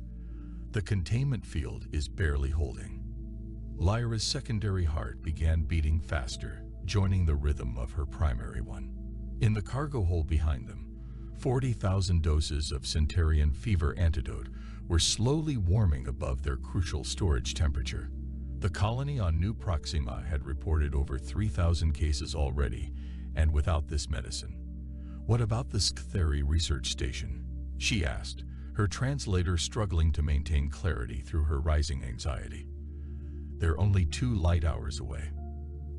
The containment field is barely holding. Lyra's secondary heart began beating faster, joining the rhythm of her primary one. In the cargo hold behind them, 40,000 doses of Centaurian fever antidote were slowly warming above their crucial storage temperature. The colony on New Proxima had reported over 3,000 cases already, and without this medicine. What about the Sktheri research station? She asked, her translator struggling to maintain clarity through her rising anxiety. They're only 2 light hours away.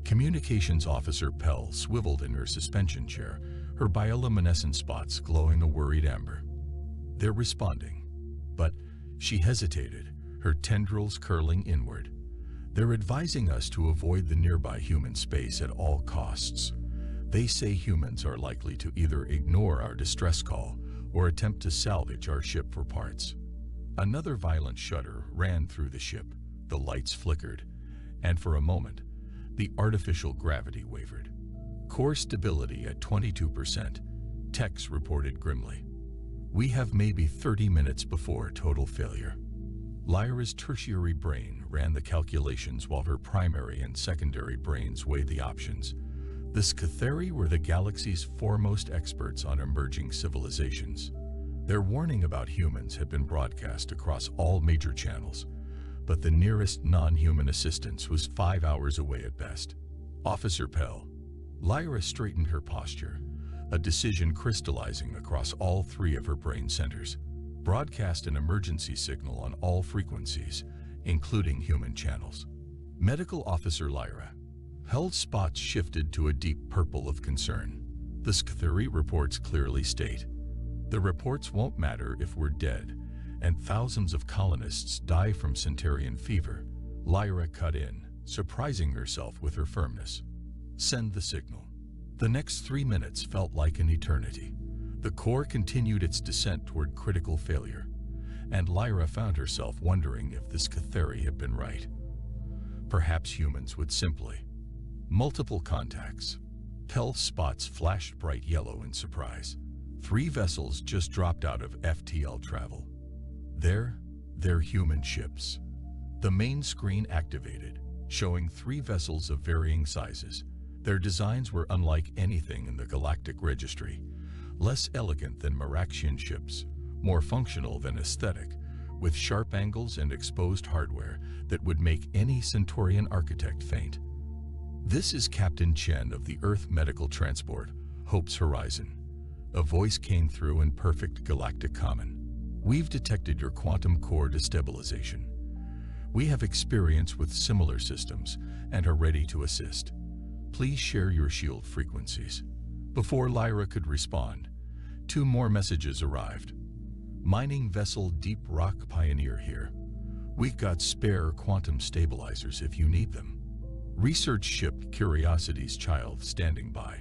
Communications Officer Pell swiveled in her suspension chair, her bioluminescent spots glowing a worried amber. They're responding, but she hesitated, her tendrils curling inward. They're advising us to avoid the nearby human space at all costs. They say humans are likely to either ignore our distress call or attempt to salvage our ship for parts. Another violent shudder ran through the ship, the lights flickered, and for a moment, the artificial gravity wavered. Core stability at 22%, Tex reported grimly. We have maybe 30 minutes before total failure. Lyra's tertiary brain ran the calculations while her primary and secondary brains weighed the options. The Scatheri were the galaxy's foremost experts on emerging civilizations. Their warning about humans had been broadcast across all major channels, but the nearest non-human assistance was 5 hours away at best. Officer Pell. Lyra straightened her posture, a decision crystallizing across all 3 of her brain centers. Broadcast an emergency signal on all frequencies, including human channels. Medical Officer Lyra. Pell's spots shifted to a deep purple of concern. The Scatheri reports clearly state, the reports won't matter if we're dead, and thousands of colonists die from Centurion fever. Lyra cut in, surprising herself with her firmness. Send the signal. The next 3 minutes felt like an eternity. The core continued its descent toward critical failure, and Lyra found herself wondering if the Scatheri had been right. Perhaps humans would simply. Multiple contacts. Pell's spots flashed bright yellow in surprise. 3 vessels just dropped out of FTL travel. They're human ships. The main screen activated, showing 3 vessels of varying sizes. Their designs were unlike anything in the Galactic Registry. Less elegant than Meraxian ships, more functional than aesthetic, with sharp angles and exposed hardware that would make any Centaurian architect faint. This is Captain Chen of the Earth Medical Transport, Hope's Horizon. A voice came through in perfect galactic common. We've detected your quantum core destabilization. We have experience with similar systems and are ready to assist. Please share your shield frequencies. Before Lyra could respond, 2 more messages arrived. Mining vessel Deep Rock Pioneer here. We've got spare quantum stabilizers if you need them. Research ship Curiosity's Child standing by.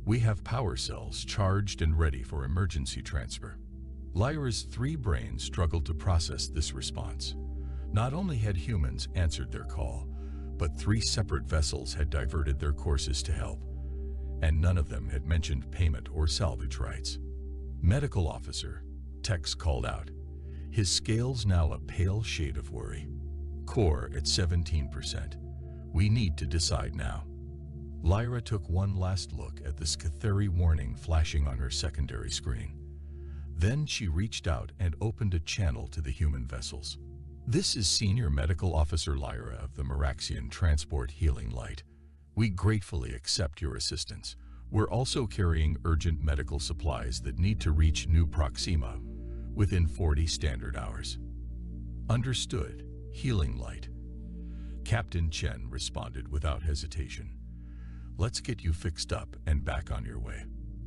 We have power cells charged and ready for emergency transfer. Lyra's 3 brains struggled to process this response. Not only had humans answered their call, but 3 separate vessels had diverted their courses to help, and none of them had mentioned payment or salvage rights. Medical Officer, Tex called out, his scales now a pale shade of worry. Core at 17%. We need to decide now. Lyra took one last look at the Scatheri warning flashing on her secondary screen. Then she reached out and opened a channel to the human vessels. This is Senior Medical Officer Lyra of the Meraxian Transport Healing Light. We gratefully accept your assistance. We're also carrying urgent medical supplies that need to reach New Proxima within 40 standard hours. Understood, Healing Light. Captain Chen responded without hesitation. Let's get you fixed up and back on your way.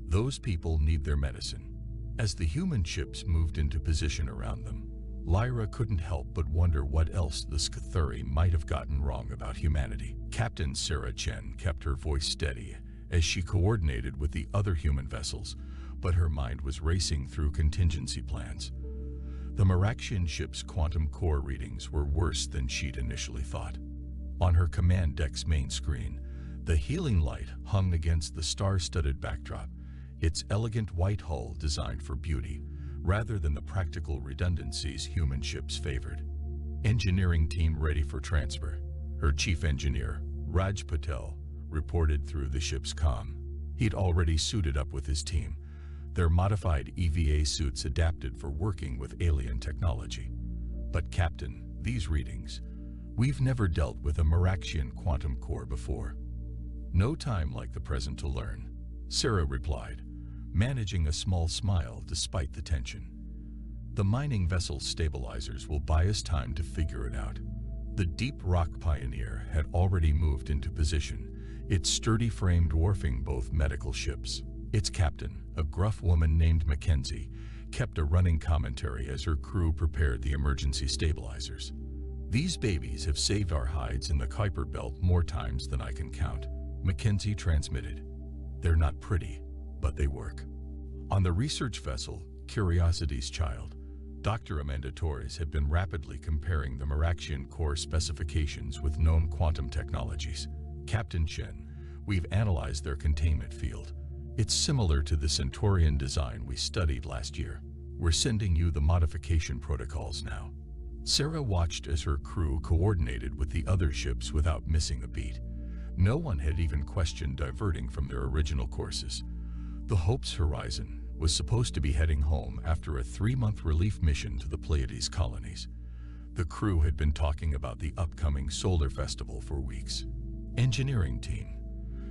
Those people need their medicine. As the human ships moved into position around them, Lyra couldn't help but wonder what else the Scatheri might have gotten wrong about humanity. Captain Sarah Chen kept her voice steady as she coordinated with the other human vessels, but her mind was racing through contingency plans. The Meraxian ship's quantum core readings were worse than she'd initially thought. On her command deck's main screen, the healing light hung against the star-studded backdrop, its elegant white hull designed for beauty, rather than the practical redundancies human ships favored. Engineering team ready for transfer. Her chief engineer, Raj Patel, reported through the ship's comm. He'd already suited up with his team, their modified EVA suits adapted for working with alien technology. But Captain, these readings, we've never dealt with a Meraxian quantum core before. No time like the present to learn, Sarah replied, managing a small smile despite the tension. The mining vessel stabilizers will buy us time to figure it out. The Deep Rock Pioneer had already moved into position, its sturdy frame dwarfing both medical ships. Its captain, a gruff woman named Mackenzie, kept a running commentary as her crew prepared the emergency stabilizers. These babies have saved our hides in the Kuiper Belt more times than I can count, Mackenzie transmitted. They're not pretty, but they work. On the research vessel, Curiosity's Child, Dr. Amanda Torres had been rapidly comparing the Meraxian core specifications with known quantum technologies. Captain Chen, we've analyzed their containment field. It's similar to the Centaurian design we studied last year. We're sending you the modification protocols now. Sarah watched as her crew coordinated with the other ships without missing a beat. No one had even questioned diverting from their original courses. The Hope's Horizon was supposed to be heading home after a 3-month relief mission to the Pleiades colonies. The crew had been talking about the upcoming solar festival for weeks. Engineering team.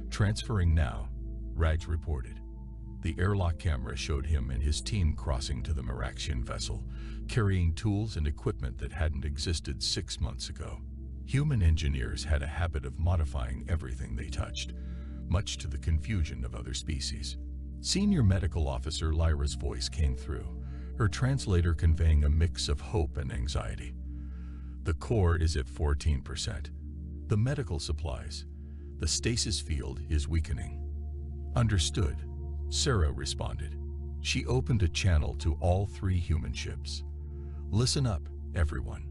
Transferring now, Raj reported. The airlock camera showed him and his team crossing to the Meraxian vessel, carrying tools and equipment that hadn't existed 6 months ago. Human engineers had a habit of modifying everything they touched, much to the confusion of other species. Senior Medical Officer Lyra's voice came through, her translator conveying a mix of hope and anxiety. The core is at 14%. The medical supplies. The stasis field is weakening. Understood, Sarah responded. She opened a channel to all 3 human ships. Listen up, everyone.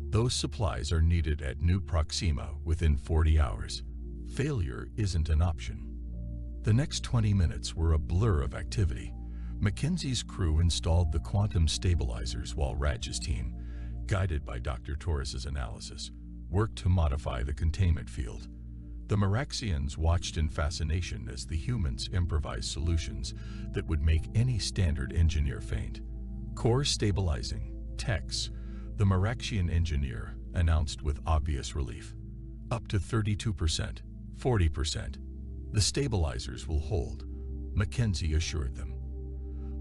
Those supplies are needed at New Proxima within 40 hours. Failure isn't an option. The next 20 minutes were a blur of activity. Mackenzie's crew installed the quantum stabilizers while Raj's team, guided by Dr. Torres's analysis, worked to modify the containment field. The Meraxians watched in fascination as the humans improvised solutions that would make any standard engineer faint. Core stabilizing, TEX, the Meraxian engineer announced with obvious relief. Up to 32%, 40%. The stabilizers will hold, Mackenzie assured them.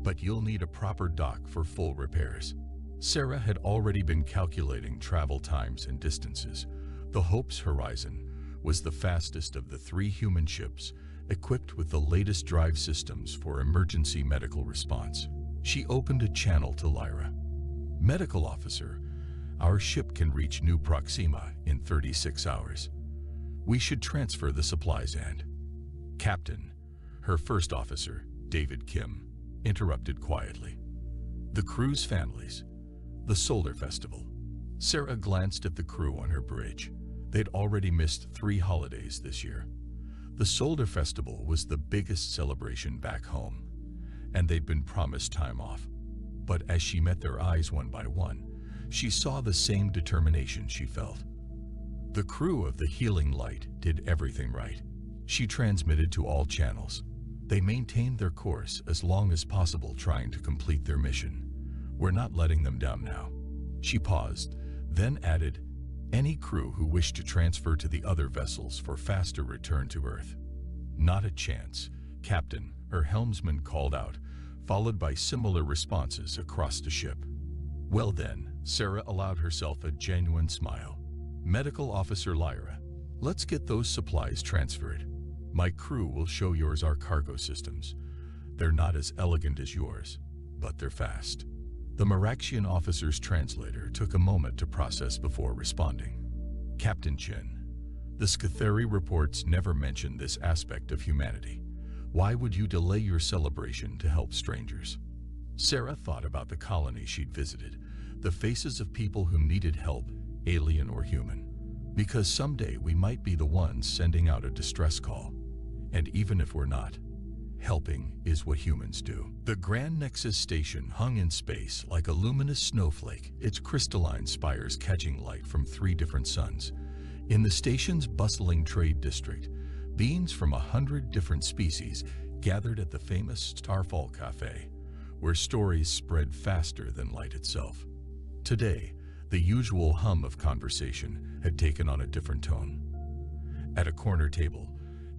But you'll need a proper dock for full repairs. Sarah had already been calculating travel times and distances. The Hope's Horizon was the fastest of the 3 human ships, equipped with the latest drive systems for emergency medical response. She opened a channel to Lyra. Medical officer, our ship can reach New Proxima in 36 hours. We should transfer the supplies and... Captain, her first officer, David Kim, interrupted quietly. The crew's families. The solar festival. Sarah glanced at the crew on her bridge. They'd already missed 3 holidays this year. The solar festival was the biggest celebration back home, and they'd been promised time off. But as she met their eyes one by one, she saw the same determination she felt. The crew of the Healing Light did everything right. She transmitted to all channels. They maintained their course as long as possible, trying to complete their mission. We're not letting them down now. She paused, then added, any crew who wished to transfer to the other vessels for faster return to Earth. Not a chance, Captain, her helmsman called out, followed by similar responses across the ship. Well then, Sarah allowed herself a genuine smile. Medical Officer Lyra, let's get those supplies transferred. My crew will show yours our cargo systems. They're not as elegant as yours, but they're fast. The Meraxian officer's translator took a moment to process before responding. Captain Chin, the Scatheri reports never mention this aspect of humanity. Why would you delay your celebration to help strangers? Sarah thought about the colony she'd visited, the faces of people who needed help, alien or human. Because someday we might be the ones sending out a distress call. And even if we're not, helping is what humans do. The Grand Nexus station hung in space like a luminous snowflake, its crystalline spires catching light from 3 different suns. In the station's bustling trade district, beings from 100 different species gathered at the famous Starfall Cafe, where stories spread faster than light itself. Today, the usual hum of conversation had taken on a different tone. At a corner table,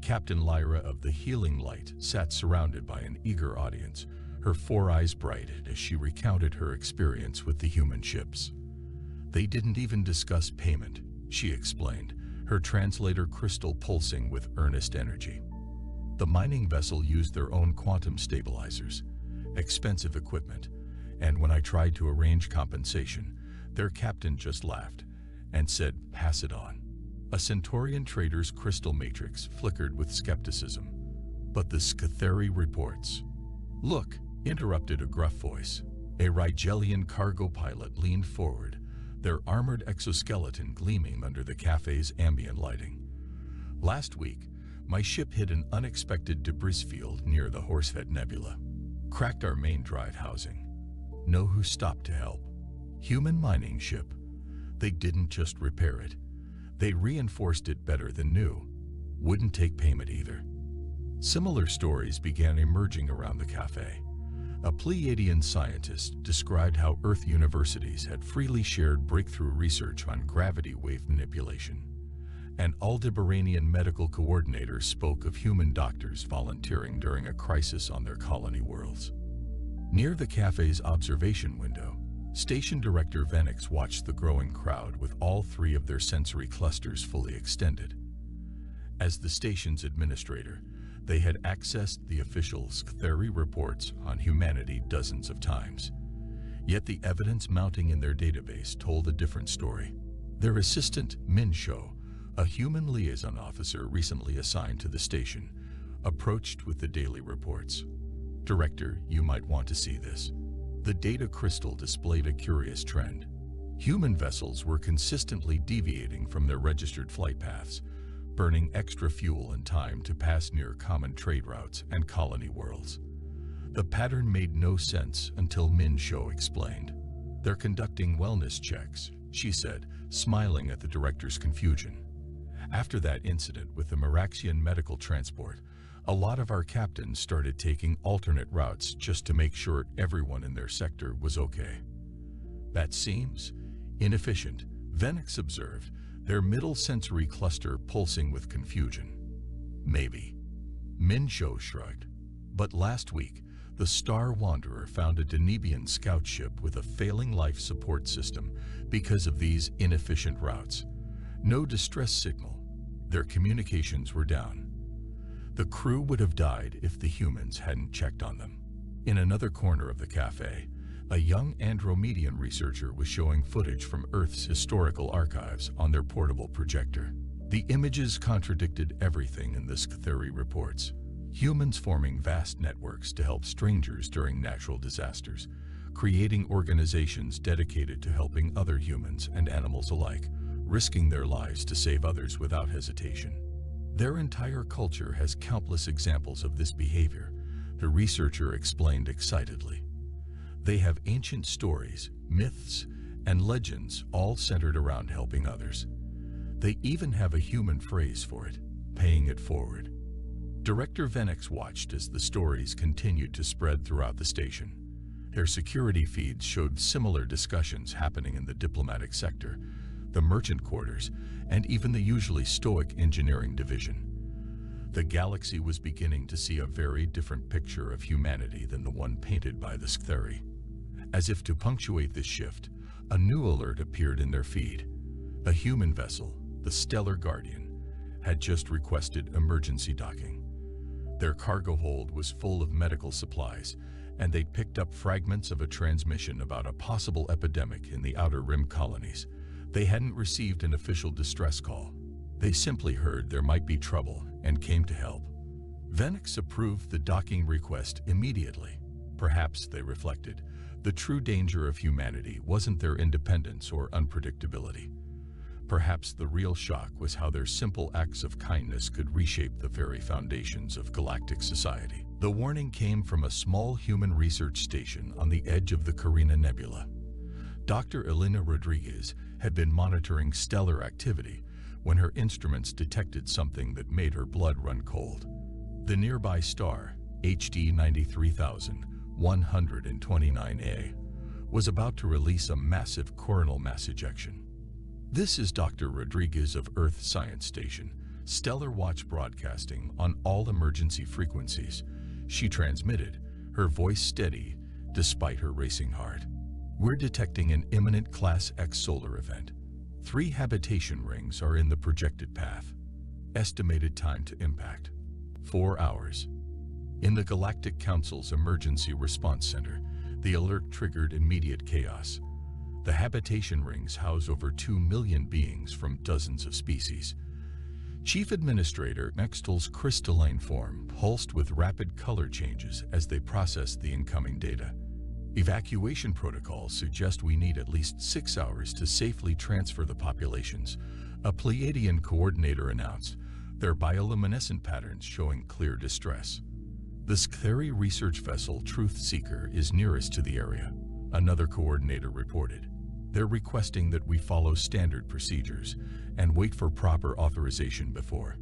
Captain Lyra of the Healing Light sat surrounded by an eager audience, her 4 eyes bright as she recounted her experience with the human ships. They didn't even discuss payment, she explained, her translator crystal pulsing with earnest energy. The mining vessel used their own quantum stabilizers, expensive equipment, and when I tried to arrange compensation, their captain just laughed and said, pass it on. A Centaurian trader's crystal matrix flickered with skepticism. But the Scatheri reports. Look, interrupted a gruff voice. A Rigelian cargo pilot leaned forward, their armored exoskeleton gleaming under the cafe's ambient lighting. Last week, my ship hit an unexpected debris field near the Horsehead Nebula. Cracked our main drive housing. Know who stopped to help? Human mining ship, They didn't just repair it. They reinforced it better than new. Wouldn't take payment either. Similar stories began emerging around the cafe. A Pleiadian scientist described how Earth universities had freely shared breakthrough research on gravity wave manipulation. An Aldebaranian medical coordinator spoke of human doctors volunteering during a crisis on their colony worlds. Near the cafe's observation window, Station Director Venix watched the growing crowd with all three of their sensory clusters fully extended. As the station's administrator, they had accessed the official Sktheri reports on humanity dozens of times. Yet the evidence mounting in their database told a different story. Their assistant, Min Sho, a human liaison officer recently assigned to the station, approached with the daily reports. Director, you might want to see this. The data crystal displayed a curious trend. Human vessels were consistently deviating from their registered flight paths, burning extra fuel and time to pass near common trade routes and colony worlds. The pattern made no sense until Min Sho explained. They're conducting wellness checks, she said, smiling at the director's confusion. After that incident with the Meraxian medical transport, a lot of our captains started taking alternate routes just to make sure everyone in their sector was okay. That seems inefficient, Venix observed, their middle sensory cluster pulsing with confusion. Maybe. Min Sho shrugged. But last week, the Star Wanderer found a Danebian scout ship with a failing life support system because of these inefficient routes. No distress signal. Their communications were down. The crew would have died if the humans hadn't checked on them. In another corner of the cafe, a young Andromedian researcher was showing footage from Earth's historical archives on their portable projector. The images contradicted everything in the Sktheri reports. Humans forming vast networks to help strangers during natural disasters, creating organizations dedicated to helping other humans and animals alike, risking their lives to save others without hesitation. Their entire culture has countless examples of this behavior, the researcher explained excitedly. They have ancient stories, myths, and legends all centered around helping others. They even have a human phrase for it, paying it forward. Director Venix watched as the stories continued to spread throughout the station. Their security feeds showed similar discussions happening in the diplomatic sector, the merchant quarters, and even the usually stoic engineering division. The galaxy was beginning to see a very different picture of humanity than the one painted by the Sktheri. As if to punctuate this shift, a new alert appeared in their feed. A human vessel, the Stellar Guardian, had just requested emergency docking. Their cargo hold was full of medical supplies, and they'd picked up fragments of a transmission about a possible epidemic in the Outer Rim colonies. They hadn't received an official distress call. They simply heard there might be trouble and came to help. Venix approved the docking request immediately. Perhaps, they reflected, the true danger of humanity wasn't their independence or unpredictability. Perhaps the real shock was how their simple acts of kindness could reshape the very foundations of galactic society. The warning came from a small human research station on the edge of the Carina Nebula. Dr. Elena Rodriguez had been monitoring stellar activity when her instruments detected something that made her blood run cold. The nearby star, HD 93129A, was about to release a massive coronal mass ejection. This is Dr. Rodriguez of Earth Science Station, Stellar Watch Broadcasting on all emergency frequencies. She transmitted, her voice steady despite her racing heart. We're detecting an imminent Class X solar event. 3 habitation rings are in the projected path. Estimated time to impact, 4 hours. In the Galactic Council's Emergency Response Center, the alert triggered immediate chaos. The habitation rings house over 2 million beings from dozens of species. Chief Administrator Nextel's crystalline form pulsed with rapid color changes as they processed the incoming data. Evacuation protocols suggest we need at least 6 hours to safely transfer the populations, a Pleiadian coordinator announced, their bioluminescent patterns showing clear distress. The Sktheri research vessel Truth Seeker is nearest to the area, another coordinator reported. They're requesting that we follow standard procedures and wait for proper authorization before.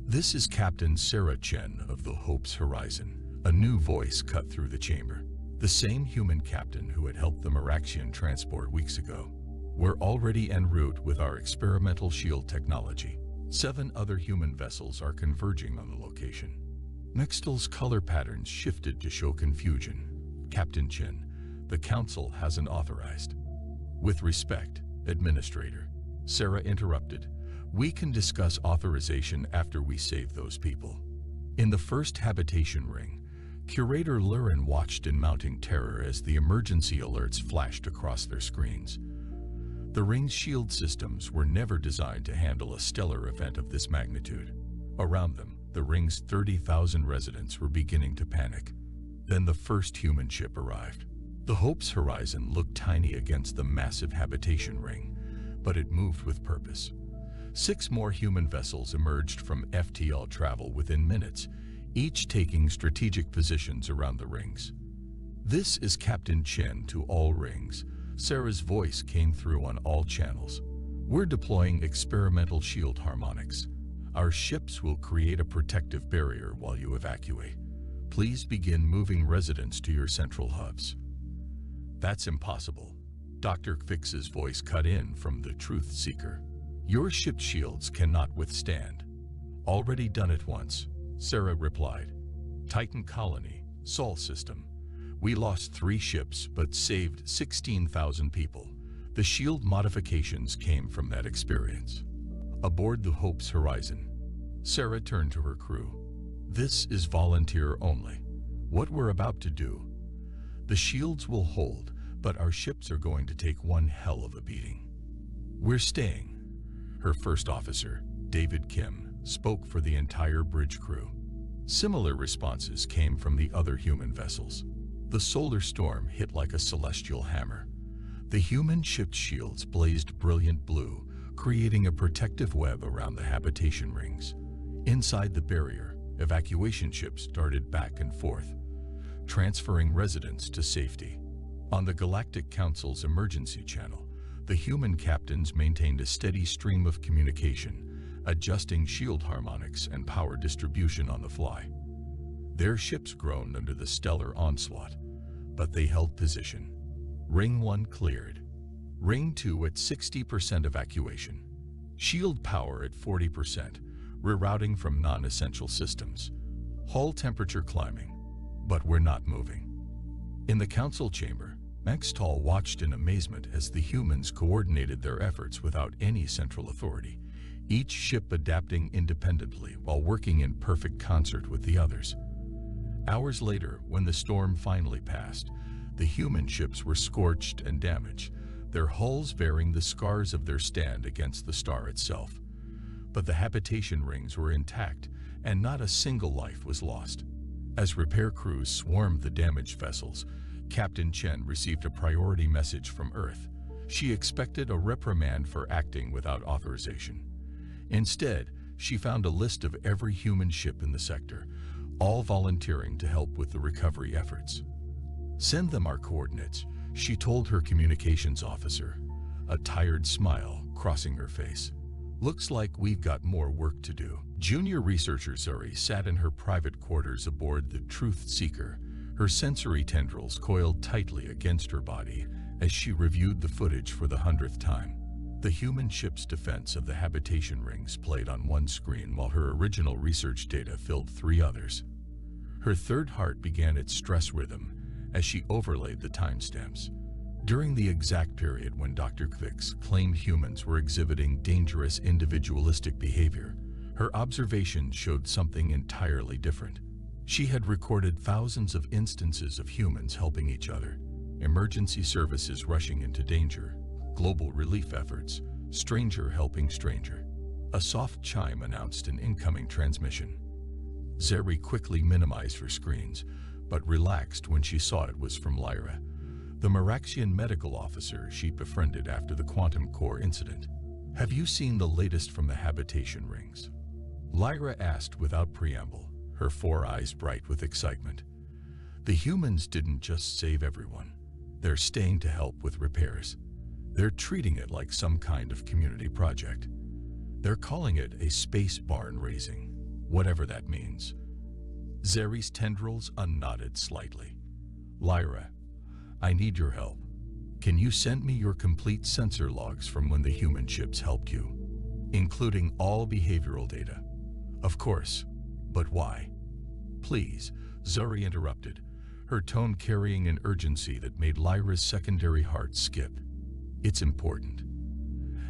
This is Captain Sarah Chen of the Hope's Horizon. A new voice cut through the chamber. The same human captain who had helped the Meraxian transport weeks ago. We're already en route with our experimental shield technology. 7 other human vessels are converging on the location. Nextel's color patterns shifted to show confusion. Captain Chen, the Council hasn't authorized. With respect, Administrator. Sarah interrupted. We can discuss authorization after we save those people. In the first habitation ring, Curator Lurin watched in mounting terror as the emergency alerts flashed across their screens. The ring's shield systems were never designed to handle a stellar event of this magnitude. Around them, the ring's 30,000 residents were beginning to panic. Then the first human ship arrived. The Hope's Horizon looked tiny against the massive habitation ring, but it moved with purpose. 6 more human vessels emerged from FTL travel within minutes, each taking strategic positions around the rings. This is Captain Chen to all rings. Sarah's voice came through on all channels. We're deploying experimental shield harmonics. Our ships will create a protective barrier while you evacuate. Please begin moving residents to your central hubs. That's impossible. Dr. Kvix's voice cut in from the Truth Seeker. Your ship shields cannot withstand. Already done it once, Sarah replied. Titan Colony, Sol System. We lost 3 ships but saved 16,000 people. The shield modifications came from that experience. Aboard the Hope's Horizon, Sarah turned to her crew. This is volunteer only. What we're about to do, the shields will hold, but our ships are going to take one hell of a beating. We're staying. Her first officer, David Kim, spoke for the entire bridge crew. Similar responses came from the other human vessels. The solar storm hit like a celestial hammer. The human ship's shields blazed brilliant blue, creating a protective web around the habitation rings. Inside the barrier, evacuation ships darted back and forth, transferring residents to safety. On the Galactic Council's emergency channel, the human captains maintained a steady stream of communication, adjusting shield harmonics and power distribution on the fly. Their ships groaned under the stellar onslaught, but they held position. Ring 1 cleared. Ring 2 at 60% evacuation. Shield power at 40%, rerouting from non-essential systems. Hull temperature climbing, but we're not moving. In the council chamber, Maxtall watched in amazement as the humans coordinated their efforts without any central authority, each ship adapting independently while working in perfect concert with the others. Hours later, when the storm finally passed, the human ships were scorched and damaged, their hulls bearing the scars of their stand against the star itself. But the habitation rings were intact, and not a single life was lost. As repair crews swarmed the damaged vessels, Captain Chen received a priority message from Earth. She expected a reprimand for acting without authorization. Instead, she found a list of every human ship in the sector, all volunteering to help with the recovery efforts. Send them our coordinates, she told her communications officer, a tired smile crossing her face. Looks like we've got more work to do. Junior researcher Zuri sat in her private quarters aboard the Truth Seeker, her sensory tendrils coiled tightly against her body as she reviewed the footage for the 100th time. The human ship's defense of the habitation rings played on one screen while her original research data filled 3 others. Her third heart began its stress rhythm as she overlaid the timestamps. During the exact period when Dr. Kvix claimed humans were exhibiting dangerous individualistic behavior, her observations showed something entirely different. She had recorded thousands of instances of humans helping each other, emergency services rushing into danger, global relief efforts, stranger helping stranger. A soft chime announced an incoming transmission. Zeri quickly minimized her screens, but relaxed when she saw it was from Lyra, the Meraxian medical officer she'd befriended after the quantum core incident. Have you seen the latest from the habitation rings? Lyra asked without preamble, her 4 eyes bright with excitement. The humans didn't just save everyone. They're staying to help with repairs. They're treating it like some kind of community project. They're calling it a space barn raising, whatever that means. Zeri's tendrils unknotted slightly. Lyra, I need your help. Can you send me your complete sensor logs from when the human ships helped you, including all behavioral data? Of course, but why? Please, Zeri interrupted, her tone carrying an urgency that made Lyra's secondary heart skip. It's important.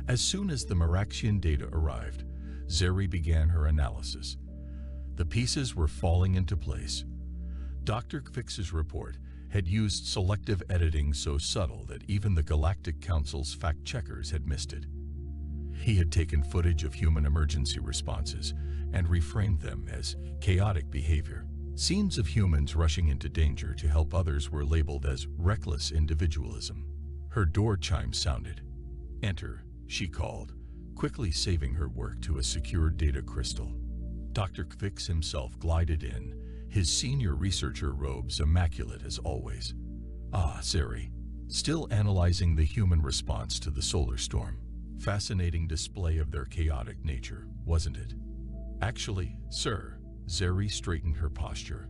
As soon as the Meraxian data arrived, Zeri began her analysis. The pieces were falling into place. Dr. Kvix's report had used selective editing so subtle that even the Galactic Council's fact-checkers had missed it. He had taken footage of human emergency responses and reframed them as chaotic behavior. Scenes of humans rushing into danger to help others were labeled as reckless individualism. Her door chime sounded. Enter, she called, quickly saving her work to a secure data crystal. Dr. Kvix himself glided in, his senior researcher robes immaculate as always. Ah, Zeri, still analyzing the human response to the solar storm. Fascinating display of their chaotic nature, wasn't it? Actually, sir, Zeri straightened her posture,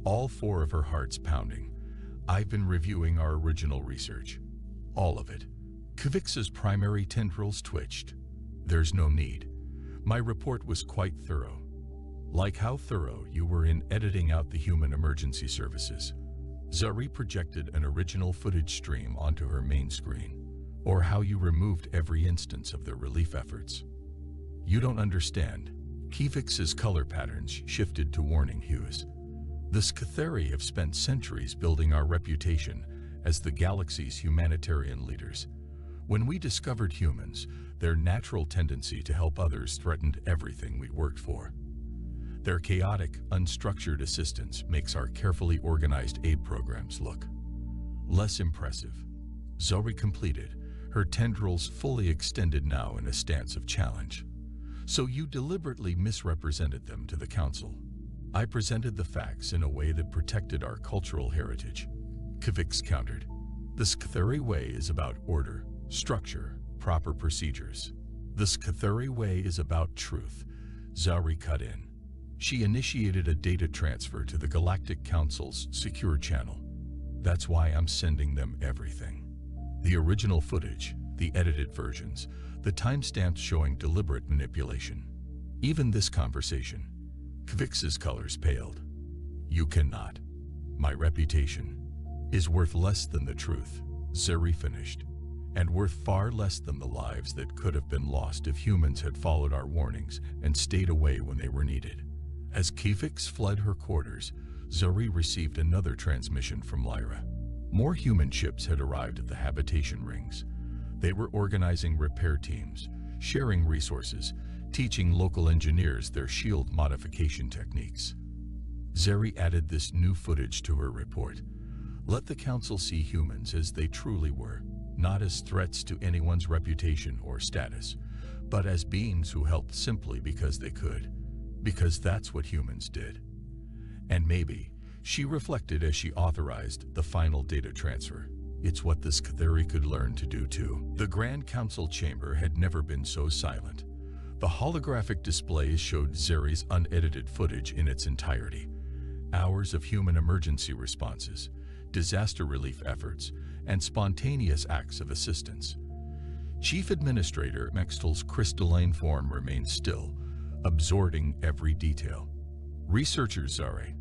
all four of her hearts pounding. I've been reviewing our original research. All of it. Kvix's primary tendrils twitched. There's no need. My report was quite thorough. Like how thorough you were in editing out the human emergency services. Zeri projected an original footage stream onto her main screen, or how you removed every instance of their relief efforts. You don't understand. Kvix's color patterns shifted to warning hues. The Scatheri have spent centuries building our reputation as the galaxy's humanitarian leaders. When we discovered humans, their natural tendency to help others threatened everything we worked for. Their chaotic, unstructured assistance makes our carefully organized aid programs look less impressive. Zeri completed, her tendrils fully extended now in a stance of challenge. So you deliberately misrepresented them to the Council. I presented the facts in a way that protected our cultural heritage. Kvix countered. The Scatheri way is about order, structure, proper procedures. The Scatheri way is about truth. Zeri cut in. She initiated a data transfer to the Galactic Council's secure channel. That's why I'm sending them everything. The original footage, the edited versions, the timestamps showing deliberate manipulation. Even this conversation. Kvix's colors paled. You cannot. My reputation is worth less than the truth, Zeri finished, and worth far less than the lives that could have been lost if humans had followed our warnings and stayed away when they were needed. As Kvix fled her quarters, Zeri received another transmission from Lyra. More human ships had arrived at the habitation rings. They were organizing repair teams, sharing resources, teaching local engineers their shield modification techniques. Zeri added this new footage to her report. Let the Council see humans as they truly were, not as threats to anyone's reputation or status, but as beings who helped simply because they could. Because that's what humans did. And maybe, she reflected as she authorized the final data transfer, it's what the Scatheri could learn to do too. The Grand Council chamber had never been so silent. The holographic displays showed Zeri's unedited footage in its entirety. Hours of human emergency responses, disaster relief efforts, and spontaneous acts of assistance. Chief Administrator Mextel's crystalline form remained still, absorbing every detail. Researcher Zeri.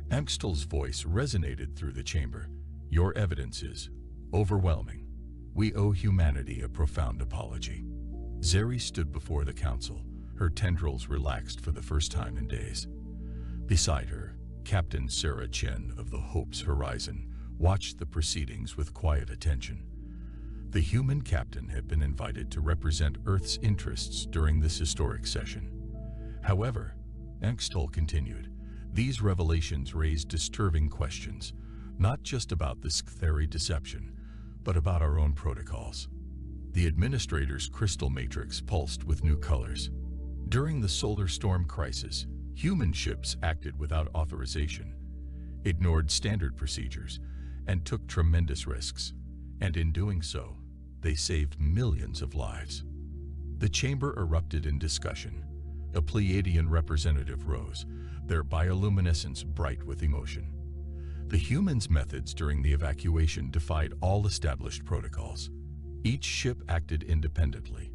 Mextel's voice resonated through the chamber. Your evidence is overwhelming. We owe humanity a profound apology. Zeri stood before the Council, her tendrils relaxed for the first time in days. Beside her, Captain Sarah Chen of the Hope's Horizon watched the proceedings with quiet attention. The human captain had been invited to represent Earth's interests during this historic session. However, Mextel continued, these revelations raised disturbing questions, not just about the Scatheri deception, but about our own protocols. The administrator's crystal matrix pulsed with new colors. During the solar storm crisis, human ships acted without authorization, ignored standard procedures, and took tremendous risks. And in doing so, they saved millions of lives. The chamber erupted in discussion. A Pleiadian representative rose, their bioluminescence bright with emotion. The humans' methods during the evacuation defied all established protocols. Each ship acted independently,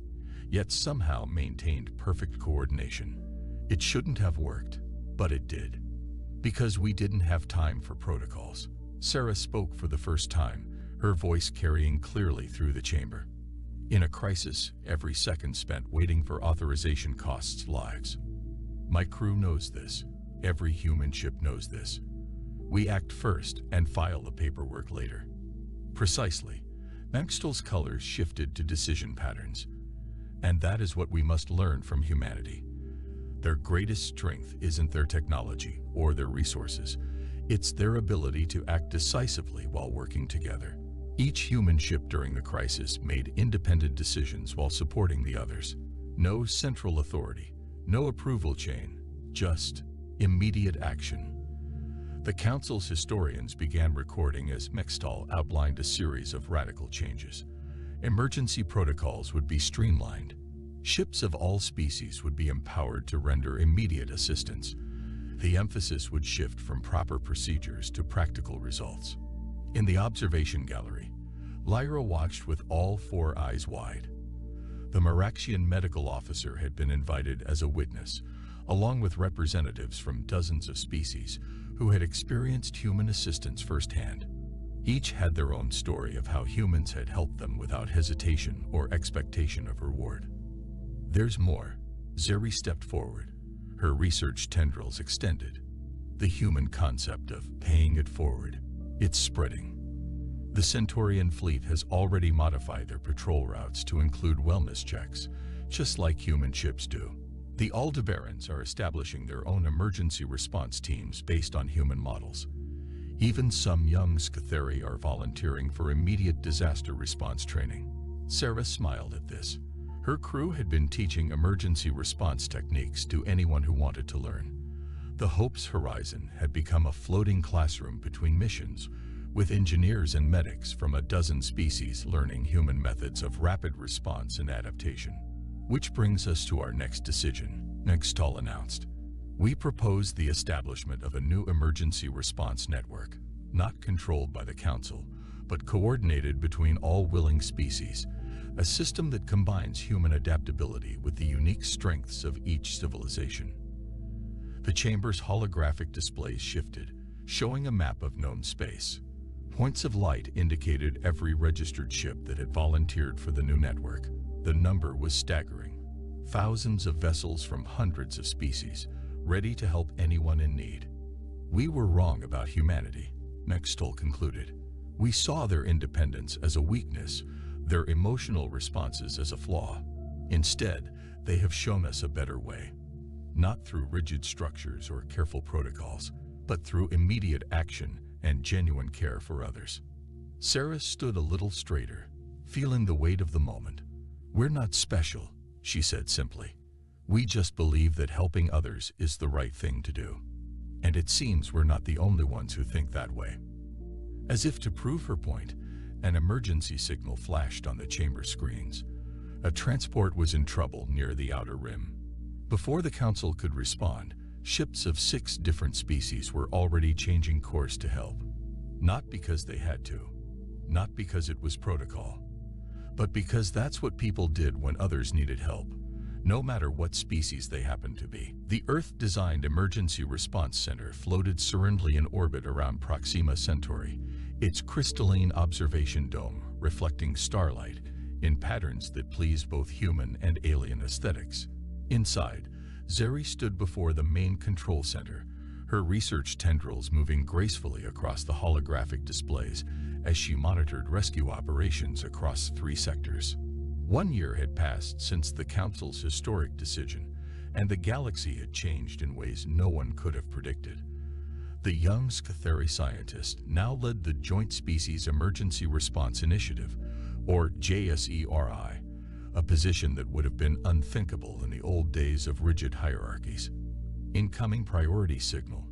yet somehow maintained perfect coordination. It shouldn't have worked, but it did. Because we didn't have time for protocols. Sarah spoke for the first time, her voice carrying clearly through the chamber. In a crisis, every second spent waiting for authorization costs lives. My crew knows this. Every human ship knows this. We act first and file the paperwork later. Precisely. Maxtell's colors shifted to decision patterns. And that is what we must learn from humanity. Their greatest strength isn't their technology or their resources. It's their ability to act decisively while working together. Each human ship during the crisis made independent decisions while supporting the others. No central authority, no approval chain, just immediate action. The Council's historians began recording as Maxtell outlined a series of radical changes. Emergency protocols would be streamlined. Ships of all species would be empowered to render immediate assistance. The emphasis would shift from proper procedures to practical results. In the observation gallery, Lyra watched with all four eyes wide. The Maraxian medical officer had been invited as a witness, along with representatives from dozens of species who had experienced human assistance firsthand. Each had their own story of how humans had helped them without hesitation or expectation of reward. There's more. Zeri stepped forward, her research tendrils extended. The human concept of paying it forward. It's spreading. The Centaurian fleet has already modified their patrol routes to include wellness checks, just like human ships do. The Aldebarans are establishing their own emergency response teams based on human models. Even some young Scatheri are volunteering for immediate disaster response training. Sarah smiled at this. Her crew had been teaching emergency response techniques to anyone who wanted to learn. The Hope's Horizon had become a floating classroom between missions, with engineers and medics from a dozen species learning human methods of rapid response and adaptation. Which brings us to our next decision, Maxtell announced. We propose the establishment of a new emergency response network, not controlled by the Council, but coordinated between all willing species, a system that combines human adaptability with the unique strengths of each civilization. The chamber's holographic displays shifted, showing a map of known space. Points of light indicated every registered ship that had volunteered for the new network. The number was staggering. Thousands of vessels from hundreds of species, ready to help anyone in need. We were wrong about humanity, Maxtell concluded. We saw their independence as a weakness, their emotional responses as a flaw. Instead, they have shown us a better way. Not through rigid structures or careful protocols, but through immediate action and genuine care for others. Sarah stood a little straighter, feeling the weight of the moment. We're not special, she said simply. We just believe that helping others is the right thing to do. And it seems we're not the only ones who think that way. As if to prove her point, an emergency signal flashed on the chamber screens. A transport was in trouble near the outer rim. Before the Council could respond, ships of 6 different species were already changing course to help. Not because they had to, not because it was protocol, but because that's what people did when others needed help, no matter what species they happened to be. The Earth-designed Emergency Response Center floated serenely in orbit around Proxima Centauri, its crystalline observation dome reflecting starlight in patterns that please both human and alien aesthetics. Inside, Zeri stood before the main control center, her research tendrils moving gracefully across the holographic displays as she monitored rescue operations across 3 sectors. 1 year had passed since the Council's historic decision, and the galaxy had changed in ways no one could have predicted. The young Scatheri scientist now led the Joint Species Emergency Response Initiative, or JSERI, a position that would have been unthinkable in the old days of rigid hierarchies. Incoming priority signal,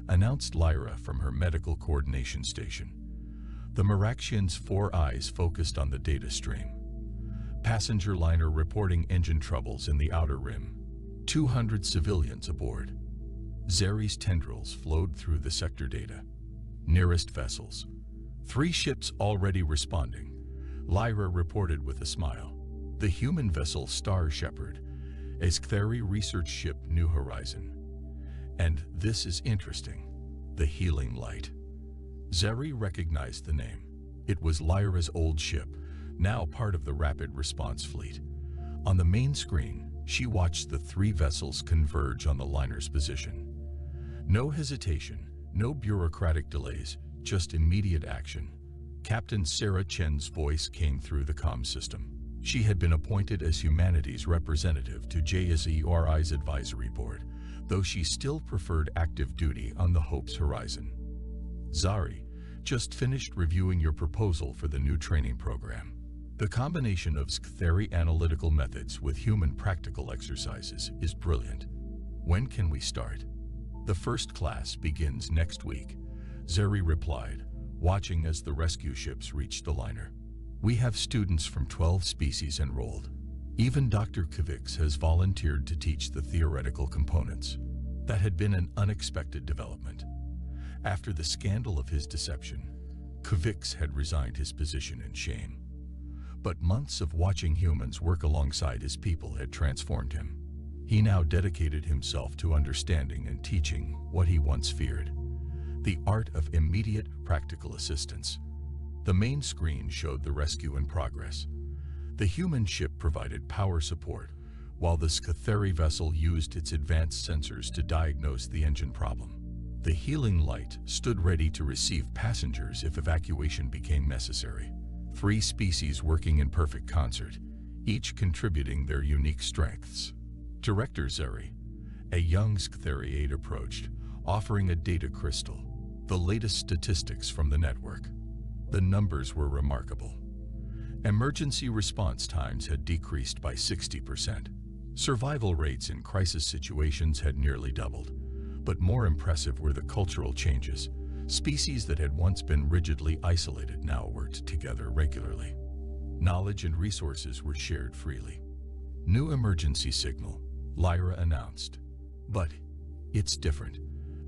announced Lyra from her medical coordination station. The Maraxian's 4 eyes focused on the data stream. Passenger liner reporting engine troubles in the outer rim. 200 civilians aboard. Zeri's tendrils flowed through the sector data. Nearest vessels. 3 ships already responding. Lyra reported with a smile. The human vessel Star Shepherd, a Sktheri research ship New Horizon. And this is interesting, the Healing Light. Zeri recognized the name. It was Lyra's old ship, now part of the Rapid Response Fleet. On the main screen, she watched the 3 vessels converge on the liner's position. No hesitation, no bureaucratic delays, just immediate action. Captain Sarah Chen's voice came through the comm system. She had been appointed as humanities representative to JSERI's advisory board, though she still preferred active duty on the Hope's Horizon. Zari, just finished reviewing your proposal for the new training program. The combination of Sktheri analytical methods with human practical exercises is brilliant. When can we start? The first class begins next week, Zeri replied, watching as the rescue ships reached the liner. We have students from 12 species enrolled. Even Dr. Kavix has volunteered to teach the theoretical components. That had been an unexpected development. After the scandal of his deception, Kavix had resigned his position in shame. But months of watching humans work alongside his people had transformed him. He now dedicated himself to understanding and teaching what he once feared: the art of immediate practical assistance. The main screen showed the rescue in progress. The human ship provided power support, while the Sktheri vessel used its advanced sensors to diagnose the engine problem. The Healing Light stood ready to receive passengers if evacuation became necessary. 3 species working in perfect concert, each contributing their unique strengths. Director Zeri, a young Sktheri aide, approached, offering a data crystal, the latest statistics from the network. The numbers were remarkable. Emergency response times had decreased by 60%. Survival rates in crisis situations had nearly doubled. But more impressive were the cultural changes. Species that had once been rigidly isolated now worked together regularly. Knowledge and resources were shared freely. New emergency signal, Lyra announced. But it's different.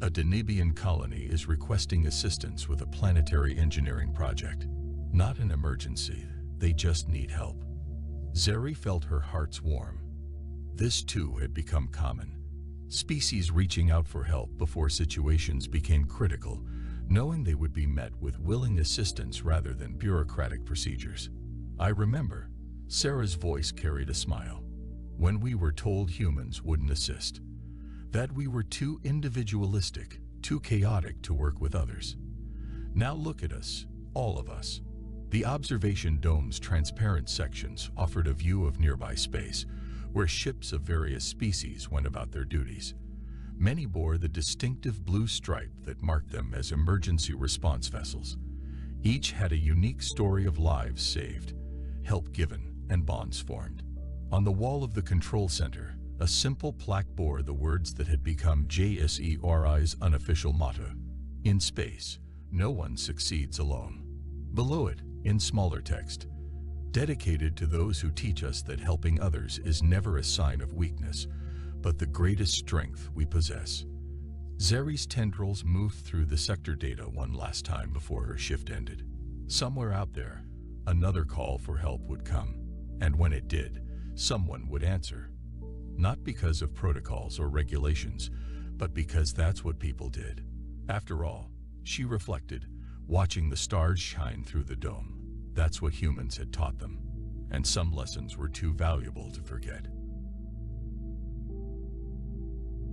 A Denibian colony is requesting assistance with a planetary engineering project. Not an emergency, they just need help. Zeri felt her heart's warm. This too had become common. Species reaching out for help before situations became critical, knowing they would be met with willing assistance rather than bureaucratic procedures. I remember, Sarah's voice carried a smile, when we were told humans wouldn't assist. That we were too individualistic, too chaotic to work with others. Now look at us, all of us. The observation dome's transparent sections offered a view of nearby space, where ships of various species went about their duties. Many bore the distinctive blue stripe that marked them as emergency response vessels. Each had a unique story of lives saved, help given, and bonds formed. On the wall of the control center, a simple plaque bore the words that had become JSERI's unofficial motto: "In space, no one succeeds alone." Below it, in smaller text, "Dedicated to those who teach us that helping others is never a sign of weakness, but the greatest strength we possess." Zeri's tendrils moved through the sector data one last time before her shift ended. Somewhere out there, another call for help would come, and when it did, someone would answer. Not because of protocols or regulations, but because that's what people did. After all, she reflected, watching the stars shine through the dome. That's what humans had taught them, and some lessons were too valuable to forget.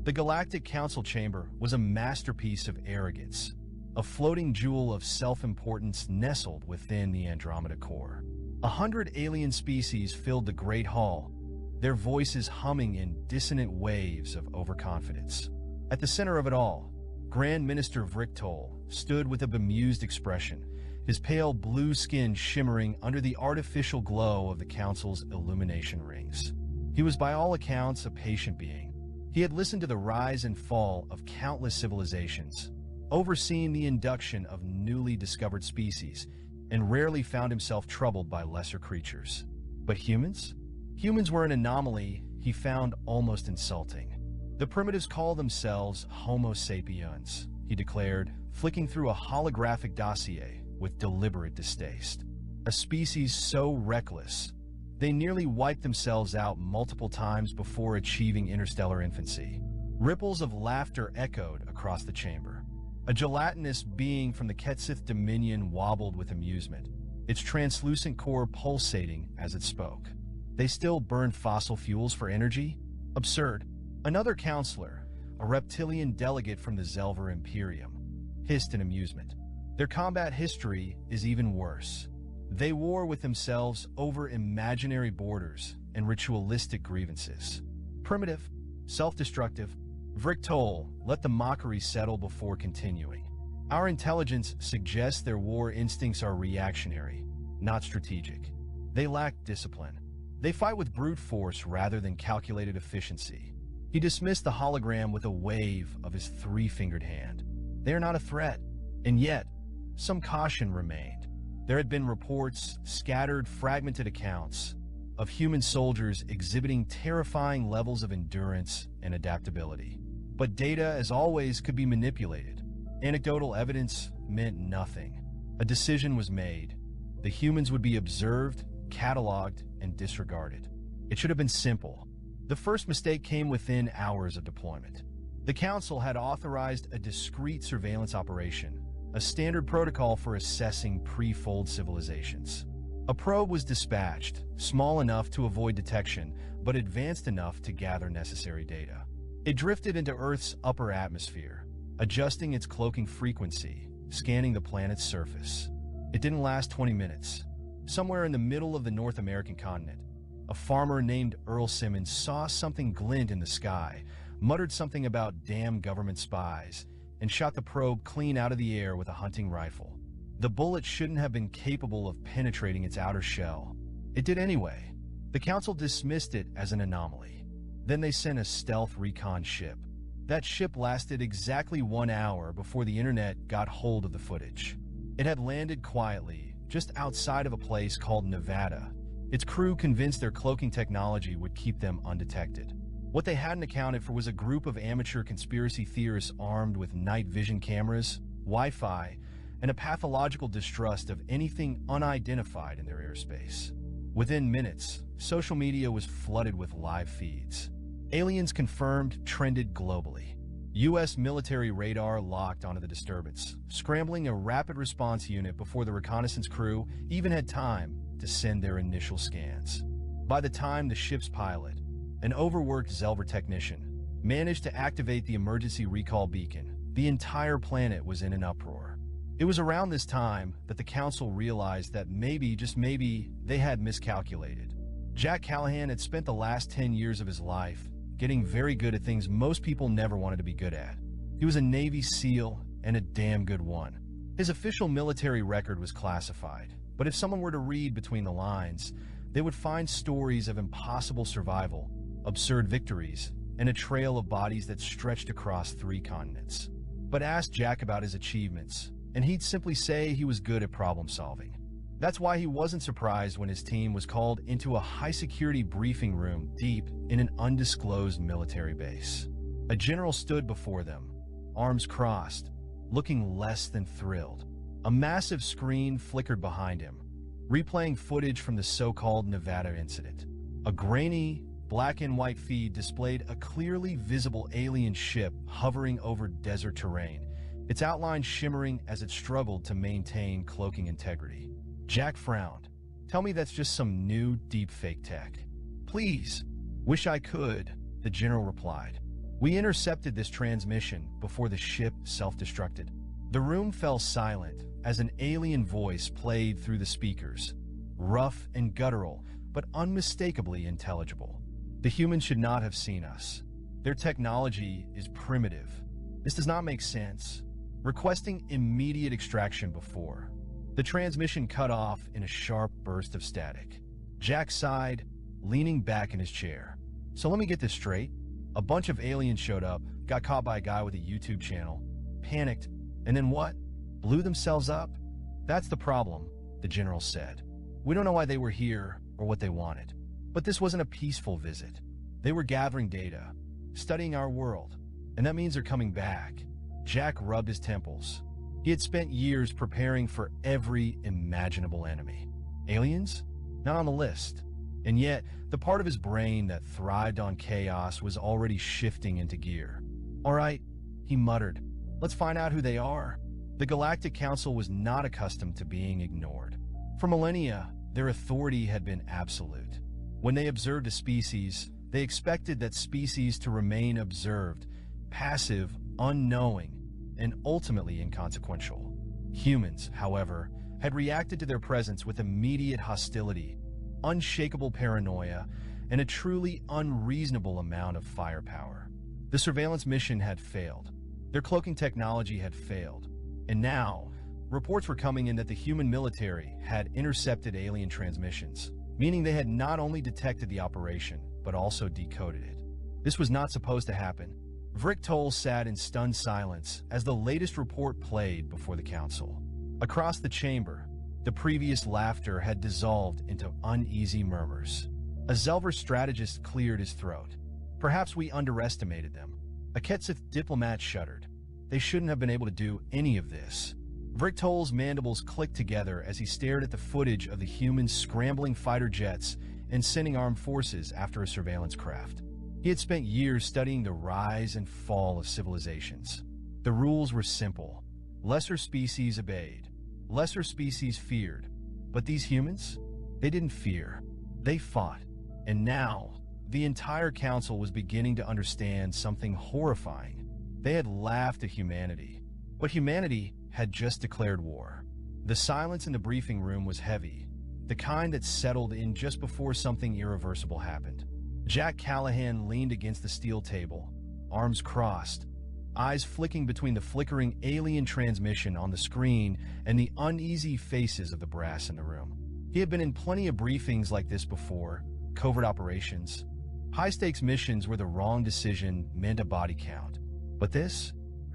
The Galactic Council Chamber was a masterpiece of arrogance, a floating jewel of self-importance nestled within the Andromeda core. 100 alien species filled the Great Hall, their voices humming in dissonant waves of overconfidence. At the center of it all, Grand Minister Vriktol stood with a bemused expression, his pale blue skin shimmering under the artificial glow of the Council's illumination rings. He was by all accounts a patient being. He had listened to the rise and fall of countless civilizations, overseen the induction of newly discovered species, and rarely found himself troubled by lesser creatures. But humans? Humans were an anomaly he found almost insulting. The primitives call themselves Homo sapiens, he declared, flicking through a holographic dossier with deliberate distaste. A species so reckless, they nearly wiped themselves out multiple times before achieving interstellar infancy. Ripples of laughter echoed across the chamber. A gelatinous being from the Ketsith Dominion wobbled with amusement, its translucent core pulsating as it spoke. They still burn fossil fuels for energy? Absurd. Another counselor, a reptilian delegate from the Zelver Imperium, hissed in amusement. Their combat history is even worse. They war with themselves over imaginary borders and ritualistic grievances. Primitive, self-destructive, Vrictol, let the mockery settle before continuing. Our intelligence suggests their war instincts are reactionary, not strategic. They lack discipline. They fight with brute force rather than calculated efficiency. He dismissed the hologram with a wave of his three-fingered hand. They are not a threat, and yet, some caution remained. There had been reports, scattered, fragmented accounts, of human soldiers exhibiting terrifying levels of endurance and adaptability. But data, as always, could be manipulated. Anecdotal evidence meant nothing. A decision was made. The humans would be observed, cataloged, and disregarded. It should have been simple. The first mistake came within hours of deployment. The Council had authorized a discreet surveillance operation, a standard protocol for assessing pre-fold civilizations. A probe was dispatched, small enough to avoid detection, but advanced enough to gather necessary data. It drifted into Earth's upper atmosphere, adjusting its cloaking frequency, scanning the planet's surface. It didn't last 20 minutes. Somewhere in the middle of the North American continent, a farmer named Earl Simmons saw something glint in the sky, muttered something about damn government spies, and shot the probe clean out of the air with a hunting rifle. The bullet shouldn't have been capable of penetrating its outer shell. It did anyway. The Council dismissed it as an anomaly. Then they sent a stealth recon ship. That ship lasted exactly 1 hour before the internet got hold of the footage. It had landed quietly, just outside of a place called Nevada. Its crew convinced their cloaking technology would keep them undetected. What they hadn't accounted for was a group of amateur conspiracy theorists armed with night vision cameras, Wi-Fi, and a pathological distrust of anything unidentified in their airspace. Within minutes, social media was flooded with live feeds. Aliens confirmed trended globally. U.S. military radar locked onto the disturbance, scrambling a rapid response unit before the reconnaissance crew even had time to send their initial scans. By the time the ship's pilot, an overworked Zelver technician, managed to activate the emergency recall beacon, the entire planet was in an uproar. It was around this time that the Council realized that maybe, just maybe, they had miscalculated. Jack Callahan had spent the last 10 years of his life getting very good at things most people never wanted to be good at. He was a Navy SEAL, and a damn good one. His official military record was classified, but if someone were to read between the lines, they would find stories of impossible survival, absurd victories, and a trail of bodies that stretched across 3 continents. But ask Jack about his achievements, and he'd simply say he was good at problem solving. That's why he wasn't surprised when his team was called into a high-security briefing room deep in an undisclosed military base. A general stood before them, arms crossed, looking less than thrilled. A massive screen flickered behind him, replaying footage from the so-called Nevada incident. A grainy, black and white feed displayed a clearly visible alien ship hovering over desert terrain, its outline shimmering as it struggled to maintain cloaking integrity. Jack frowned. Tell me that's just some new deepfake tech. Please. Wish I could, the general replied. We intercepted this transmission before the ship self-destructed. The room fell silent as an alien voice played through the speakers, rough and guttural, but unmistakably intelligible. The humans should not have seen us. Their technology is primitive. This does not make sense. Requesting immediate extraction before. The transmission cut off in a sharp burst of static. Jack sighed, leaning back in his chair. So let me get this straight. A bunch of aliens showed up, got caught by a guy with a YouTube channel, panicked, and then what? Blew themselves up? That's the problem, the general said. We don't know why they were here, or what they wanted. But this wasn't a peaceful visit. They were gathering data, studying our world, and that means they're coming back. Jack rubbed his temples. He had spent years preparing for every imaginable enemy. Aliens? Not on the list. And yet, the part of his brain that thrived on chaos was already shifting into gear. All right, he muttered. Let's find out who they are. The Galactic Council was not accustomed to being ignored. For millennia, their authority had been absolute. When they observed a species, they expected that species to remain observed, passive, unknowing, and ultimately inconsequential. Humans, however, had reacted to their presence with immediate hostility, unshakable paranoia, and a truly unreasonable amount of firepower. The surveillance mission had failed. Their cloaking technology had failed. And now, reports were coming in that the human military had intercepted alien transmissions, meaning they had not only detected the operation, but also decoded it. This was not supposed to happen. Vrick Toll sat in stunned silence as the latest report played before the council. Across the chamber, the previous laughter had dissolved into uneasy murmurs. A Zelver strategist cleared his throat. Perhaps we underestimated them. A Ketsith diplomat shuddered. They shouldn't have been able to do any of this. Vrick Toll's mandibles clicked together as he stared at the footage of the humans scrambling fighter jets and sending armed forces after a surveillance craft. He had spent years studying the rise and fall of civilizations. The rules were simple. Lesser species obeyed. Lesser species feared. But these humans? They didn't fear. They fought. And now, the entire council was beginning to understand something horrifying. They had laughed at humanity. But humanity had just declared war. The silence in the briefing room was heavy, the kind that settled in just before something irreversible happened. Jack Callahan leaned against the steel table, arms crossed, eyes flicking between the flickering alien transmission on the screen and the uneasy faces of the brass in the room. He had been in plenty of briefings like this before, covert operations. High-stakes missions where the wrong decision meant a body count. But this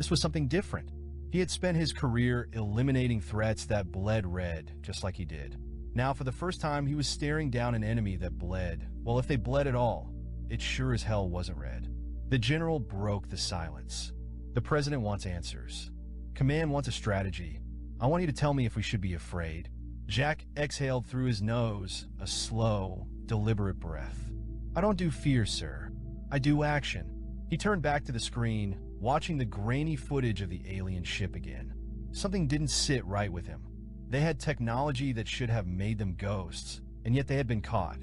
was something different. He had spent his career eliminating threats that bled red, just like he did. Now, for the first time, he was staring down an enemy that bled. Well, if they bled at all, it sure as hell wasn't red. The general broke the silence. The president wants answers. Command wants a strategy. I want you to tell me if we should be afraid. Jack exhaled through his nose, a slow, deliberate breath. I don't do fear, sir. I do action. He turned back to the screen, watching the grainy footage of the alien ship again. Something didn't sit right with him. They had technology that should have made them ghosts, and yet they had been caught.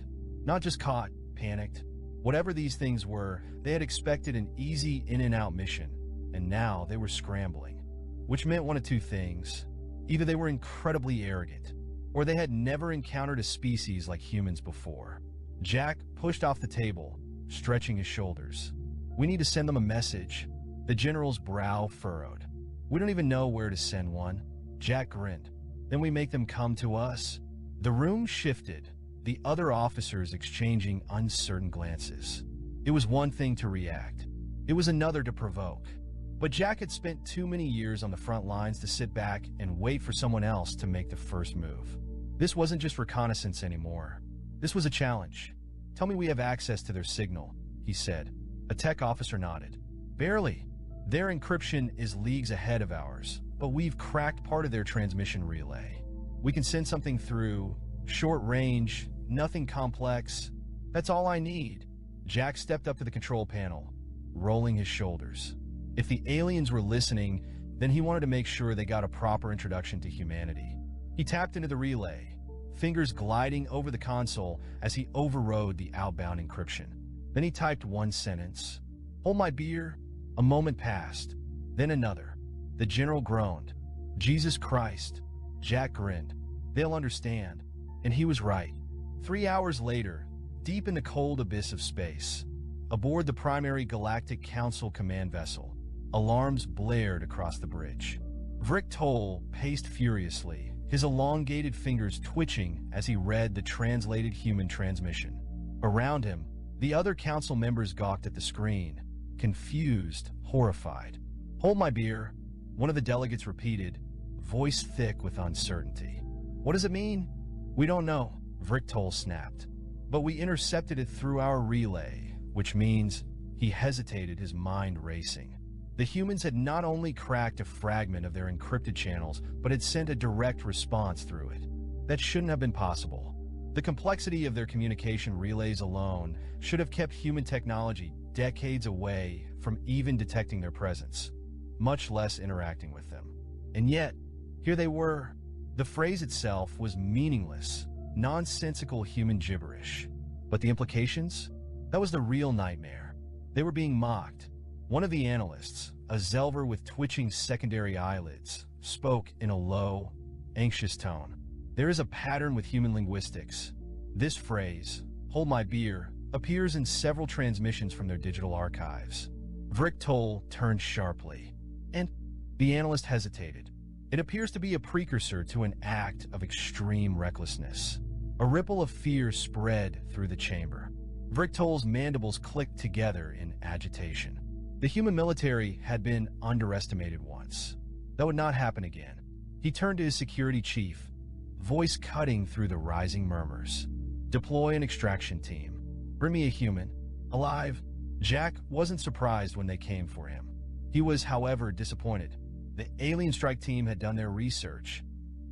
Not just caught, panicked. Whatever these things were, they had expected an easy in-and-out mission, and now they were scrambling. Which meant one of two things. Either they were incredibly arrogant, or they had never encountered a species like humans before. Jack pushed off the table, stretching his shoulders. We need to send them a message. The general's brow furrowed. We don't even know where to send one. Jack grinned. Then we make them come to us. The room shifted, the other officers exchanging uncertain glances. It was one thing to react. It was another to provoke. But Jack had spent too many years on the front lines to sit back and wait for someone else to make the first move. This wasn't just reconnaissance anymore. This was a challenge. Tell me we have access to their signal, he said. A tech officer nodded. Barely. Their encryption is leagues ahead of ours, but we've cracked part of their transmission relay. We can send something through, short range, nothing complex. That's all I need. Jack stepped up to the control panel, rolling his shoulders. If the aliens were listening, then he wanted to make sure they got a proper introduction to humanity. He tapped into the relay, fingers gliding over the console as he overrode the outbound encryption. Then he typed one sentence. Hold my beer. A moment passed, then another. The general groaned. Jesus Christ. Jack grinned. They'll understand. And he was right. 3 hours later, deep in the cold abyss of space, aboard the primary Galactic Council command vessel, alarms blared across the bridge. Vrick Toll paced furiously, his elongated fingers twitching as he read the translated human transmission. Around him, the other council members gawked at the screen, confused, horrified. Hold my beer, one of the delegates repeated, voice thick with uncertainty. What does it mean? We don't know. Vriktol snapped. But we intercepted it through our relay, which means he hesitated, his mind racing. The humans had not only cracked a fragment of their encrypted channels, but had sent a direct response through it. That shouldn't have been possible. The complexity of their communication relays alone should have kept human technology decades away from even detecting their presence, much less interacting with them. And yet, here they were. The phrase itself was meaningless, nonsensical human gibberish. But the implications? That was the real nightmare. They were being mocked. One of the analysts, a Zelver with twitching secondary eyelids, spoke in a low, anxious tone. There is a pattern with human linguistics. This phrase, "hold my beer," appears in several transmissions from their digital archives. Vriktol turned sharply, and the analyst hesitated. It appears to be a precursor to an act of extreme recklessness. A ripple of fear spread through the chamber. Vriktol's mandibles clicked together in agitation. The human military had been underestimated once. That would not happen again. He turned to his security chief, voice cutting through the rising murmurs. "Deploy an extraction team. Bring me a human. Alive." Jack wasn't surprised when they came for him. He was, however, disappointed. The alien strike team had done their research,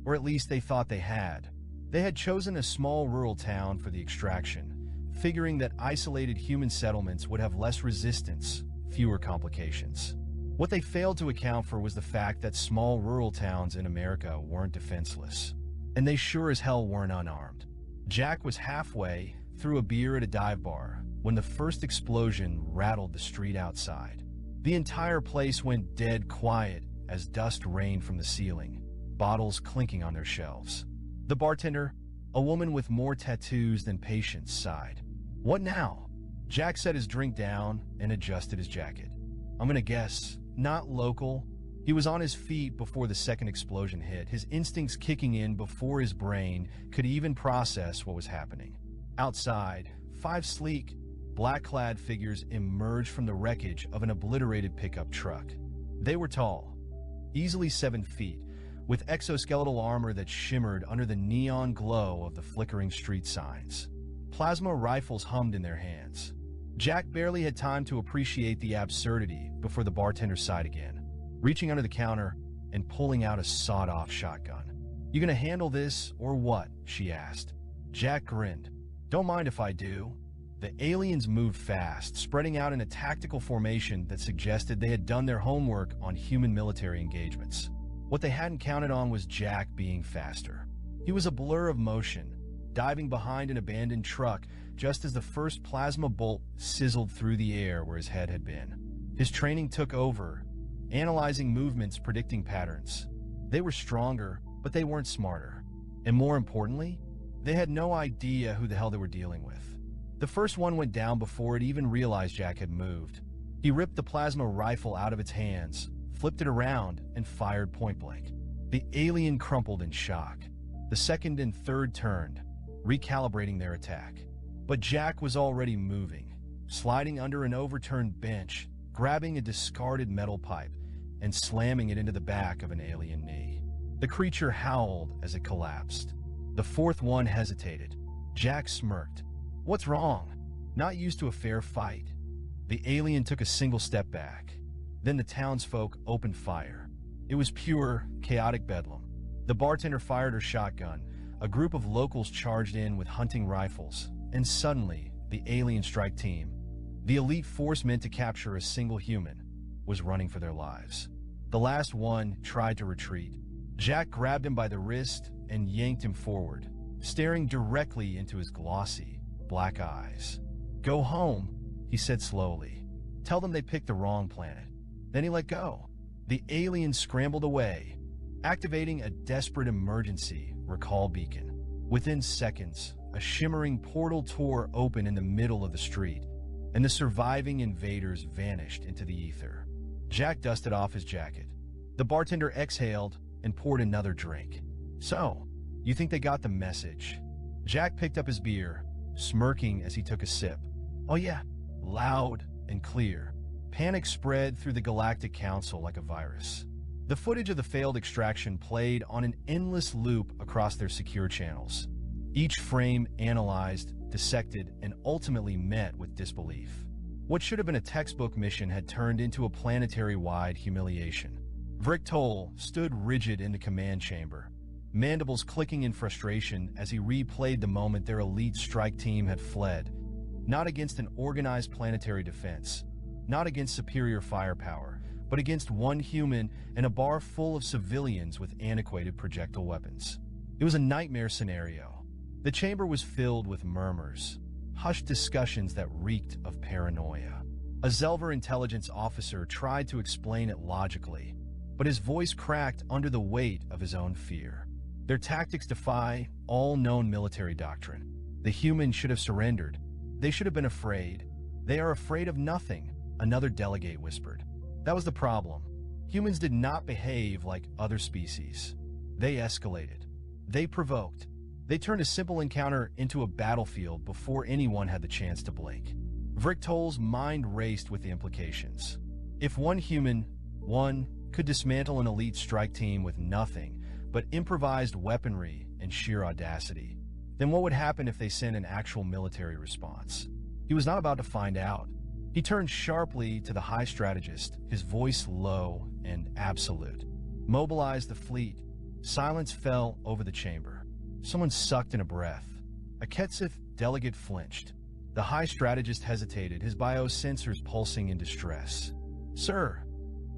or at least they thought they had. They had chosen a small rural town for the extraction, figuring that isolated human settlements would have less resistance, fewer complications. What they failed to account for was the fact that small rural towns in America weren't defenseless, and they sure as hell weren't unarmed. Jack was halfway through a beer at a dive bar when the first explosion rattled the street outside. The entire place went dead quiet as dust rained from the ceiling, bottles clinking on their shelves. The bartender, a woman with more tattoos than patience, sighed. "What now?" Jack set his drink down and adjusted his jacket. "I'm gonna guess, not local." He was on his feet before the second explosion hit, his instincts kicking in before his brain could even process what was happening. Outside, 5 sleek, black-clad figures emerged from the wreckage of an obliterated pickup truck. They were tall, easily 7 feet, with exoskeletal armor that shimmered under the neon glow of the flickering street signs. Plasma rifles hummed in their hands. Jack barely had time to appreciate the absurdity before the bartender sighed again, reaching under the counter and pulling out a sawed-off shotgun. "You gonna handle this, or what?" she asked. Jack grinned. "Don't mind if I do." The aliens moved fast, spreading out in a tactical formation that suggested they had done their homework on human military engagements. What they hadn't counted on was Jack being faster. He was a blur of motion, diving behind an abandoned truck just as the first plasma bolt sizzled through the air where his head had been. His training took over, analyzing movements, predicting patterns. They were stronger, but they weren't smarter. And more importantly, they had no idea who the hell they were dealing with. The first one went down before it even realized Jack had moved. He ripped the plasma rifle out of its hands, flipped it around, and fired point blank. The alien crumpled in shock. The second and third turned, recalibrating their attack. But Jack was already moving, sliding under an overturned bench, grabbing a discarded metal pipe, and slamming it into the back of an alien knee. The creature howled as it collapsed. The fourth one hesitated. Jack smirked. "What's wrong?" Not used to a fair fight. The alien took a single step back. Then the townsfolk opened fire. It was pure, chaotic bedlam. The bartender fired her shotgun. A group of locals charged in with hunting rifles. And suddenly, the alien strike team, the elite force meant to capture a single human, was running for their lives. The last one tried to retreat. Jack grabbed him by the wrist and yanked him forward, staring directly into his glossy, black eyes. "Go home," he said slowly. "Tell them they picked the wrong planet." Then he let go. The alien scrambled away, activating a desperate emergency recall beacon. Within seconds, a shimmering portal tore open in the middle of the street, and the surviving invaders vanished into the ether. Jack dusted off his jacket. The bartender exhaled and poured another drink. "So, you think they got the message?" Jack picked up his beer, smirking as he took a sip. "Oh yeah, loud and clear." Panic spread through the Galactic Council like a virus. The footage of the failed extraction played on an endless loop across their secure channels. Each frame analyzed, dissected, and ultimately met with disbelief. What should have been a textbook mission had turned into a planetary-wide humiliation. Vrick Toll stood rigid in the command chamber, mandibles clicking in frustration as he replayed the moment their elite strike team had fled, not against an organized planetary defense, not against superior firepower, but against one human and a bar full of civilians with antiquated projectile weapons. It was a nightmare scenario. The chamber was filled with murmurs, hushed discussions that reeked of paranoia. A Zelver intelligence officer tried to explain it logically, but his voice cracked under the weight of his own fear. Their tactics defy all known military doctrine. The humans should have surrendered. They should have been afraid. They are afraid of nothing, another delegate whispered. That was the problem. Humans did not behave like other species. They escalated. They provoked. They turned a simple encounter into a battlefield before anyone had the chance to blink. Vrick Toll's mind raced with the implications. If one human, could dismantle an elite strike team with nothing but improvised weaponry and sheer audacity, then what would happen if they sent an actual military response? He was not about to find out. He turned sharply to the high strategist, his voice low and absolute. Mobilize the fleet. Silence fell over the chamber. Someone sucked in a breath. A Ketsith delegate flinched. The high strategist hesitated, his biosensors pulsing in distress. Sir,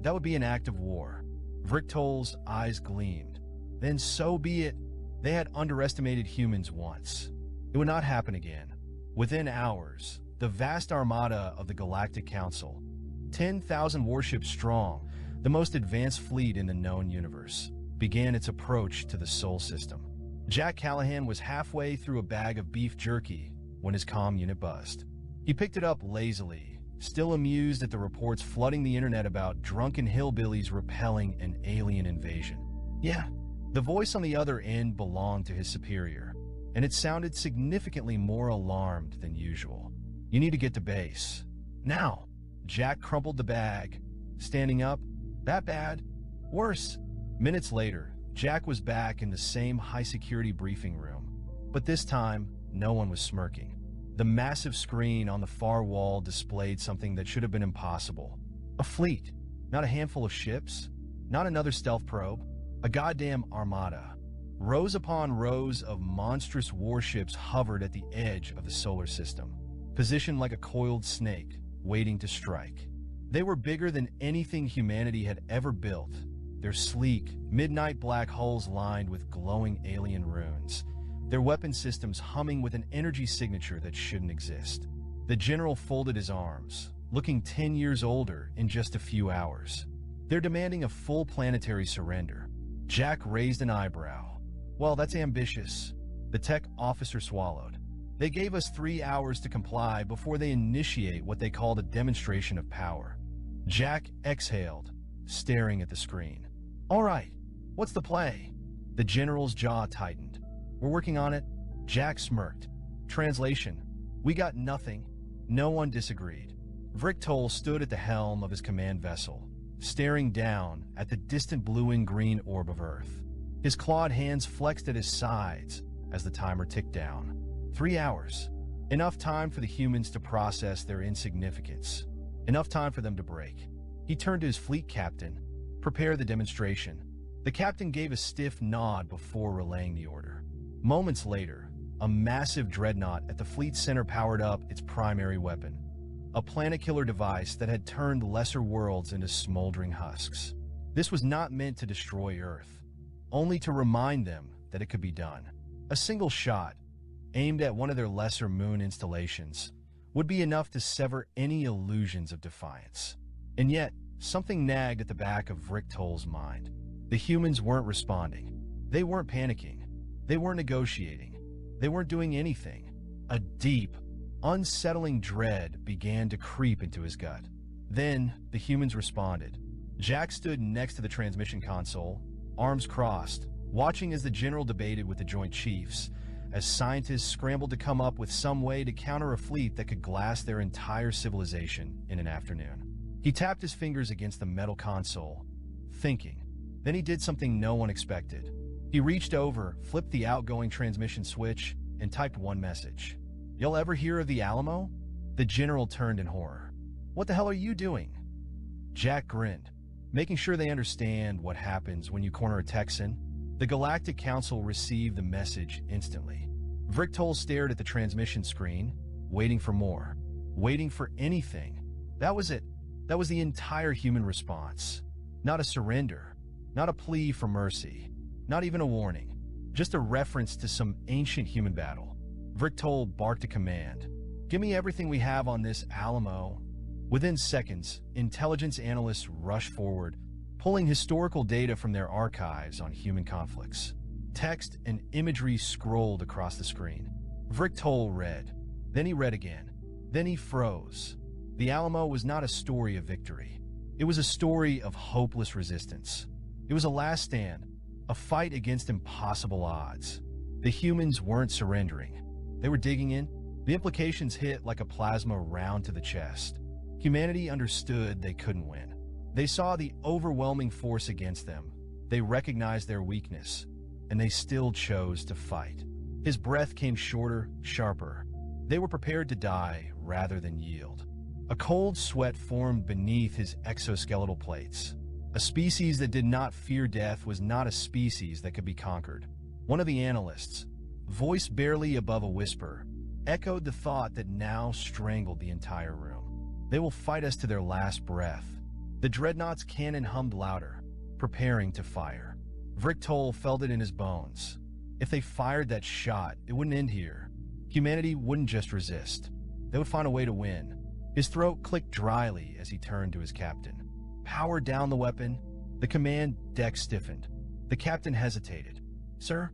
that would be an act of war. Vrick Toll's eyes gleamed. Then so be it. They had underestimated humans once. It would not happen again. Within hours, the vast armada of the Galactic Council, 10,000 warships strong, the most advanced fleet in the known universe, began its approach to the Sol system. Jack Callahan was halfway through a bag of beef jerky when his comm unit buzzed. He picked it up lazily, still amused at the reports flooding the internet about drunken hillbillies repelling an alien invasion. Yeah, the voice on the other end belonged to his superior, and it sounded significantly more alarmed than usual. You need to get to base. Now. Jack crumpled the bag. Standing up? That bad? Worse. Minutes later, Jack was back in the same high-security briefing room, but this time, no one was smirking. The massive screen on the far wall displayed something that should have been impossible. A fleet. Not a handful of ships. Not another stealth probe. A goddamn armada. Rows upon rows of monstrous warships hovered at the edge of the solar system, positioned like a coiled snake, waiting to strike. They were bigger than anything humanity had ever built. Their sleek, midnight black hulls lined with glowing alien runes. Their weapon systems humming with an energy signature that shouldn't exist. The general folded his arms, looking 10 years older in just a few hours. They're demanding a full planetary surrender. Jack raised an eyebrow. Well, that's ambitious. The tech officer swallowed. They gave us 3 hours to comply before they initiate what they called a demonstration of power. Jack exhaled, staring at the screen. All right, what's the play? The general's jaw tightened. We're working on it. Jack smirked. Translation: we got nothing. No one disagreed. Vrick Toll stood at the helm of his command vessel, staring down at the distant blue and green orb of Earth. His clawed hands flexed at his sides as the timer ticked down. 3 hours. Enough time for the humans to process their insignificance. Enough time for them to break. He turned to his fleet captain. Prepare the demonstration. The captain gave a stiff nod before relaying the order. Moments later, a massive dreadnought at the fleet center powered up its primary weapon. A planet-killer device that had turned lesser worlds into smoldering husks. This was not meant to destroy Earth, only to remind them that it could be done. A single shot, aimed at one of their lesser moon installations, would be enough to sever any illusions of defiance. And yet, something nagged at the back of Vrick Toll's mind. The humans weren't responding. They weren't panicking. They weren't negotiating. They weren't doing anything. A deep, unsettling dread began to creep into his gut. Then, the humans responded. Jack stood next to the transmission console, arms crossed, watching as the general debated with the Joint Chiefs, as scientists scrambled to come up with some way to counter a fleet that could glass their entire civilization in an afternoon. He tapped his fingers against the metal console, thinking. Then he did something no one expected. He reached over, flipped the outgoing transmission switch, and typed one message. "You'll ever hear of the Alamo?" The general turned in horror. "What the hell are you doing?" Jack grinned, making sure they understand what happens when you corner a Texan. The Galactic Council received the message instantly. Vrictol stared at the transmission screen, waiting for more, waiting for anything. That was it. That was the entire human response. Not a surrender, not a plea for mercy, not even a warning, just a reference to some ancient human battle. Vrictol barked a command. "Give me everything we have on this Alamo." Within seconds, intelligence analysts rushed forward, pulling historical data from their archives on human conflicts. Text and imagery scrolled across the screen. Vrictol read. Then he read again. Then he froze. The Alamo was not a story of victory. It was a story of hopeless resistance. It was a last stand, a fight against impossible odds. The humans weren't surrendering. They were digging in. The implications hit like a plasma round to the chest. Humanity understood they couldn't win. They saw the overwhelming force against them. They recognized their weakness, and they still chose to fight. His breath came shorter, sharper. They were prepared to die rather than yield. A cold sweat formed beneath his exoskeletal plates. A species that did not fear death was not a species that could be conquered. One of the analysts, voice barely above a whisper, echoed the thought that now strangled the entire room. "They will fight us to their last breath." The dreadnought's cannon hummed louder, preparing to fire. Vrictol felt it in his bones. If they fired that shot, it wouldn't end here. Humanity wouldn't just resist. They would find a way to win. His throat clicked dryly as he turned to his captain. "Power down the weapon." The command deck stiffened. The captain hesitated. "Sir?"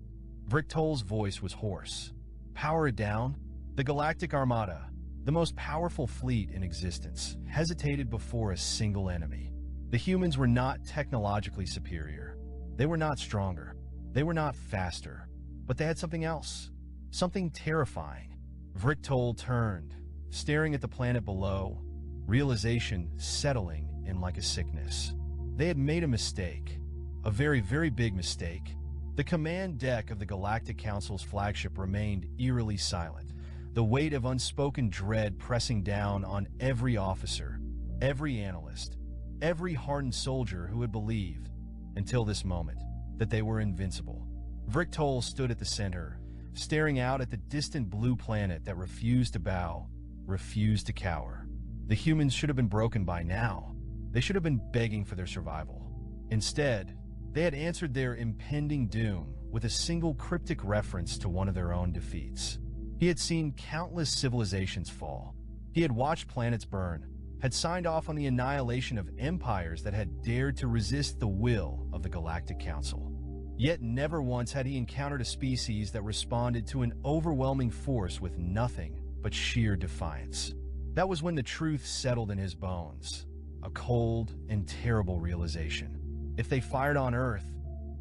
Vrictol's voice was hoarse. "Power it down?" The Galactic Armada, the most powerful fleet in existence, hesitated before a single enemy. The humans were not technologically superior. They were not stronger. They were not faster. But they had something else. Something terrifying. Vrictol turned, staring at the planet below, realization settling in like a sickness. They had made a mistake. A very, very big mistake. The command deck of the Galactic Council's flagship remained eerily silent. The weight of unspoken dread pressing down on every officer, every analyst, every hardened soldier who had believed, until this moment, that they were invincible. Vrictol stood at the center, staring out at the distant blue planet that refused to bow, refused to cower. The humans should have been broken by now. They should have been begging for their survival. Instead, they had answered their impending doom with a single cryptic reference to one of their own defeats. He had seen countless civilizations fall. He had watched planets burn, had signed off on the annihilation of empires that had dared to resist the will of the Galactic Council. Yet never once had he encountered a species that responded to an overwhelming force with nothing but sheer defiance. That was when the truth settled in his bones, a cold and terrible realization. If they fired on Earth,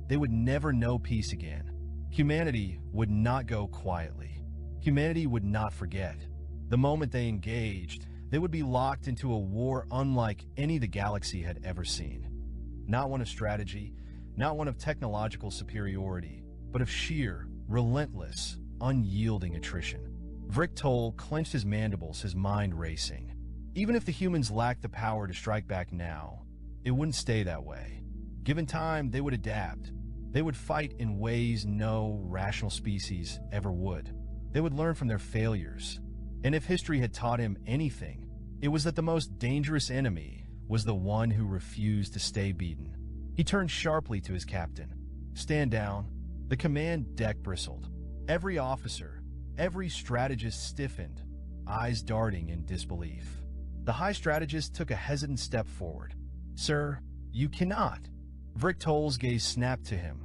they would never know peace again. Humanity would not go quietly. Humanity would not forget. The moment they engaged, they would be locked into a war unlike any the galaxy had ever seen. Not one of strategy, not one of technological superiority, but of sheer, relentless, unyielding attrition. Vrictol clenched his mandibles, his mind racing. Even if the humans lacked the power to strike back now, it wouldn't stay that way. Given time, they would adapt. They would fight in ways no rational species ever would. They would learn from their failures. And if history had taught him anything, it was that the most dangerous enemy was the one who refused to stay beaten. He turned sharply to his captain. "Stand down." The command deck bristled. Every officer, every strategist stiffened, eyes darting in disbelief. The high strategist took a hesitant step forward. "Sir, you cannot." Vrictol's gaze snapped to him,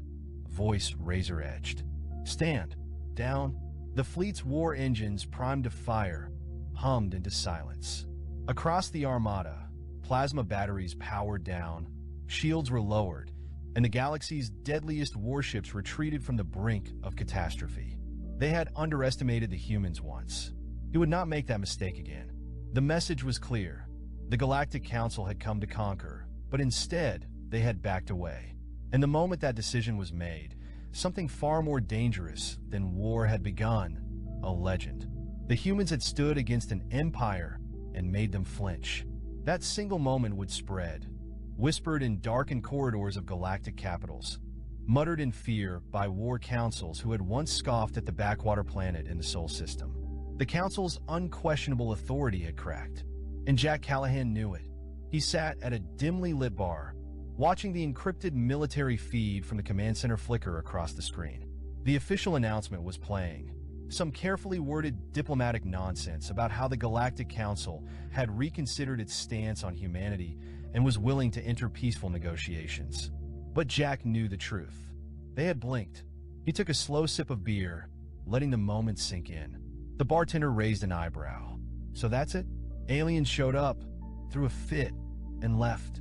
voice razor-edged. "Stand down." The fleet's war engines, primed to fire, hummed into silence. Across the Armada, plasma batteries powered down, shields were lowered, and the galaxy's deadliest warships retreated from the brink of catastrophe. They had underestimated the humans once. He would not make that mistake again. The message was clear. The Galactic Council had come to conquer, but instead, they had backed away. And the moment that decision was made, something far more dangerous than war had begun. a legend. The humans had stood against an empire and made them flinch. That single moment would spread, whispered in darkened corridors of galactic capitals, muttered in fear by war councils who had once scoffed at the backwater planet in the Sol system. The council's unquestionable authority had cracked, and Jack Callahan knew it. He sat at a dimly lit bar, watching the encrypted military feed from the command center flicker across the screen. The official announcement was playing, some carefully worded diplomatic nonsense about how the Galactic Council had reconsidered its stance on humanity and was willing to enter peaceful negotiations. But Jack knew the truth. They had blinked. He took a slow sip of beer, letting the moment sink in. The bartender raised an eyebrow. So that's it? Aliens showed up, threw a fit, and left.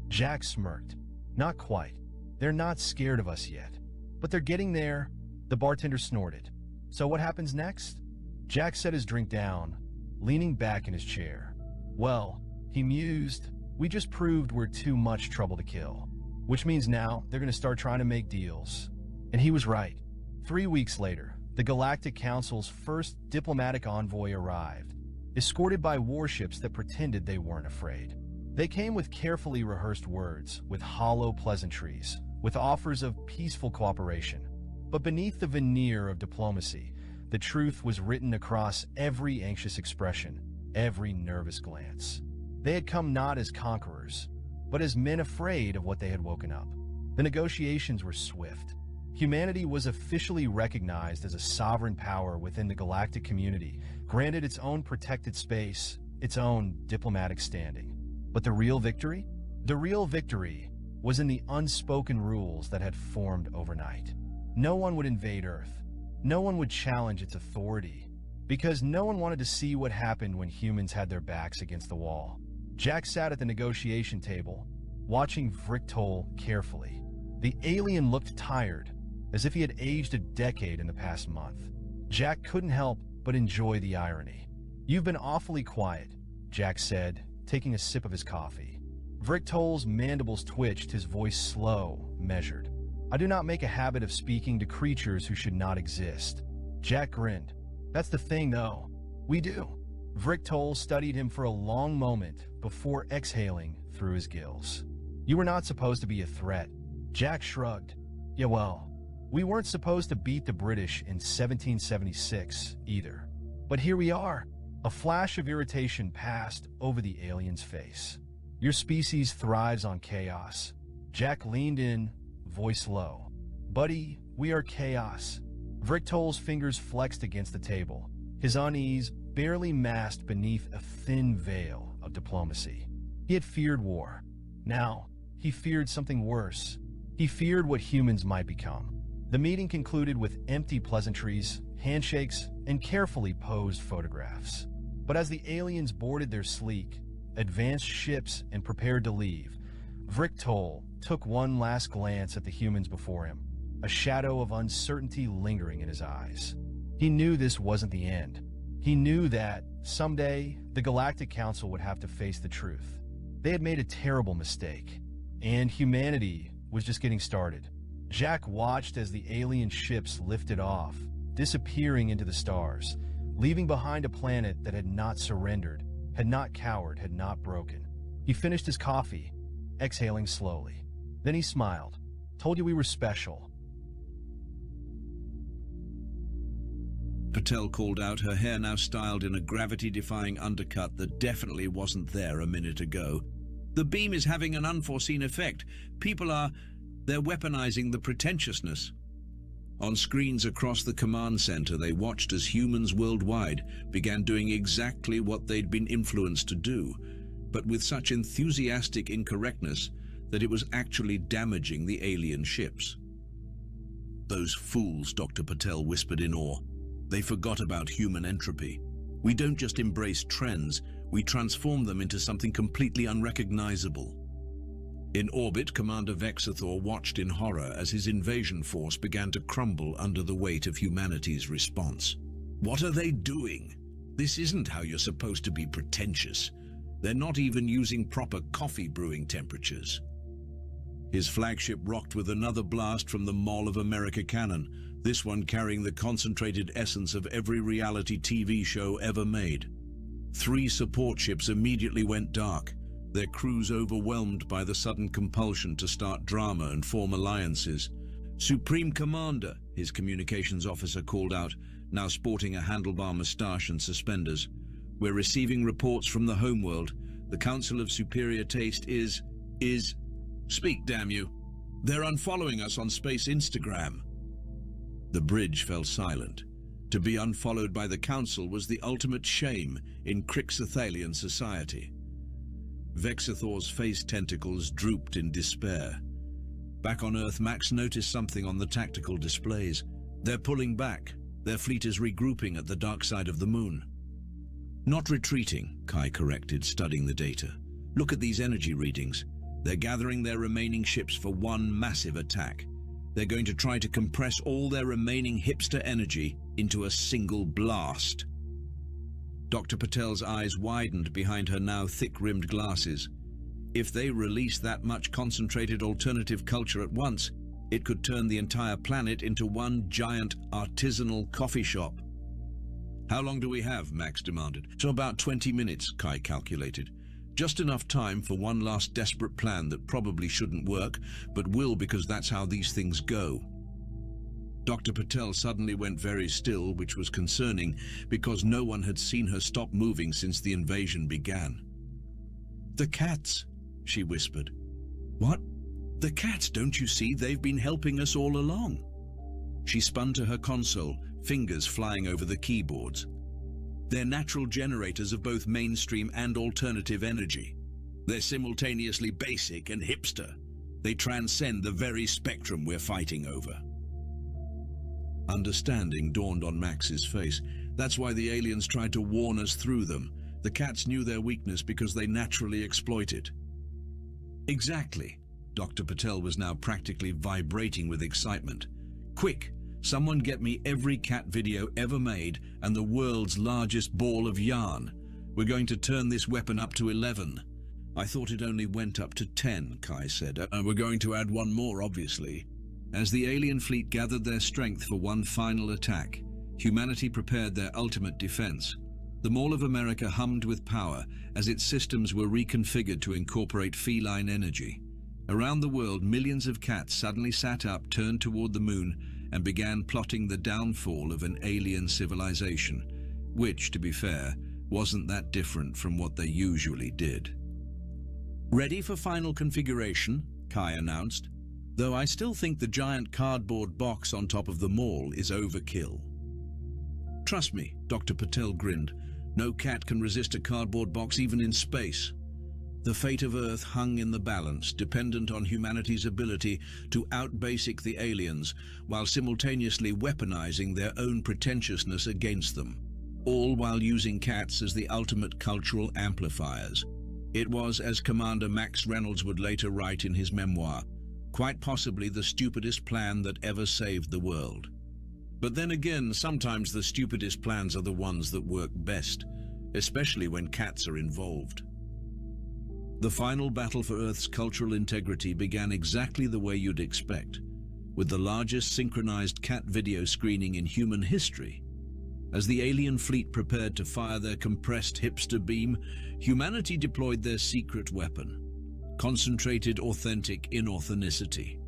Jack smirked. Not quite. They're not scared of us yet. But they're getting there. The bartender snorted. So what happens next? Jack set his drink down, leaning back in his chair. Well, he mused, we just proved we're too much trouble to kill. Which means now they're going to start trying to make deals. And he was right. 3 weeks later, the Galactic Council's first diplomatic envoy arrived, escorted by warships that pretended they weren't afraid. They came with carefully rehearsed words, with hollow pleasantries, with offers of peaceful cooperation. But beneath the veneer of diplomacy, the truth was written across every anxious expression, every nervous glance. They had come not as conquerors, but as men afraid of what they had woken up. The negotiations were swift. Humanity was officially recognized as a sovereign power within the galactic community, granted its own protected space, its own diplomatic standing. But the real victory? The real victory was in the unspoken rules that had formed overnight. No one would invade Earth. No one would challenge its authority, because no one wanted to see what happened when humans had their backs against the wall. Jack sat at the negotiation table, watching Vrictol carefully. The alien looked tired, as if he had aged a decade in the past month. Jack couldn't help but enjoy the irony. You've been awfully quiet, Jack said, taking a sip of his coffee. Vrictol's mandibles twitched, his voice slow, measured. I do not make a habit of speaking to creatures who should not exist. Jack grinned. That's the thing, though. We do. Vrictol studied him for a long moment before exhaling through his gills. You were not supposed to be a threat. Jack shrugged. Yeah, well, we weren't supposed to beat the British in 1776 either. But here we are. A flash of irritation passed over the alien's face. Your species thrives on chaos. Jack leaned in, voice low. Buddy, we are chaos. Vrictol's fingers flexed against the table, his unease barely masked beneath a thin veil of diplomacy. He had feared war. Now, he feared something worse. He feared what humans might become. The meeting concluded with empty pleasantries, handshakes, and carefully posed photographs. But as the aliens boarded their sleek, advanced ships and prepared to leave, Vrictol took one last glance at the humans before him, a shadow of uncertainty lingering in his eyes. He knew this wasn't the end. He knew that, someday, the Galactic Council would have to face the truth. They had made a terrible mistake, and humanity was just getting started. Jack watched as the alien ships lifted off, disappearing into the stars, leaving behind a planet that had not surrendered, had not cowered, had not broken. He finished his coffee, exhaling slowly. Then he smiled. Told you we were special.
Patel called out, her hair now styled in a gravity-defying undercut that definitely wasn't there a minute ago. The beam is having an unforeseen effect. They're weaponizing the pretentiousness. On screens across the command center, they watched as humans worldwide began doing exactly what they'd been influenced to do, but with such enthusiastic incorrectness that it was actually damaging the alien ships. Those fools, Dr. Patel whispered in awe. They forgot about human entropy. We don't just embrace trends, we transform them into something completely unrecognizable. In orbit, Commander Vexathor watched in horror as his invasion force began to crumble under the weight of humanity's response. What are they doing? This isn't how you're supposed to be pretentious. They're not even using proper coffee brewing temperatures. His flagship rocked with another blast from the Mall of America cannon, this one carrying the concentrated essence of every reality TV show ever made. 3 support ships immediately went dark, their crews overwhelmed by the sudden compulsion to start drama and form alliances. Supreme Commander, his communications officer called out, now sporting a handlebar moustache and suspenders. We're receiving reports from the homeworld. The Council of Superior Taste is... Speak, damn you. They're unfollowing us on Space Instagram. The bridge fell silent. To be unfollowed by the Council was the ultimate shame in Crixothalian society. Vexithor's face tentacles drooped in despair. Back on Earth, Max noticed something on the tactical displays. They're pulling back. Their fleet is regrouping at the dark side of the moon. Not retreating, Kai corrected, studying the data. Look at these energy readings. They're gathering their remaining ships for one massive attack. They're going to try to compress all their remaining hipster energy into a single blast. Dr. Patel's eyes widened behind her now thick-rimmed glasses. If they release that much concentrated alternative culture at once, it could turn the entire planet into one giant artisanal coffee shop. How long do we have? Max demanded. So about 20 minutes, Kai calculated. Just enough time for one last desperate plan that probably shouldn't work, but will because that's how these things go. Dr. Patel suddenly went very still, which was concerning because no one had seen her stop moving since the invasion began. The cats, she whispered. What? The cats, don't you see? They've been helping us all along. She spun to her console, fingers flying over the keyboards. They're natural generators of both mainstream and alternative energy. They're simultaneously basic and hipster. They transcend the very spectrum we're fighting over. Understanding dawned on Max's face. That's why the aliens tried to warn us through them. The cats knew their weakness because they naturally exploit it. Exactly. Dr. Patel was now practically vibrating with excitement. Quick! Someone get me every cat video ever made and the world's largest ball of yarn. We're going to turn this weapon up to 11. I thought it only went up to 10, Kai said. We're going to add one more, obviously. As the alien fleet gathered their strength for one final attack, humanity prepared their ultimate defense. The Mall of America hummed with power as its systems were reconfigured to incorporate feline energy. Around the world, millions of cats suddenly sat up, turned toward the moon, and began plotting the downfall of an alien civilization, which, to be fair, wasn't that different from what they usually did. Ready for final configuration, Kai announced, though I still think the giant cardboard box on top of the mall is overkill. Trust me, Dr. Patel grinned. No cat can resist a cardboard box even in space. The fate of Earth hung in the balance, dependent on humanity's ability to out-basic the aliens while simultaneously weaponizing their own pretentiousness against them, all while using cats as the ultimate cultural amplifiers. It was, as Commander Max Reynolds would later write in his memoir, quite possibly the stupidest plan that ever saved the world. But then again, sometimes the stupidest plans are the ones that work best, especially when cats are involved. The final battle for Earth's cultural integrity began exactly the way you'd expect, with the largest synchronized cat video screening in human history. As the alien fleet prepared to fire their compressed hipster beam, humanity deployed their secret weapon, concentrated authentic inauthenticity.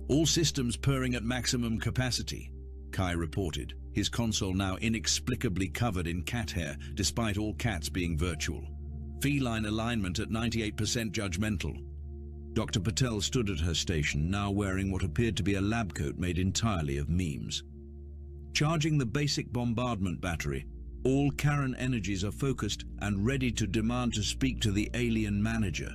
All systems purring at maximum capacity, Kai reported, his console now inexplicably covered in cat hair despite all cats being virtual. Feline alignment at 98% judgmental. Dr. Patel stood at her station, now wearing what appeared to be a lab coat made entirely of memes. Charging the basic bombardment battery, all Karen energies are focused and ready to demand to speak to the alien manager.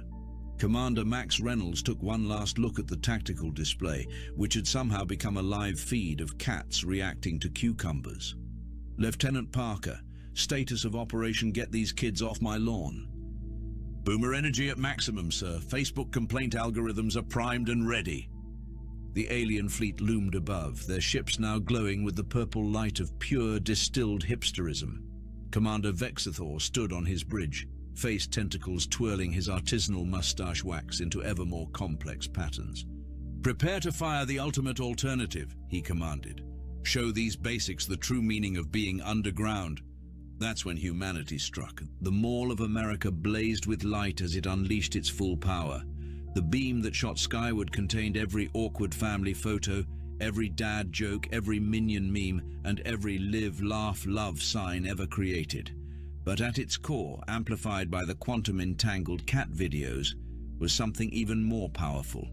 Commander Max Reynolds took one last look at the tactical display, which had somehow become a live feed of cats reacting to cucumbers. Lieutenant Parker, status of Operation Get These Kids Off My Lawn. Boomer energy at maximum, sir. Facebook complaint algorithms are primed and ready. The alien fleet loomed above, their ships now glowing with the purple light of pure, distilled hipsterism. Commander Vexithor stood on his bridge, face tentacles twirling his artisanal mustache wax into ever more complex patterns. "Prepare to fire the ultimate alternative," he commanded. "Show these basics the true meaning of being underground." That's when humanity struck. The Mall of America blazed with light as it unleashed its full power. The beam that shot skyward contained every awkward family photo, every dad joke, every minion meme, and every live, laugh, love sign ever created. But at its core, amplified by the quantum-entangled cat videos, was something even more powerful: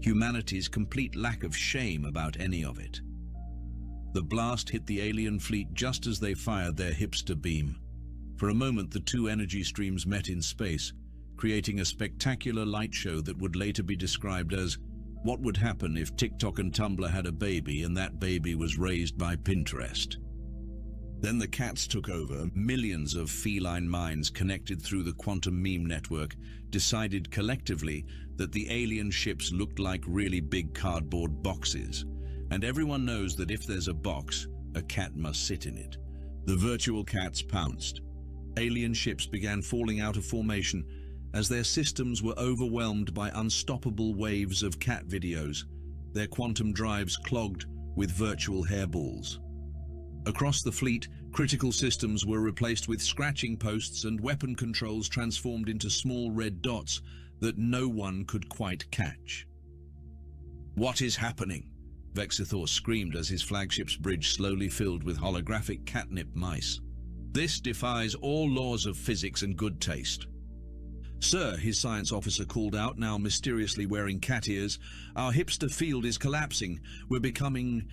humanity's complete lack of shame about any of it. The blast hit the alien fleet just as they fired their hipster beam. For a moment, the two energy streams met in space, creating a spectacular light show that would later be described as what would happen if TikTok and Tumblr had a baby and that baby was raised by Pinterest. Then the cats took over. Millions of feline minds connected through the quantum meme network decided collectively that the alien ships looked like really big cardboard boxes. And everyone knows that if there's a box, a cat must sit in it. The virtual cats pounced. Alien ships began falling out of formation as their systems were overwhelmed by unstoppable waves of cat videos, their quantum drives clogged with virtual hairballs. Across the fleet, critical systems were replaced with scratching posts and weapon controls transformed into small red dots that no one could quite catch. "What is happening?" Vexithor screamed as his flagship's bridge slowly filled with holographic catnip mice. "This defies all laws of physics and good taste." "Sir," his science officer called out, now mysteriously wearing cat ears, "our hipster field is collapsing. We're becoming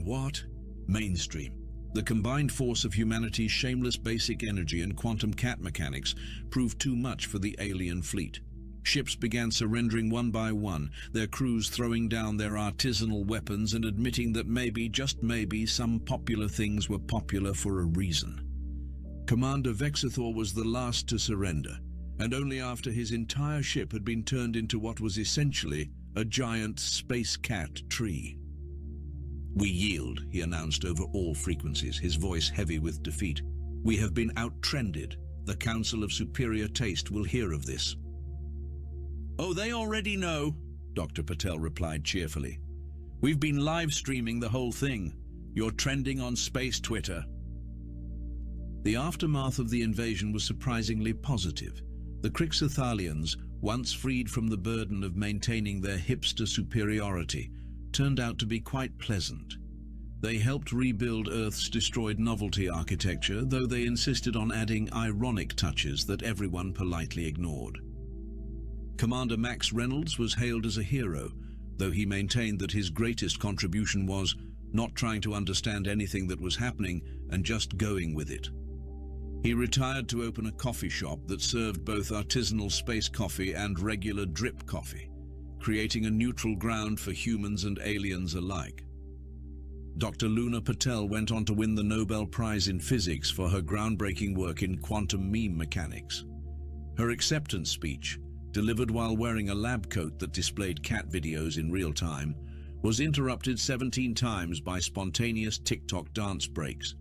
what? Mainstream." The combined force of humanity's shameless basic energy and quantum cat mechanics proved too much for the alien fleet. Ships began surrendering one by one, their crews throwing down their artisanal weapons and admitting that maybe, just maybe, some popular things were popular for a reason. Commander Vexithor was the last to surrender, and only after his entire ship had been turned into what was essentially a giant space cat tree. "We yield," he announced over all frequencies, his voice heavy with defeat. "We have been out-trended. The Council of Superior Taste will hear of this." "Oh, they already know," Dr. Patel replied cheerfully. "We've been live streaming the whole thing. You're trending on space Twitter." The aftermath of the invasion was surprisingly positive. The Crixothalians, once freed from the burden of maintaining their hipster superiority, turned out to be quite pleasant. They helped rebuild Earth's destroyed novelty architecture, though they insisted on adding ironic touches that everyone politely ignored. Commander Max Reynolds was hailed as a hero, though he maintained that his greatest contribution was not trying to understand anything that was happening and just going with it. He retired to open a coffee shop that served both artisanal space coffee and regular drip coffee, creating a neutral ground for humans and aliens alike. Dr. Luna Patel went on to win the Nobel Prize in Physics for her groundbreaking work in quantum meme mechanics. Her acceptance speech, delivered while wearing a lab coat that displayed cat videos in real time, was interrupted 17 times by spontaneous TikTok dance breaks.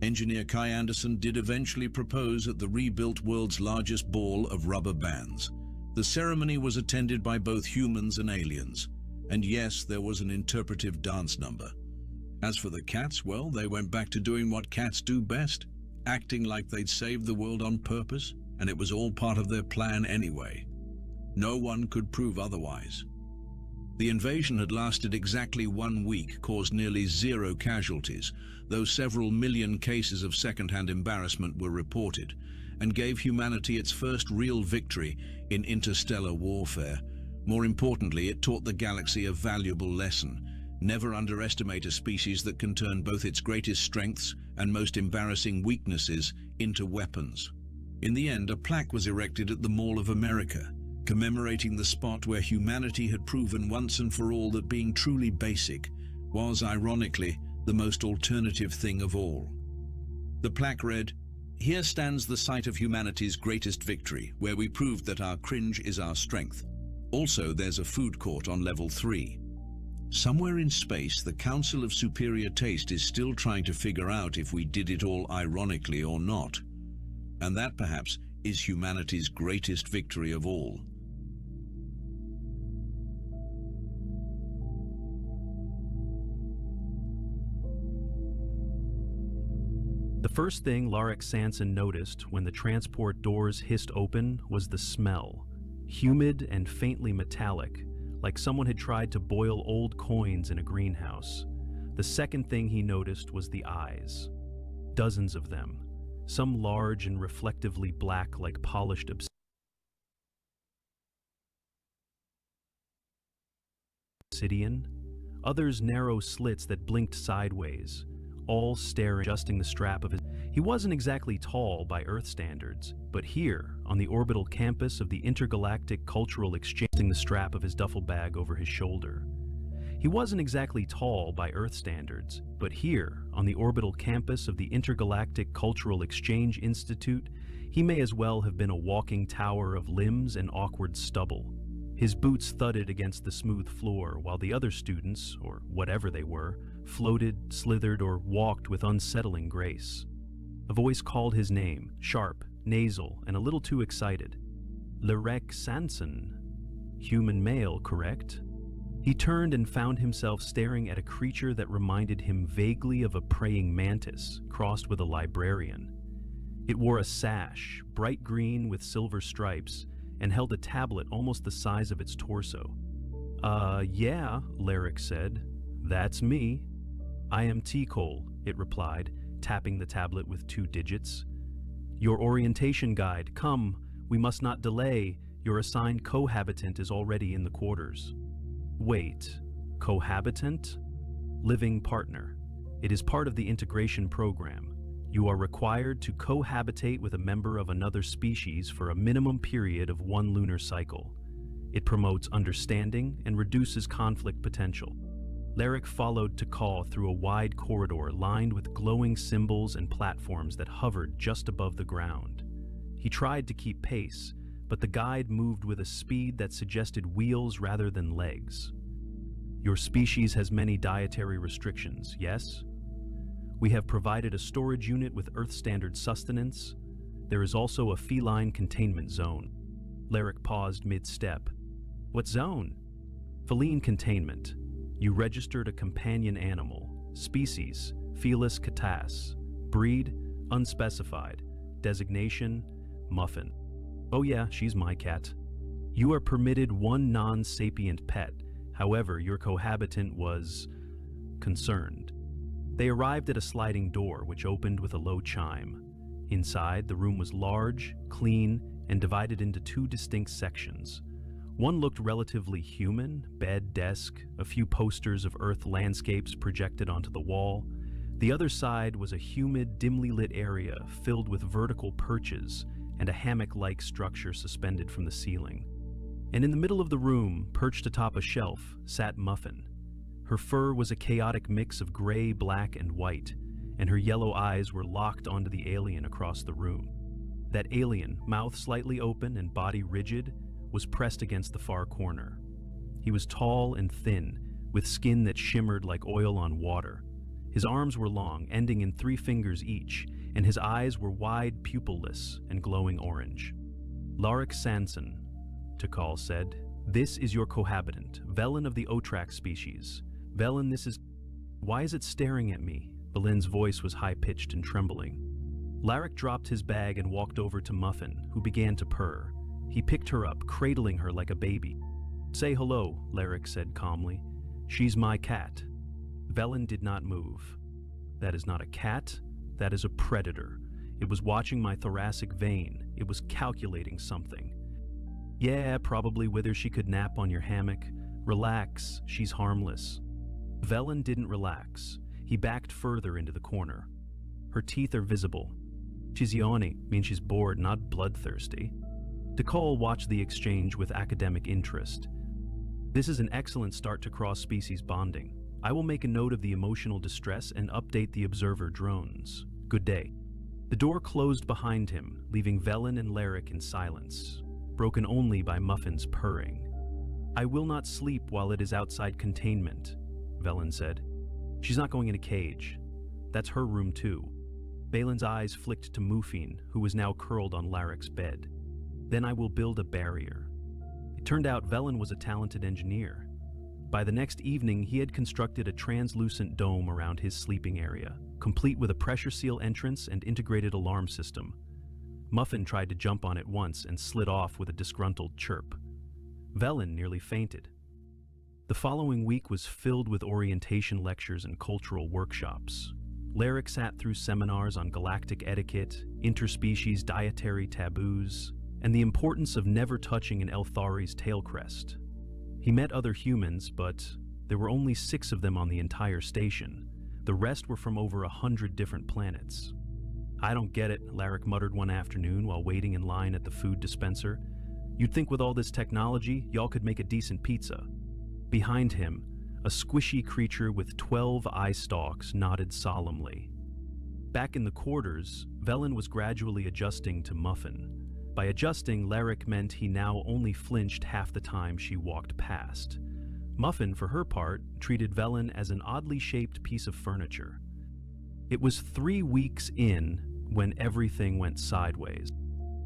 Engineer Kai Anderson did eventually propose at the rebuilt world's largest ball of rubber bands. The ceremony was attended by both humans and aliens, and yes, there was an interpretive dance number. As for the cats, well, they went back to doing what cats do best, acting like they'd saved the world on purpose, and it was all part of their plan anyway. No one could prove otherwise. The invasion had lasted exactly 1 week, caused nearly 0 casualties, though several million cases of second-hand embarrassment were reported, and gave humanity its first real victory in interstellar warfare. More importantly, it taught the galaxy a valuable lesson: never underestimate a species that can turn both its greatest strengths and most embarrassing weaknesses into weapons. In the end, a plaque was erected at the Mall of America, commemorating the spot where humanity had proven once and for all that being truly basic was, ironically, the most alternative thing of all. The plaque read, "Here stands the site of humanity's greatest victory, where we proved that our cringe is our strength. Also, there's a food court on level 3. Somewhere in space, the Council of Superior Taste is still trying to figure out if we did it all ironically or not. And that, perhaps, is humanity's greatest victory of all."
The first thing Larek Sanson noticed when the transport doors hissed open was the smell, humid and faintly metallic, like someone had tried to boil old coins in a greenhouse. The second thing he noticed was the eyes. Dozens of them, some large and reflectively black like polished obsidian, others narrow slits that blinked sideways, all staring, adjusting the strap of his... He wasn't exactly tall by Earth standards, but here, on the orbital campus of the Intergalactic Cultural Exchange, the strap of his duffel bag over his shoulder. He wasn't exactly tall by Earth standards, but here, on the orbital campus of the Intergalactic Cultural Exchange Institute, he may as well have been a walking tower of limbs and awkward stubble. His boots thudded against the smooth floor, while the other students, or whatever they were, floated, slithered, or walked with unsettling grace. A voice called his name, sharp, nasal, and a little too excited. Larek Sanson. Human male, correct? He turned and found himself staring at a creature that reminded him vaguely of a praying mantis crossed with a librarian. It wore a sash, bright green with silver stripes, and held a tablet almost the size of its torso. Yeah, Larek said. That's me. I am T-Cole, it replied, tapping the tablet with 2 digits. Your orientation guide, come, we must not delay. Your assigned cohabitant is already in the quarters. Wait, cohabitant? Living partner. It is part of the integration program. You are required to cohabitate with a member of another species for a minimum period of 1 lunar cycle. It promotes understanding and reduces conflict potential. Larek followed T'Kal through a wide corridor lined with glowing symbols and platforms that hovered just above the ground. He tried to keep pace, but the guide moved with a speed that suggested wheels rather than legs. Your species has many dietary restrictions, yes? We have provided a storage unit with Earth-standard sustenance. There is also a feline containment zone. Larek paused mid-step. What zone? Feline containment. You registered a companion animal. Species, Felis catas. Breed, unspecified. Designation, Muffin. Oh yeah, she's my cat. You are permitted 1 non-sapient pet. However, your cohabitant was... concerned. They arrived at a sliding door which opened with a low chime. Inside, the room was large, clean, and divided into 2 distinct sections. One looked relatively human, bed, desk, a few posters of Earth landscapes projected onto the wall. The other side was a humid, dimly lit area filled with vertical perches and a hammock-like structure suspended from the ceiling. And in the middle of the room, perched atop a shelf, sat Muffin. Her fur was a chaotic mix of gray, black, and white, and her yellow eyes were locked onto the alien across the room. That alien, mouth slightly open and body rigid, was pressed against the far corner. He was tall and thin, with skin that shimmered like oil on water. His arms were long, ending in 3 fingers each, and his eyes were wide, pupilless, and glowing orange. Larek Sanson, T'Kal said, this is your cohabitant, Velen of the Otrak species. Velen, this is... Why is it staring at me? Velin's voice was high-pitched and trembling. Larek dropped his bag and walked over to Muffin, who began to purr. He picked her up, cradling her like a baby. Say hello, Larek said calmly. She's my cat. Velen did not move. That is not a cat. That is a predator. It was watching my thoracic vein. It was calculating something. Yeah, probably whether she could nap on your hammock. Relax, she's harmless. Velen didn't relax. He backed further into the corner. Her teeth are visible. She's yawning, means she's bored, not bloodthirsty. T'Kal watched the exchange with academic interest. This is an excellent start to cross-species bonding. I will make a note of the emotional distress and update the observer drones. Good day. The door closed behind him, leaving Velen and Larek in silence, broken only by Muffin's purring. I will not sleep while it is outside containment, Velen said. She's not going in a cage. That's her room too. Valen's eyes flicked to Mufin, who was now curled on Larek's bed. Then I will build a barrier. It turned out Velen was a talented engineer. By the next evening, he had constructed a translucent dome around his sleeping area, complete with a pressure seal entrance and integrated alarm system. Muffin tried to jump on it once and slid off with a disgruntled chirp. Velen nearly fainted. The following week was filled with orientation lectures and cultural workshops. Larrick sat through seminars on galactic etiquette, interspecies dietary taboos, and the importance of never touching an Elthari's tail crest. He met other humans, but there were only 6 of them on the entire station. The rest were from over 100 different planets. "I don't get it," Larrick muttered one afternoon while waiting in line at the food dispenser. "You'd think with all this technology, y'all could make a decent pizza." Behind him, a squishy creature with 12 eye stalks nodded solemnly. Back in the quarters, Velen was gradually adjusting to Muffin. By adjusting, Larrick meant he now only flinched half the time she walked past. Muffin, for her part, treated Velen as an oddly shaped piece of furniture. It was 3 weeks in when everything went sideways.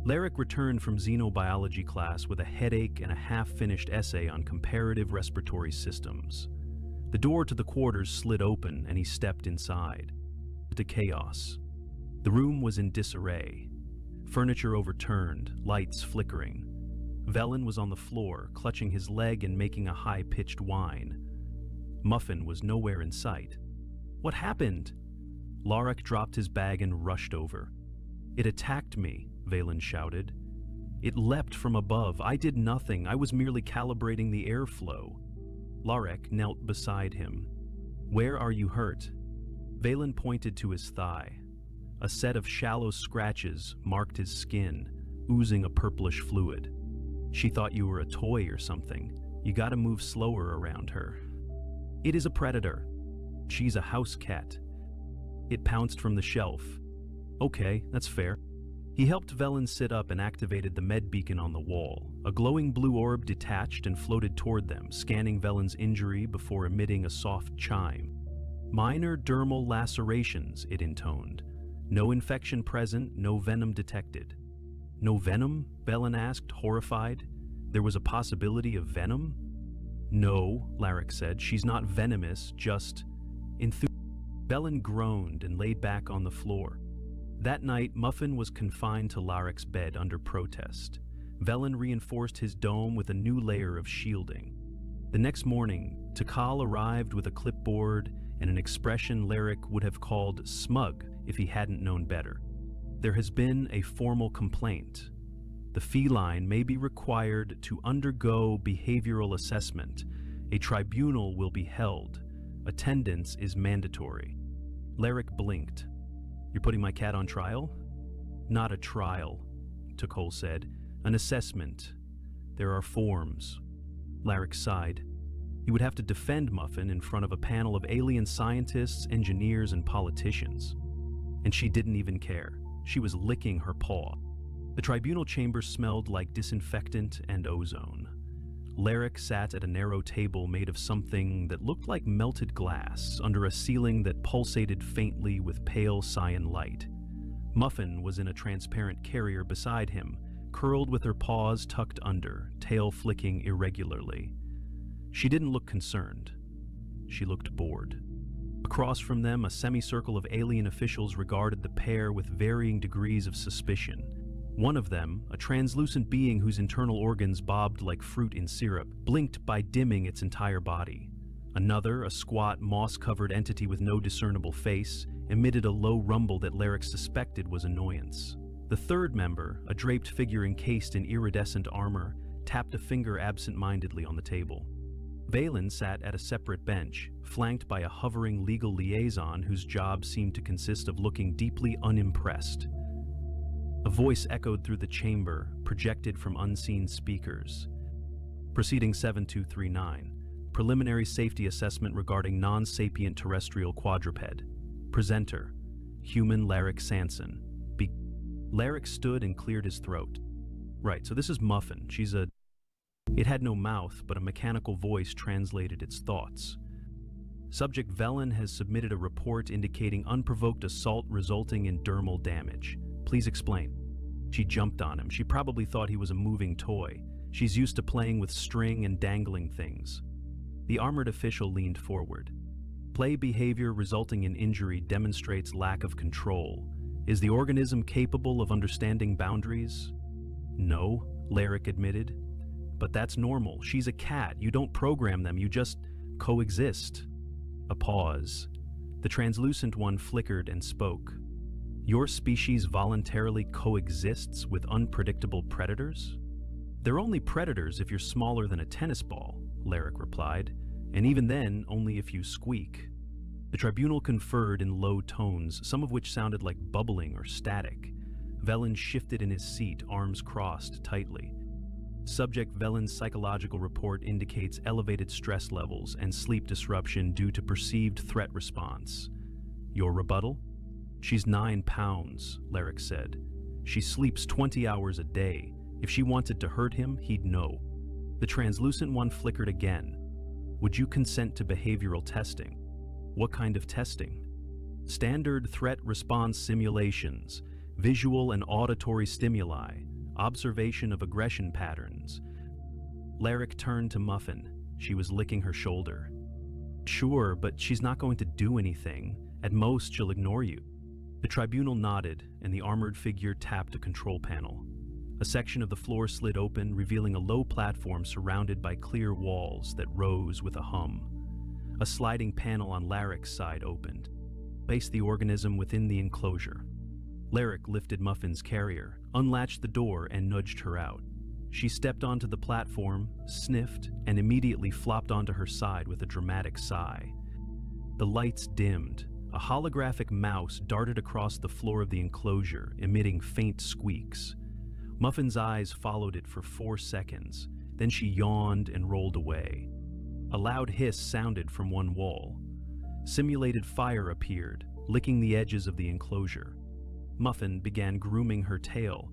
Larrick returned from xenobiology class with a headache and a half-finished essay on comparative respiratory systems. The door to the quarters slid open and he stepped inside. To chaos. The room was in disarray. Furniture overturned, lights flickering. Velen was on the floor, clutching his leg and making a high-pitched whine. Muffin was nowhere in sight. "What happened?" Larrick dropped his bag and rushed over. "It attacked me," Velen shouted. "It leapt from above. I did nothing. I was merely calibrating the airflow." Larrick knelt beside him. "Where are you hurt?" Velen pointed to his thigh. A set of shallow scratches marked his skin, oozing a purplish fluid. "She thought you were a toy or something. You gotta move slower around her." "It is a predator. She's a house cat. It pounced from the shelf." "Okay, that's fair." He helped Velen sit up and activated the med beacon on the wall. A glowing blue orb detached and floated toward them, scanning Velen's injury before emitting a soft chime. "Minor dermal lacerations," it intoned. "No infection present, no venom detected." "No venom?" Velen asked, horrified. There was a possibility of venom? "No," Larrick said. "She's not venomous, just Velen groaned and laid back on the floor. That night, Muffin was confined to Larrick's bed under protest. Velen reinforced his dome with a new layer of shielding. The next morning, Takal arrived with a clipboard and an expression Larrick would have called smug if he hadn't known better. "There has been a formal complaint. The feline may be required to undergo behavioral assessment. A tribunal will be held. Attendance is mandatory." Larrick blinked. "You're putting my cat on trial?" "Not a trial," Takal said. "An assessment. There are forms." Larrick sighed. He would have to defend Muffin in front of a panel of alien scientists, engineers, and politicians. And she didn't even care. She was licking her paw. The tribunal chamber smelled like disinfectant and ozone. Larrick sat at a narrow table made of something that looked like melted glass under a ceiling that pulsated faintly with pale cyan light. Muffin was in a transparent carrier beside him, curled with her paws tucked under, tail flicking irregularly. She didn't look concerned. She looked bored. Across from them, a semicircle of alien officials regarded the pair with varying degrees of suspicion. One of them, a translucent being whose internal organs bobbed like fruit in syrup, blinked by dimming its entire body. Another, a squat, moss-covered entity with no discernible face, emitted a low rumble that Larrick suspected was annoyance. The third member, a draped figure encased in iridescent armor, tapped a finger absent-mindedly on the table. Velen sat at a separate bench, flanked by a hovering legal liaison whose job seemed to consist of looking deeply unimpressed. A voice echoed through the chamber, projected from unseen speakers. Proceeding 7239. Preliminary safety assessment regarding non-sapient terrestrial quadruped. Presenter, human Larrick Sanson. Larrick stood and cleared his throat. Right, so this is Muffin. She's a... It had no mouth, but a mechanical voice translated its thoughts. Subject Velen has submitted a report indicating unprovoked assault resulting in dermal damage. Please explain. She jumped on him. She probably thought he was a moving toy. She's used to playing with string and dangling things. The armored official leaned forward. Play behavior resulting in injury demonstrates lack of control. Is the organism capable of understanding boundaries? No, Larrick admitted. But that's normal. She's a cat. You don't program them, you just coexist. A pause. The translucent one flickered and spoke. Your species voluntarily coexists with unpredictable predators? They're only predators if you're smaller than a tennis ball, Larrick replied, and even then, only if you squeak. The tribunal conferred in low tones, some of which sounded like bubbling or static. Velen shifted in his seat, arms crossed tightly. Subject Velen's psychological report indicates elevated stress levels and sleep disruption due to perceived threat response. Your rebuttal? She's 9 pounds, Larrick said. She sleeps 20 hours a day. If she wanted to hurt him, he'd know. The translucent one flickered again. Would you consent to behavioral testing? What kind of testing? Standard threat response simulations, visual and auditory stimuli, observation of aggression patterns. Larrick turned to Muffin. She was licking her shoulder. Sure, but she's not going to do anything. At most, she'll ignore you. The tribunal nodded, and the armored figure tapped a control panel. A section of the floor slid open, revealing a low platform surrounded by clear walls that rose with a hum. A sliding panel on Larrick's side opened. Placed the organism within the enclosure. Larrick lifted Muffin's carrier, unlatched the door, and nudged her out. She stepped onto the platform, sniffed, and immediately flopped onto her side with a dramatic sigh. The lights dimmed. A holographic mouse darted across the floor of the enclosure, emitting faint squeaks. Muffin's eyes followed it for 4 seconds. Then she yawned and rolled away. A loud hiss sounded from one wall. Simulated fire appeared, licking the edges of the enclosure. Muffin began grooming her tail.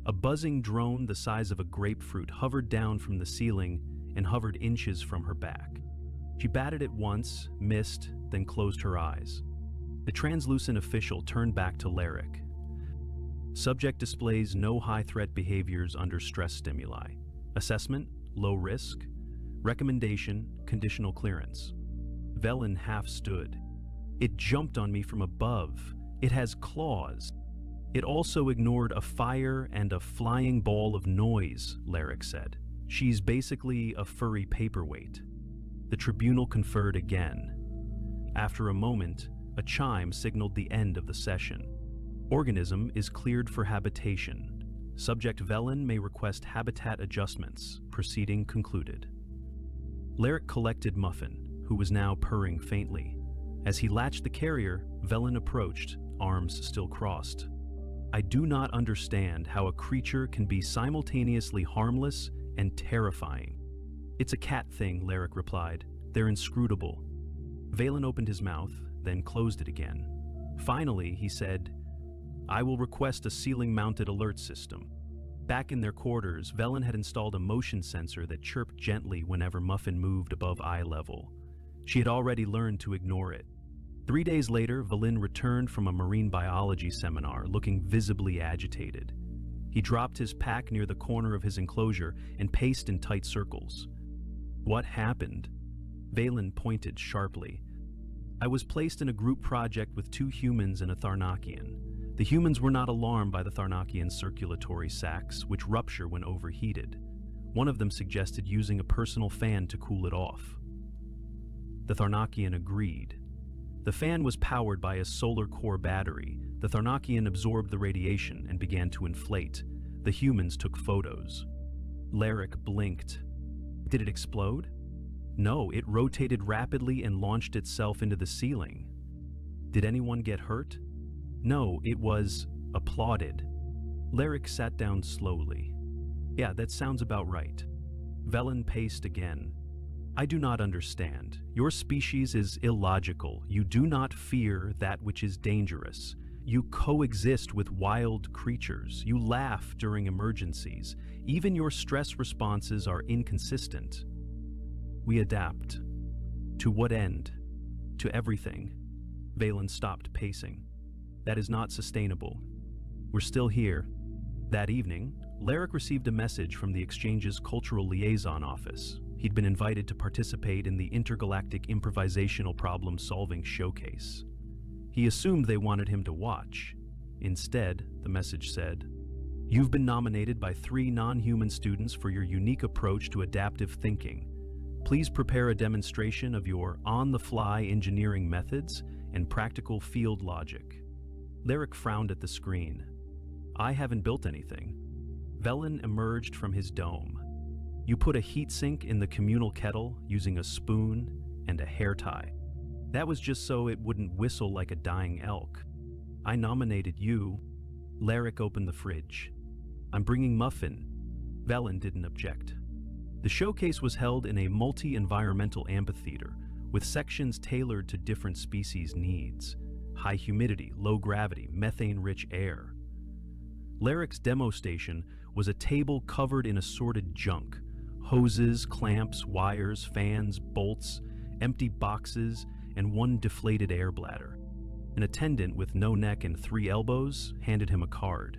A buzzing drone the size of a grapefruit hovered down from the ceiling and hovered inches from her back. She batted it once, missed, then closed her eyes. The translucent official turned back to Larrick. Subject displays no high-threat behaviors under stress stimuli. Assessment, low risk. Recommendation, conditional clearance. Velen half stood. It jumped on me from above. It has claws. It also ignored a fire and a flying ball of noise, Larrick said. She's basically a furry paperweight. The tribunal conferred again. After a moment, a chime signaled the end of the session. Organism is cleared for habitation. Subject Velen may request habitat adjustments. Proceeding concluded. Larrick collected Muffin, who was now purring faintly. As he latched the carrier, Velen approached, arms still crossed. I do not understand how a creature can be simultaneously harmless and terrifying. It's a cat thing, Larrick replied. They're inscrutable. Velen opened his mouth, then closed it again. Finally, he said, I will request a ceiling-mounted alert system. Back in their quarters, Velen had installed a motion sensor that chirped gently whenever Muffin moved above eye level. She had already learned to ignore it. 3 days later, Velen returned from a marine biology seminar, looking visibly agitated. He dropped his pack near the corner of his enclosure and paced in tight circles. What happened? Velen pointed sharply. I was placed in a group project with 2 humans and a Tharnakian. The humans were not alarmed by the Tharnakian's circulatory sacs, which rupture when overheated. One of them suggested using a personal fan to cool it off. The Tharnakian agreed. The fan was powered by a solar core battery. The Tharnakian absorbed the radiation and began to inflate. The humans took photos. Larrick blinked. Did it explode? No, it rotated rapidly and launched itself into the ceiling. Did anyone get hurt? No, it was applauded. Larrick sat down slowly. Yeah, that sounds about right. Velen paced again. I do not understand. Your species is illogical. You do not fear that which is dangerous. You coexist with wild creatures. You laugh during emergencies. Even your stress responses are inconsistent. We adapt. To what end? To everything. Velen stopped pacing. That is not sustainable. We're still here. That evening, Larrick received a message from the Exchange's Cultural Liaison Office. He'd been invited to participate in the Intergalactic Improvisational Problem-Solving Showcase. He assumed they wanted him to watch. Instead, the message said, "You've been nominated by 3 non-human students for your unique approach to adaptive thinking. Please prepare a demonstration of your on-the-fly engineering methods and practical field logic." Lyric frowned at the screen. "I haven't built anything." Velen emerged from his dome. "You put a heatsink in the communal kettle using a spoon and a hair tie. That was just so it wouldn't whistle like a dying elk. I nominated you." Lyric opened the fridge. "I'm bringing muffin." Velen didn't object. The showcase was held in a multi-environmental amphitheater with sections tailored to different species' needs: high humidity, low gravity, methane-rich air. Lyric's demo station was a table covered in assorted junk: hoses, clamps, wires, fans, bolts, empty boxes, and 1 deflated air bladder. An attendant with no neck and 3 elbows handed him a card.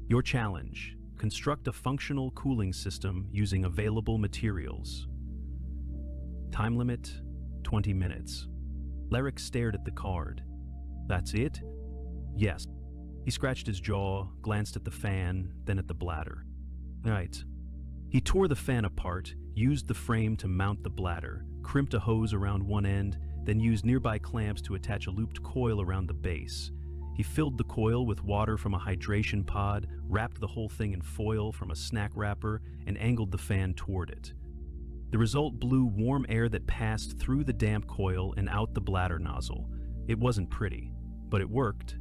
"Your challenge: construct a functional cooling system using available materials. Time limit, 20 minutes. Lyric stared at the card. "That's it?" "Yes." He scratched his jaw, glanced at the fan, then at the bladder. "Right." He tore the fan apart, used the frame to mount the bladder, crimped a hose around one end, then used nearby clamps to attach a looped coil around the base. He filled the coil with water from a hydration pod, wrapped the whole thing in foil from a snack wrapper, and angled the fan toward it. The result blew warm air that passed through the damp coil and out the bladder nozzle. It wasn't pretty, but it worked.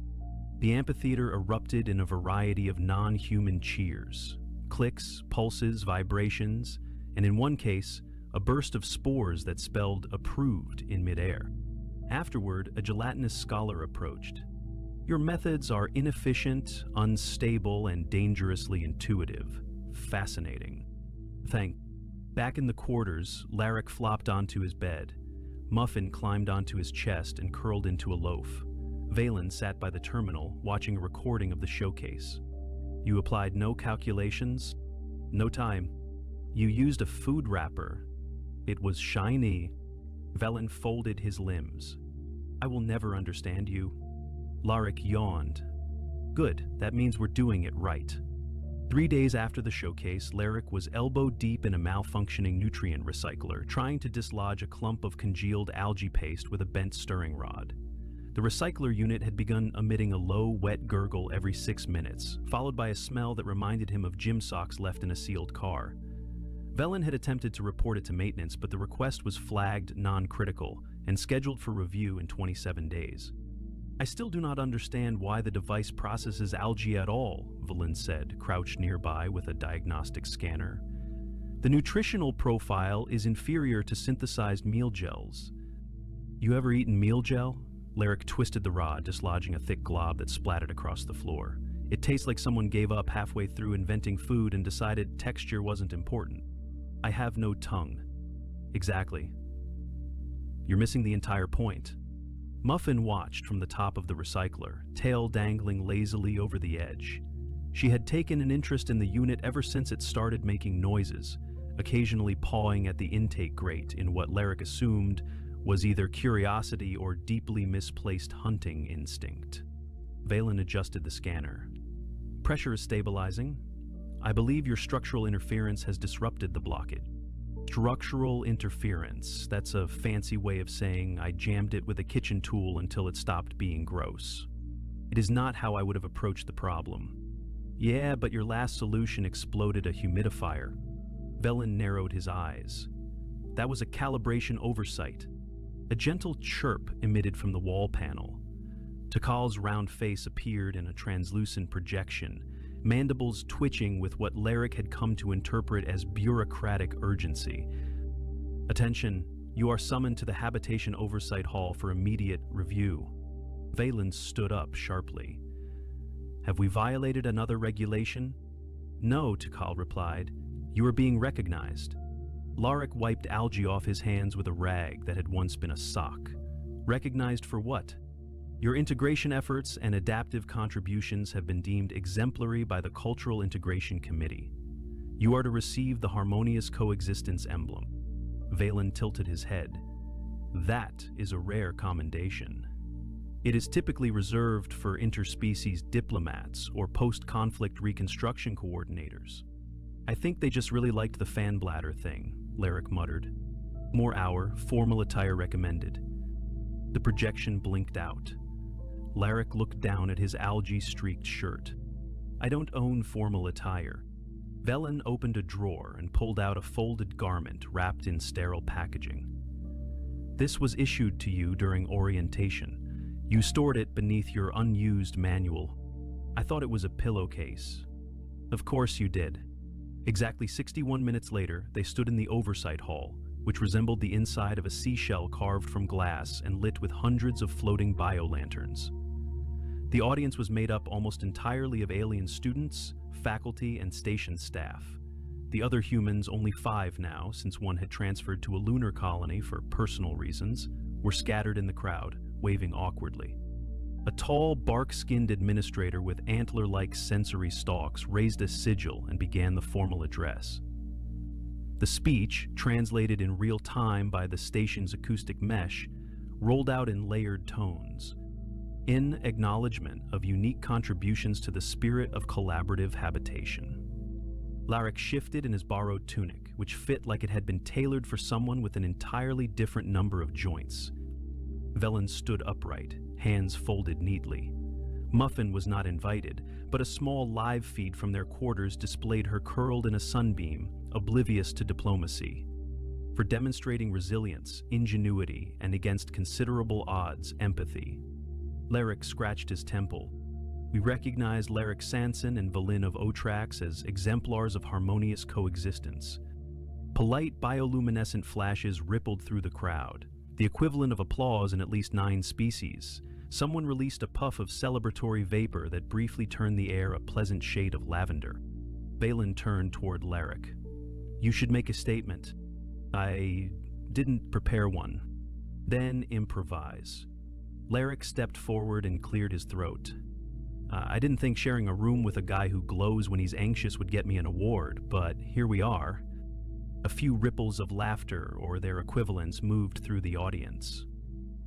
The amphitheater erupted in a variety of non-human cheers: clicks, pulses, vibrations, and in one case, a burst of spores that spelled "approved" in midair. Afterward, a gelatinous scholar approached. "Your methods are inefficient, unstable, and dangerously intuitive. Fascinating." Back in the quarters, Lyric flopped onto his bed. Muffin climbed onto his chest and curled into a loaf. Velen sat by the terminal, watching a recording of the showcase. "You applied no calculations? No time. You used a food wrapper. It was shiny." Velen folded his limbs. "I will never understand you." Lyric yawned. "Good, that means we're doing it right." 3 days after the showcase, Lyric was elbow-deep in a malfunctioning nutrient recycler, trying to dislodge a clump of congealed algae paste with a bent stirring rod. The recycler unit had begun emitting a low, wet gurgle every 6 minutes, followed by a smell that reminded him of gym socks left in a sealed car. Velen had attempted to report it to maintenance, but the request was flagged non-critical and scheduled for review in 27 days. "I still do not understand why the device processes algae at all," Velen said, crouched nearby with a diagnostic scanner. "The nutritional profile is inferior to synthesized meal gels." "You ever eaten meal gel?" Lyric twisted the rod, dislodging a thick glob that splattered across the floor. "It tastes like someone gave up halfway through inventing food and decided texture wasn't important." "I have no tongue." "Exactly. You're missing the entire point." Muffin watched from the top of the recycler, tail dangling lazily over the edge. She had taken an interest in the unit ever since it started making noises, occasionally pawing at the intake grate in what Lyric assumed was either curiosity or deeply misplaced hunting instinct. Velen adjusted the scanner. "Pressure is stabilizing. I believe your structural interference has disrupted the blockage." Structural interference. That's a fancy way of saying I jammed it with a kitchen tool until it stopped being gross. It is not how I would have approached the problem. "Yeah, but your last solution exploded a humidifier." Velen narrowed his eyes. "That was a calibration oversight." A gentle chirp emitted from the wall panel. Takal's round face appeared in a translucent projection, mandibles twitching with what Lyric had come to interpret as bureaucratic urgency. "Attention, you are summoned to the Habitation Oversight Hall for immediate review." Velen stood up sharply. "Have we violated another regulation?" "No," Takal replied. "You are being recognized." Lyric wiped algae off his hands with a rag that had once been a sock. "Recognized for what?" "Your integration efforts and adaptive contributions have been deemed exemplary by the Cultural Integration Committee. You are to receive the Harmonious Coexistence emblem." Valen tilted his head. That is a rare commendation. It is typically reserved for interspecies diplomats or post-conflict reconstruction coordinators. I think they just really liked the fan bladder thing, Larrick muttered. More hour, formal attire recommended. The projection blinked out. Larrick looked down at his algae-streaked shirt. I don't own formal attire. Velen opened a drawer and pulled out a folded garment wrapped in sterile packaging. This was issued to you during orientation. You stored it beneath your unused manual. I thought it was a pillowcase. Of course you did. Exactly 61 minutes later, they stood in the oversight hall, which resembled the inside of a seashell carved from glass and lit with hundreds of floating bio-lanterns. The audience was made up almost entirely of alien students, faculty, and station staff. The other humans, only 5 now, since one had transferred to a lunar colony for personal reasons, were scattered in the crowd, waving awkwardly. A tall, bark-skinned administrator with antler-like sensory stalks raised a sigil and began the formal address. The speech, translated in real time by the station's acoustic mesh, rolled out in layered tones, in acknowledgement of unique contributions to the spirit of collaborative habitation. Larrick shifted in his borrowed tunic, which fit like it had been tailored for someone with an entirely different number of joints. Velen stood upright, hands folded neatly. Muffin was not invited, but a small live feed from their quarters displayed her curled in a sunbeam, oblivious to diplomacy. For demonstrating resilience, ingenuity, and against considerable odds, empathy. Larrick scratched his temple. We recognized Larrick Sanson and Valin of Otrax as exemplars of harmonious coexistence. Polite bioluminescent flashes rippled through the crowd, the equivalent of applause in at least 9 species. Someone released a puff of celebratory vapor that briefly turned the air a pleasant shade of lavender. Valen turned toward Larrick. You should make a statement. I didn't prepare one. Then improvise. Larrick stepped forward and cleared his throat. I didn't think sharing a room with a guy who glows when he's anxious would get me an award, but here we are. A few ripples of laughter or their equivalents moved through the audience.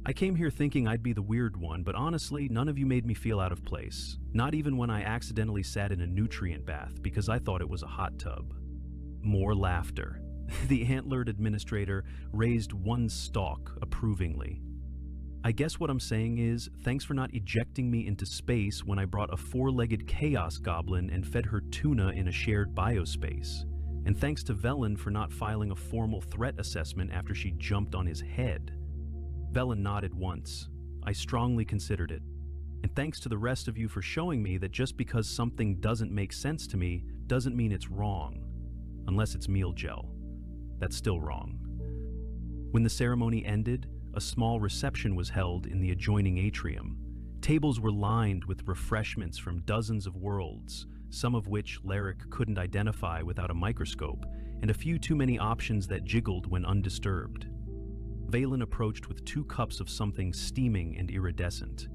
I came here thinking I'd be the weird one, but honestly, none of you made me feel out of place. Not even when I accidentally sat in a nutrient bath because I thought it was a hot tub. More laughter. The antlered administrator raised one stalk approvingly. I guess what I'm saying is, thanks for not ejecting me into space when I brought a 4-legged chaos goblin and fed her tuna in a shared biospace. And thanks to Velen for not filing a formal threat assessment after she jumped on his head. Velen nodded once. I strongly considered it. And thanks to the rest of you for showing me that just because something doesn't make sense to me doesn't mean it's wrong. Unless it's meal gel. That's still wrong. When the ceremony ended, a small reception was held in the adjoining atrium. Tables were lined with refreshments from dozens of worlds, some of which Larrick couldn't identify without a microscope, and a few too many options that jiggled when undisturbed. Valen approached with 2 cups of something steaming and iridescent.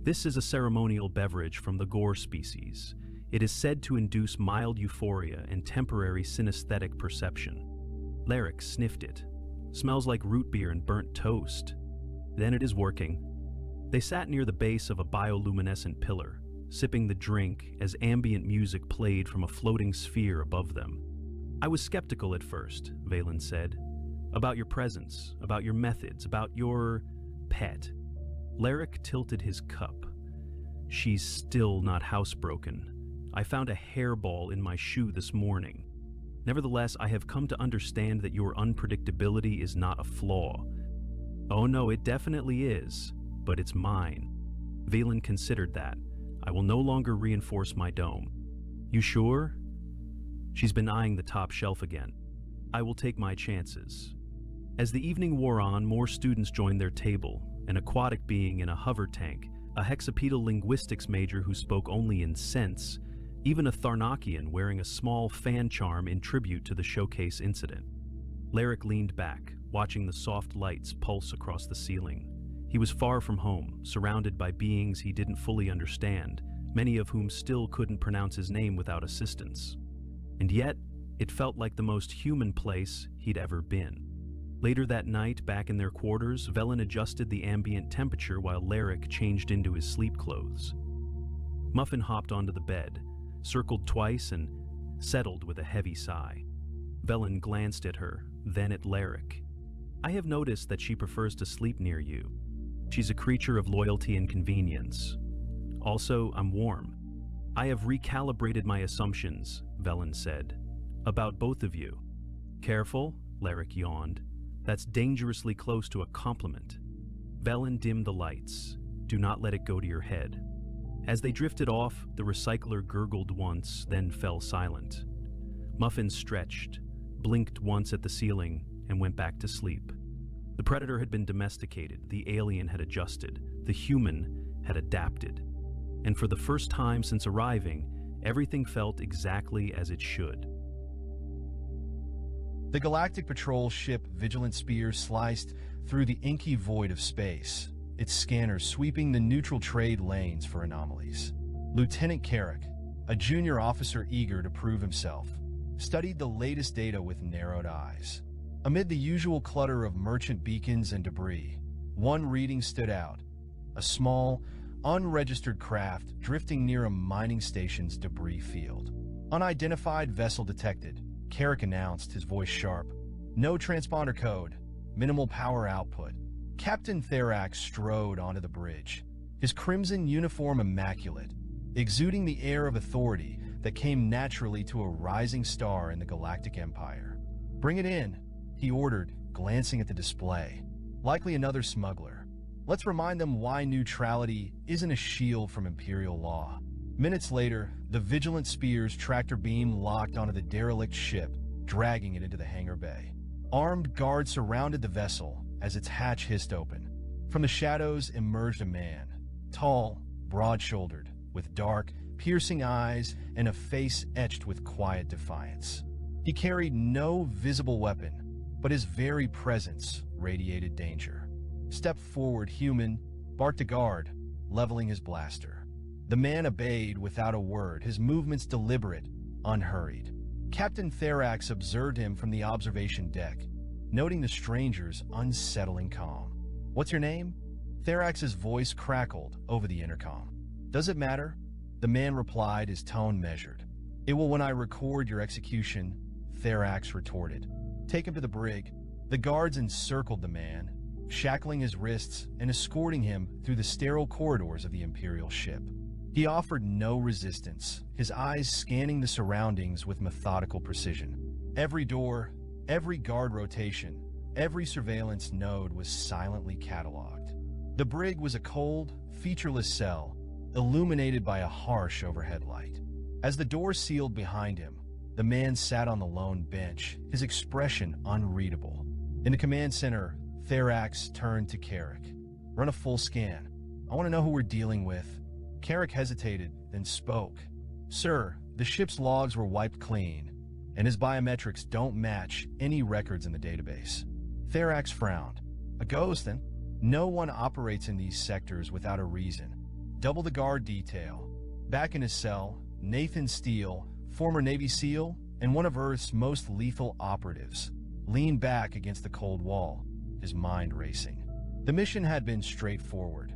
This is a ceremonial beverage from the Gore species. It is said to induce mild euphoria and temporary synesthetic perception. Larrick sniffed it. Smells like root beer and burnt toast. Then it is working. They sat near the base of a bioluminescent pillar, sipping the drink as ambient music played from a floating sphere above them. I was skeptical at first, Valen said. About your presence, about your methods, about your pet. Larrick tilted his cup. She's still not housebroken. I found a hairball in my shoe this morning. Nevertheless, I have come to understand that your unpredictability is not a flaw. Oh no, it definitely is, but it's mine. Valen considered that. I will no longer reinforce my dome. You sure? She's been eyeing the top shelf again. I will take my chances. As the evening wore on, more students joined their table, an aquatic being in a hover tank, a hexapedal linguistics major who spoke only in sense, even a Tharnakian wearing a small fan charm in tribute to the showcase incident. Larrick leaned back, watching the soft lights pulse across the ceiling. He was far from home, surrounded by beings he didn't fully understand, many of whom still couldn't pronounce his name without assistance. And yet, it felt like the most human place he'd ever been. Later that night, back in their quarters, Velen adjusted the ambient temperature while Larrick changed into his sleep clothes. Muffin hopped onto the bed, circled twice, and settled with a heavy sigh. Velen glanced at her, then at Larrick. "I have noticed that she prefers to sleep near you. She's a creature of loyalty and convenience. Also, I'm warm. I have recalibrated my assumptions," Velen said, "about both of you." "Careful," Larrick yawned. "That's dangerously close to a compliment." Velen dimmed the lights. "Do not let it go to your head." As they drifted off, the recycler gurgled once, then fell silent. Muffin stretched, blinked once at the ceiling, and went back to sleep. The predator had been domesticated, the alien had adjusted, the human had adapted. And for the first time since arriving, everything felt exactly as it should.
The Galactic Patrol ship Vigilant Spear sliced through the inky void of space, its scanners sweeping the neutral trade lanes for anomalies. Lieutenant Carrick, a junior officer eager to prove himself, studied the latest data with narrowed eyes. Amid the usual clutter of merchant beacons and debris, one reading stood out: a small, unregistered craft drifting near a mining station's debris field. "Unidentified vessel detected," Carrick announced, his voice sharp. "No transponder code, minimal power output." Captain Therax strode onto the bridge, his crimson uniform immaculate, exuding the air of authority that came naturally to a rising star in the Galactic Empire. "Bring it in," he ordered, glancing at the display. "Likely another smuggler. Let's remind them why neutrality isn't a shield from Imperial law." Minutes later, the Vigilant Spear's tractor beam locked onto the derelict ship, dragging it into the hangar bay. Armed guards surrounded the vessel as its hatch hissed open. From the shadows emerged a man, tall, broad-shouldered, with dark, piercing eyes and a face etched with quiet defiance. He carried no visible weapon, but his very presence radiated danger. "Step forward, human," barked a guard, leveling his blaster. The man obeyed without a word, his movements deliberate, unhurried. Captain Therax observed him from the observation deck, noting the stranger's unsettling calm. "What's your name?" Therax's voice crackled over the intercom. "Does it matter?" The man replied, his tone measured. "It will when I record your execution," Therax retorted. "Take him to the brig." The guards encircled the man, shackling his wrists and escorting him through the sterile corridors of the Imperial ship. He offered no resistance, his eyes scanning the surroundings with methodical precision. Every door, every guard rotation, every surveillance node was silently cataloged. The brig was a cold, featureless cell, illuminated by a harsh overhead light. As the door sealed behind him, the man sat on the lone bench, his expression unreadable. In the command center, Therax turned to Carrick. "Run a full scan. I want to know who we're dealing with." Carrick hesitated, then spoke. "Sir, the ship's logs were wiped clean, and his biometrics don't match any records in the database." Therax frowned. "A ghost, then?" "No one operates in these sectors without a reason. Double the guard detail." Back in his cell, Nathan Steele, former Navy SEAL and one of Earth's most lethal operatives, leaned back against the cold wall, his mind racing. The mission had been straightforward: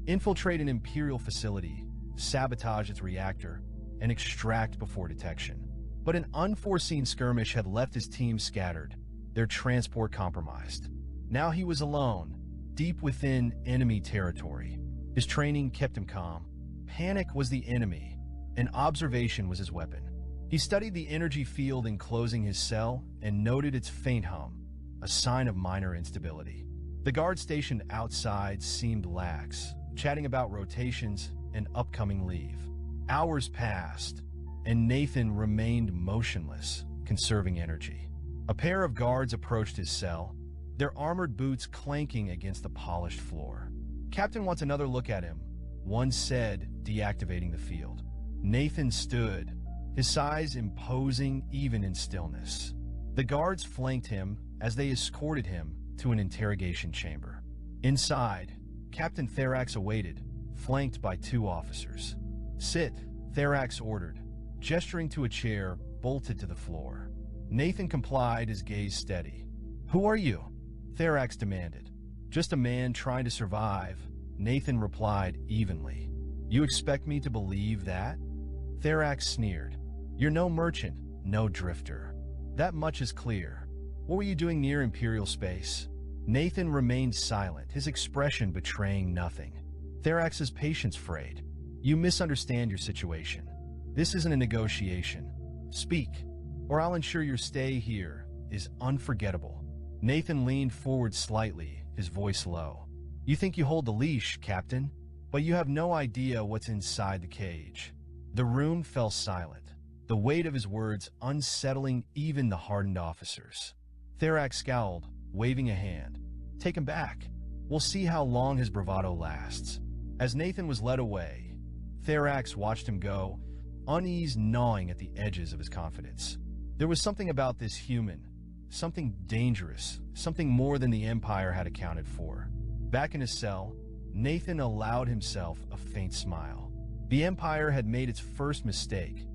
infiltrate an Imperial facility, sabotage its reactor, and extract before detection. But an unforeseen skirmish had left his team scattered, their transport compromised. Now he was alone, deep within enemy territory. His training kept him calm. Panic was the enemy, and observation was his weapon. He studied the energy field enclosing his cell and noted its faint hum, a sign of minor instability. The guard stationed outside seemed lax, chatting about rotations and upcoming leave. Hours passed, and Nathan remained motionless, conserving energy. A pair of guards approached his cell, their armored boots clanking against the polished floor. "Captain wants another look at him," one said, deactivating the field. Nathan stood, his size imposing even in stillness. The guards flanked him as they escorted him to an interrogation chamber. Inside, Captain Therax awaited, flanked by two officers. "Sit," Therax ordered, gesturing to a chair bolted to the floor. Nathan complied, his gaze steady. "Who are you?" Therax demanded. "Just a man trying to survive," Nathan replied evenly. "You expect me to believe that?" Therax sneered. "You're no merchant, no drifter. That much is clear. What were you doing near Imperial space?" Nathan remained silent, his expression betraying nothing. Therax's patience frayed. "You misunderstand your situation. This isn't a negotiation. Speak, or I'll ensure your stay here is unforgettable." Nathan leaned forward slightly, his voice low. "You think you hold the leash, Captain, but you have no idea what's inside the cage." The room fell silent, the weight of his words unsettling even the hardened officers. Therax scowled, waving a hand. "Take him back. We'll see how long his bravado lasts." As Nathan was led away, Therax watched him go, unease gnawing at the edges of his confidence. There was something about this human, something dangerous, something more than the Empire had accounted for. Back in his cell, Nathan allowed himself a faint smile. The Empire had made its first mistake.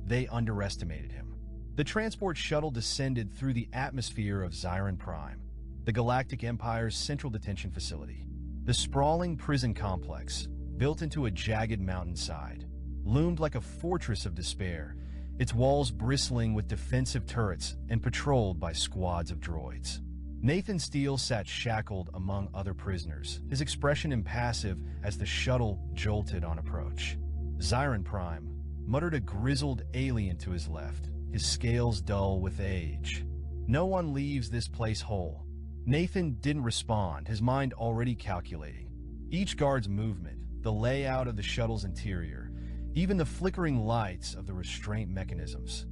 They underestimated him. The transport shuttle descended through the atmosphere of Zion Prime, the Galactic Empire's central detention facility. The sprawling prison complex, built into a jagged mountainside, loomed like a fortress of despair, its walls bristling with defensive turrets and patrolled by squads of droids. Nathan Steele sat shackled among other prisoners, his expression impassive as the shuttle jolted on approach. Zion Prime muttered a grizzled alien to his left, his scales dull with age. "No one leaves this place whole." Nathan didn't respond, his mind already calculating. Each guard's movement, the layout of the shuttle's interior, even the flickering lights of the restraint mechanisms.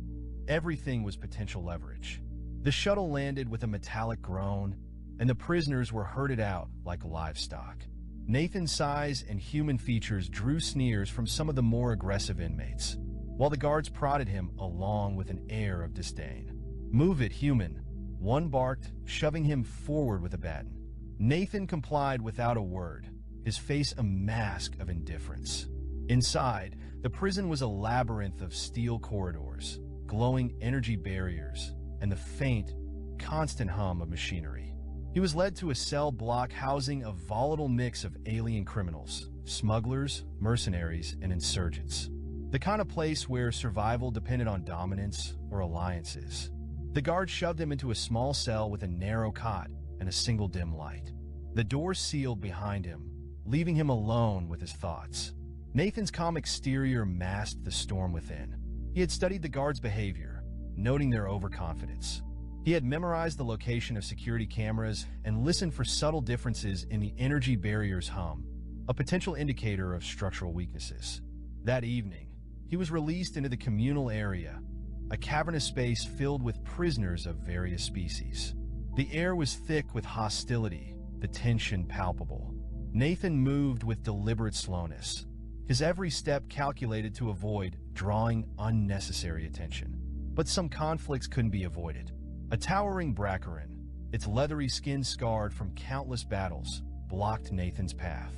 Everything was potential leverage. The shuttle landed with a metallic groan, and the prisoners were herded out like livestock. Nathan's size and human features drew sneers from some of the more aggressive inmates, while the guards prodded him along with an air of disdain. "Move it, human," one barked, shoving him forward with a baton. Nathan complied without a word, his face a mask of indifference. Inside, the prison was a labyrinth of steel corridors, glowing energy barriers, and the faint, constant hum of machinery. He was led to a cell block housing a volatile mix of alien criminals, smugglers, mercenaries, and insurgents. The kind of place where survival depended on dominance or alliances. The guard shoved him into a small cell with a narrow cot and a single dim light. The door sealed behind him, leaving him alone with his thoughts. Nathan's calm exterior masked the storm within. He had studied the guards' behavior, noting their overconfidence. He had memorized the location of security cameras and listened for subtle differences in the energy barrier's hum, a potential indicator of structural weaknesses. That evening, he was released into the communal area, a cavernous space filled with prisoners of various species. The air was thick with hostility, the tension palpable. Nathan moved with deliberate slowness, his every step calculated to avoid drawing unnecessary attention. But some conflicts couldn't be avoided. A towering Braccarin, its leathery skin scarred from countless battles, blocked Nathan's path.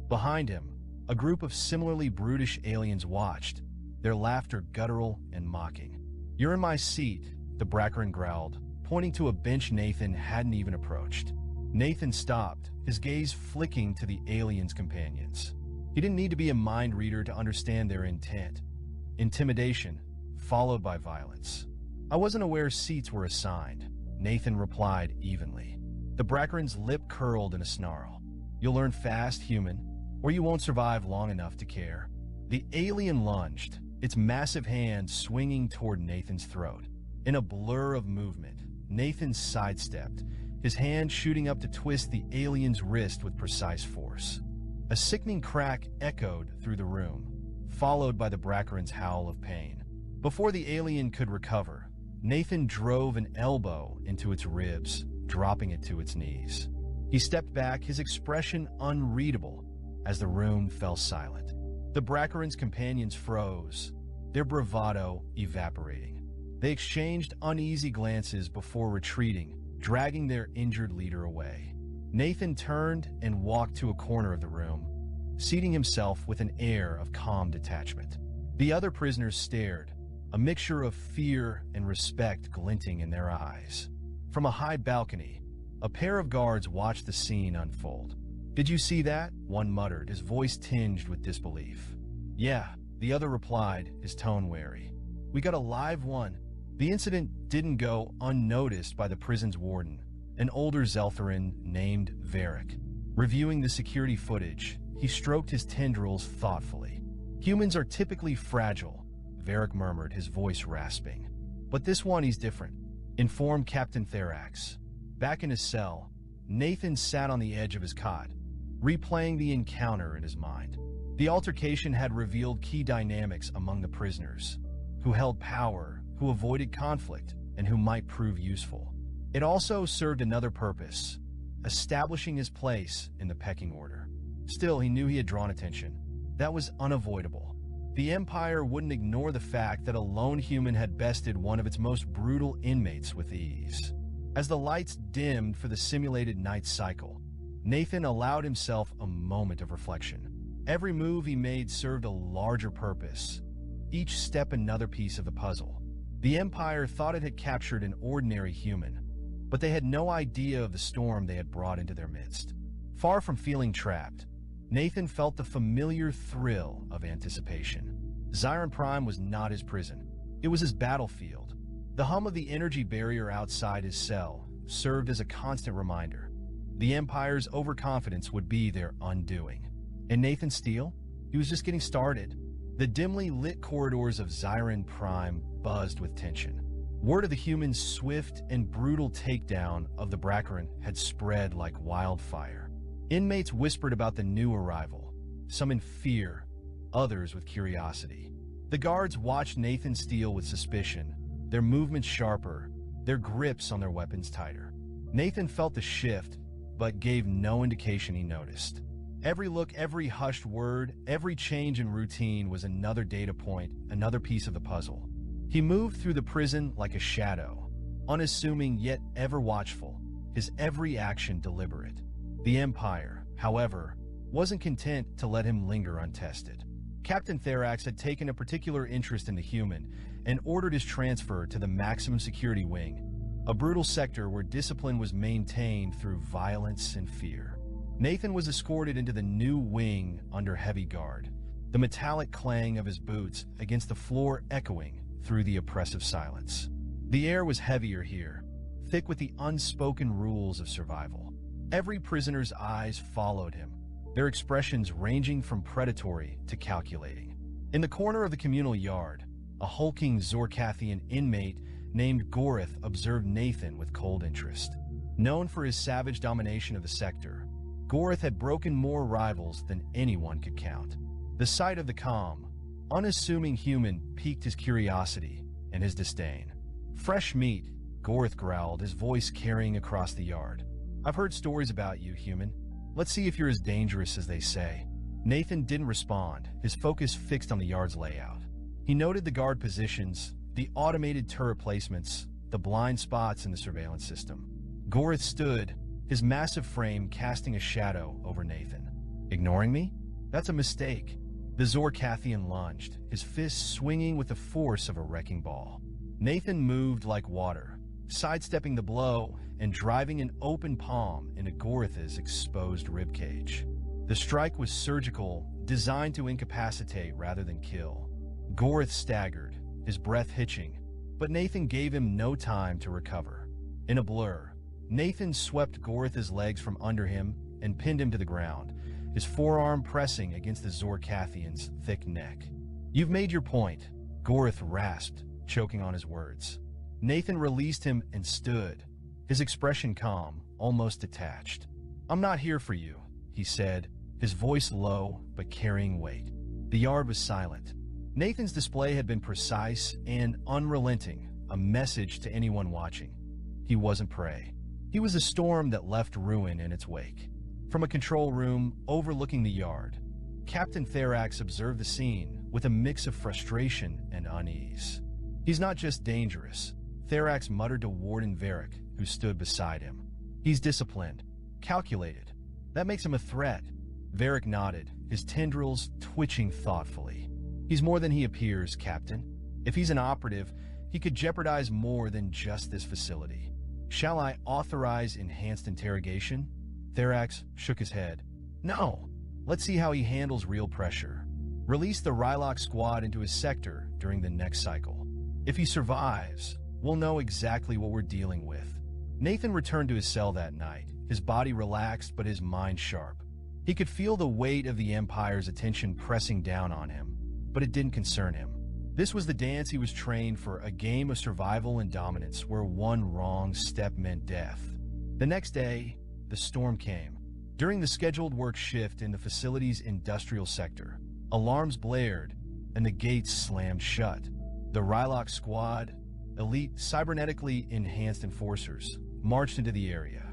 Behind him, a group of similarly brutish aliens watched, their laughter guttural and mocking. "You're in my seat," the Braccarin growled, pointing to a bench Nathan hadn't even approached. Nathan stopped, his gaze flicking to the aliens' companions. He didn't need to be a mind reader to understand their intent. Intimidation, followed by violence. "I wasn't aware seats were assigned," Nathan replied evenly. The Braccarin's lip curled in a snarl. "You'll learn fast, human, or you won't survive long enough to care." The alien lunged, its massive hand swinging toward Nathan's throat. In a blur of movement, Nathan sidestepped, his hand shooting up to twist the alien's wrist with precise force. A sickening crack echoed through the room, followed by the Braccarin's howl of pain. Before the alien could recover, Nathan drove an elbow into its ribs, dropping it to its knees. He stepped back, his expression unreadable, as the room fell silent. The Braccarin's companions froze, their bravado evaporating. They exchanged uneasy glances before retreating, dragging their injured leader away. Nathan turned and walked to a corner of the room, seating himself with an air of calm detachment. The other prisoners stared, a mixture of fear and respect glinting in their eyes. From a high balcony, A pair of guards watched the scene unfold. "Did you see that?" one muttered, his voice tinged with disbelief. "Yeah," the other replied, his tone wary. "We got a live one." The incident didn't go unnoticed by the prison's warden, an older Zeltharan named Varric. Reviewing the security footage, he stroked his tendrils thoughtfully. "Humans are typically fragile," Varric murmured, his voice rasping. "But this one, he's different," informed Captain Therax. Back in his cell, Nathan sat on the edge of his cot, replaying the encounter in his mind. The altercation had revealed key dynamics among the prisoners, who held power, who avoided conflict, and who might prove useful. It also served another purpose, establishing his place in the pecking order. Still, he knew he had drawn attention. That was unavoidable. The Empire wouldn't ignore the fact that a lone human had bested one of its most brutal inmates with ease. As the lights dimmed for the simulated night cycle, Nathan allowed himself a moment of reflection. Every move he made served a larger purpose, each step another piece of the puzzle. The Empire thought it had captured an ordinary human, but they had no idea of the storm they had brought into their midst. Far from feeling trapped, Nathan felt the familiar thrill of anticipation. Xiron Prime was not his prison. It was his battlefield. The hum of the energy barrier outside his cell served as a constant reminder. The Empire's overconfidence would be their undoing. And Nathan Steele? He was just getting started. The dimly lit corridors of Xiron Prime buzzed with tension. Word of the humans' swift and brutal takedown of the Braccaran had spread like wildfire. Inmates whispered about the new arrival, some in fear, others with curiosity. The guards watched Nathan Steele with suspicion, their movements sharper, their grips on their weapons tighter. Nathan felt the shift, but gave no indication he noticed. Every look, every hushed word, every change in routine was another data point, another piece of the puzzle. He moved through the prison like a shadow, unassuming yet ever watchful, his every action deliberate. The Empire, however, wasn't content to let him linger untested. Captain Therax had taken a particular interest in the human and ordered his transfer to the maximum security wing, a brutal sector where discipline was maintained through violence and fear. Nathan was escorted into the new wing under heavy guard, the metallic clang of his boots against the floor echoing through the oppressive silence. The air was heavier here, thick with the unspoken rules of survival. Every prisoner's eyes followed him, their expressions ranging from predatory to calculating. In the corner of the communal yard, a hulking Zorkathian inmate named Gorith observed Nathan with cold interest. Known for his savage domination of the sector, Gorith had broken more rivals than anyone could count. The sight of the calm, unassuming human piqued his curiosity and his disdain. "Fresh meat," Gorith growled, his voice carrying across the yard. "I've heard stories about you, human. Let's see if you're as dangerous as they say." Nathan didn't respond, his focus fixed on the yard's layout. He noted the guard positions, the automated turret placements, the blind spots in the surveillance system. Gorith stood, his massive frame casting a shadow over Nathan. "Ignoring me? That's a mistake." The Zorkathian lunged, his fists swinging with the force of a wrecking ball. Nathan moved like water, sidestepping the blow and driving an open palm into Gorith's exposed ribcage. The strike was surgical, designed to incapacitate rather than kill. Gorith staggered, his breath hitching, but Nathan gave him no time to recover. In a blur, Nathan swept Gorith's legs from under him and pinned him to the ground, his forearm pressing against the Zorkathian's thick neck. "You've made your point," Gorith rasped, choking on his words. Nathan released him and stood, his expression calm, almost detached. "I'm not here for you," he said, his voice low but carrying weight. The yard was silent. Nathan's display had been precise and unrelenting, a message to anyone watching. He wasn't prey. He was a storm that left ruin in its wake. From a control room overlooking the yard, Captain Therax observed the scene with a mix of frustration and unease. "He's not just dangerous," Therax muttered to Warden Varric, who stood beside him. "He's disciplined, calculated. That makes him a threat." Varric nodded, his tendrils twitching thoughtfully. "He's more than he appears, Captain. If he's an operative, he could jeopardize more than just this facility." "Shall I authorize enhanced interrogation?" Therax shook his head. "No. Let's see how he handles real pressure. Release the Rylok squad into his sector during the next cycle. If he survives, we'll know exactly what we're dealing with." Nathan returned to his cell that night, his body relaxed but his mind sharp. He could feel the weight of the Empire's attention pressing down on him, but it didn't concern him. This was the dance he was trained for, a game of survival and dominance where one wrong step meant death. The next day, the storm came. During the scheduled work shift in the facility's industrial sector, alarms blared and the gates slammed shut. The Rylok squad, elite cybernetically enhanced enforcers, marched into the area.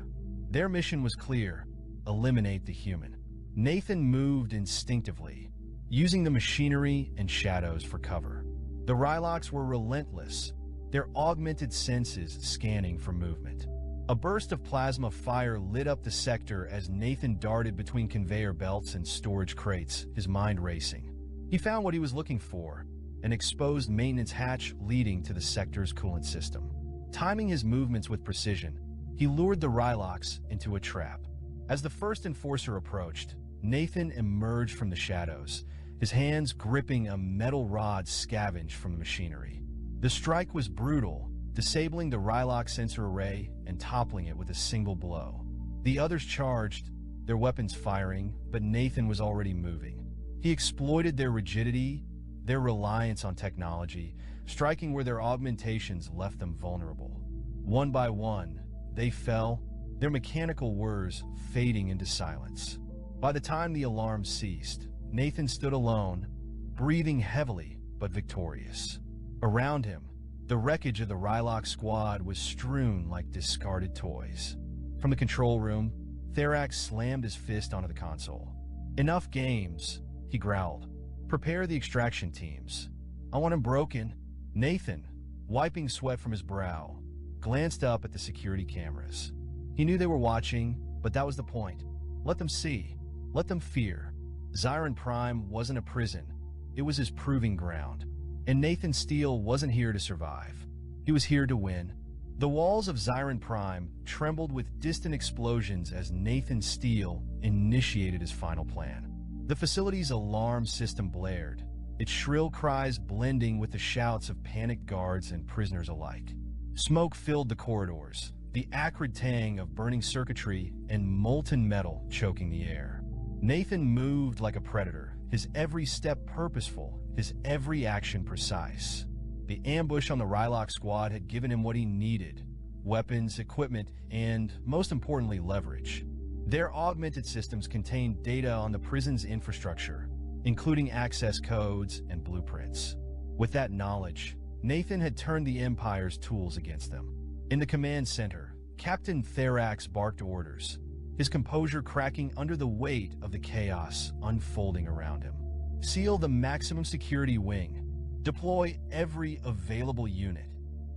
Their mission was clear: eliminate the human. Nathan moved instinctively, using the machinery and shadows for cover. The Ryloks were relentless, their augmented senses scanning for movement. A burst of plasma fire lit up the sector as Nathan darted between conveyor belts and storage crates, his mind racing. He found what he was looking for, an exposed maintenance hatch leading to the sector's coolant system. Timing his movements with precision, he lured the Ryloks into a trap. As the first enforcer approached, Nathan emerged from the shadows, his hands gripping a metal rod scavenged from the machinery. The strike was brutal, disabling the Rylok sensor array and toppling it with a single blow. The others charged, their weapons firing, but Nathan was already moving. He exploited their rigidity, their reliance on technology, striking where their augmentations left them vulnerable. One by one, they fell, their mechanical whirs fading into silence. By the time the alarm ceased, Nathan stood alone, breathing heavily but victorious. Around him, the wreckage of the Rylok squad was strewn like discarded toys. From the control room, Therax slammed his fist onto the console. "Enough games," he growled. "Prepare the extraction teams. I want him broken." Nathan, wiping sweat from his brow, glanced up at the security cameras. He knew they were watching, but that was the point. Let them see. Let them fear. Zyron Prime wasn't a prison. It was his proving ground. And Nathan Steele wasn't here to survive. He was here to win. The walls of Zyron Prime trembled with distant explosions as Nathan Steele initiated his final plan. The facility's alarm system blared, its shrill cries blending with the shouts of panicked guards and prisoners alike. Smoke filled the corridors, the acrid tang of burning circuitry and molten metal choking the air. Nathan moved like a predator, his every step purposeful, his every action precise. The ambush on the Rylok squad had given him what he needed: weapons, equipment, and, most importantly, leverage. Their augmented systems contained data on the prison's infrastructure, including access codes and blueprints. With that knowledge, Nathan had turned the Empire's tools against them. In the command center, Captain Therax barked orders, his composure cracking under the weight of the chaos unfolding around him. "Seal the maximum security wing. Deploy every available unit."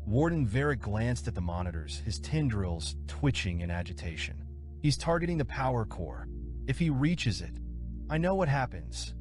Warden Varric glanced at the monitors, his tendrils twitching in agitation. "He's targeting the power core. If he reaches it, I know what happens."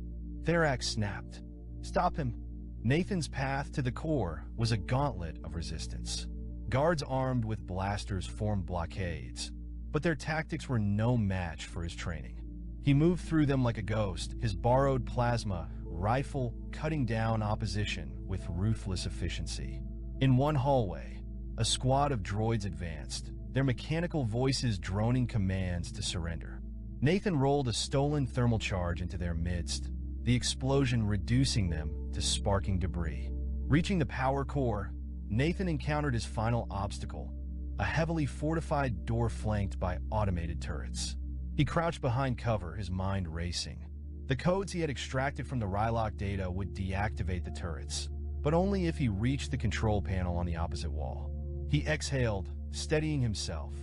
Therax snapped. "Stop him." Nathan's path to the core was a gauntlet of resistance. Guards armed with blasters formed blockades, but their tactics were no match for his training. He moved through them like a ghost, his borrowed plasma rifle cutting down opposition with ruthless efficiency. In one hallway, a squad of droids advanced, their mechanical voices droning commands to surrender. Nathan rolled a stolen thermal charge into their midst, the explosion reducing them to sparking debris. Reaching the power core, Nathan encountered his final obstacle, a heavily fortified door flanked by automated turrets. He crouched behind cover, his mind racing. The codes he had extracted from the Rylok data would deactivate the turrets, but only if he reached the control panel on the opposite wall. He exhaled, steadying himself.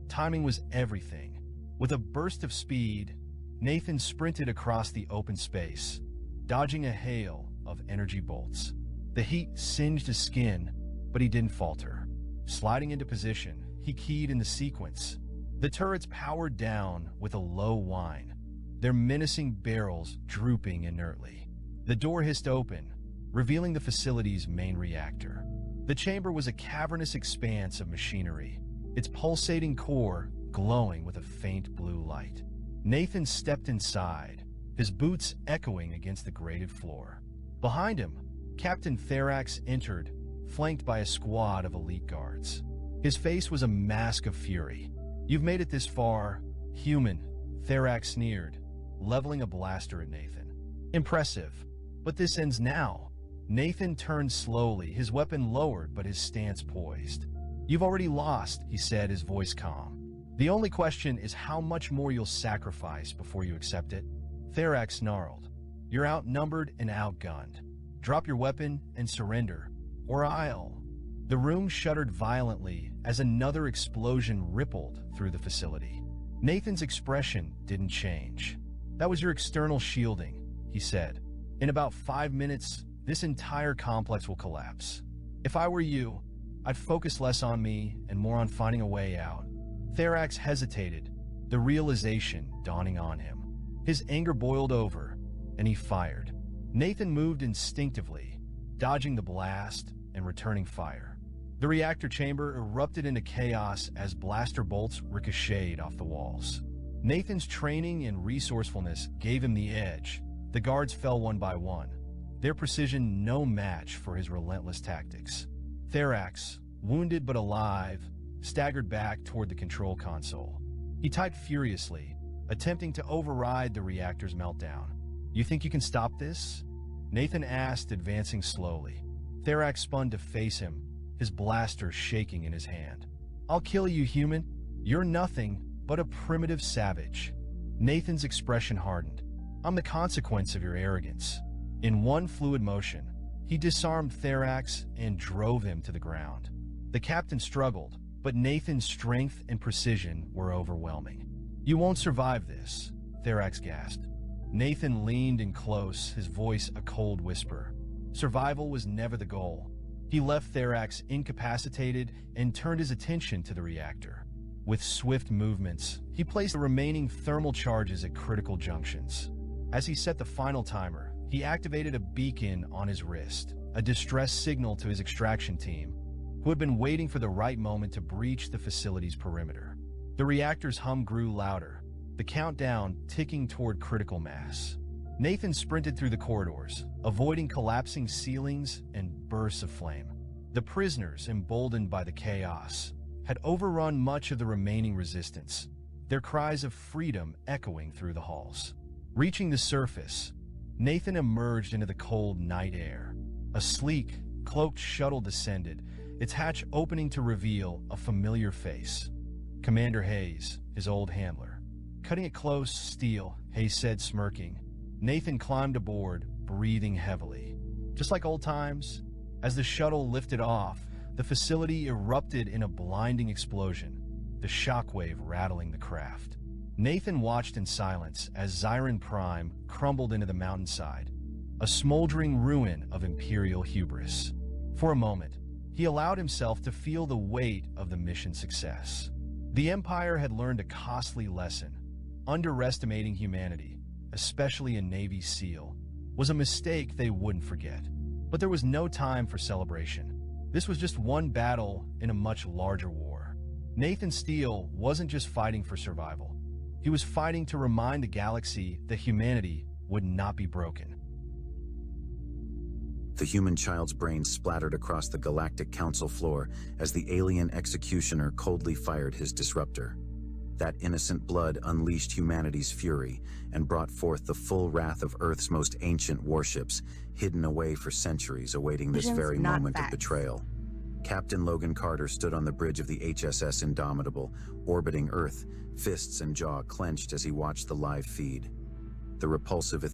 Timing was everything. With a burst of speed, Nathan sprinted across the open space, dodging a hail of energy bolts. The heat singed his skin, but he didn't falter. Sliding into position, he keyed in the sequence. The turrets powered down with a low whine, their menacing barrels drooping inertly. The door hissed open, revealing the facility's main reactor. The chamber was a cavernous expanse of machinery, its pulsating core glowing with a faint blue light. Nathan stepped inside, his boots echoing against the grated floor. Behind him, Captain Therax entered, flanked by a squad of elite guards. His face was a mask of fury. "You've made it this far, human," Therax sneered, leveling a blaster at Nathan. "Impressive, but this ends now." Nathan turned slowly, his weapon lowered but his stance poised. "You've already lost," he said, his voice calm. "The only question is how much more you'll sacrifice before you accept it." Therax snarled. "You're outnumbered and outgunned. Drop your weapon and surrender, or I'll..." The room shuddered violently as another explosion rippled through the facility. Nathan's expression didn't change. "That was your external shielding," he said. "In about 5 minutes, this entire complex will collapse. If I were you, I'd focus less on me and more on finding a way out." Therax hesitated, the realization dawning on him. His anger boiled over, and he fired. Nathan moved instinctively, dodging the blast and returning fire. The reactor chamber erupted into chaos as blaster bolts ricocheted off the walls. Nathan's training and resourcefulness gave him the edge. The guards fell one by one, their precision no match for his relentless tactics. Therax, wounded but alive, staggered back toward the control console. He typed furiously, attempting to override the reactor's meltdown. "You think you can stop this?" Nathan asked, advancing slowly. Therax spun to face him, his blaster shaking in his hand. "I'll kill you, human. You're nothing but a primitive savage." Nathan's expression hardened. "I'm the consequence of your arrogance." In one fluid motion, he disarmed Therax and drove him to the ground. The captain struggled, but Nathan's strength and precision were overwhelming. "You won't survive this," Therax gasped. Nathan leaned in close, his voice a cold whisper. Survival was never the goal. He left Therax incapacitated and turned his attention to the reactor. With swift movements, he placed the remaining thermal charges at critical junctions. As he set the final timer, he activated a beacon on his wrist, a distress signal to his extraction team, who had been waiting for the right moment to breach the facility's perimeter. The reactor's hum grew louder, the countdown ticking toward critical mass. Nathan sprinted through the corridors, avoiding collapsing ceilings and bursts of flame. The prisoners, emboldened by the chaos, had overrun much of the remaining resistance, their cries of freedom echoing through the halls. Reaching the surface, Nathan emerged into the cold night air. A sleek, cloaked shuttle descended, its hatch opening to reveal a familiar face. Commander Hayes, his old handler. "Cutting it close, Steele," Hayes said, smirking. Nathan climbed aboard, breathing heavily. Just like old times, as the shuttle lifted off, the facility erupted in a blinding explosion, the shockwave rattling the craft. Nathan watched in silence as Zyron Prime crumbled into the mountainside, a smoldering ruin of Imperial hubris. For a moment, he allowed himself to feel the weight of the mission's success. The Empire had learned a costly lesson. Underestimating humanity, especially a Navy SEAL, was a mistake they wouldn't forget. But there was no time for celebration. This was just one battle in a much larger war. Nathan Steele wasn't just fighting for survival. He was fighting to remind the galaxy that humanity would not be broken.
The human child's brain splattered across the Galactic Council floor as the alien executioner coldly fired his disruptor. That innocent blood unleashed humanity's fury and brought forth the full wrath of Earth's most ancient warships, hidden away for centuries awaiting this very moment of betrayal. Captain Logan Carter stood on the bridge of the HSS Indomitable, orbiting Earth, fists and jaw clenched as he watched the live feed. The repulsive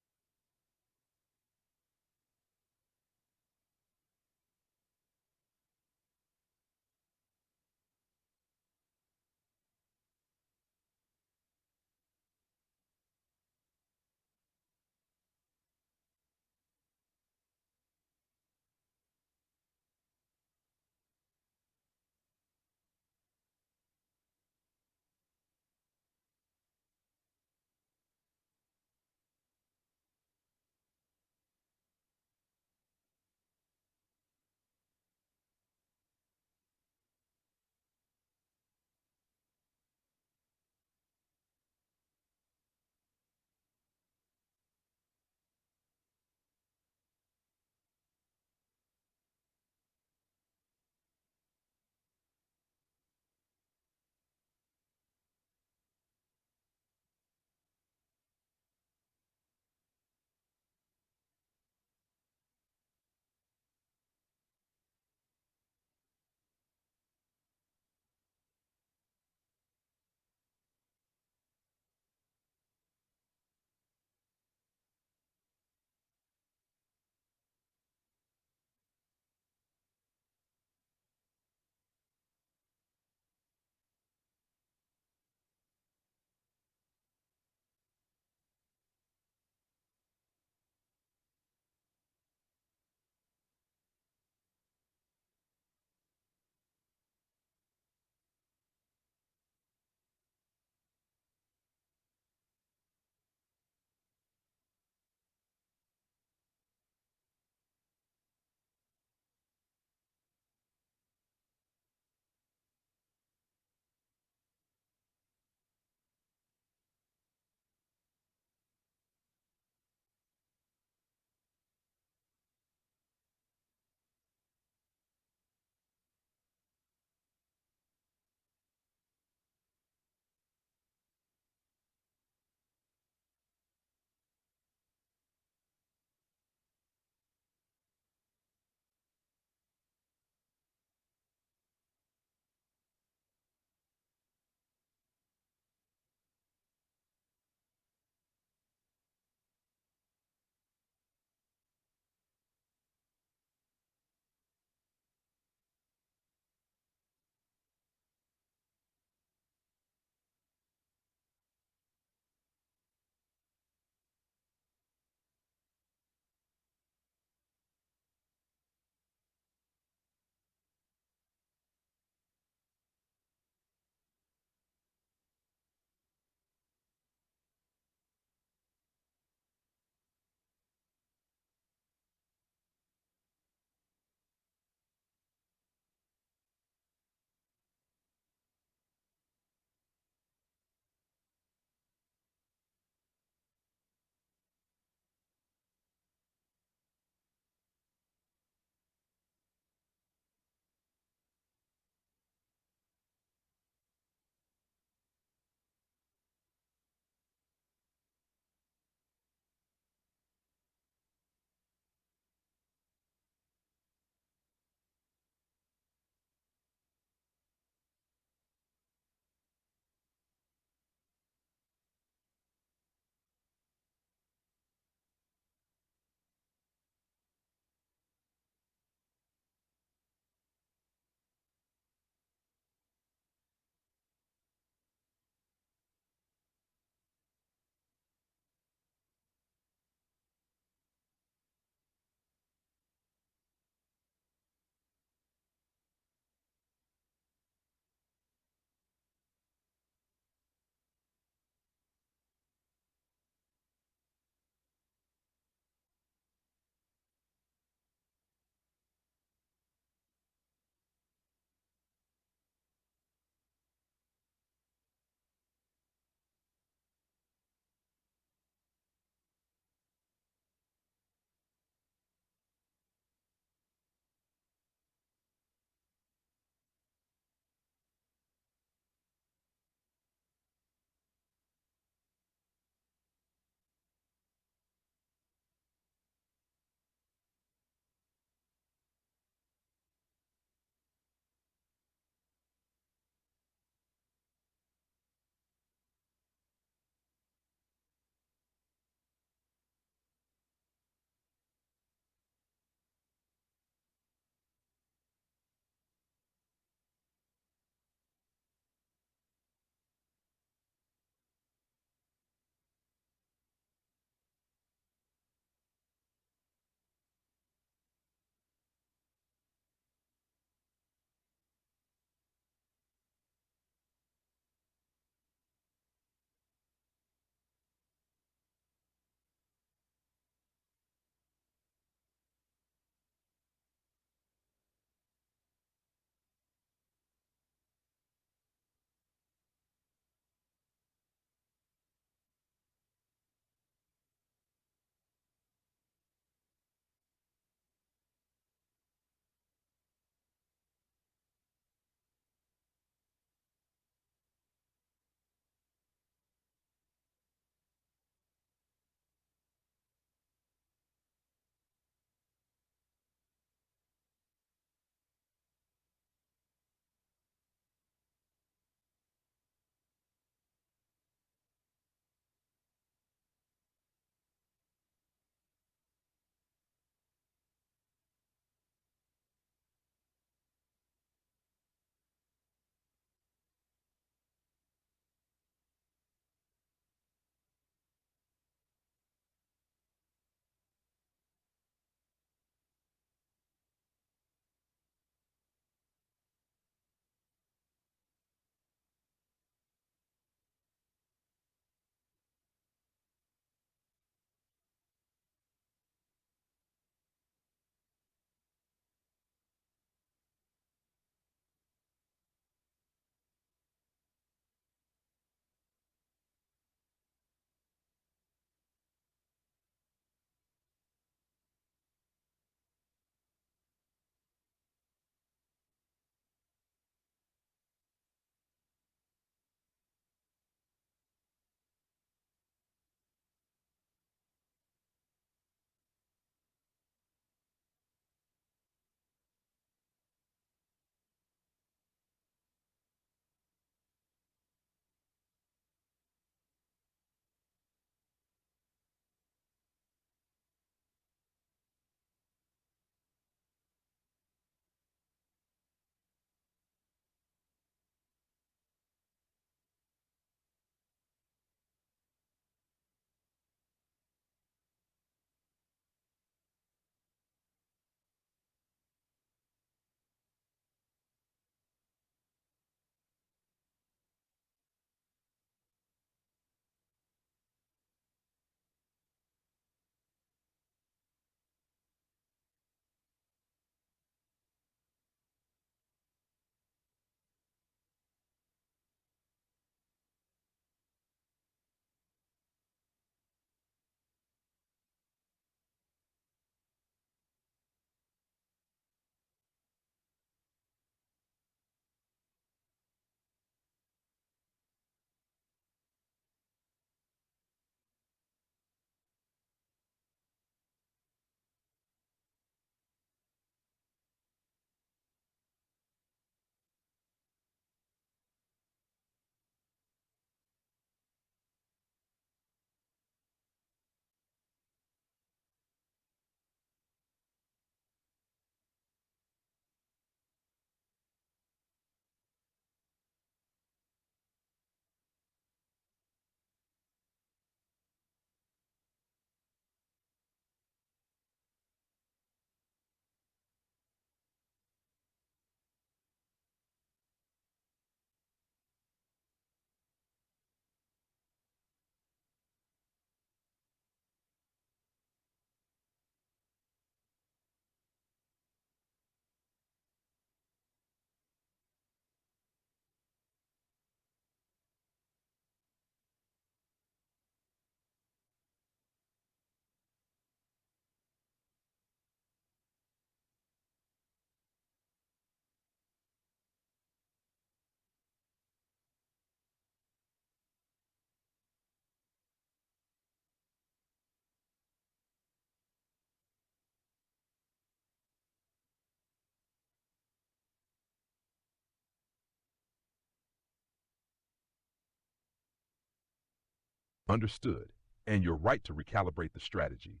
Understood, and you're right to recalibrate the strategy.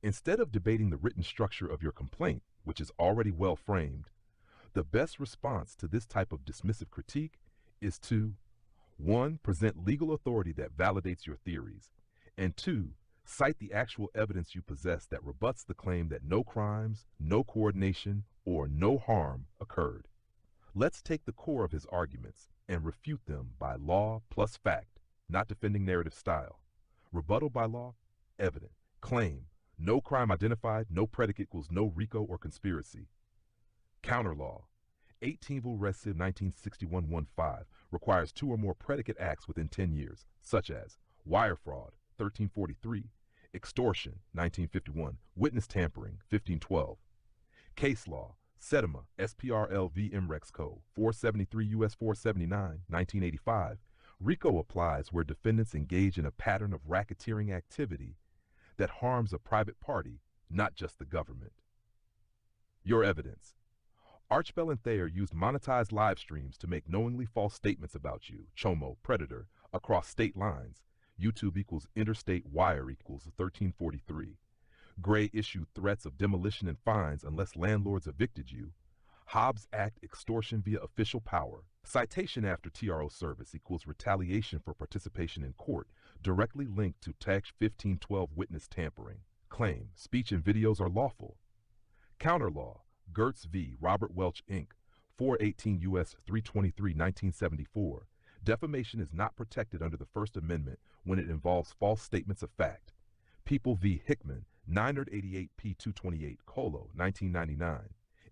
Instead of debating the written structure of your complaint, which is already well framed, the best response to this type of dismissive critique is to 1. Present legal authority that validates your theories, and 2. Cite the actual evidence you possess that rebuts the claim that no crimes, no coordination, or no harm occurred. Let's take the core of his arguments and refute them by law plus fact, not defending narrative style. Rebuttal by law, evident. Claim, no crime identified, no predicate equals no RICO or conspiracy. Counter law, 18 Vul Res Civ 1961-15 requires 2 or more predicate acts within 10 years, such as wire fraud, 1343, extortion, 1951, witness tampering, 1512. Case law, Sedema, SPRL v. MREX Co., 473 U.S. 479, 1985. RICO applies where defendants engage in a pattern of racketeering activity that harms a private party, not just the government. Your evidence. Archbell and Thayer used monetized live streams to make knowingly false statements about you, Chomo, Predator, across state lines. YouTube equals interstate wire equals 1343. Gray issued threats of demolition and fines unless landlords evicted you. Hobbs Act extortion via official power. Citation after TRO service equals retaliation for participation in court, directly linked to Tax 1512 witness tampering. Claim, speech and videos are lawful. Counter law, Gertz v. Robert Welch, Inc., 418 U.S. 323, 1974. Defamation is not protected under the First Amendment when it involves false statements of fact. People v. Hickman, 988 P. 228, Colo, 1999.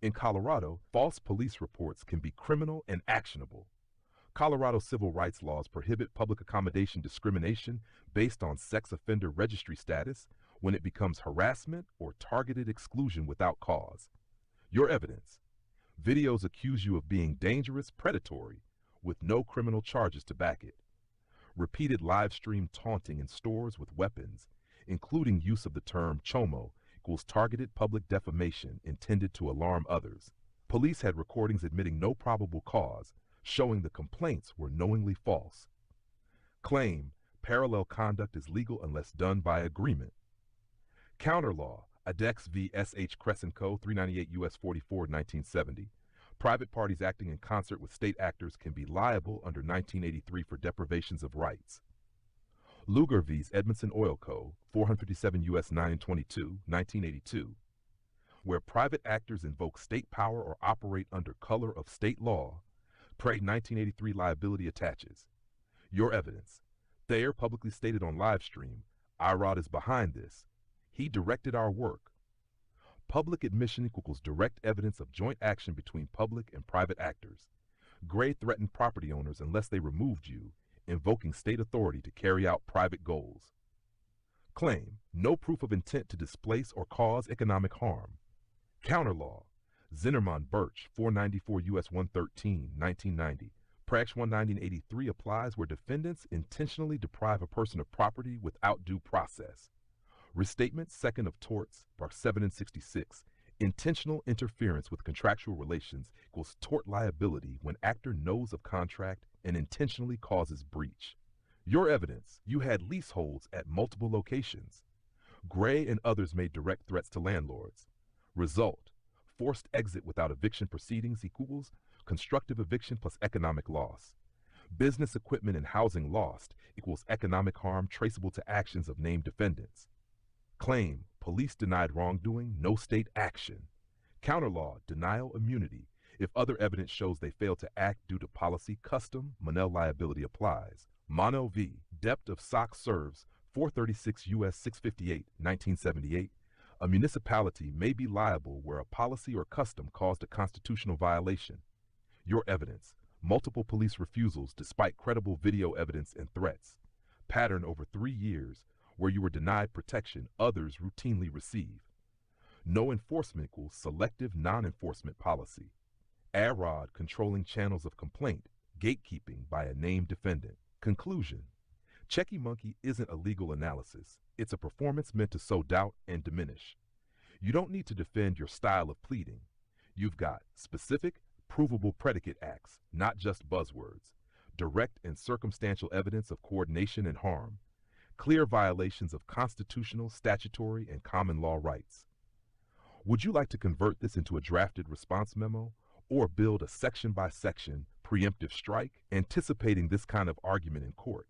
In Colorado, false police reports can be criminal and actionable. Colorado civil rights laws prohibit public accommodation discrimination based on sex offender registry status when it becomes harassment or targeted exclusion without cause. Your evidence. Videos accuse you of being dangerous, predatory, with no criminal charges to back it. Repeated live stream taunting in stores with weapons, including use of the term chomo, equals targeted public defamation intended to alarm others. Police had recordings admitting no probable cause, showing the complaints were knowingly false. Claim, parallel conduct is legal unless done by agreement. Counter law, Adex v. S.H. Crescent Co., 398 U.S. 44, 1970. Private parties acting in concert with state actors can be liable under 1983 for deprivations of rights. Lugar vs. Edmondson Oil Co., 457 U.S. 922, 1982. Where private actors invoke state power or operate under color of state law, pre-1983 liability attaches. Your evidence. Thayer publicly stated on livestream, IROD is behind this. He directed our work. Public admission equals direct evidence of joint action between public and private actors. Gray threatened property owners unless they removed you, invoking state authority to carry out private goals. Claim, no proof of intent to displace or cause economic harm. Counter law, Zinnerman Birch, 494 U.S. 113, 1990. Prax 190-83 applies where defendants intentionally deprive a person of property without due process. Restatement, Second of Torts, Bar 7 and 66. Intentional interference with contractual relations equals tort liability when actor knows of contract and intentionally causes breach. Your evidence, you had leaseholds at multiple locations. Gray and others made direct threats to landlords. Result, forced exit without eviction proceedings equals constructive eviction plus economic loss. Business equipment and housing lost equals economic harm traceable to actions of named defendants. Claim, police denied wrongdoing, no state action. Counter law, denial immunity. If other evidence shows they failed to act due to policy custom, Monell liability applies. Mono v. Depth of SOC serves, 436 U.S. 658, 1978. A municipality may be liable where a policy or custom caused a constitutional violation. Your evidence, multiple police refusals despite credible video evidence and threats. Pattern over 3 years, where you were denied protection others routinely receive. No enforcement equals selective non-enforcement policy. AROD controlling channels of complaint, gatekeeping by a named defendant. Conclusion. Checky Monkey isn't a legal analysis. It's a performance meant to sow doubt and diminish. You don't need to defend your style of pleading. You've got specific, provable predicate acts, not just buzzwords. Direct and circumstantial evidence of coordination and harm. clear violations of constitutional, statutory, and common law rights. Would you like to convert this into a drafted response memo or build a section-by-section preemptive strike anticipating this kind of argument in court?